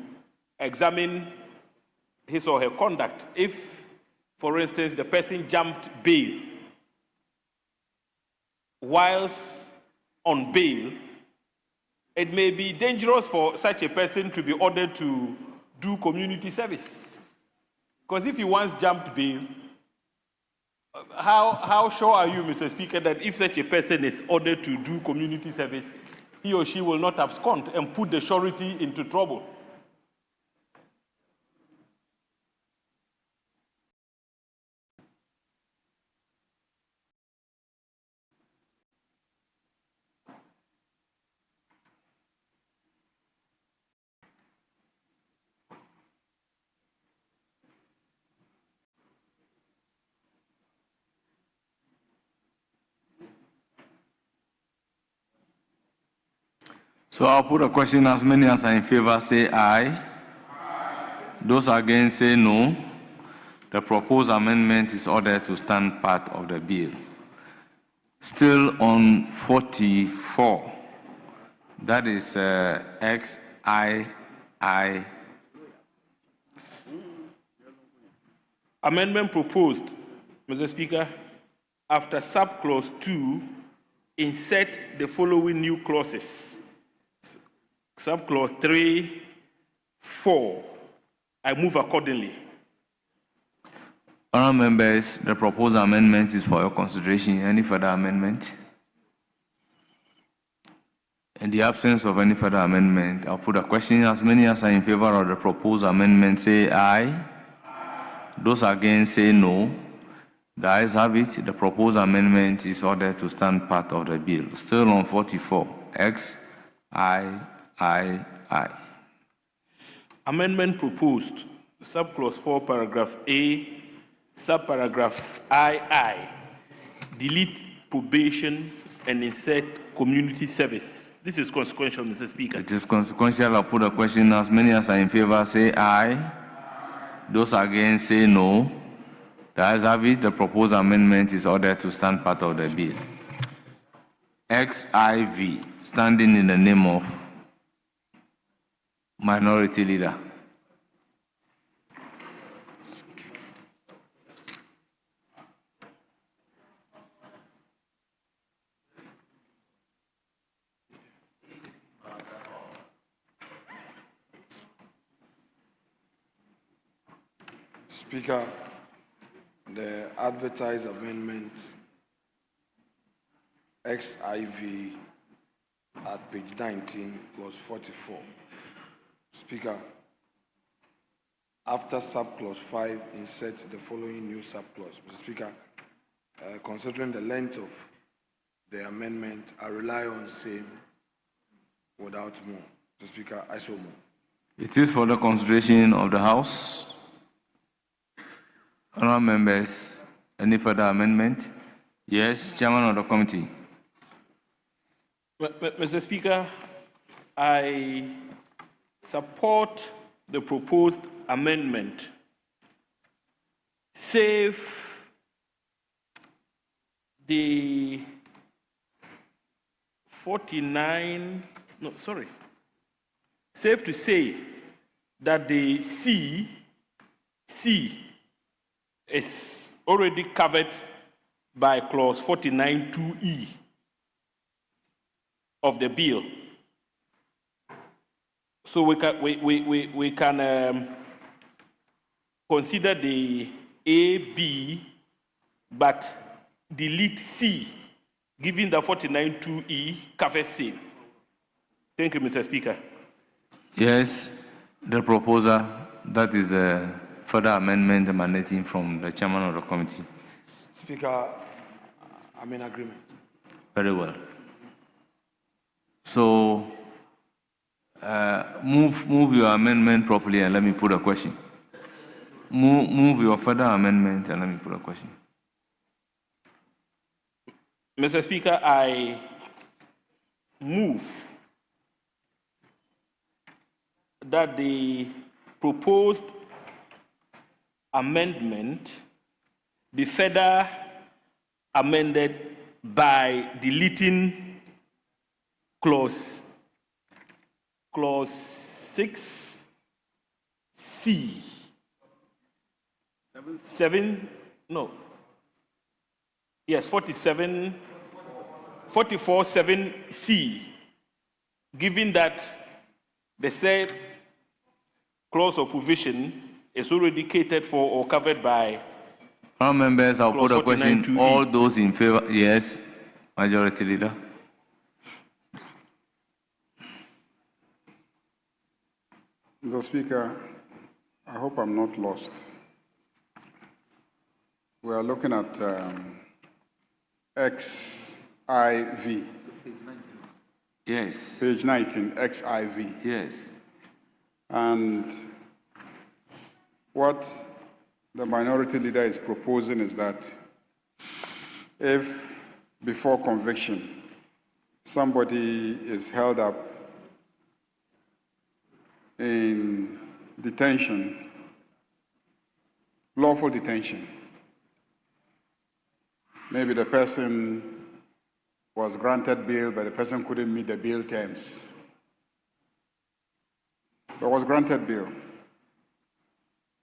examine his or her conduct. If, for instance, the person jumped bail whilst on bail, it may be dangerous for such a person to be ordered to do community service. Because if he once jumped bail, how sure are you, Mr. Speaker, that if such a person is ordered to do community service, he or she will not abscond and put the surety into trouble? So I'll put a question. As many as are in favor say aye. Those against say no. The proposed amendment is ordered to stand part of the bill. Still on 44, that is XII. Amendment proposed, Mr. Speaker, after subclause 2, insert the following new clauses. Subclause 3, 4. I move accordingly. Honourable members, the proposed amendment is for your consideration. Any further amendment? In the absence of any further amendment, I'll put a question. As many as are in favor of the proposed amendment say aye. Those against say no. The ayes have it. The proposed amendment is ordered to stand part of the bill. Still on 44. XII. Amendment proposed, subclause 4, paragraph A, subparagraph II, delete probation and insert community service. This is consequential, Mr. Speaker. It is consequential. I'll put a question. As many as are in favor say aye. Those against say no. The ayes have it. The proposed amendment is ordered to stand part of the bill. XIV, standing in the name of Minority Leader. Speaker, the advertised amendment XIV at page 19 clause 44. Speaker, after subclause 5, insert the following new subclause. Mr. Speaker, considering the length of the amendment, I rely on same without more. Mr. Speaker, I so move. It is for the consideration of the House. Honourable members, any further amendment? Yes, Chairman of the committee. Mr. Speaker, I support the proposed amendment, save the 49, no, sorry, safe to say that the C is already covered by clause 49(2)(e) of the bill. So we can consider the A, B, but delete C, given the 49(2)(e) covers C. Thank you, Mr. Speaker. Yes, the proposer, that is the further amendment emanating from the chairman of the committee. Speaker, I'm in agreement. Very well. So, move your amendment properly and let me put a question. Move your further amendment and let me put a question. Mr. Speaker, I move that the proposed amendment be further amended by deleting clause 6C, 44(7)C, given that the said clause of provision is already catered for or covered by. All members, I'll put a question. 49(2)(e). All those in favor, yes, Majority Leader. Mr. Speaker, I hope I'm not lost. We are looking at XIV. Yes. Page 19, XIV. Yes. And what the minority leader is proposing is that if before conviction somebody is held up in detention, lawful detention, maybe the person was granted bail, but the person couldn't meet the bail terms, but was granted bail,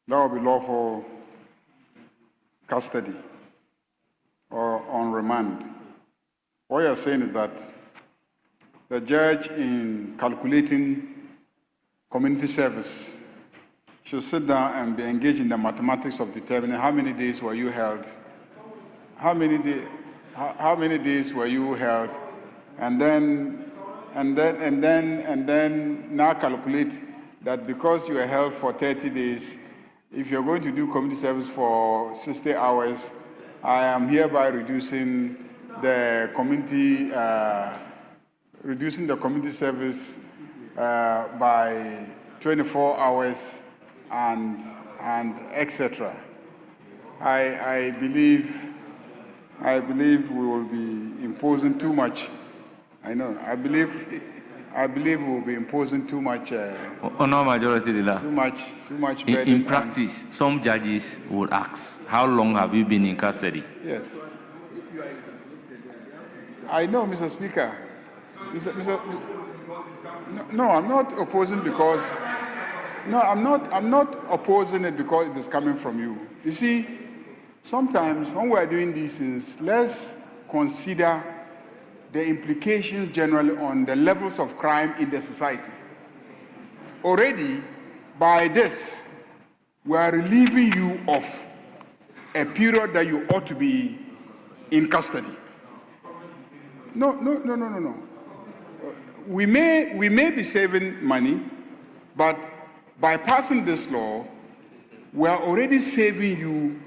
that would be lawful custody or on remand. What you're saying is that the judge, in calculating community service, should sit down and be engaged in the mathematics of determining how many days were you held, how many days were you held, and then now calculate that because you were held for 30 days, if you're going to do community service for 60 hours, I am hereby reducing the community service by 24 hours and etc. I believe we will be imposing too much. I know. I believe we will be imposing too much. Honourable Majority Leader. Too much burden. In practice, some judges would ask, "How long have you been in custody?" Yes. I know, Mr. Speaker. No, I'm not opposing because. No, I'm not opposing it because it is coming from you. You see, sometimes when we are doing these things, let's consider the implications generally on the levels of crime in the society. Already, by this, we are relieving you of a period that you ought to be in custody. No. We may be saving money, but by passing this law, we are already saving you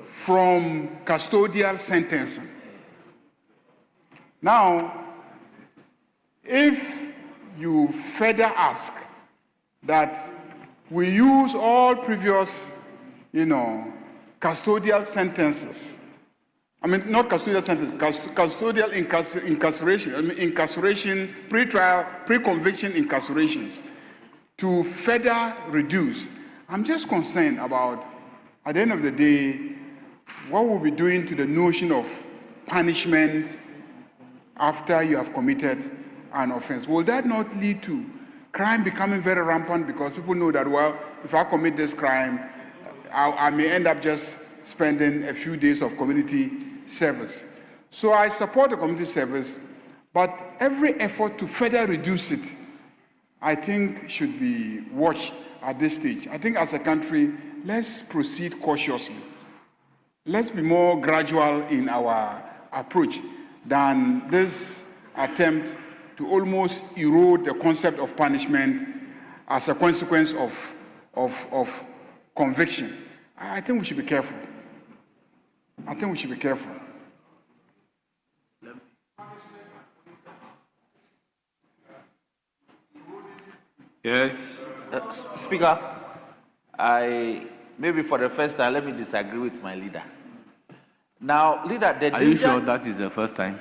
from custodial sentencing. Now, if you further ask that we use all previous, custodial sentences, not custodial sentences, custodial incarceration, pre-trial, pre-conviction incarcerations, to further reduce. I'm just concerned about, at the end of the day, what we'll be doing to the notion of punishment after you have committed an offense. Will that not lead to crime becoming very rampant because people know that, well, if I commit this crime, I may end up just spending a few days of community service. So I support the community service, but every effort to further reduce it, I think, should be watched at this stage. I think as a country, let's proceed cautiously. Let's be more gradual in our approach than this attempt to almost erode the concept of punishment as a consequence of conviction. I think we should be careful. Yes. Speaker, maybe for the first time, let me disagree with my leader. Now, leader, the danger... Are you sure that is the first time?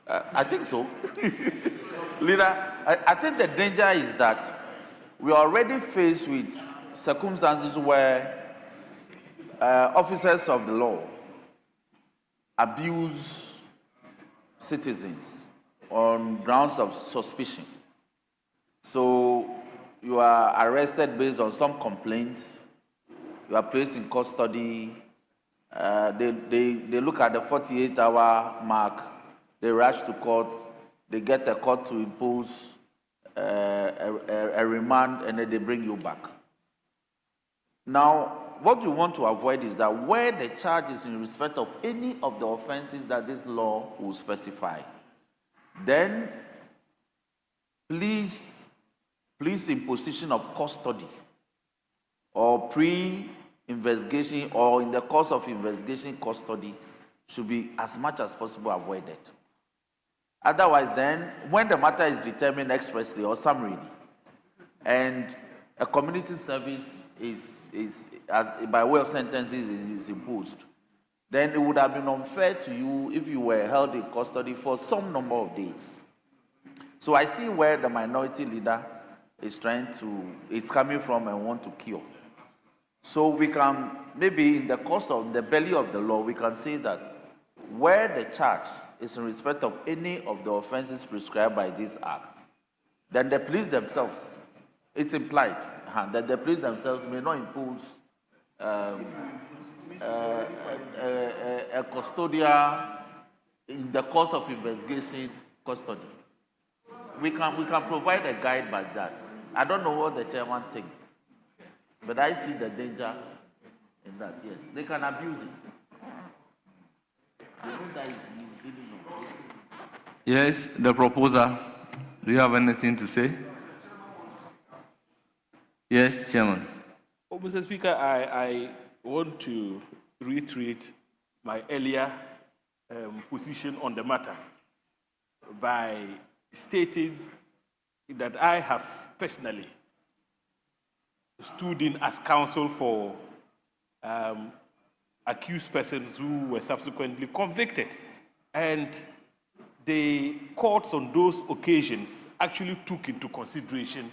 I think so. Leader, I think the danger is that we are already faced with circumstances where officers of the law abuse citizens on grounds of suspicion. So you are arrested based on some complaints, you are placed in custody, they look at the 48-hour mark, they rush to court, they get the court to impose a remand, and then they bring you back. Now, what we want to avoid is that where the charge is in respect of any of the offenses that this law will specify, then please imposition of custody or pre-investigation or in the course of investigation custody should be as much as possible avoided. Otherwise, then, when the matter is determined expressly or summarily, and a community service is by way of sentences is imposed, then it would have been unfair to you if you were held in custody for some number of days. So I see where the minority leader is coming from and want to cure. So we can, maybe in the course of the belly of the law, we can say that where the charge is in respect of any of the offenses prescribed by this act, then the police themselves, it's implied that the police themselves may not impose a custodial in the course of investigation custody. We can provide a guide like that. I don't know what the chairman thinks, but I see the danger in that, yes. They can abuse it. Yes, the proposer. Do you have anything to say? Yes, Chairman. Oh, Mr. Speaker, I want to reiterate my earlier position on the matter by stating that I have personally stood in as counsel for accused persons who were subsequently convicted. And the courts on those occasions actually took into consideration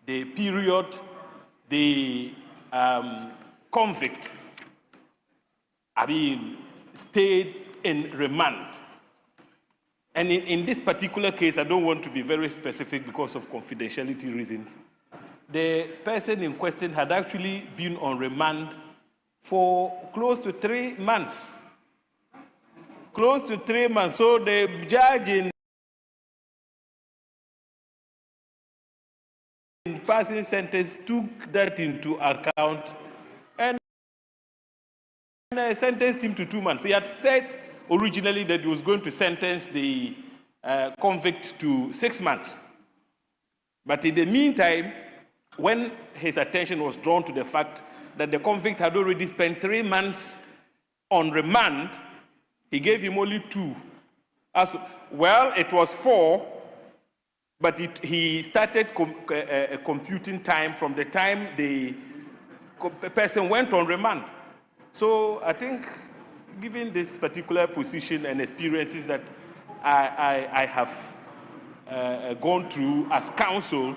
the period the convict, stayed in remand And in this particular case, I don't want to be very specific because of confidentiality reasons. The person in question had actually been on remand for close to 3 months. Close to 3 months. So the judge in passing sentence took that into account and sentenced him to 2 months. He had said originally that he was going to sentence the convict to 6 months. But in the meantime, when his attention was drawn to the fact that the convict had already spent 3 months on remand, he gave him only 2. Well, it was 4, but he started computing time from the time the person went on remand. So I think, given this particular position and experiences that I have gone through as counsel,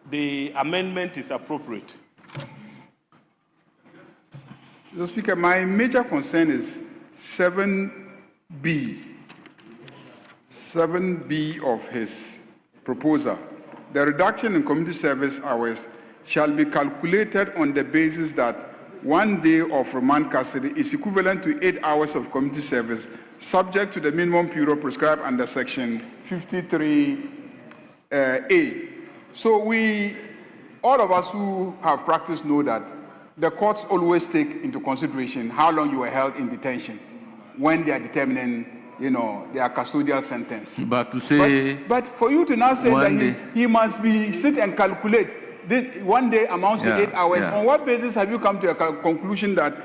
the amendment is appropriate. Mr. Speaker, my major concern is 7B. 7B of his proposal. The reduction in community service hours shall be calculated on the basis that 1 day of remand custody is equivalent to 8 hours of community service, subject to the minimum period prescribed under Section 53A. So all of us who have practiced know that the courts always take into consideration how long you were held in detention when they are determining, their custodial sentence. But to say, but for you to now say that he must sit and calculate this 1 day amounts to 8 hours. On what basis have you come to a conclusion that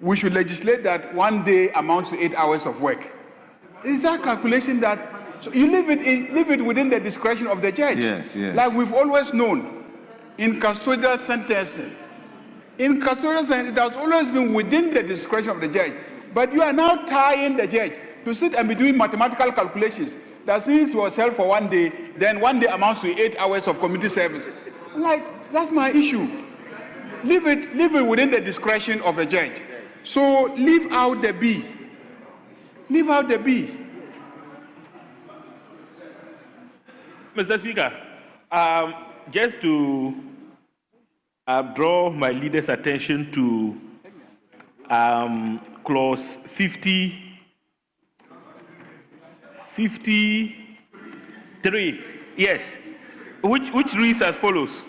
we should legislate that 1 day amounts to 8 hours of work? Is that calculation that so you leave it within the discretion of the judge? Yes. Like we've always known in custodial sentencing. In custodial sentencing, it has always been within the discretion of the judge. But you are now tying the judge to sit and be doing mathematical calculations that since he was held for 1 day, then 1 day amounts to 8 hours of community service. Like, that's my issue. Leave it within the discretion of a judge. So leave out the B. Leave out the B. Mr. Speaker, just to draw my leader's attention to clause 53, yes, which reads as follows.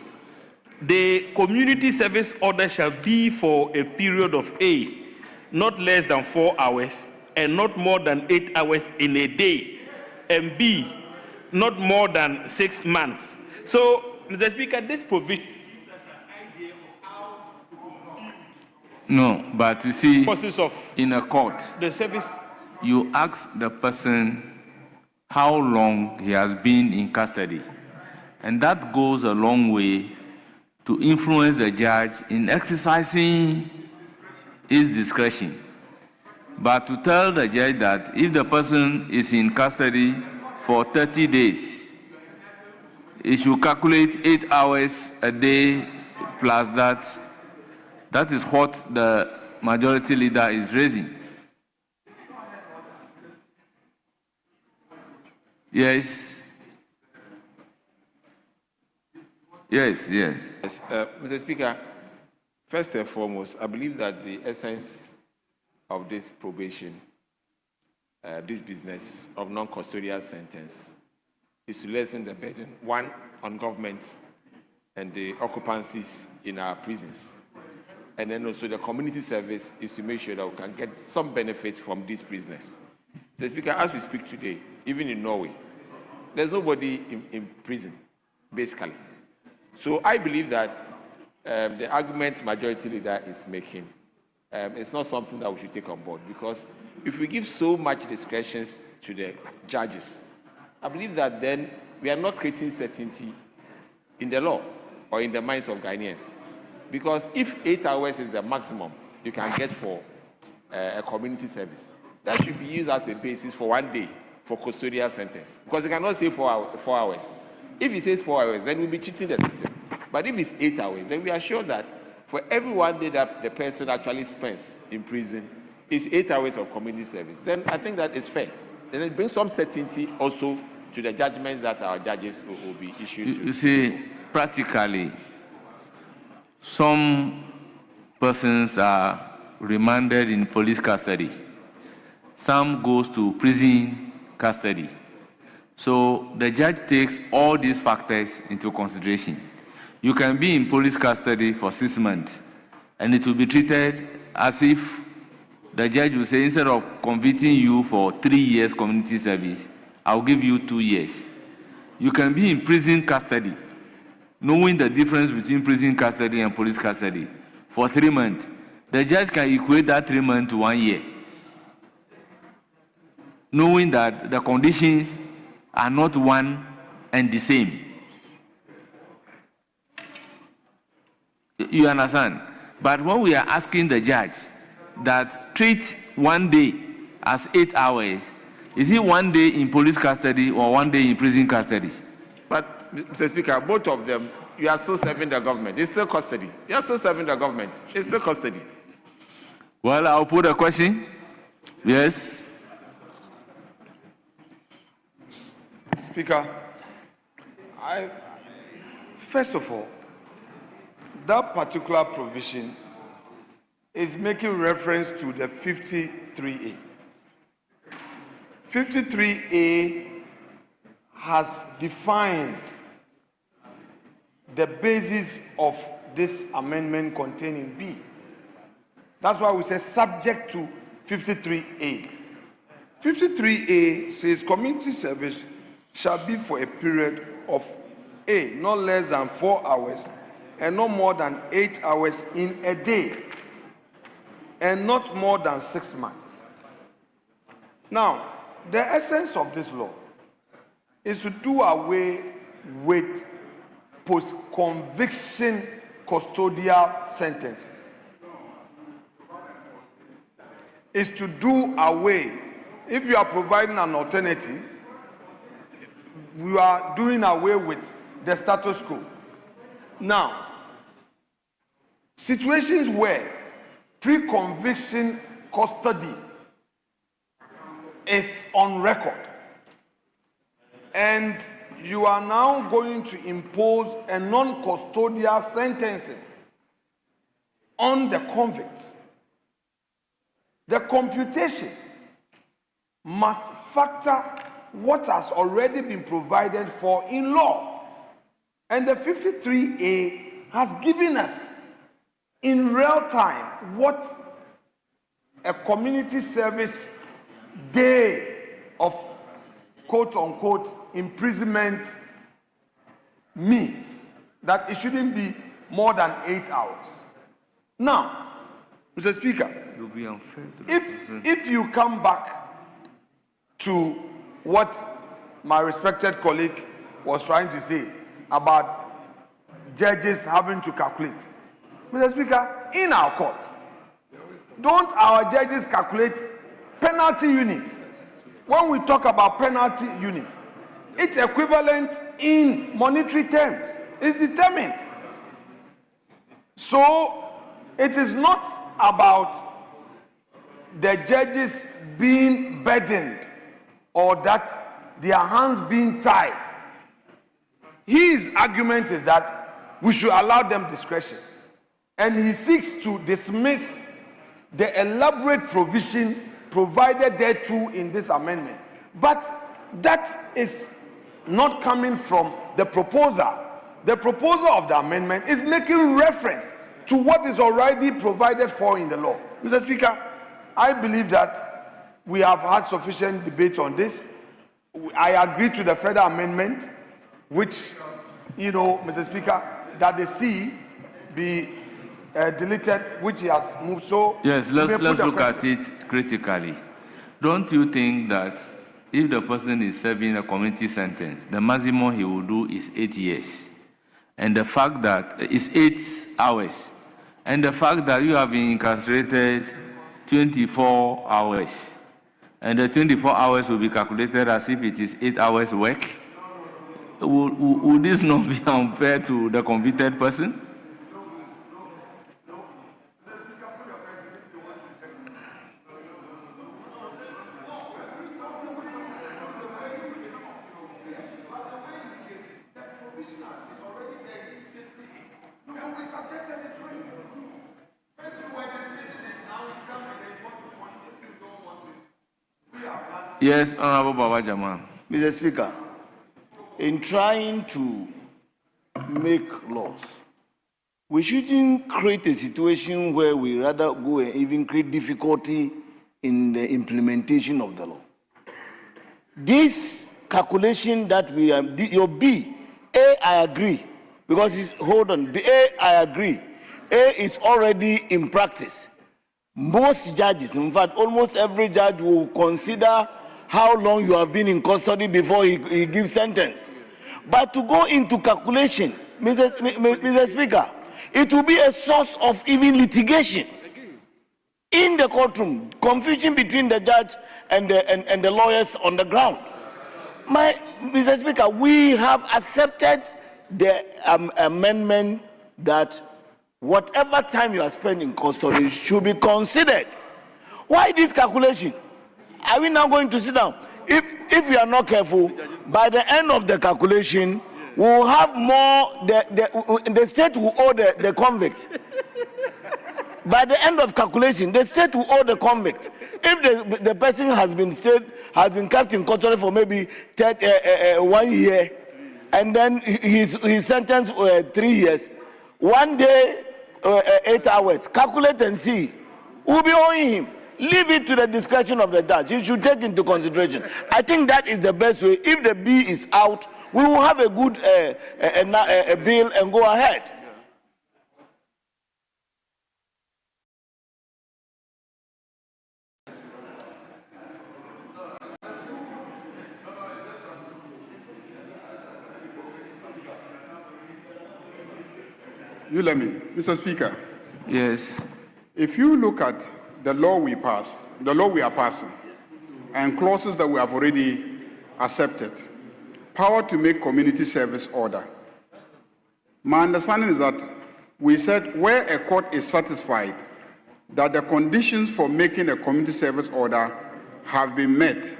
The community service order shall be for a period of A, not less than 4 hours, and not more than 8 hours in a day, and B, not more than 6 months. So, Mr. Speaker, this provision gives us an idea of how to compute. No, but you see, of in a court, the service, you ask the person how long he has been in custody, and that goes a long way to influence the judge in exercising his discretion. But to tell the judge that if the person is in custody for 30 days, he should calculate 8 hours a day plus that, that is what the majority leader is raising. Yes. Yes. Mr. Speaker, first and foremost, I believe that the essence of this probation, this business of non-custodial sentence, is to lessen the burden, one, on government and the occupancies in our prisons. And then also the community service is to make sure that we can get some benefit from these prisoners. Mr. Speaker, as we speak today, even in Norway, there's nobody in prison, basically. So I believe that the argument majority leader is making is not something that we should take on board, because if we give so much discretion to the judges, I believe that then we are not creating certainty in the law or in the minds of Ghanaians. Because if 8 hours is the maximum you can get for a community service, that should be used as a basis for 1 day for custodial sentence. Because you cannot say 4 hours. If he says 4 hours, then we'll be cheating the system. But if it's 8 hours, then we are sure that for every 1 day that the person actually spends in prison is 8 hours of community service. Then I think that is fair. then it brings some certainty also to the judgments that our judges will be issued to. You see, practically, some persons are remanded in police custody. Some goes to prison custody. So the judge takes all these factors into consideration. You can be in police custody for 6 months, and it will be treated as if the judge will say, instead of convicting you for 3 years community service, I'll give you 2 years. You can be in prison custody, knowing the difference between prison custody and police custody, for 3 months. The judge can equate that 3 months to 1 year, knowing that the conditions are not one and the same. You understand? But when we are asking the judge that treat 1 day as 8 hours, is it 1 day in police custody or 1 day in prison custody? But, Mr. Speaker, both of them, you are still serving the government. It's still custody. You are still serving the government. It's still custody. Well, I'll put a question. Yes. Speaker, first of all, that particular provision is making reference to the 53A. 53A has defined the basis of this amendment containing B. That's why we say subject to 53A. 53A says community service shall be for a period of A, not less than 4 hours and no more than 8 hours in a day, and not more than 6 months. Now, the essence of this law is to do away with post-conviction custodial sentencing. Is to do away, if you are providing an alternative, we are doing away with the status quo. Now, situations where pre-conviction custody is on record and you are now going to impose a non-custodial sentencing on the convicts, the computation must factor what has already been provided for in law. And the 53A has given us in real time what a community service day of quote-unquote imprisonment means, that it shouldn't be more than 8 hours. Now, Mr. Speaker, if you come back to what my respected colleague was trying to say about judges having to calculate, Mr. Speaker, in our court, don't our judges calculate penalty units? When we talk about penalty units, it's equivalent in monetary terms. It's determined. So it is not about the judges being burdened or that their hands being tied. His argument is that we should allow them discretion. And he seeks to dismiss the elaborate provision provided thereto in this amendment. But that is not coming from the proposer. The proposer of the amendment is making reference to what is already provided for in the law. Mr. Speaker, I believe that we have had sufficient debate on this. I agree to the further amendment, which, Mr. Speaker, that the C be deleted, which he has moved. So yes, let's look at it critically. Don't you think that if the person is serving a community sentence, the maximum he will do is 8 years, and the fact that it's 8 hours, and the fact that you have been incarcerated 24 hours, and the 24 hours will be calculated as if it is 8 hours work, would this not be unfair to the convicted person? Yes, Honorable Baba Jamal. Mr. Speaker, in trying to make laws, we shouldn't create a situation where we rather go and even create difficulty in the implementation of the law. This calculation that we have, your B, A, I agree, because it's, hold on, B, A, I agree. A is already in practice. Most judges, in fact, almost every judge will consider how long you have been in custody before he gives sentence. But to go into calculation, Mr. Speaker, it will be a source of even litigation in the courtroom, confusion between the judge and the lawyers on the ground. Mr. Speaker, we have accepted the amendment that whatever time you are spent in custody should be considered. Why this calculation? Are we now going to sit down? If we are not careful, by the end of the calculation, we will have more, the state will owe the convict. By the end of calculation, the state will owe the convict. If the person has been kept in custody for maybe 1 year, and then he's sentenced 3 years, 1 day, 8 hours, calculate and see. We'll be owing him. Leave it to the discretion of the judge. He should take into consideration. I think that is the best way. If the B is out, we will have a good bill and go ahead. You let me, Mr. Speaker. Yes. If you look at the law we passed, the law we are passing, and clauses that we have already accepted, power to make community service order. My understanding is that we said where a court is satisfied that the conditions for making a community service order have been met,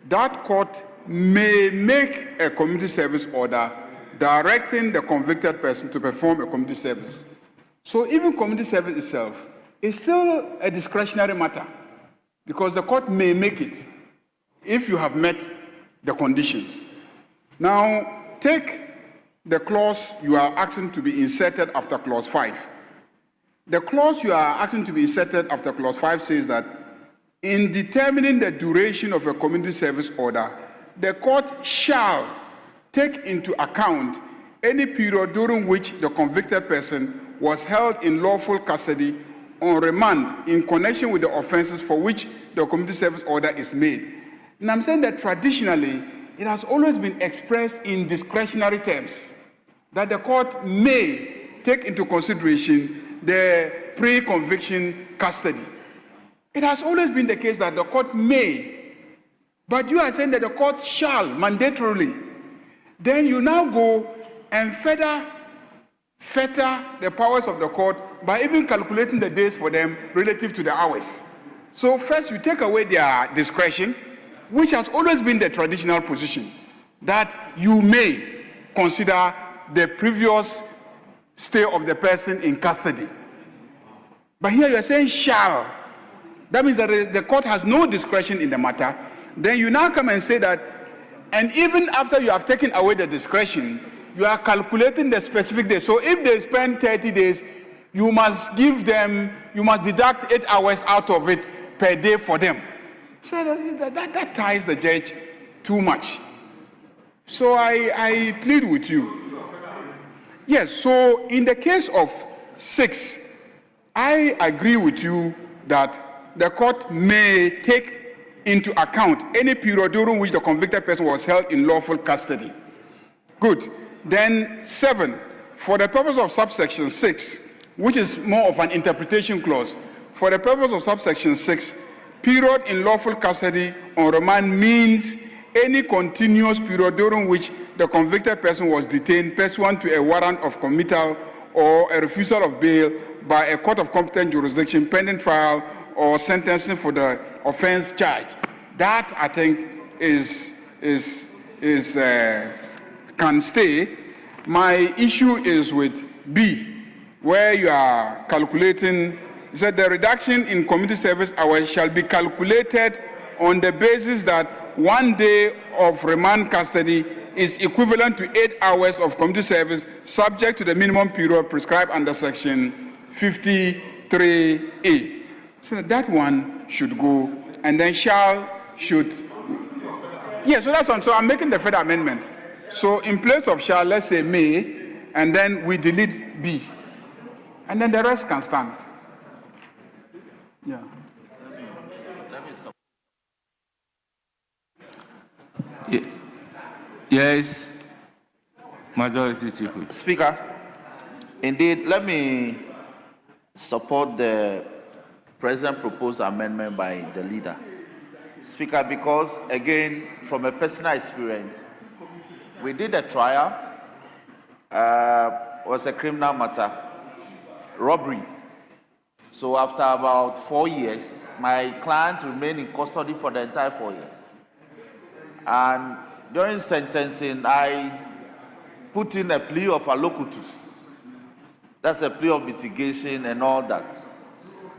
that court may make a community service order directing the convicted person to perform a community service. So even community service itself is still a discretionary matter because the court may make it if you have met the conditions. Now, take the clause you are asking to be inserted after clause 5. The clause you are asking to be inserted after clause 5 says that in determining the duration of a community service order, the court shall take into account any period during which the convicted person was held in lawful custody on remand in connection with the offenses for which the community service order is made. And I'm saying that traditionally, it has always been expressed in discretionary terms, that the court may take into consideration the pre-conviction custody. It has always been the case that the court may, but you are saying that the court shall mandatorily. Then you now go and fetter the powers of the court by even calculating the days for them relative to the hours. So first you take away their discretion, which has always been the traditional position, that you may consider the previous stay of the person in custody. But here you are saying shall. That means that the court has no discretion in the matter. Then you now come and say that, and even after you have taken away the discretion, you are calculating the specific day. So if they spend 30 days, you must deduct 8 hours out of it per day for them. So that ties the judge too much. So I plead with you. Yes, so in the case of 6, I agree with you that the court may take into account any period during which the convicted person was held in lawful custody. Good. Then 7, for the purpose of subsection 6, which is more of an interpretation clause, for the purpose of subsection 6, period in lawful custody on remand means any continuous period during which the convicted person was detained pursuant to a warrant of committal or a refusal of bail by a court of competent jurisdiction pending trial or sentencing for the offense charged. That, I think, can stay. My issue is with B, where you are calculating, that the reduction in community service hours shall be calculated on the basis that 1 day of remand custody is equivalent to 8 hours of community service, subject to the minimum period prescribed under Section 53A. So that one should go, and then should. Yeah, so that's one. So I'm making the further amendment. So in place of shall, let's say may, and then we delete B. And then the rest can stand. Yeah. Yes, Majority Chief Whip. Speaker, indeed, let me support the present proposed amendment by the leader. Speaker, because again, from a personal experience, we did a trial, was a criminal matter, robbery. So after about 4 years, my client remained in custody for the entire 4 years. And during sentencing, I put in a plea of allocutus. That's a plea of mitigation and all that.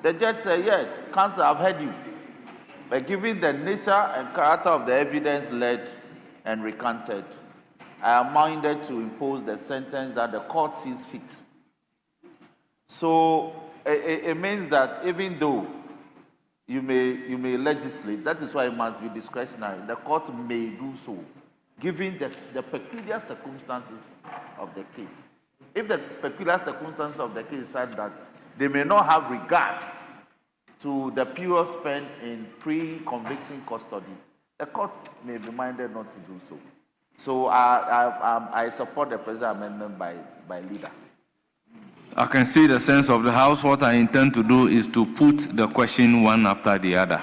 The judge said, yes, counsel, I've heard you. But given the nature and character of the evidence led and recanted, I am minded to impose the sentence that the court sees fit. So it means that even though you may legislate, that is why it must be discretionary. The court may do so, given the peculiar circumstances of the case. If the peculiar circumstances of the case is such that they may not have regard to the period spent in pre-conviction custody, the court may be minded not to do so. So I support the present amendment by leader. I can see the sense of the House. What I intend to do is to put the question one after the other.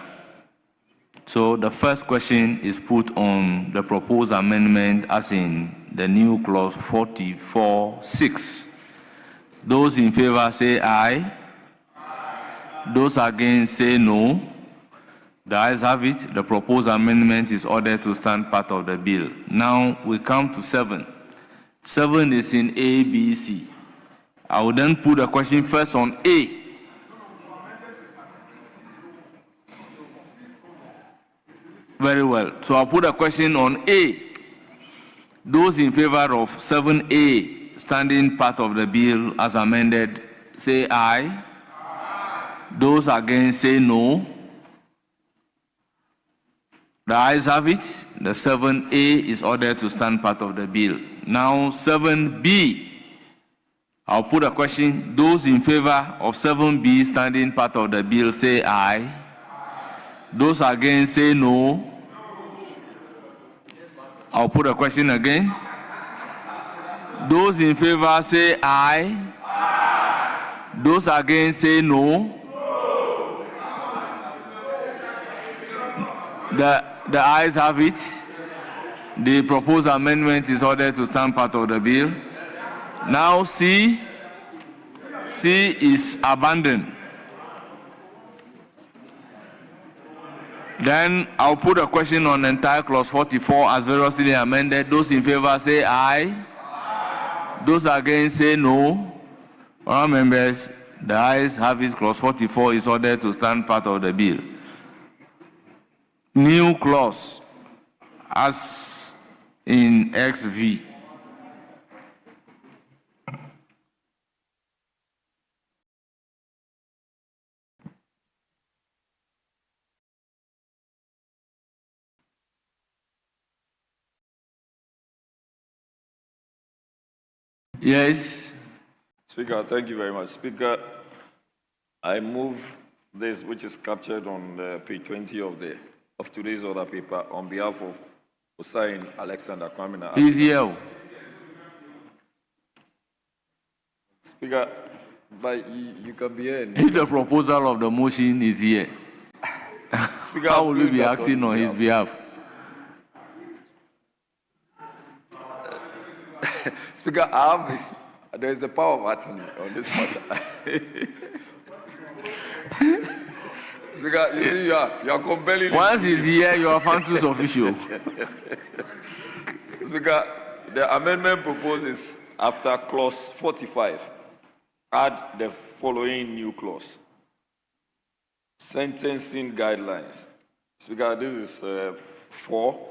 So the first question is put on the proposed amendment as in the new clause 44(6). Those in favor say aye. Those against say no. The ayes have it. The proposed amendment is ordered to stand part of the bill. Now we come to 7. 7 is in A, B, C. I will then put the question first on A. Very well. So I'll put a question on A. Those in favor of 7A, standing part of the bill as amended, say aye. Those against say no. The ayes have it. The 7A is ordered to stand part of the bill. Now 7B. I'll put a question. Those in favor of 7B standing part of the bill say aye. Those against say no. I'll put a question again. Those in favor say aye. Those against say no. The ayes have it. The proposed amendment is ordered to stand part of the bill. Now C is abandoned. Then I'll put a question on the entire clause 44 as variously amended. Those in favor say aye. Those against say no. All members, the ayes have it. Clause 44 is ordered to stand part of the bill. New clause as in XV. Yes. Speaker, thank you very much. Speaker, I move this, which is captured on page 20 of today's order paper, on behalf of Hussein Alexander Kwamina. He's here. Speaker, but you can be here. If the proposal of the motion is here, Speaker, how will we be acting on his behalf? Speaker, there is a power of attorney on this matter. Speaker, you see, you are compelling. Once he's here, you are Fantus official. Speaker, the amendment proposes after clause 45, add the following new clause: sentencing guidelines. Speaker, this is 4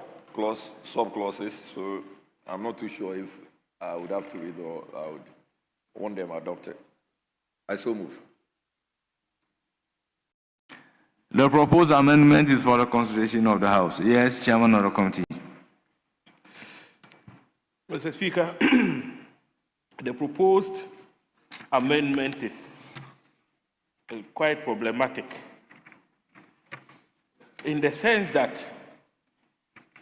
sub-clauses, so I'm not too sure if I would have to read or I would want them adopted. I so move. The proposed amendment is for the consideration of the House. Yes, Chairman of the Committee. Mr. Speaker, the proposed amendment is quite problematic in the sense that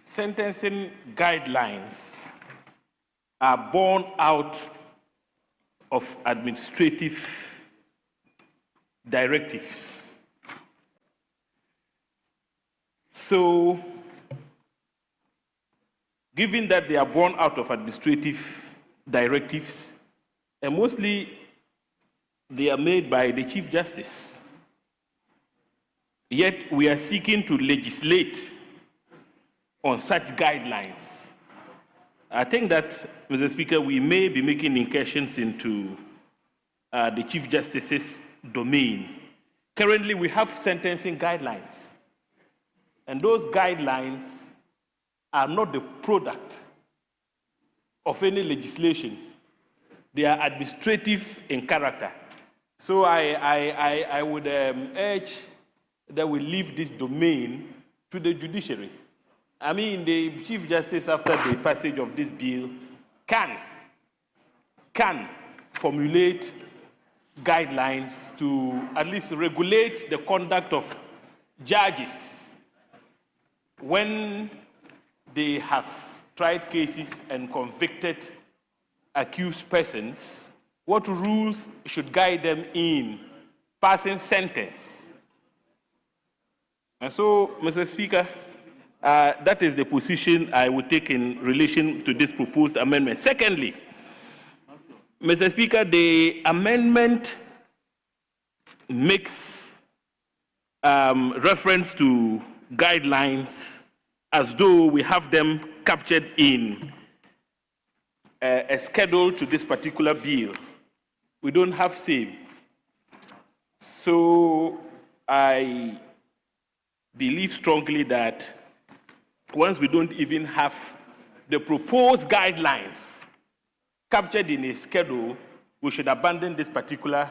sentencing guidelines are born out of administrative directives. So, given that they are born out of administrative directives, and mostly they are made by the Chief Justice, yet we are seeking to legislate on such guidelines. I think that, Mr. Speaker, we may be making incursions into the Chief Justice's domain. Currently, we have sentencing guidelines, and those guidelines are not the product of any legislation. They are administrative in character. So I would urge that we leave this domain to the judiciary. I mean, the Chief Justice, after the passage of this bill, can formulate guidelines to at least regulate the conduct of judges when they have tried cases and convicted accused persons, what rules should guide them in passing sentence. And so, Mr. Speaker, that is the position I would take in relation to this proposed amendment. Secondly, Mr. Speaker, the amendment makes reference to guidelines as though we have them captured in a schedule to this particular bill. We don't have same. So I believe strongly that once we don't even have the proposed guidelines captured in a schedule, we should abandon this particular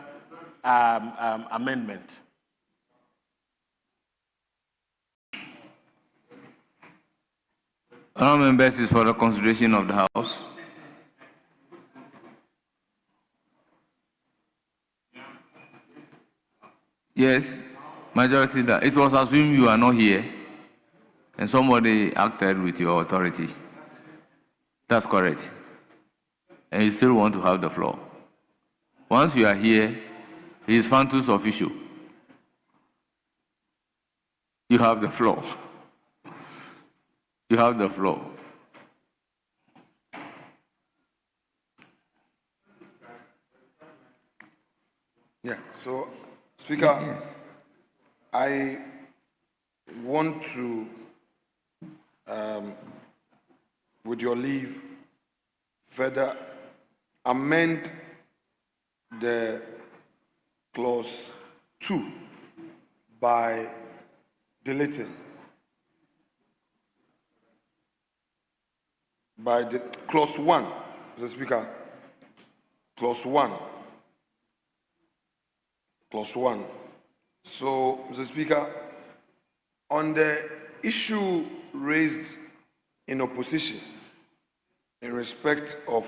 amendment. Honourable members, is for the consideration of the House. Yes, majority leader. It was assumed you are not here, and somebody acted with your authority. That's correct. And you still want to have the floor. Once you are here, he is Fantus official. You have the floor. You have the floor. Yeah, so, Speaker, I want to, with your leave, further amend the clause 2 by deleting. By the clause 1, Mr. Speaker, clause 1. Clause 1. So, Mr. Speaker, on the issue raised in opposition in respect of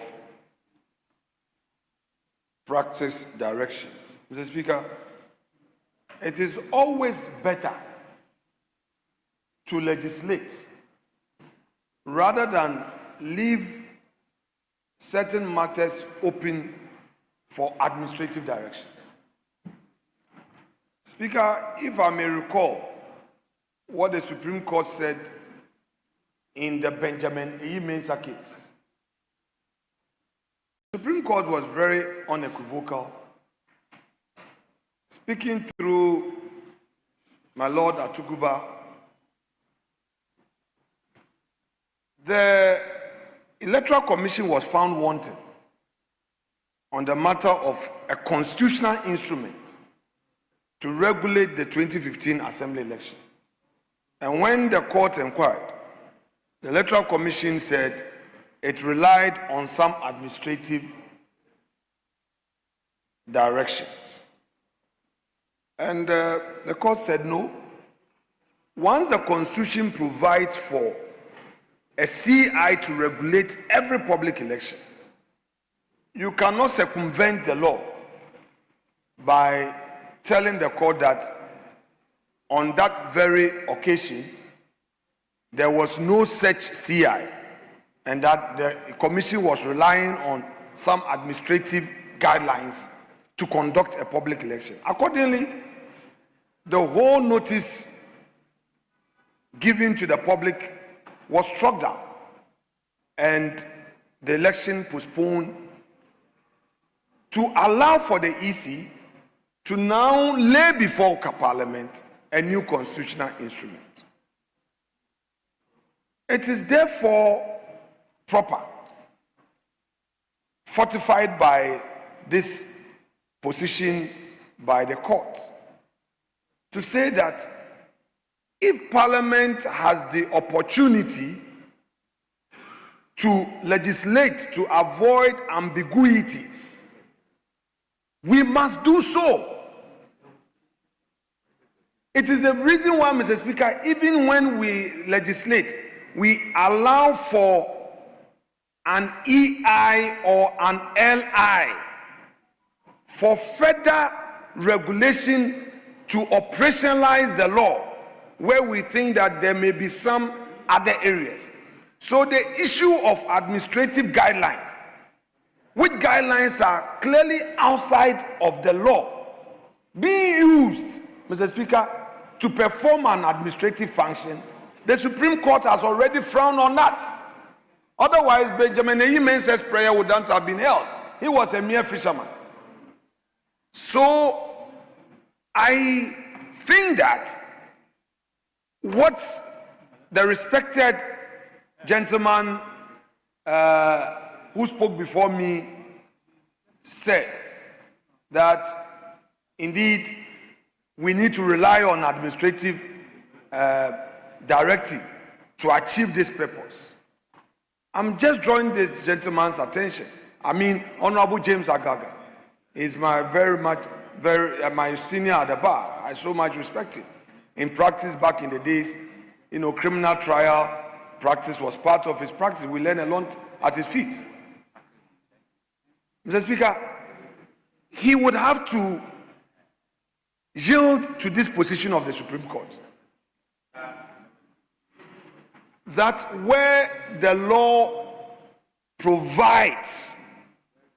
practice directions, Mr. Speaker, it is always better to legislate rather than leave certain matters open for administrative directions. Speaker, if I may recall what the Supreme Court said in the Benjamin A. Mensah case, the Supreme Court was very unequivocal, speaking through my Lord Atuguba. The Electoral Commission was found wanting on the matter of a constitutional instrument to regulate the 2015 Assembly election. And when the court inquired, The Electoral Commission said it relied on some administrative directions. And the court said no. Once the Constitution provides for a CI to regulate every public election, you cannot circumvent the law by telling the court that on that very occasion there was no such CI and that the commission was relying on some administrative guidelines to conduct a public election. Accordingly, the whole notice given to the public was struck down and the election postponed to allow for the EC to now lay before Parliament a new constitutional instrument. It is therefore proper, fortified by this position by the court, to say that if Parliament has the opportunity to legislate to avoid ambiguities, we must do so. It is the reason why, Mr. Speaker, even when we legislate, we allow for an EI or an LI for further regulation to operationalize the law where we think that there may be some other areas. So the issue of administrative guidelines, which guidelines are clearly outside of the law, being used, Mr. Speaker, to perform an administrative function, the Supreme Court has already frowned on that. Otherwise, Benjamin Eyimensa's prayer wouldn't have been held. He was a mere fisherman. So, I think that what the respected gentleman who spoke before me said, that indeed we need to rely on administrative directive to achieve this purpose. I'm just drawing this gentleman's attention. I mean, Honorable James Agaga is my my senior at the bar. I so much respect him. In practice, back in the days, criminal trial practice was part of his practice. We learn a lot at his feet. Mr. Speaker, he would have to yield to this position of the Supreme Court, that where the law provides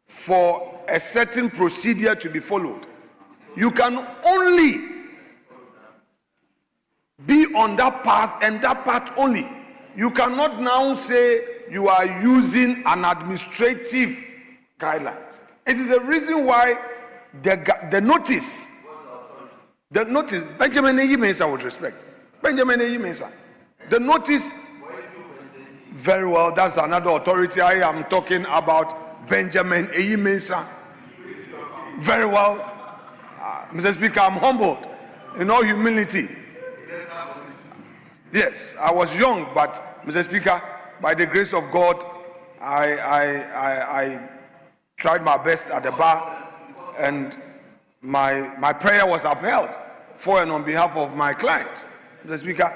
for a certain procedure to be followed, you can only be on that path and that path only. You cannot now say you are using an administrative guidelines. It is the reason why the notice, Benjamin Eyimensa would respect. Benjamin Eyimensa. The notice, very well, that's another authority. I am talking about Benjamin Eyimensa. Very well. Mr. Speaker, I'm humbled in all humility. Yes, I was young, but Mr. Speaker, by the grace of God, I tried my best at the bar, and my prayer was upheld for and on behalf of my client. Mr. Speaker,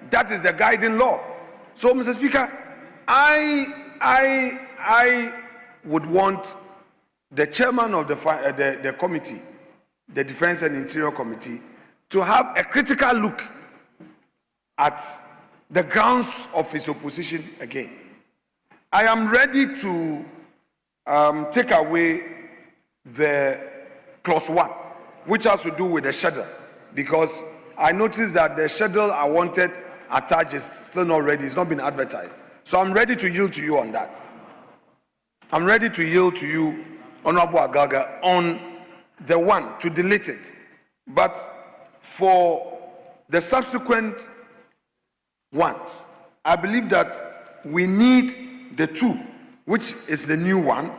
that is the guiding law. So, Mr. Speaker, I would want the chairman of the committee, the Defense and Interior Committee, to have a critical look at the grounds of his opposition again. I am ready to take away the clause 1, which has to do with the schedule, because I noticed that the schedule I wanted attached is still not ready. It's not been advertised. So I'm ready to yield to you on that. I'm ready to yield to you, Honorable Agaga, on the one, to delete it. But for the subsequent ones, I believe that we need the 2, which is the new one.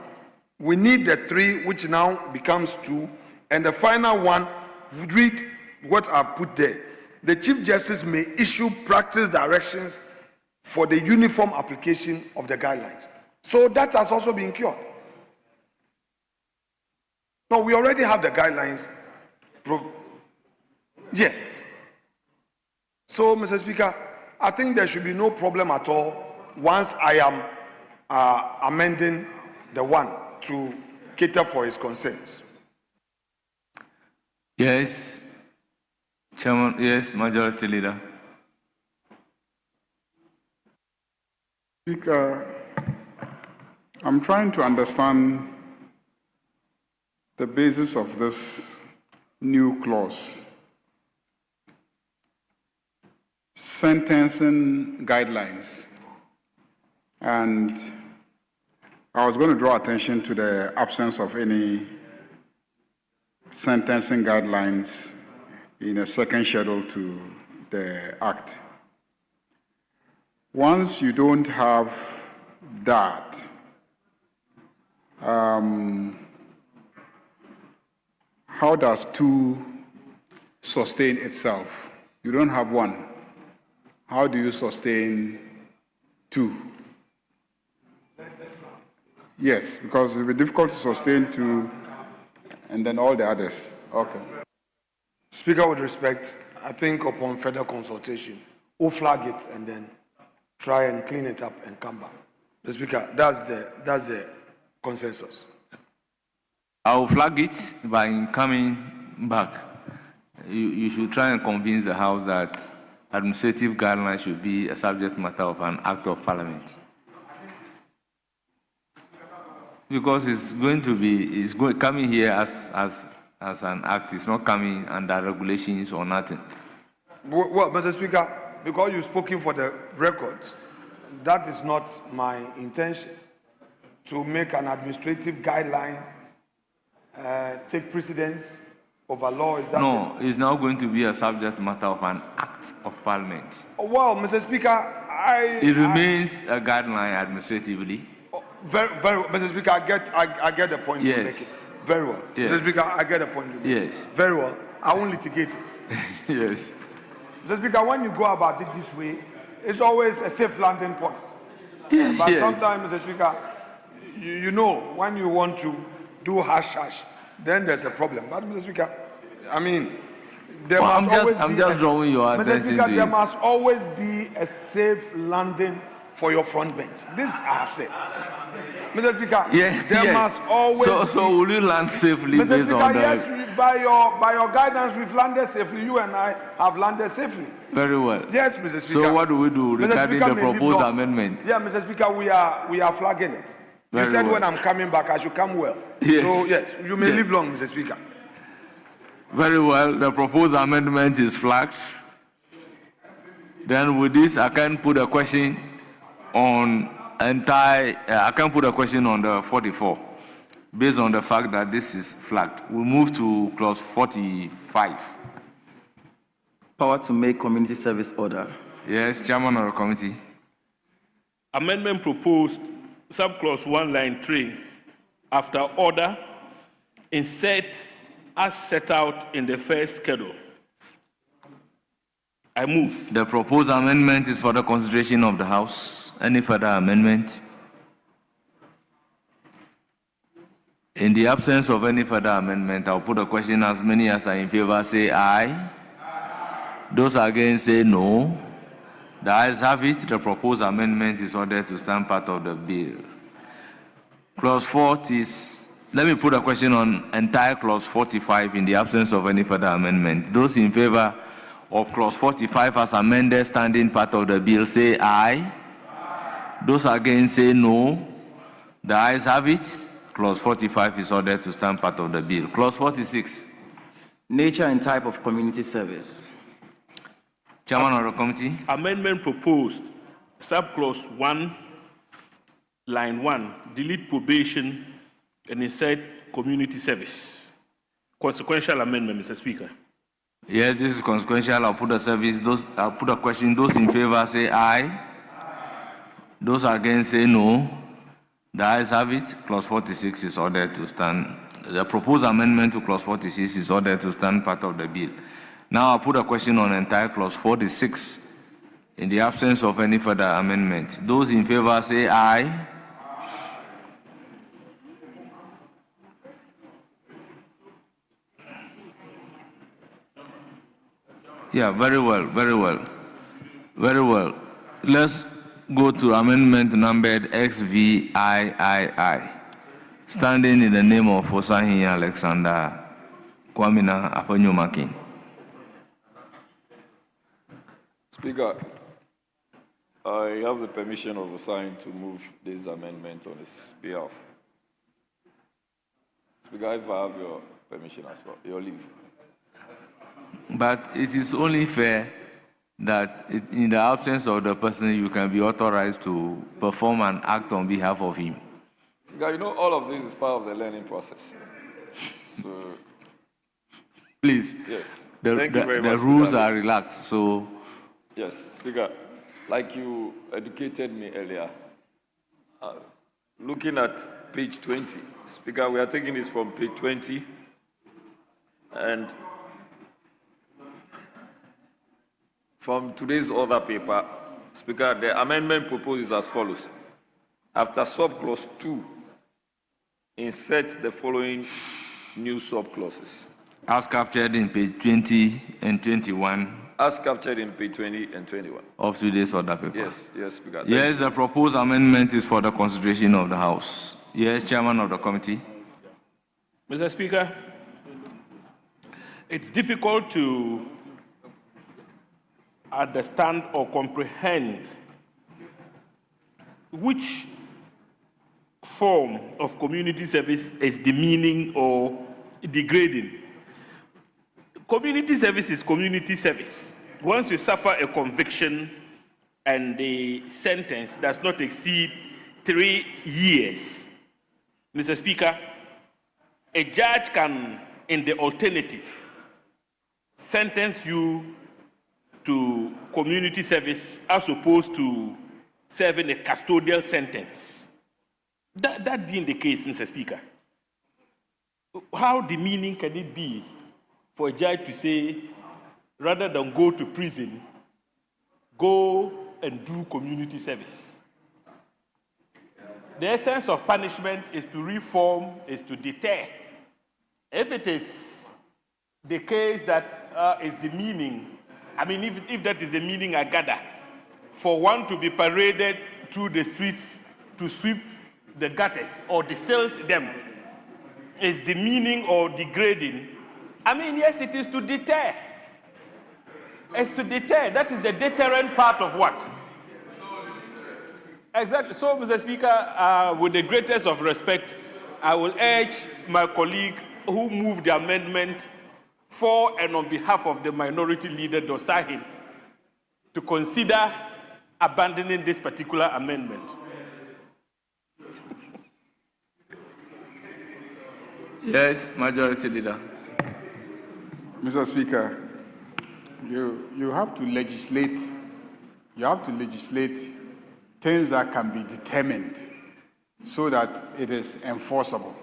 We need the 3, which now becomes 2. And the final one would read what I put there. The Chief Justice may issue practice directions for the uniform application of the guidelines. So that has also been cured. No, we already have the guidelines. Yes. So, Mr. Speaker, I think there should be no problem at all once I am amending the one to cater for his concerns. Yes, Chairman, yes, Majority Leader. Speaker, I'm trying to understand the basis of this new clause. Sentencing guidelines. And I was going to draw attention to the absence of any sentencing guidelines in a second schedule to the Act. Once you don't have that, how does 2 sustain itself? You don't have 1. How do you sustain 2? Yes, because it will be difficult to sustain 2 and then all the others. Okay. Speaker, with respect, I think upon further consultation, we'll flag it and then try and clean it up and come back. The Speaker, that's the consensus. I will flag it by coming back. You should try and convince the House that administrative guidelines should be a subject matter of an Act of Parliament. Because it's going to be, coming here as an act. It's not coming under regulations or nothing. Well, Mr. Speaker, because you've spoken for the records, that is not my intention to make an administrative guideline take precedence over law. Is that no, it's now going to be a subject matter of an Act of Parliament. Well, Mr. Speaker, it remains a guideline administratively. Very, Mr. Speaker, I get the point you're making. Very well. Yes. Mr. Speaker, I get the point you're making. Yes. Very well. I won't litigate it. Yes. Mr. Speaker, when you go about it this way, it's always a safe landing point. Yes, but yes. sometimes, Mr. Speaker, you know, when you want to do hush, then there's a problem. But, Mr. Speaker, I mean, I'm just drawing your attention Mr. Speaker, to there it. must always be a safe landing for your front bench. This I have said. Mr. Speaker, there must always So will you land safely Mr. based Speaker, on yes, that? by your guidance, we've landed safely. You and I have landed safely. Very well. Yes, Mr. Speaker. So what do we do Mr. regarding Speaker, the may leave proposed long. amendment? Yeah, Mr. Speaker, we are flagging it. Very you said well. when I'm coming back, I should come well. Yes. So yes, you may Yes. live long, Mr. Speaker. Very well. The proposed amendment is flagged. Then with this, I can put a question on I can put a question on the 44, based on the fact that this is flagged. We'll move to clause 45. Power to make community service order. Yes, Chairman of the committee. Amendment proposed, subclause 1, line 3, after order, insert as set out in the first schedule. I move. The proposed amendment is for the consideration of the House. Any further amendment? In the absence of any further amendment, I'll put a question. As many as are in favor say aye. Those against say no. The ayes have it. The proposed amendment is ordered to stand part of the bill. Clause 40 is, let me put a question on entire clause 45 in the absence of any further amendment. Those in favor of clause 45 as amended, standing part of the bill, say aye. Those against say no. The ayes have it. Clause 45 is ordered to stand part of the bill. Clause 46. Nature and type of community service. Chairman of the committee. Amendment proposed, subclause 1, line 1, delete probation and insert community service. Consequential amendment, Mr. Speaker. Yes, this is consequential. I'll put a service. I'll put a question. Those in favor say aye. Those against say no. The ayes have it. Clause 46 is ordered to stand. The proposed amendment to clause 46 is ordered to stand part of the bill. Now I'll put a question on entire clause 46. In the absence of any further amendment, those in favor say aye. Yeah, very well, very well, very well. Let's go to amendment numbered XVIII, standing in the name of Osahin Alexander Kwamina Apanyumakin. Speaker, I have the permission of Osahin to move this amendment on his behalf. Speaker, if I have your permission as well, your leave. But it is only fair that in the absence of the person, you can be authorized to perform an act on behalf of him. Speaker, you know all of this is part of the learning process. So, please. Yes. Thank you very much. The rules are relaxed, so. Yes, Speaker, like you educated me earlier, looking at page 20, Speaker, we are taking this from page 20, and from today's other paper, Speaker, the amendment proposes as follows. After subclause 2, insert the following new subclauses. As captured in page 20 and 21. As captured in page 20 and 21. Of today's other paper. Yes, Speaker. Yes, the proposed amendment is for the consideration of the House. Yes, Chairman of the Committee. Mr. Speaker, it's difficult to understand or comprehend which form of community service is demeaning or degrading. Community service is community service. Once you suffer a conviction and the sentence does not exceed 3 years, Mr. Speaker, a judge can, in the alternative, sentence you to community service as opposed to serving a custodial sentence. That being the case, Mr. Speaker, how demeaning can it be for a judge to say, rather than go to prison, go and do community service? The essence of punishment is to reform, is to deter. If it is the case that is demeaning, I mean, if that is the meaning I gather, for one to be paraded through the streets to sweep the gutters or desilt them is demeaning or degrading, I mean, yes, it is to deter. It's to deter. That is the deterrent part of what? Exactly. So, Mr. Speaker, with the greatest of respect, I will urge my colleague who moved the amendment for and on behalf of the minority leader, Osahin, to consider abandoning this particular amendment. Yes, Majority Leader. Mr. Speaker, you have to legislate. You have to legislate things that can be determined so that it is enforceable.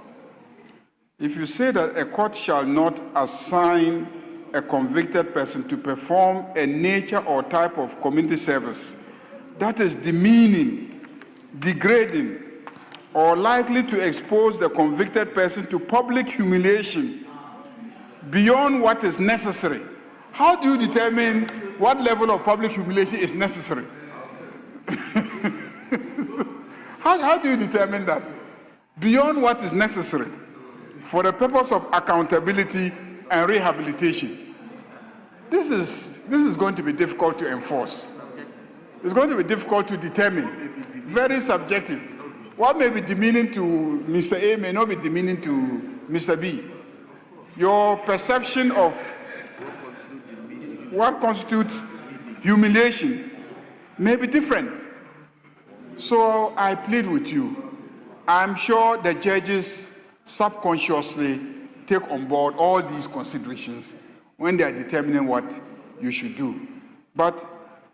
If you say that a court shall not assign a convicted person to perform a nature or type of community service that is demeaning, degrading, or likely to expose the convicted person to public humiliation beyond what is necessary, how do you determine what level of public humiliation is necessary? How do you determine that? Beyond what is necessary for the purpose of accountability and rehabilitation. This is going to be difficult to enforce. It's going to be difficult to determine. Very subjective. What may be demeaning to Mr. A may not be demeaning to Mr. B. Your perception of what constitutes humiliation may be different. So I plead with you. I'm sure the judges subconsciously take on board all these considerations when they are determining what you should do. But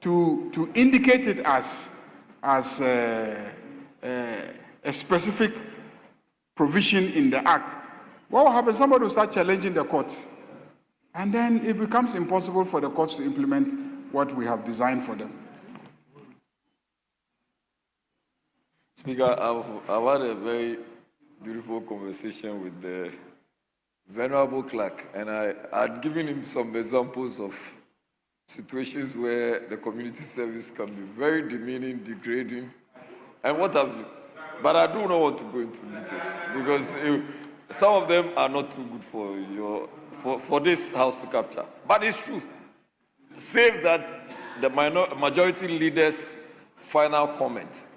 to indicate it as a specific provision in the Act, what will happen? Somebody will start challenging the court. And then it becomes impossible for the courts to implement what we have designed for them. Speaker, I've had a very beautiful conversation with the Venerable Clerk, and I'd given him some examples of situations where the community service can be very demeaning, degrading, and what have you. But I do not want to go into details because some of them are not too good for this house to capture. But it's true. Save that the majority leader's final comment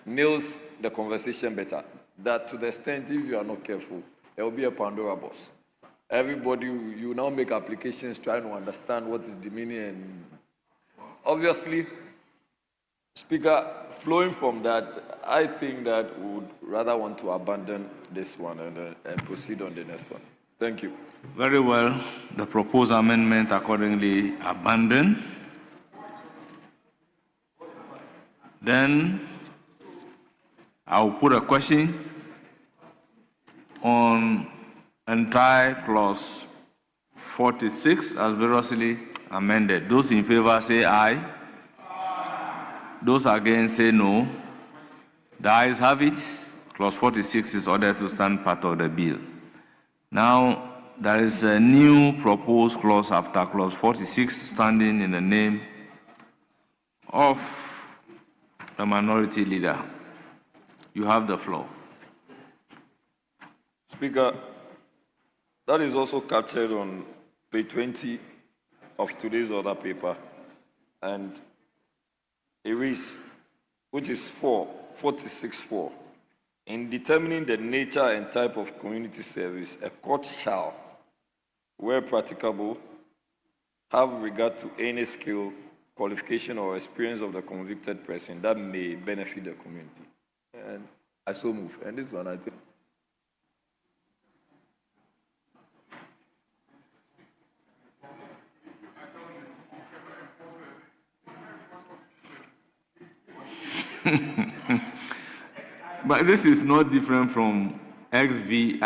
nails the conversation better. That to the extent, if you are not careful, there will be a Pandora box. Everybody, you now make applications trying to understand what is demeaning, and obviously, Speaker, flowing from that, I think that we would rather want to abandon this one and proceed on the next one. Thank you. Very well. The proposed amendment accordingly abandoned. Then I will put a question on entire clause 46 as variously amended. Those in favor say aye. Those against say no. The ayes have it. Clause 46 is ordered to stand part of the bill. Now, there is a new proposed clause after clause 46 standing in the name of the minority leader. You have the floor. Speaker, that is also captured on page 20 of today's order paper, and it reads, which is 46.4. In determining the nature and type of community service, a court shall, where practicable, have regard to any skill, qualification, or experience of the convicted person that may benefit the community. And I so move. And this one, I think. But this is not different from XVII.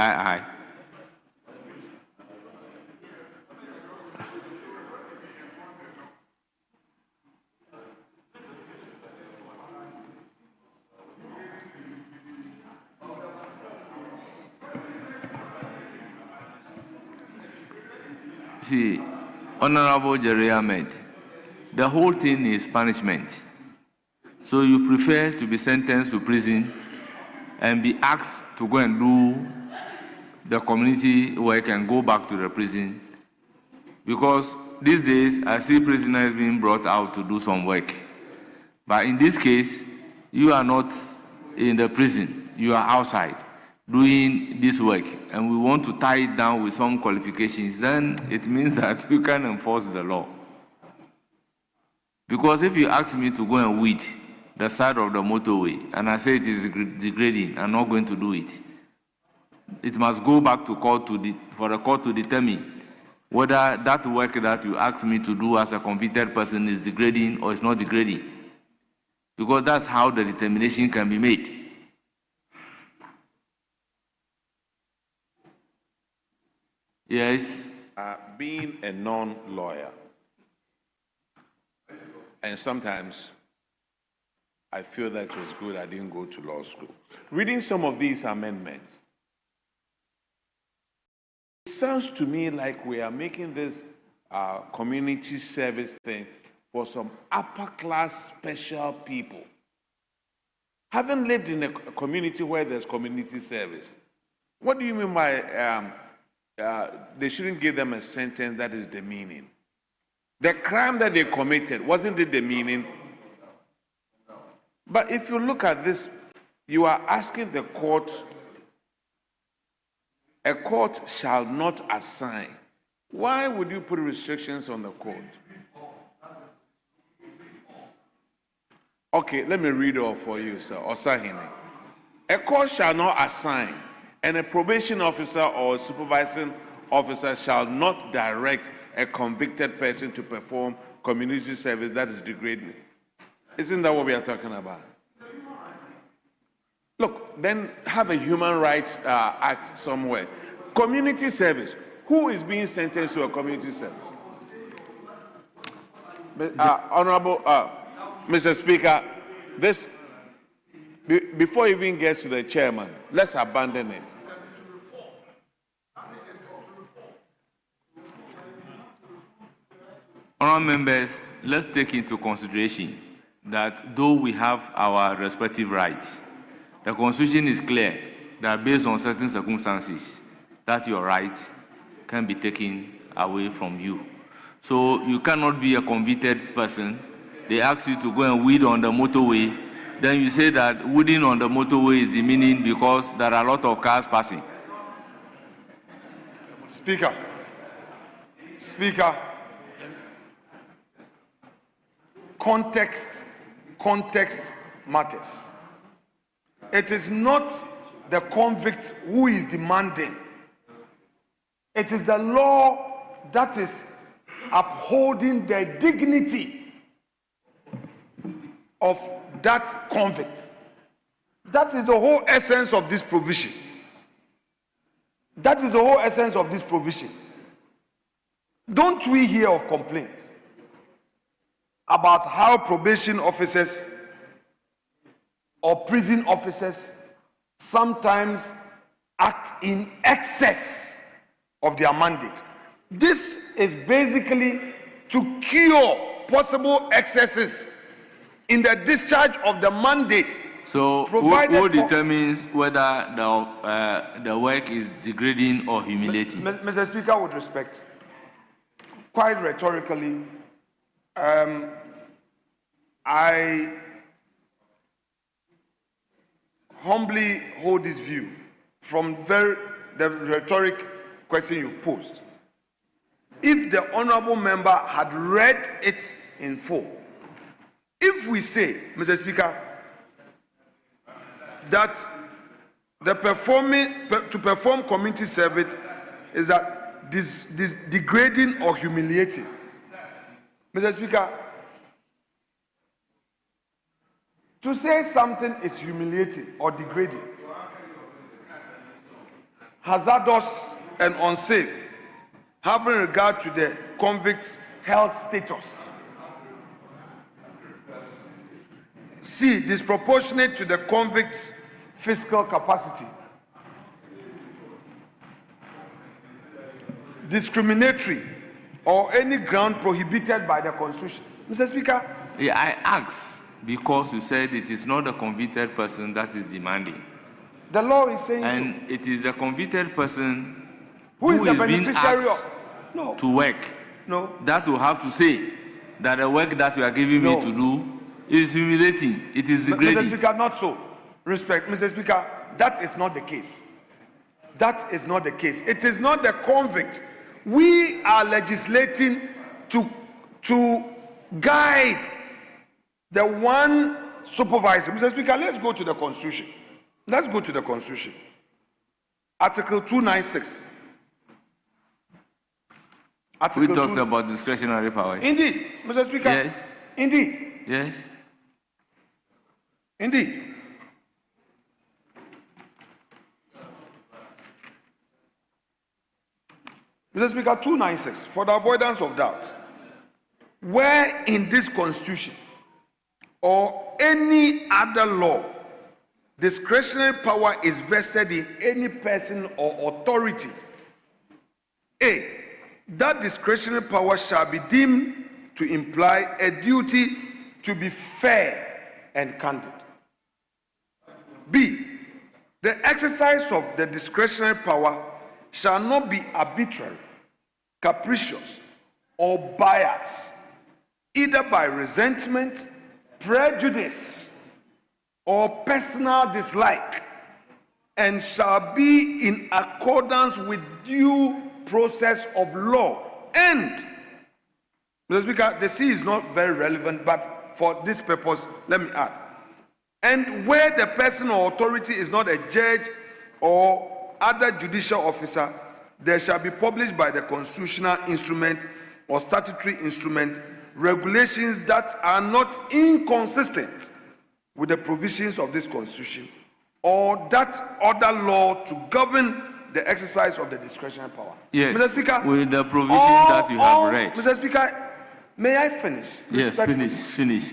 See, Honorable Jerry Ahmed, the whole thing is punishment. So you prefer to be sentenced to prison and be asked to go and do the community work and go back to the prison. Because these days, I see prisoners being brought out to do some work. But in this case, you are not in the prison. You are outside doing this work. And we want to tie it down with some qualifications. Then it means that you can enforce the law. Because if you ask me to go and weed the side of the motorway, and I say it is degrading, I'm not going to do it. It must go back to court for the court to determine whether that work that you ask me to do as a convicted person is degrading or it's not degrading. Because that's how the determination can be made. Yes? Being a non-lawyer, and sometimes I feel that it was good I didn't go to law school. Reading some of these amendments, it sounds to me like we are making this community service thing for some upper class special people. Having lived in a community where there's community service, what do you mean by they shouldn't give them a sentence that is demeaning? The crime that they committed, wasn't it demeaning? But if you look at this, you are asking the court, a court shall not assign. Why would you put restrictions on the court? Okay, let me read it all for you, sir. Osahine. A court shall not assign, and a probation officer or a supervising officer shall not direct a convicted person to perform community service that is degrading. Isn't that what we are talking about? Look, then have a human rights act somewhere. Community service. Who is being sentenced to a community service? Honorable Mr. Speaker, this before it even gets to the chairman, let's abandon it. Honourable members, let's take into consideration that though we have our respective rights, the Constitution is clear that based on certain circumstances, that your right can be taken away from you. So you cannot be a convicted person. They ask you to go and weed on the motorway. Then you say that weeding on the motorway is demeaning because there are a lot of cars passing. Speaker, context matters. It is not the convict who is demanding. It is the law that is upholding the dignity of that convict. That is the whole essence of this provision. That is the whole essence of this provision. Don't we hear of complaints about how probation officers or prison officers sometimes act in excess of their mandate? This is basically to cure possible excesses in the discharge of the mandate. So who determines whether the work is degrading or humiliating? Mr. Speaker, with respect, quite rhetorically, I humbly hold this view from the rhetoric question you posed. If the honorable member had read it in full, if we say, Mr. Speaker, that to perform community service is that this degrading or humiliating, Mr. Speaker, to say something is humiliating or degrading, hazardous and unsafe, having regard to the convict's health status. C, disproportionate to the convict's fiscal capacity. Discriminatory or any ground prohibited by the Constitution. Mr. Speaker? Yeah, I ask because you said it is not the convicted person that is demanding. The law is saying and so. It is the convicted person who is the being beneficiary asked of to work. No. That will have to say that the work that you are giving me to do is humiliating. It is degrading. Mr. Speaker, not so. Respect. Mr. Speaker, that is not the case. That is not the case. It is not the convict. We are legislating to guide the one supervisor. Mr. Speaker, let's go to the Constitution. Let's go to the Constitution. Article 296. Article talks about discretionary powers. Indeed, Mr. Speaker. Yes. Indeed. Yes. Indeed. Mr. Speaker, 296, for the avoidance of doubt, where in this Constitution or any other law discretionary power is vested in any person or authority, A, that discretionary power shall be deemed to imply a duty to be fair and candid. B, the exercise of the discretionary power shall not be arbitrary, capricious, or biased, either by resentment, prejudice, or personal dislike, and shall be in accordance with due process of law. And, Mr. Speaker, the C is not very relevant, but for this purpose, let me add. And where the person or authority is not a judge or other judicial officer, there shall be published by the constitutional instrument or statutory instrument regulations that are not inconsistent with the provisions of this Constitution or that other law to govern the exercise of the discretionary power. Yes, Mr. Speaker, with the provision that you have read. Mr. Speaker, may I finish? Yes, finish.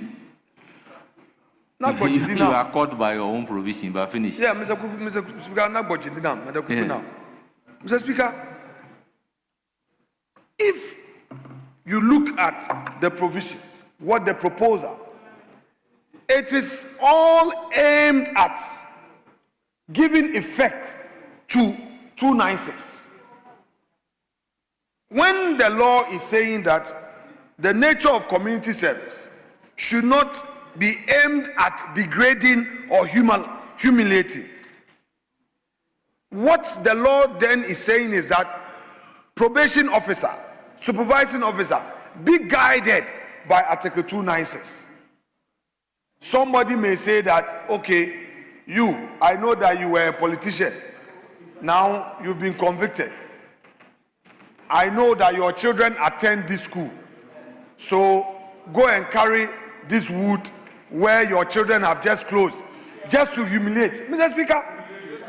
You are caught by your own provision, but finish. Yeah, Mr. Speaker, not budget now. Mr. Speaker, if you look at the provisions, what the proposal, it is all aimed at giving effect to 296. When the law is saying that the nature of community service should not be aimed at degrading or humiliating, what the law then is saying is that probation officer, supervising officer, be guided by Article 296. Somebody may say that, okay, I know that you were a politician. Now you've been convicted. I know that your children attend this school. So go and carry this wood where your children have just closed, just to humiliate. Mr. Speaker,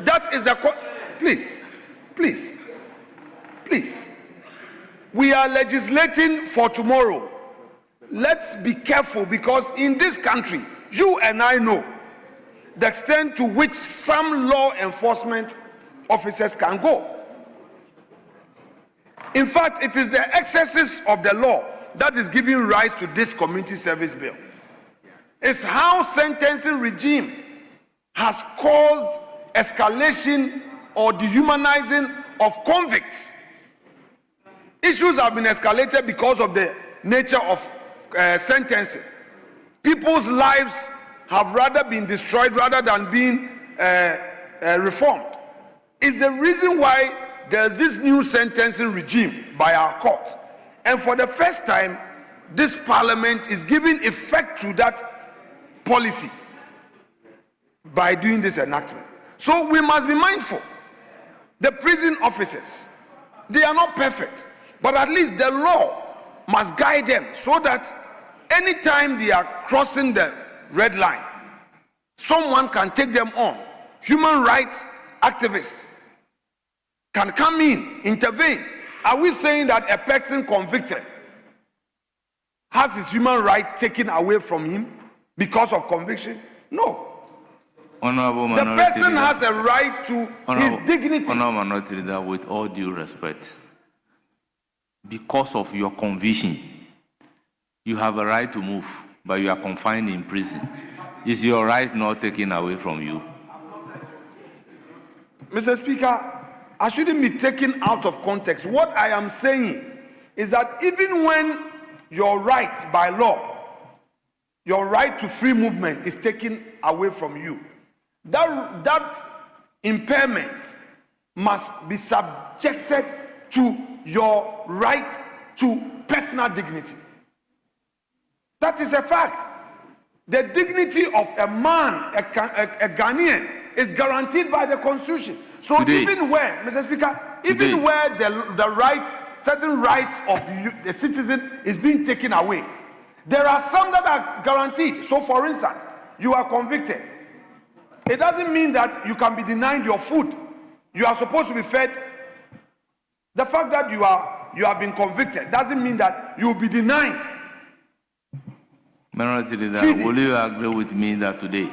that is please. We are legislating for tomorrow. Let's be careful, because in this country, you and I know the extent to which some law enforcement officers can go. In fact, it is the excesses of the law that is giving rise to this community service bill. It's how sentencing regime has caused escalation or dehumanizing of convicts. Issues have been escalated because of the nature of sentencing. People's lives have rather been destroyed rather than being reformed. It's the reason why there's this new sentencing regime by our courts. And for the first time, this parliament is giving effect to that policy by doing this enactment. So we must be mindful. The prison officers, they are not perfect, but at least the law must guide them so that anytime they are crossing the red line, someone can take them on. Human rights activists can come in, intervene. Are we saying that a person convicted has his human right taken away from him because of conviction? No. The person has a right to his dignity. Honorable Minority Leader, with all due respect, because of your conviction, you have a right to move, but you are confined in prison. Is your right not taken away from you? Mr. Speaker, I shouldn't be taken out of context. What I am saying is that even when your rights by law, your right to free movement is taken away from you, that impairment must be subjected to your right to personal dignity. That is a fact. The dignity of a man, a Ghanaian, is guaranteed by the Constitution. So even where, Mr. Speaker, even where the rights, certain rights of the citizen is being taken away, there are some that are guaranteed. So for instance, you are convicted. It doesn't mean that you can be denied your food. You are supposed to be fed. The fact that you have been convicted doesn't mean that you will be denied. Minority Leader, will you agree with me that today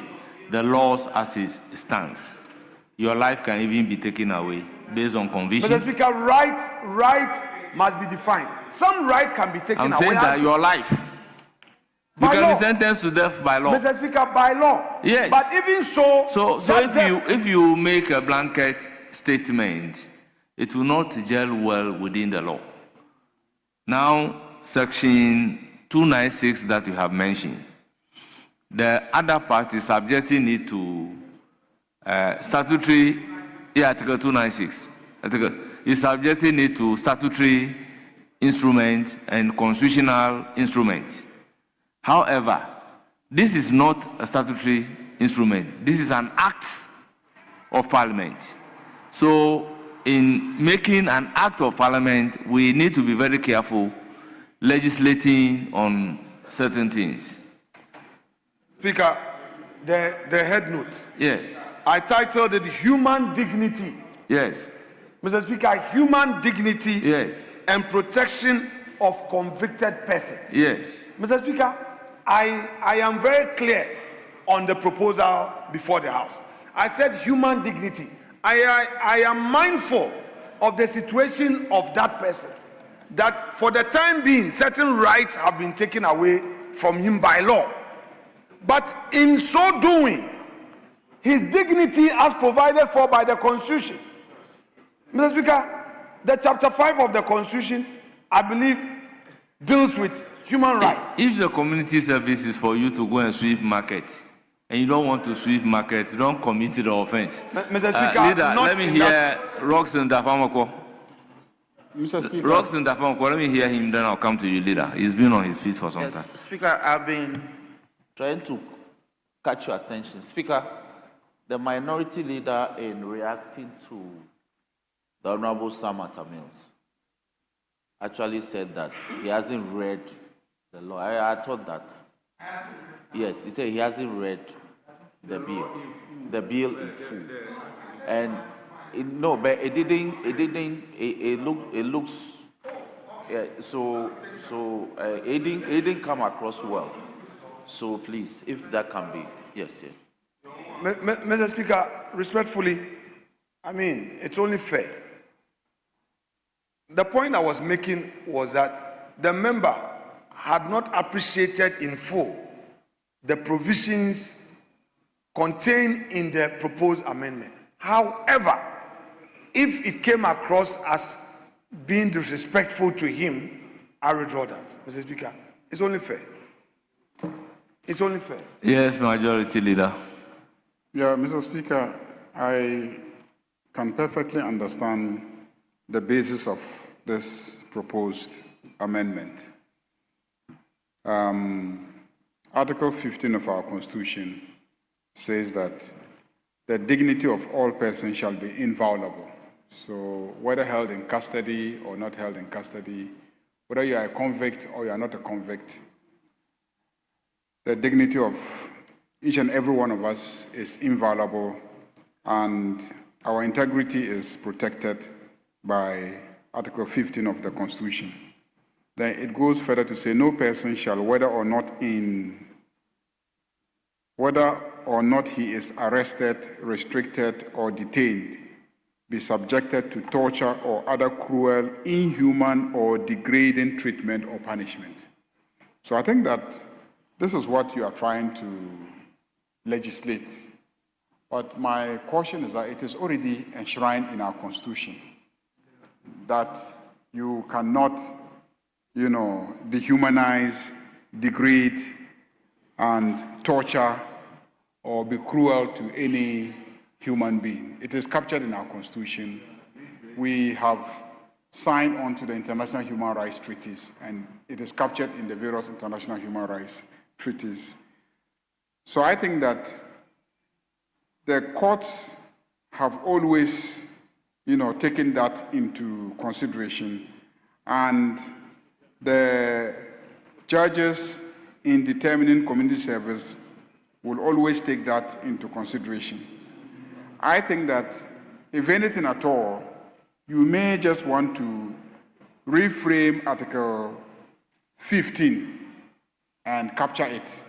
the laws as it stands, your life can even be taken away based on conviction? Mr. Speaker, right must be defined. Some right can be taken away. I'm saying that your life, you can be sentenced to death by law. Mr. Speaker, by law. Yes. But even so, so if you make a blanket statement, it will not gel well within the law. Now, Section 296 that you have mentioned, the other part is subjecting it to statutory, Article 296. Is subjecting it to statutory instrument and constitutional instrument. However, this is not a statutory instrument. This is an act of Parliament. So, in making an act of Parliament, we need to be very careful legislating on certain things. Speaker, the head note. Yes. I titled it Human Dignity. Yes. Mr. Speaker, human dignity. Yes. And protection of convicted persons. Yes. Mr. Speaker, I am very clear on the proposal before the House. I said human dignity. I am mindful of the situation of that person, that for the time being, certain rights have been taken away from him by law. But in so doing, his dignity as provided for by the Constitution. Mr. Speaker, the chapter 5 of the Constitution, I believe, deals with human rights. If the community service is for you to go and sweep market, and you don't want to sweep market, you don't commit the offense. Mr. Speaker, leader, let me hear Roxanne Dapamoko. Mr. Speaker. Roxanne Dapamoko, let me hear him, then I'll come to you, leader. He's been on his feet for some time. Speaker, I've been trying to catch your attention. Speaker, the minority leader in reacting to the Honorable Samantha Mills actually said that he hasn't read the law. I thought that. Yes, he said he hasn't read the bill in full. And but it looks, it didn't come across well. So please, if that can be, yes. Mr. Speaker, respectfully, I mean, it's only fair. The point I was making was that the member had not appreciated in full the provisions contained in the proposed amendment. However, if it came across as being disrespectful to him, I withdraw that, Mr. Speaker. It's only fair. It's only fair. Yes, Majority Leader. Yeah, Mr. Speaker, I can perfectly understand the basis of this proposed amendment. Article 15 of our Constitution says that the dignity of all persons shall be inviolable. So whether held in custody or not held in custody, whether you are a convict or you are not a convict, the dignity of each and every one of us is inviolable, and our integrity is protected by Article 15 of the Constitution. Then it goes further to say, no person shall, whether or not he is arrested, restricted, or detained, be subjected to torture or other cruel, inhuman, or degrading treatment or punishment. So I think that this is what you are trying to legislate. But my caution is that it is already enshrined in our Constitution that you cannot, dehumanize, degrade, and torture or be cruel to any human being. It is captured in our Constitution. We have signed on to the international human rights treaties, and it is captured in the various international human rights treaties. So I think that the courts have always, taken that into consideration, and the judges in determining community service will always take that into consideration. I think that if anything at all, you may just want to reframe Article 15 and capture it.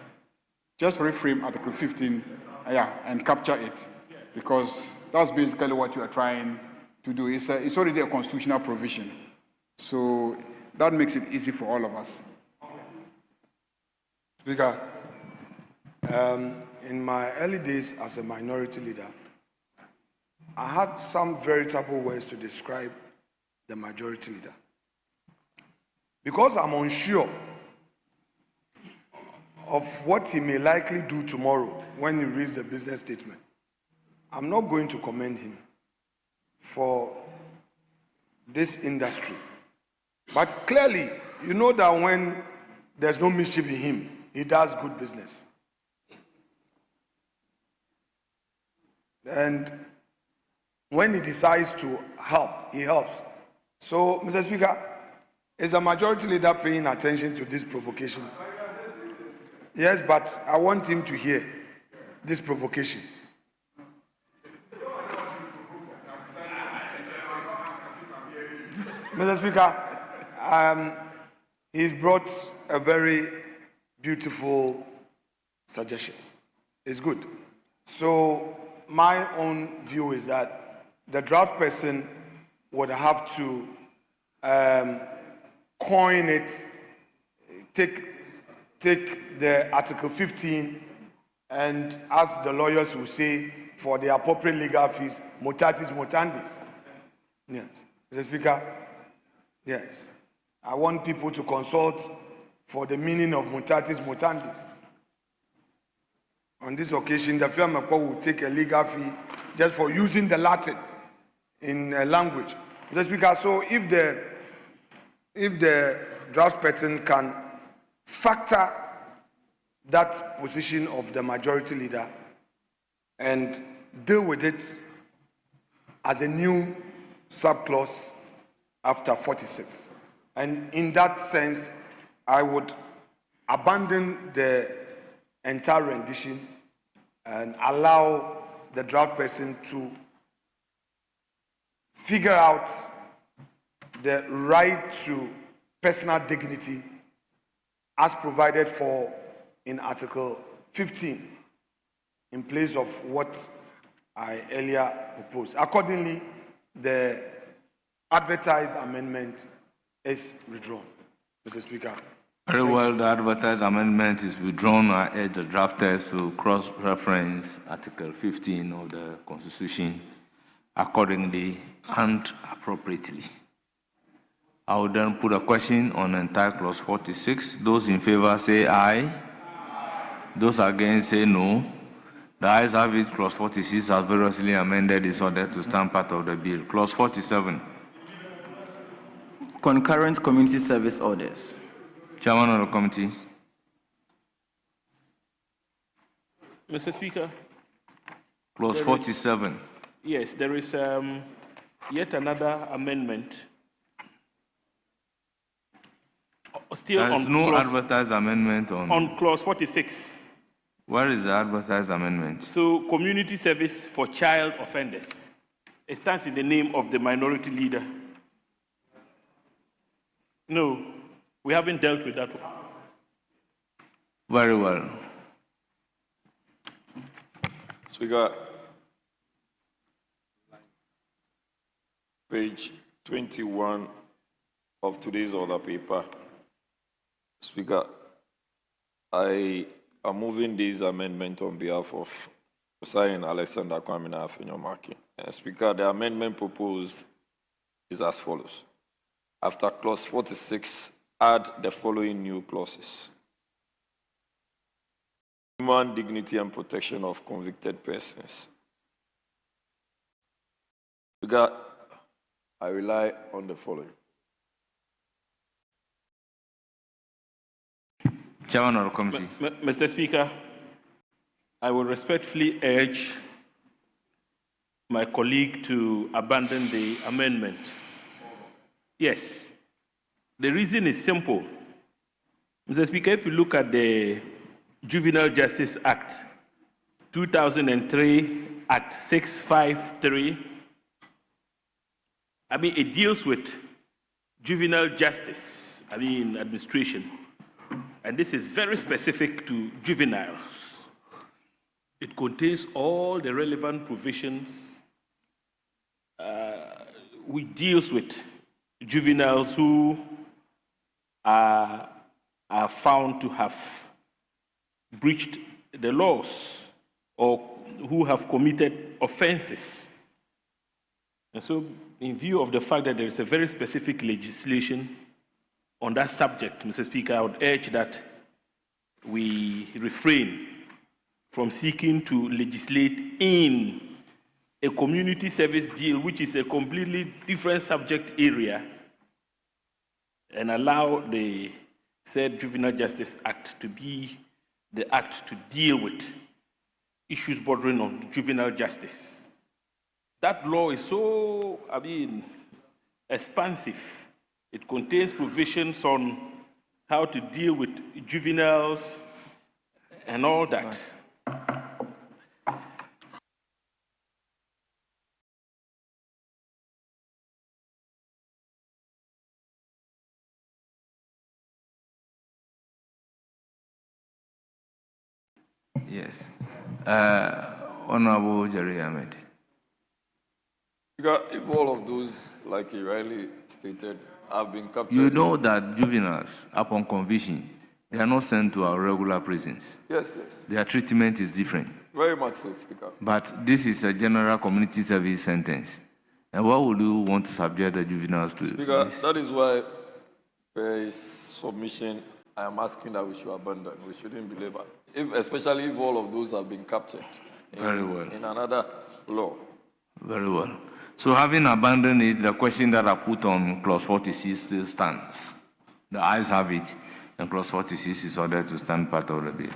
Just reframe Article 15, and capture it, because that's basically what you are trying to do. It's already a constitutional provision, so that makes it easy for all of us. Speaker, in my early days as a minority leader, I had some veritable words to describe the majority leader. Because I'm unsure of what he may likely do tomorrow when he reads the business statement, I'm not going to commend him for this industry. But clearly, you know that when there's no mischief in him, he does good business. And when he decides to help, he helps. So, Mr. Speaker, is the majority leader paying attention to this provocation? Yes, but I want him to hear this provocation. Mr. Speaker, he's brought a very beautiful suggestion. It's good. So my own view is that the draft person would have to coin it, take the Article 15, and as the lawyers will say, for the appropriate legal fees, mutatis mutandis. Yes. Mr. Speaker, yes. I want people to consult for the meaning of mutatis mutandis. On this occasion, the firm will take a legal fee just for using the Latin in language. Mr. Speaker, so if the draft person can factor that position of the majority leader and deal with it as a new subclause after 46. And in that sense, I would abandon the entire rendition and allow the draft person to figure out the right to personal dignity as provided for in Article 15 in place of what I earlier proposed. Accordingly, the advertised amendment is withdrawn, Mr. Speaker. Very well, the advertised amendment is withdrawn. I urge the drafters to cross-reference Article 15 of the Constitution accordingly and appropriately. I will then put a question on entire clause 46. Those in favor say aye. Those against say no. The ayes have it. Clause 46 as variously amended is ordered to stand part of the bill. Clause 47. Concurrent community service orders. Chairman of the committee. Mr. Speaker. Clause 47. Yes, there is yet another amendment. Still there is on no clause, advertised amendment on clause 46. Where is the advertised amendment? So, community service for child offenders. It stands in the name of the minority leader. No, we haven't dealt with that one. Very well. Speaker, page 21 of today's order paper. Speaker, I am moving this amendment on behalf of Hussein Alexander Kwamina Afenyo-Markin. Speaker, the amendment proposed is as follows. After clause 46, add the following new clauses. Human dignity and protection of convicted persons. Speaker, I rely on the following. Chairman of the committee. Mr. Speaker, I will respectfully urge my colleague to abandon the amendment. Yes, the reason is simple. Mr. Speaker, if you look at the Juvenile Justice Act, 2003, Act 653, it deals with juvenile justice, administration. And this is very specific to juveniles. It contains all the relevant provisions which deals with juveniles who are found to have breached the laws or who have committed offenses. And so, in view of the fact that there is a very specific legislation on that subject, Mr. Speaker, I would urge that we refrain from seeking to legislate in a community service bill, which is a completely different subject area, and allow the said Juvenile Justice Act to be the act to deal with issues bordering on juvenile justice. That law is so, expansive. It contains provisions on how to deal with juveniles and all that. Yes. Honorable Jerry Ahmed. Because if all of those, like he rightly stated, have been captured... You know that juveniles, upon conviction, they are not sent to our regular prisons. Yes, yes. Their treatment is different. Very much so, Speaker. But this is a general community service sentence. And what would you want to subject the juveniles to? Speaker, that is why there is submission. I am asking that we should abandon. We shouldn't believe it. Especially if all of those have been captured in another law. Very well. So having abandoned it, the question that I put on clause 46 still stands. The ayes have it, and clause 46 is ordered to stand part of the bill.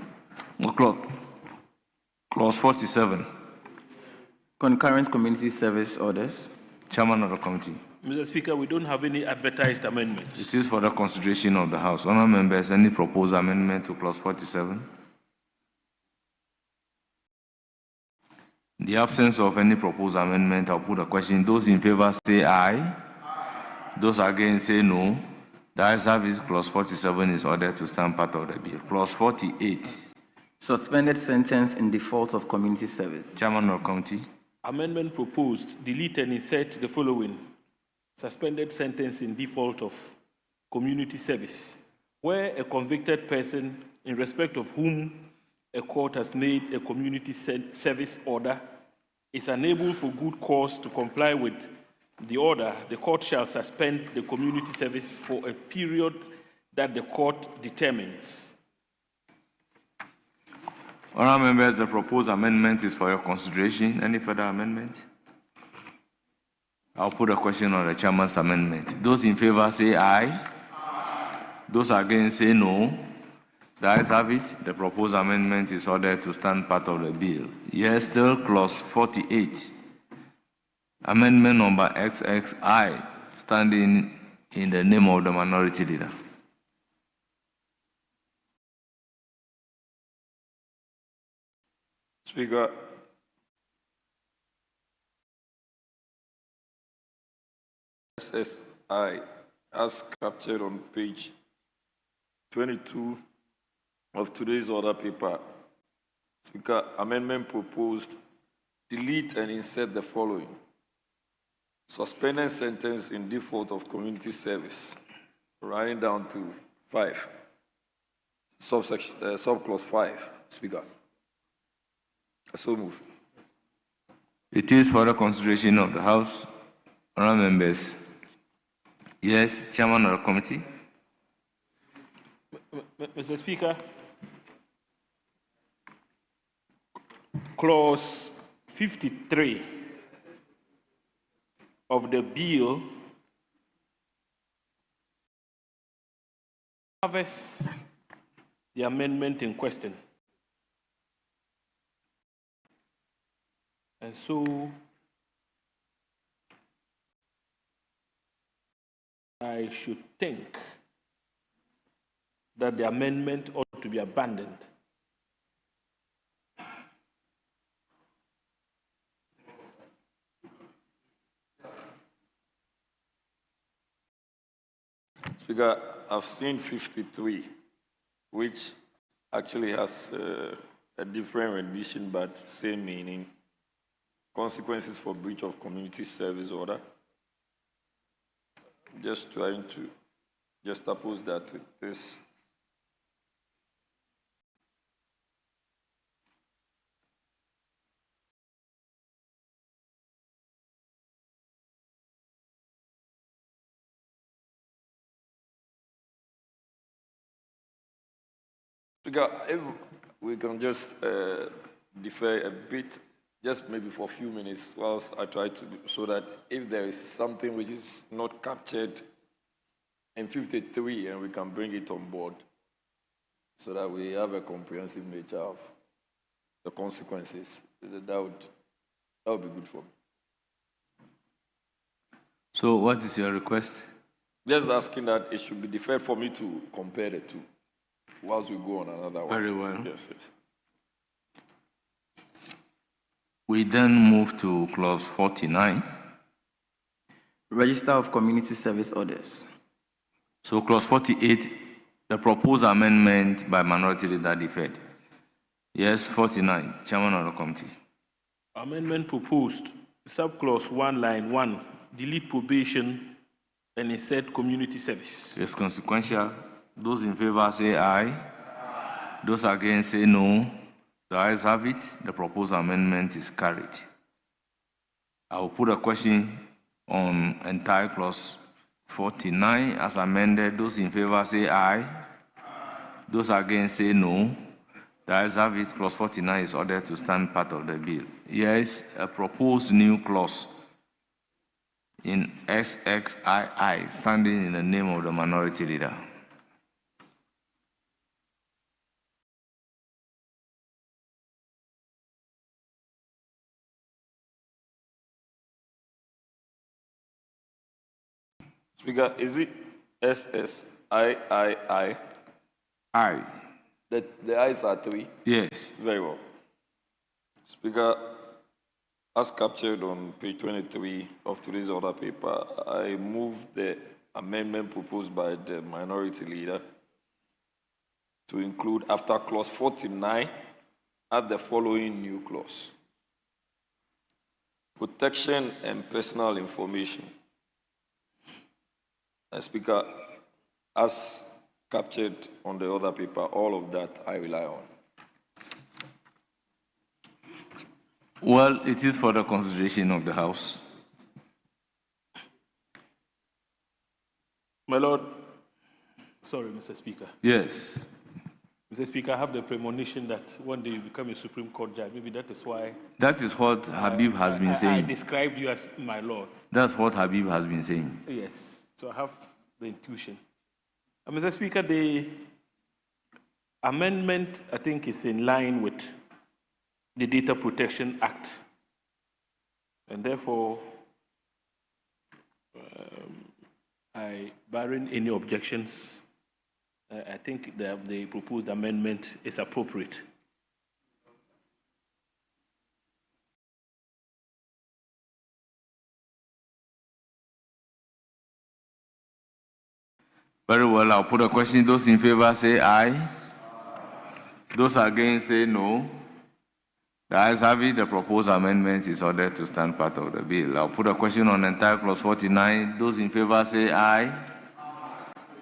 Clause 47. Concurrent community service orders. Chairman of the committee. Mr. Speaker, we don't have any advertised amendments. It is for the consideration of the House. Honourable members, any proposed amendment to clause 47? In the absence of any proposed amendment, I'll put a question. Those in favor say aye. Those against say no. The ayes have it. Clause 47 is ordered to stand part of the bill. Clause 48. Suspended sentence in default of community service. Chairman of the committee. Amendment proposed, delete and insert the following. Suspended sentence in default of community service, where a convicted person in respect of whom a court has made a community service order is unable for good cause to comply with the order, the court shall suspend the community service for a period that the court determines. Honourable members, the proposed amendment is for your consideration. Any further amendment? I'll put a question on the chairman's amendment. Those in favor say aye. Those against say no. The ayes have it. The proposed amendment is ordered to stand part of the bill. Yes, still clause 48. Amendment number XXI, standing in the name of the minority leader. Speaker, SSI, as captured on page 22 of today's order paper, Speaker, amendment proposed, delete and insert the following. Suspended sentence in default of community service, running down to 5, subclause 5, Speaker. So move. It is for the consideration of the House. Honourable members. Yes, Chairman of the committee. Mr. Speaker, clause 53 of the bill covers the amendment in question. And so I should think that the amendment ought to be abandoned. Speaker, I've seen 53, which actually has a different rendition but same meaning. Consequences for breach of community service order. Just trying to juxtapose that with this. Speaker, if we can just defer a bit, just maybe for a few minutes, whilst I try to, so that if there is something which is not captured in 53 and we can bring it on board, so that we have a comprehensive nature of the consequences, that would be good for me. So what is your request? Just asking that it should be deferred for me to compare the two, whilst we go on another one. Very well. Yes, yes. We then move to clause 49. Register of community service orders. So clause 48, the proposed amendment by minority leader deferred. Yes, 49. Chairman of the committee. Amendment proposed, subclause 1, line 1, delete probation and insert community service. Yes, consequential. Those in favor say aye. Those against say no. The ayes have it. The proposed amendment is carried. I will put a question on entire clause 49 as amended. Those in favor say aye. Those against say no. The ayes have it. Clause 49 is ordered to stand part of the bill. Yes, a proposed new clause in SXII standing in the name of the minority leader. Speaker, is it SSIII? Aye. The ayes are 3? Yes. Very well. Speaker, as captured on page 23 of today's order paper, I move the amendment proposed by the minority leader to include after clause 49 add the following new clause. Protection and personal information. Speaker, as captured on the other paper, all of that I rely on. Well, it is for the consideration of the House. My Lord, sorry, Mr. Speaker. Yes. Mr. Speaker, I have the premonition that one day you become a Supreme Court judge. Maybe that is why. That is what Habib has been saying. I described you as my Lord. That's what Habib has been saying. Yes. So I have the intuition. Mr. Speaker, the amendment, I think, is in line with the Data Protection Act. And therefore, barring any objections, I think the proposed amendment is appropriate. Very well, I'll put a question. Those in favor say aye. Those against say no. The ayes have it. The proposed amendment is ordered to stand part of the bill. I'll put a question on entire clause 49. Those in favor say aye.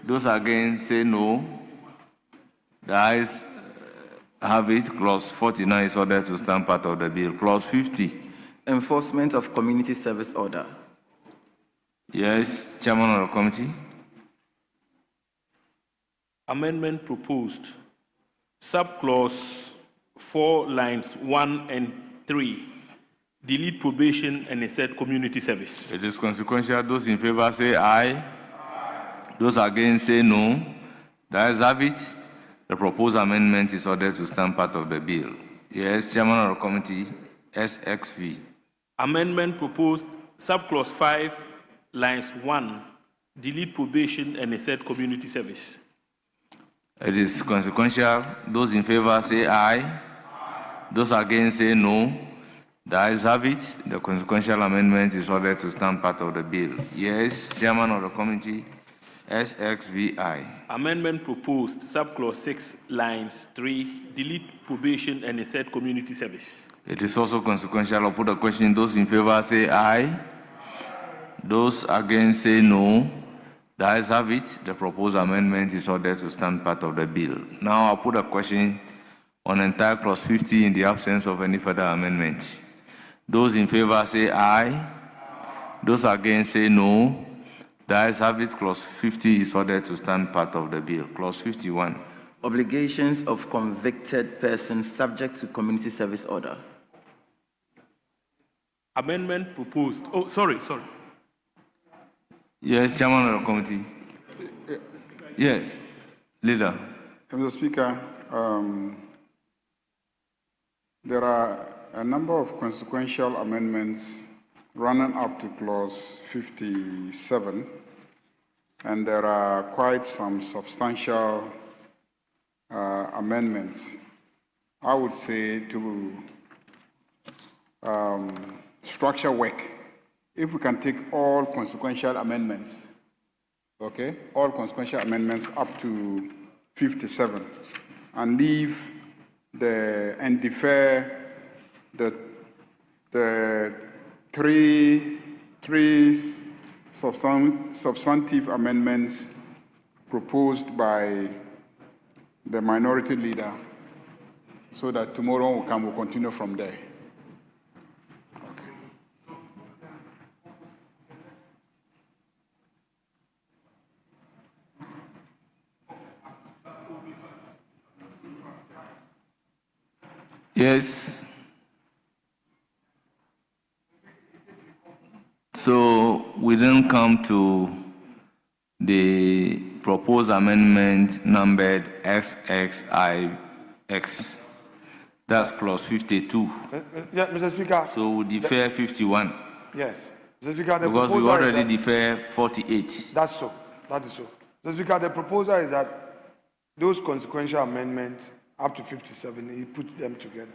Those against say no. The ayes have it. Clause 49 is ordered to stand part of the bill. Clause 50. Enforcement of community service order. Yes, Chairman of the committee. Amendment proposed, subclause 4 lines 1 and 3, delete probation and insert community service. It is consequential. Those in favor say aye. Those against say no. The ayes have it. The proposed amendment is ordered to stand part of the bill. Yes, Chairman of the committee, SXV. Amendment proposed, subclause 5 lines 1, delete probation and insert community service. It is consequential. Those in favor say aye. Those against say no. The ayes have it. The consequential amendment is ordered to stand part of the bill. Yes, Chairman of the committee, SXVI. Amendment proposed, subclause 6, lines 3, delete probation and insert community service. It is also consequential. I'll put a question. Those in favor say aye. Those against say no. The ayes have it. The proposed amendment is ordered to stand part of the bill. Now I'll put a question on entire clause 50 in the absence of any further amendments. Those in favor say aye. Those against say no. The ayes have it. Clause 50 is ordered to stand part of the bill. Clause 51. Obligations of convicted persons subject to community service order. Amendment proposed. Oh, sorry. Yes, Chairman of the committee. Yes, Leader. Mr. Speaker, there are a number of consequential amendments running up to clause 57, and there are quite some substantial amendments, I would say, to structure work. If we can take all consequential amendments, okay, all consequential amendments up to 57, and leave and defer the three substantive amendments proposed by the minority leader, so that tomorrow we'll continue from there. Yes. So we then come to the proposed amendment numbered XXIX. That's clause 52. Yeah, Mr. Speaker. So we defer 51. Yes. Mr. Speaker, the because we proposal already is defer 48. That's so. That is so. Mr. Speaker, the proposal is that those consequential amendments up to 57, he puts them together.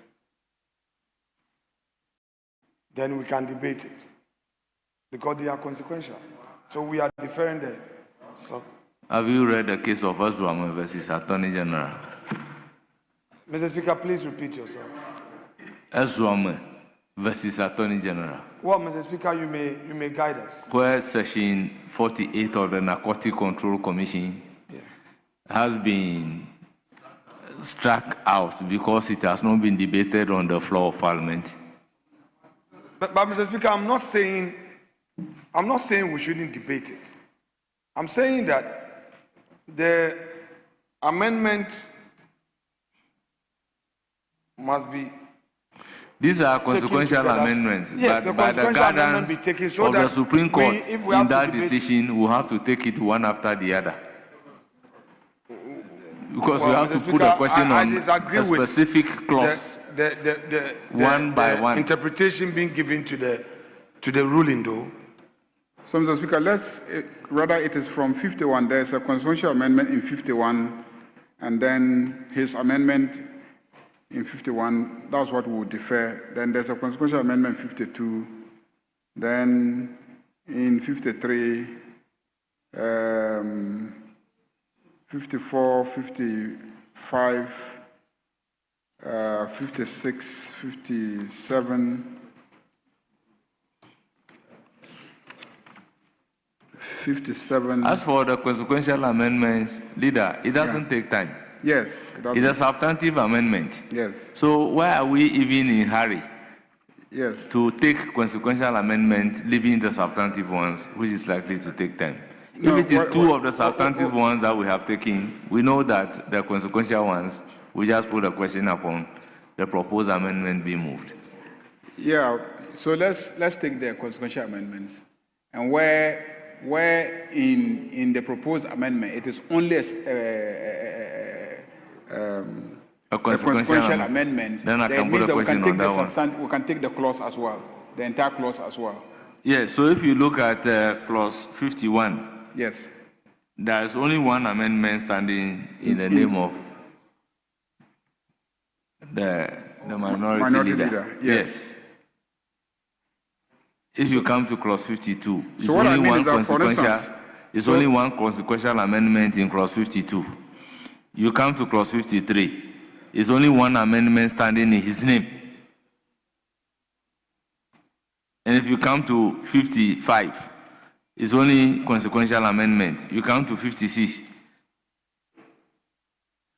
Then we can debate it because they are consequential. So we are deferring the. So, have you read the case of Azwame versus Attorney General? Mr. Speaker, please repeat yourself. Azwame versus Attorney General. Well, Mr. Speaker, you may guide us. Where Section 48 of the Narcotic Control Commission has been struck out because it has not been debated on the floor of Parliament. But Mr. Speaker, I'm not saying we shouldn't debate it. I'm saying that the amendment must be. These are consequential amendments, yes, but by the guidance of the Supreme Court in that decision, we'll have to take it one after the other. Because we have to put a question on a specific clause, one by one. Interpretation being given to the ruling, though. So, Mr. Speaker, rather it is from 51. There's a consequential amendment in 51, and then his amendment in 51, that's what we would defer. Then there's a consequential amendment 52. Then in 53, 54, 55, 56, 57, 57. As for the consequential amendments, Leader, it doesn't take time. Yes. It's a substantive amendment. Yes. So why are we even in a hurry? Yes. To take consequential amendments, leaving the substantive ones, which is likely to take time. No, if it is two of the substantive ones that we have taken, we know that the consequential ones, we just put a question upon the proposed amendment being moved. Yeah, so let's take the consequential amendments. And where in the proposed amendment, it is only a consequential amendment, then I can put a question on that one. We can take the clause as well, the entire clause as well. Yes, so if you look at clause 51, yes, there is only one amendment standing in the name of the minority leader. Yes. If you come to clause 52, it's so only one consequential. It's only one consequential amendment in clause 52. You come to clause 53, it's only one amendment standing in his name. And if you come to 55, it's only consequential amendment. You come to 56,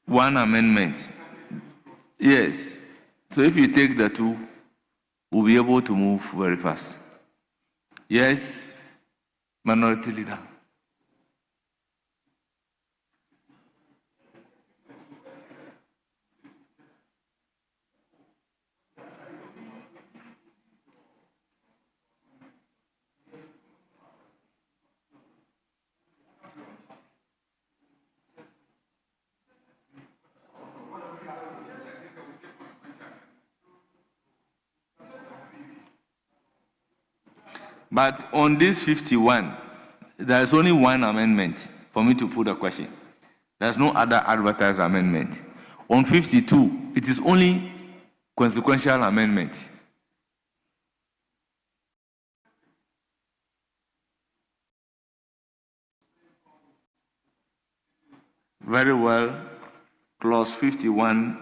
one amendment. Yes. So if you take the two, we'll be able to move very fast. Yes, Minority Leader. But on this 51, there is only one amendment for me to put a question. There's no other advertised amendment. On 52, it is only consequential amendment. Very well. Clause 51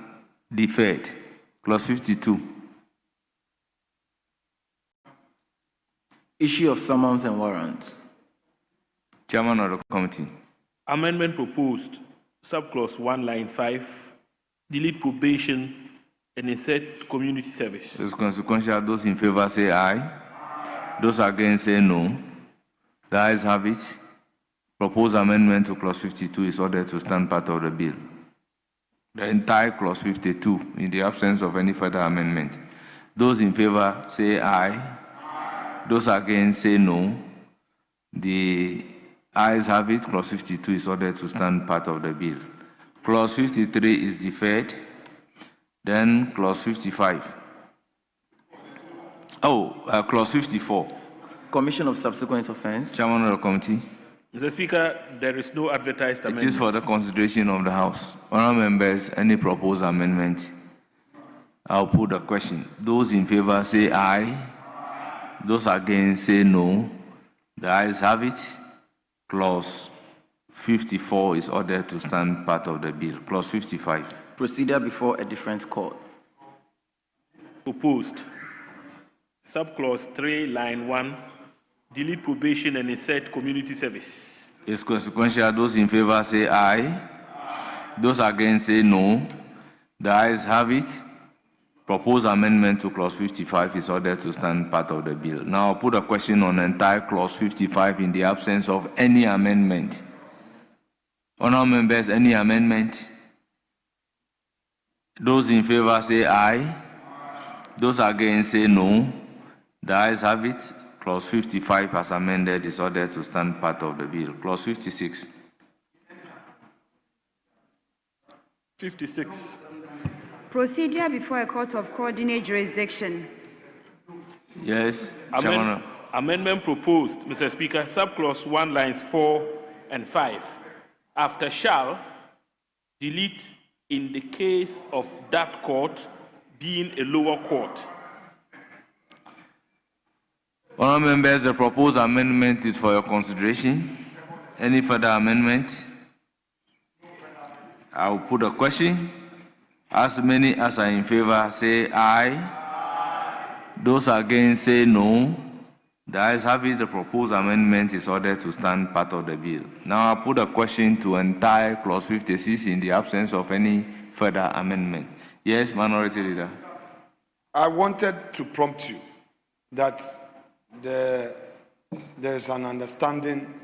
Deferred. Clause 52. Issue of summons and warrant. Chairman of the committee. Amendment proposed, subclause 1, line 5, delete probation and insert community service. It's consequential. Those in favor say aye. Those against say no. The ayes have it. Proposed amendment to clause 52 is ordered to stand part of the bill. The entire clause 52, in the absence of any further amendment. Those in favor say aye. Those against say no. The ayes have it. Clause 52 is ordered to stand part of the bill. Clause 53 is deferred. Then clause 55. Clause 54. Commission of subsequent offense. Chairman of the committee. Mr. Speaker, there is no advertised amendment. It is for the consideration of the House. Honourable members, any proposed amendment? I'll put the question. Those in favor say aye. Those against say no. The ayes have it. Clause 54 is ordered to stand part of the bill. Clause 55. Procedure before a different court. Proposed. Subclause 3, line 1, delete probation and insert community service. It's consequential. Those in favor say aye. Those against say no. The ayes have it. Proposed amendment to clause 55 is ordered to stand part of the bill. Now I'll put a question on entire clause 55 in the absence of any amendment. Honourable members, any amendment? Those in favor say aye. Those against say no. The ayes have it. Clause 55 as amended is ordered to stand part of the bill. Clause 56. 56. Procedure before a court of coordinate jurisdiction. Yes, Amendment proposed, Mr. Speaker, subclause 1, lines 4 and 5. After shall, delete in the case of that court being a lower court. Honourable members, the proposed amendment is for your consideration. Any further amendment? I will put a question. As many as are in favor say aye. Those against say no. The ayes have it. The proposed amendment is ordered to stand part of the bill. Now I'll put a question to entire clause 56 in the absence of any further amendment. Yes, Minority Leader. I wanted to prompt you that there is an understanding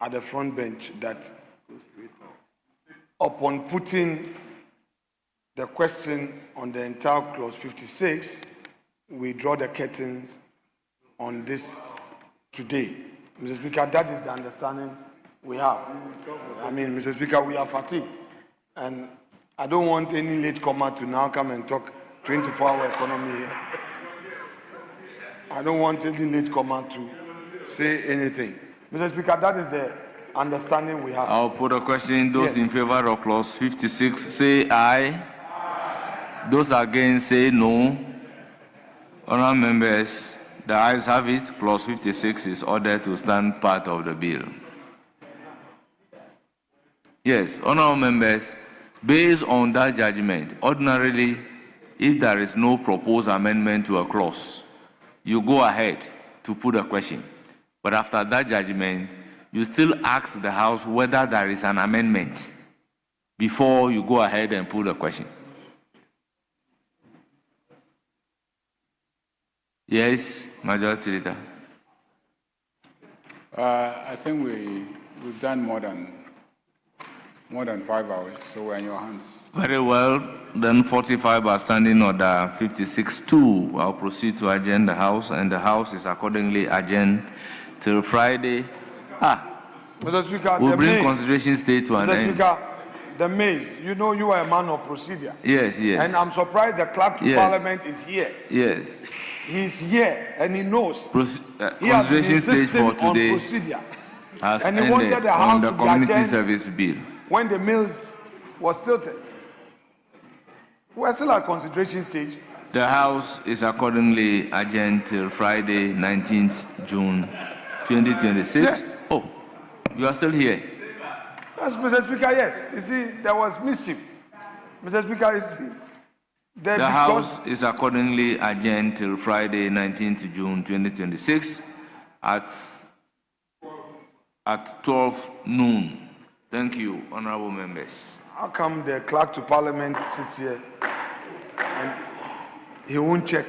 at the front bench that upon putting the question on the entire clause 56, we draw the curtains on this today. Mr. Speaker, that is the understanding we have. I mean, Mr. Speaker, we are fatigued. And I don't want any latecomer to now come and talk 24-hour economy here. I don't want any latecomer to say anything. Mr. Speaker, that is the understanding we have. I'll put a question. Those in favor of clause 56 say aye. Those against say no. Honourable members, the ayes have it. Clause 56 is ordered to stand part of the bill. Yes, honourable members, based on that judgment, ordinarily, if there is no proposed amendment to a clause, you go ahead to put a question. But after that judgment, you still ask the House whether there is an amendment before you go ahead and put a question. Yes, Majority Leader. I think we've done more than 5 hours, so we're in your hands. Very well. Then 45 are standing order 56-2. I'll proceed to adjourn the House, and the House is accordingly adjourned till Friday. Mr. Speaker, we'll bring consideration state to an end. Mr. Speaker, the maze, you know you are a man of procedure. Yes, yes. And I'm surprised the clerk to Parliament is here. Yes. He's here and he knows. He consideration stage for today on procedure. has and he ended wanted the on House the to community be service bill. When the mills was tilted. We're still at consideration stage. The House is accordingly adjourned till Friday, 19th June 2026. Yes. Oh, you are still here? Yes, Mr. Speaker, yes. You see, there was mischief. Mr. Speaker, you see, The House is accordingly adjourned till Friday, 19th June 2026 at 12 noon. Thank you, honorable members. How come the clerk to parliament sits here and he won't check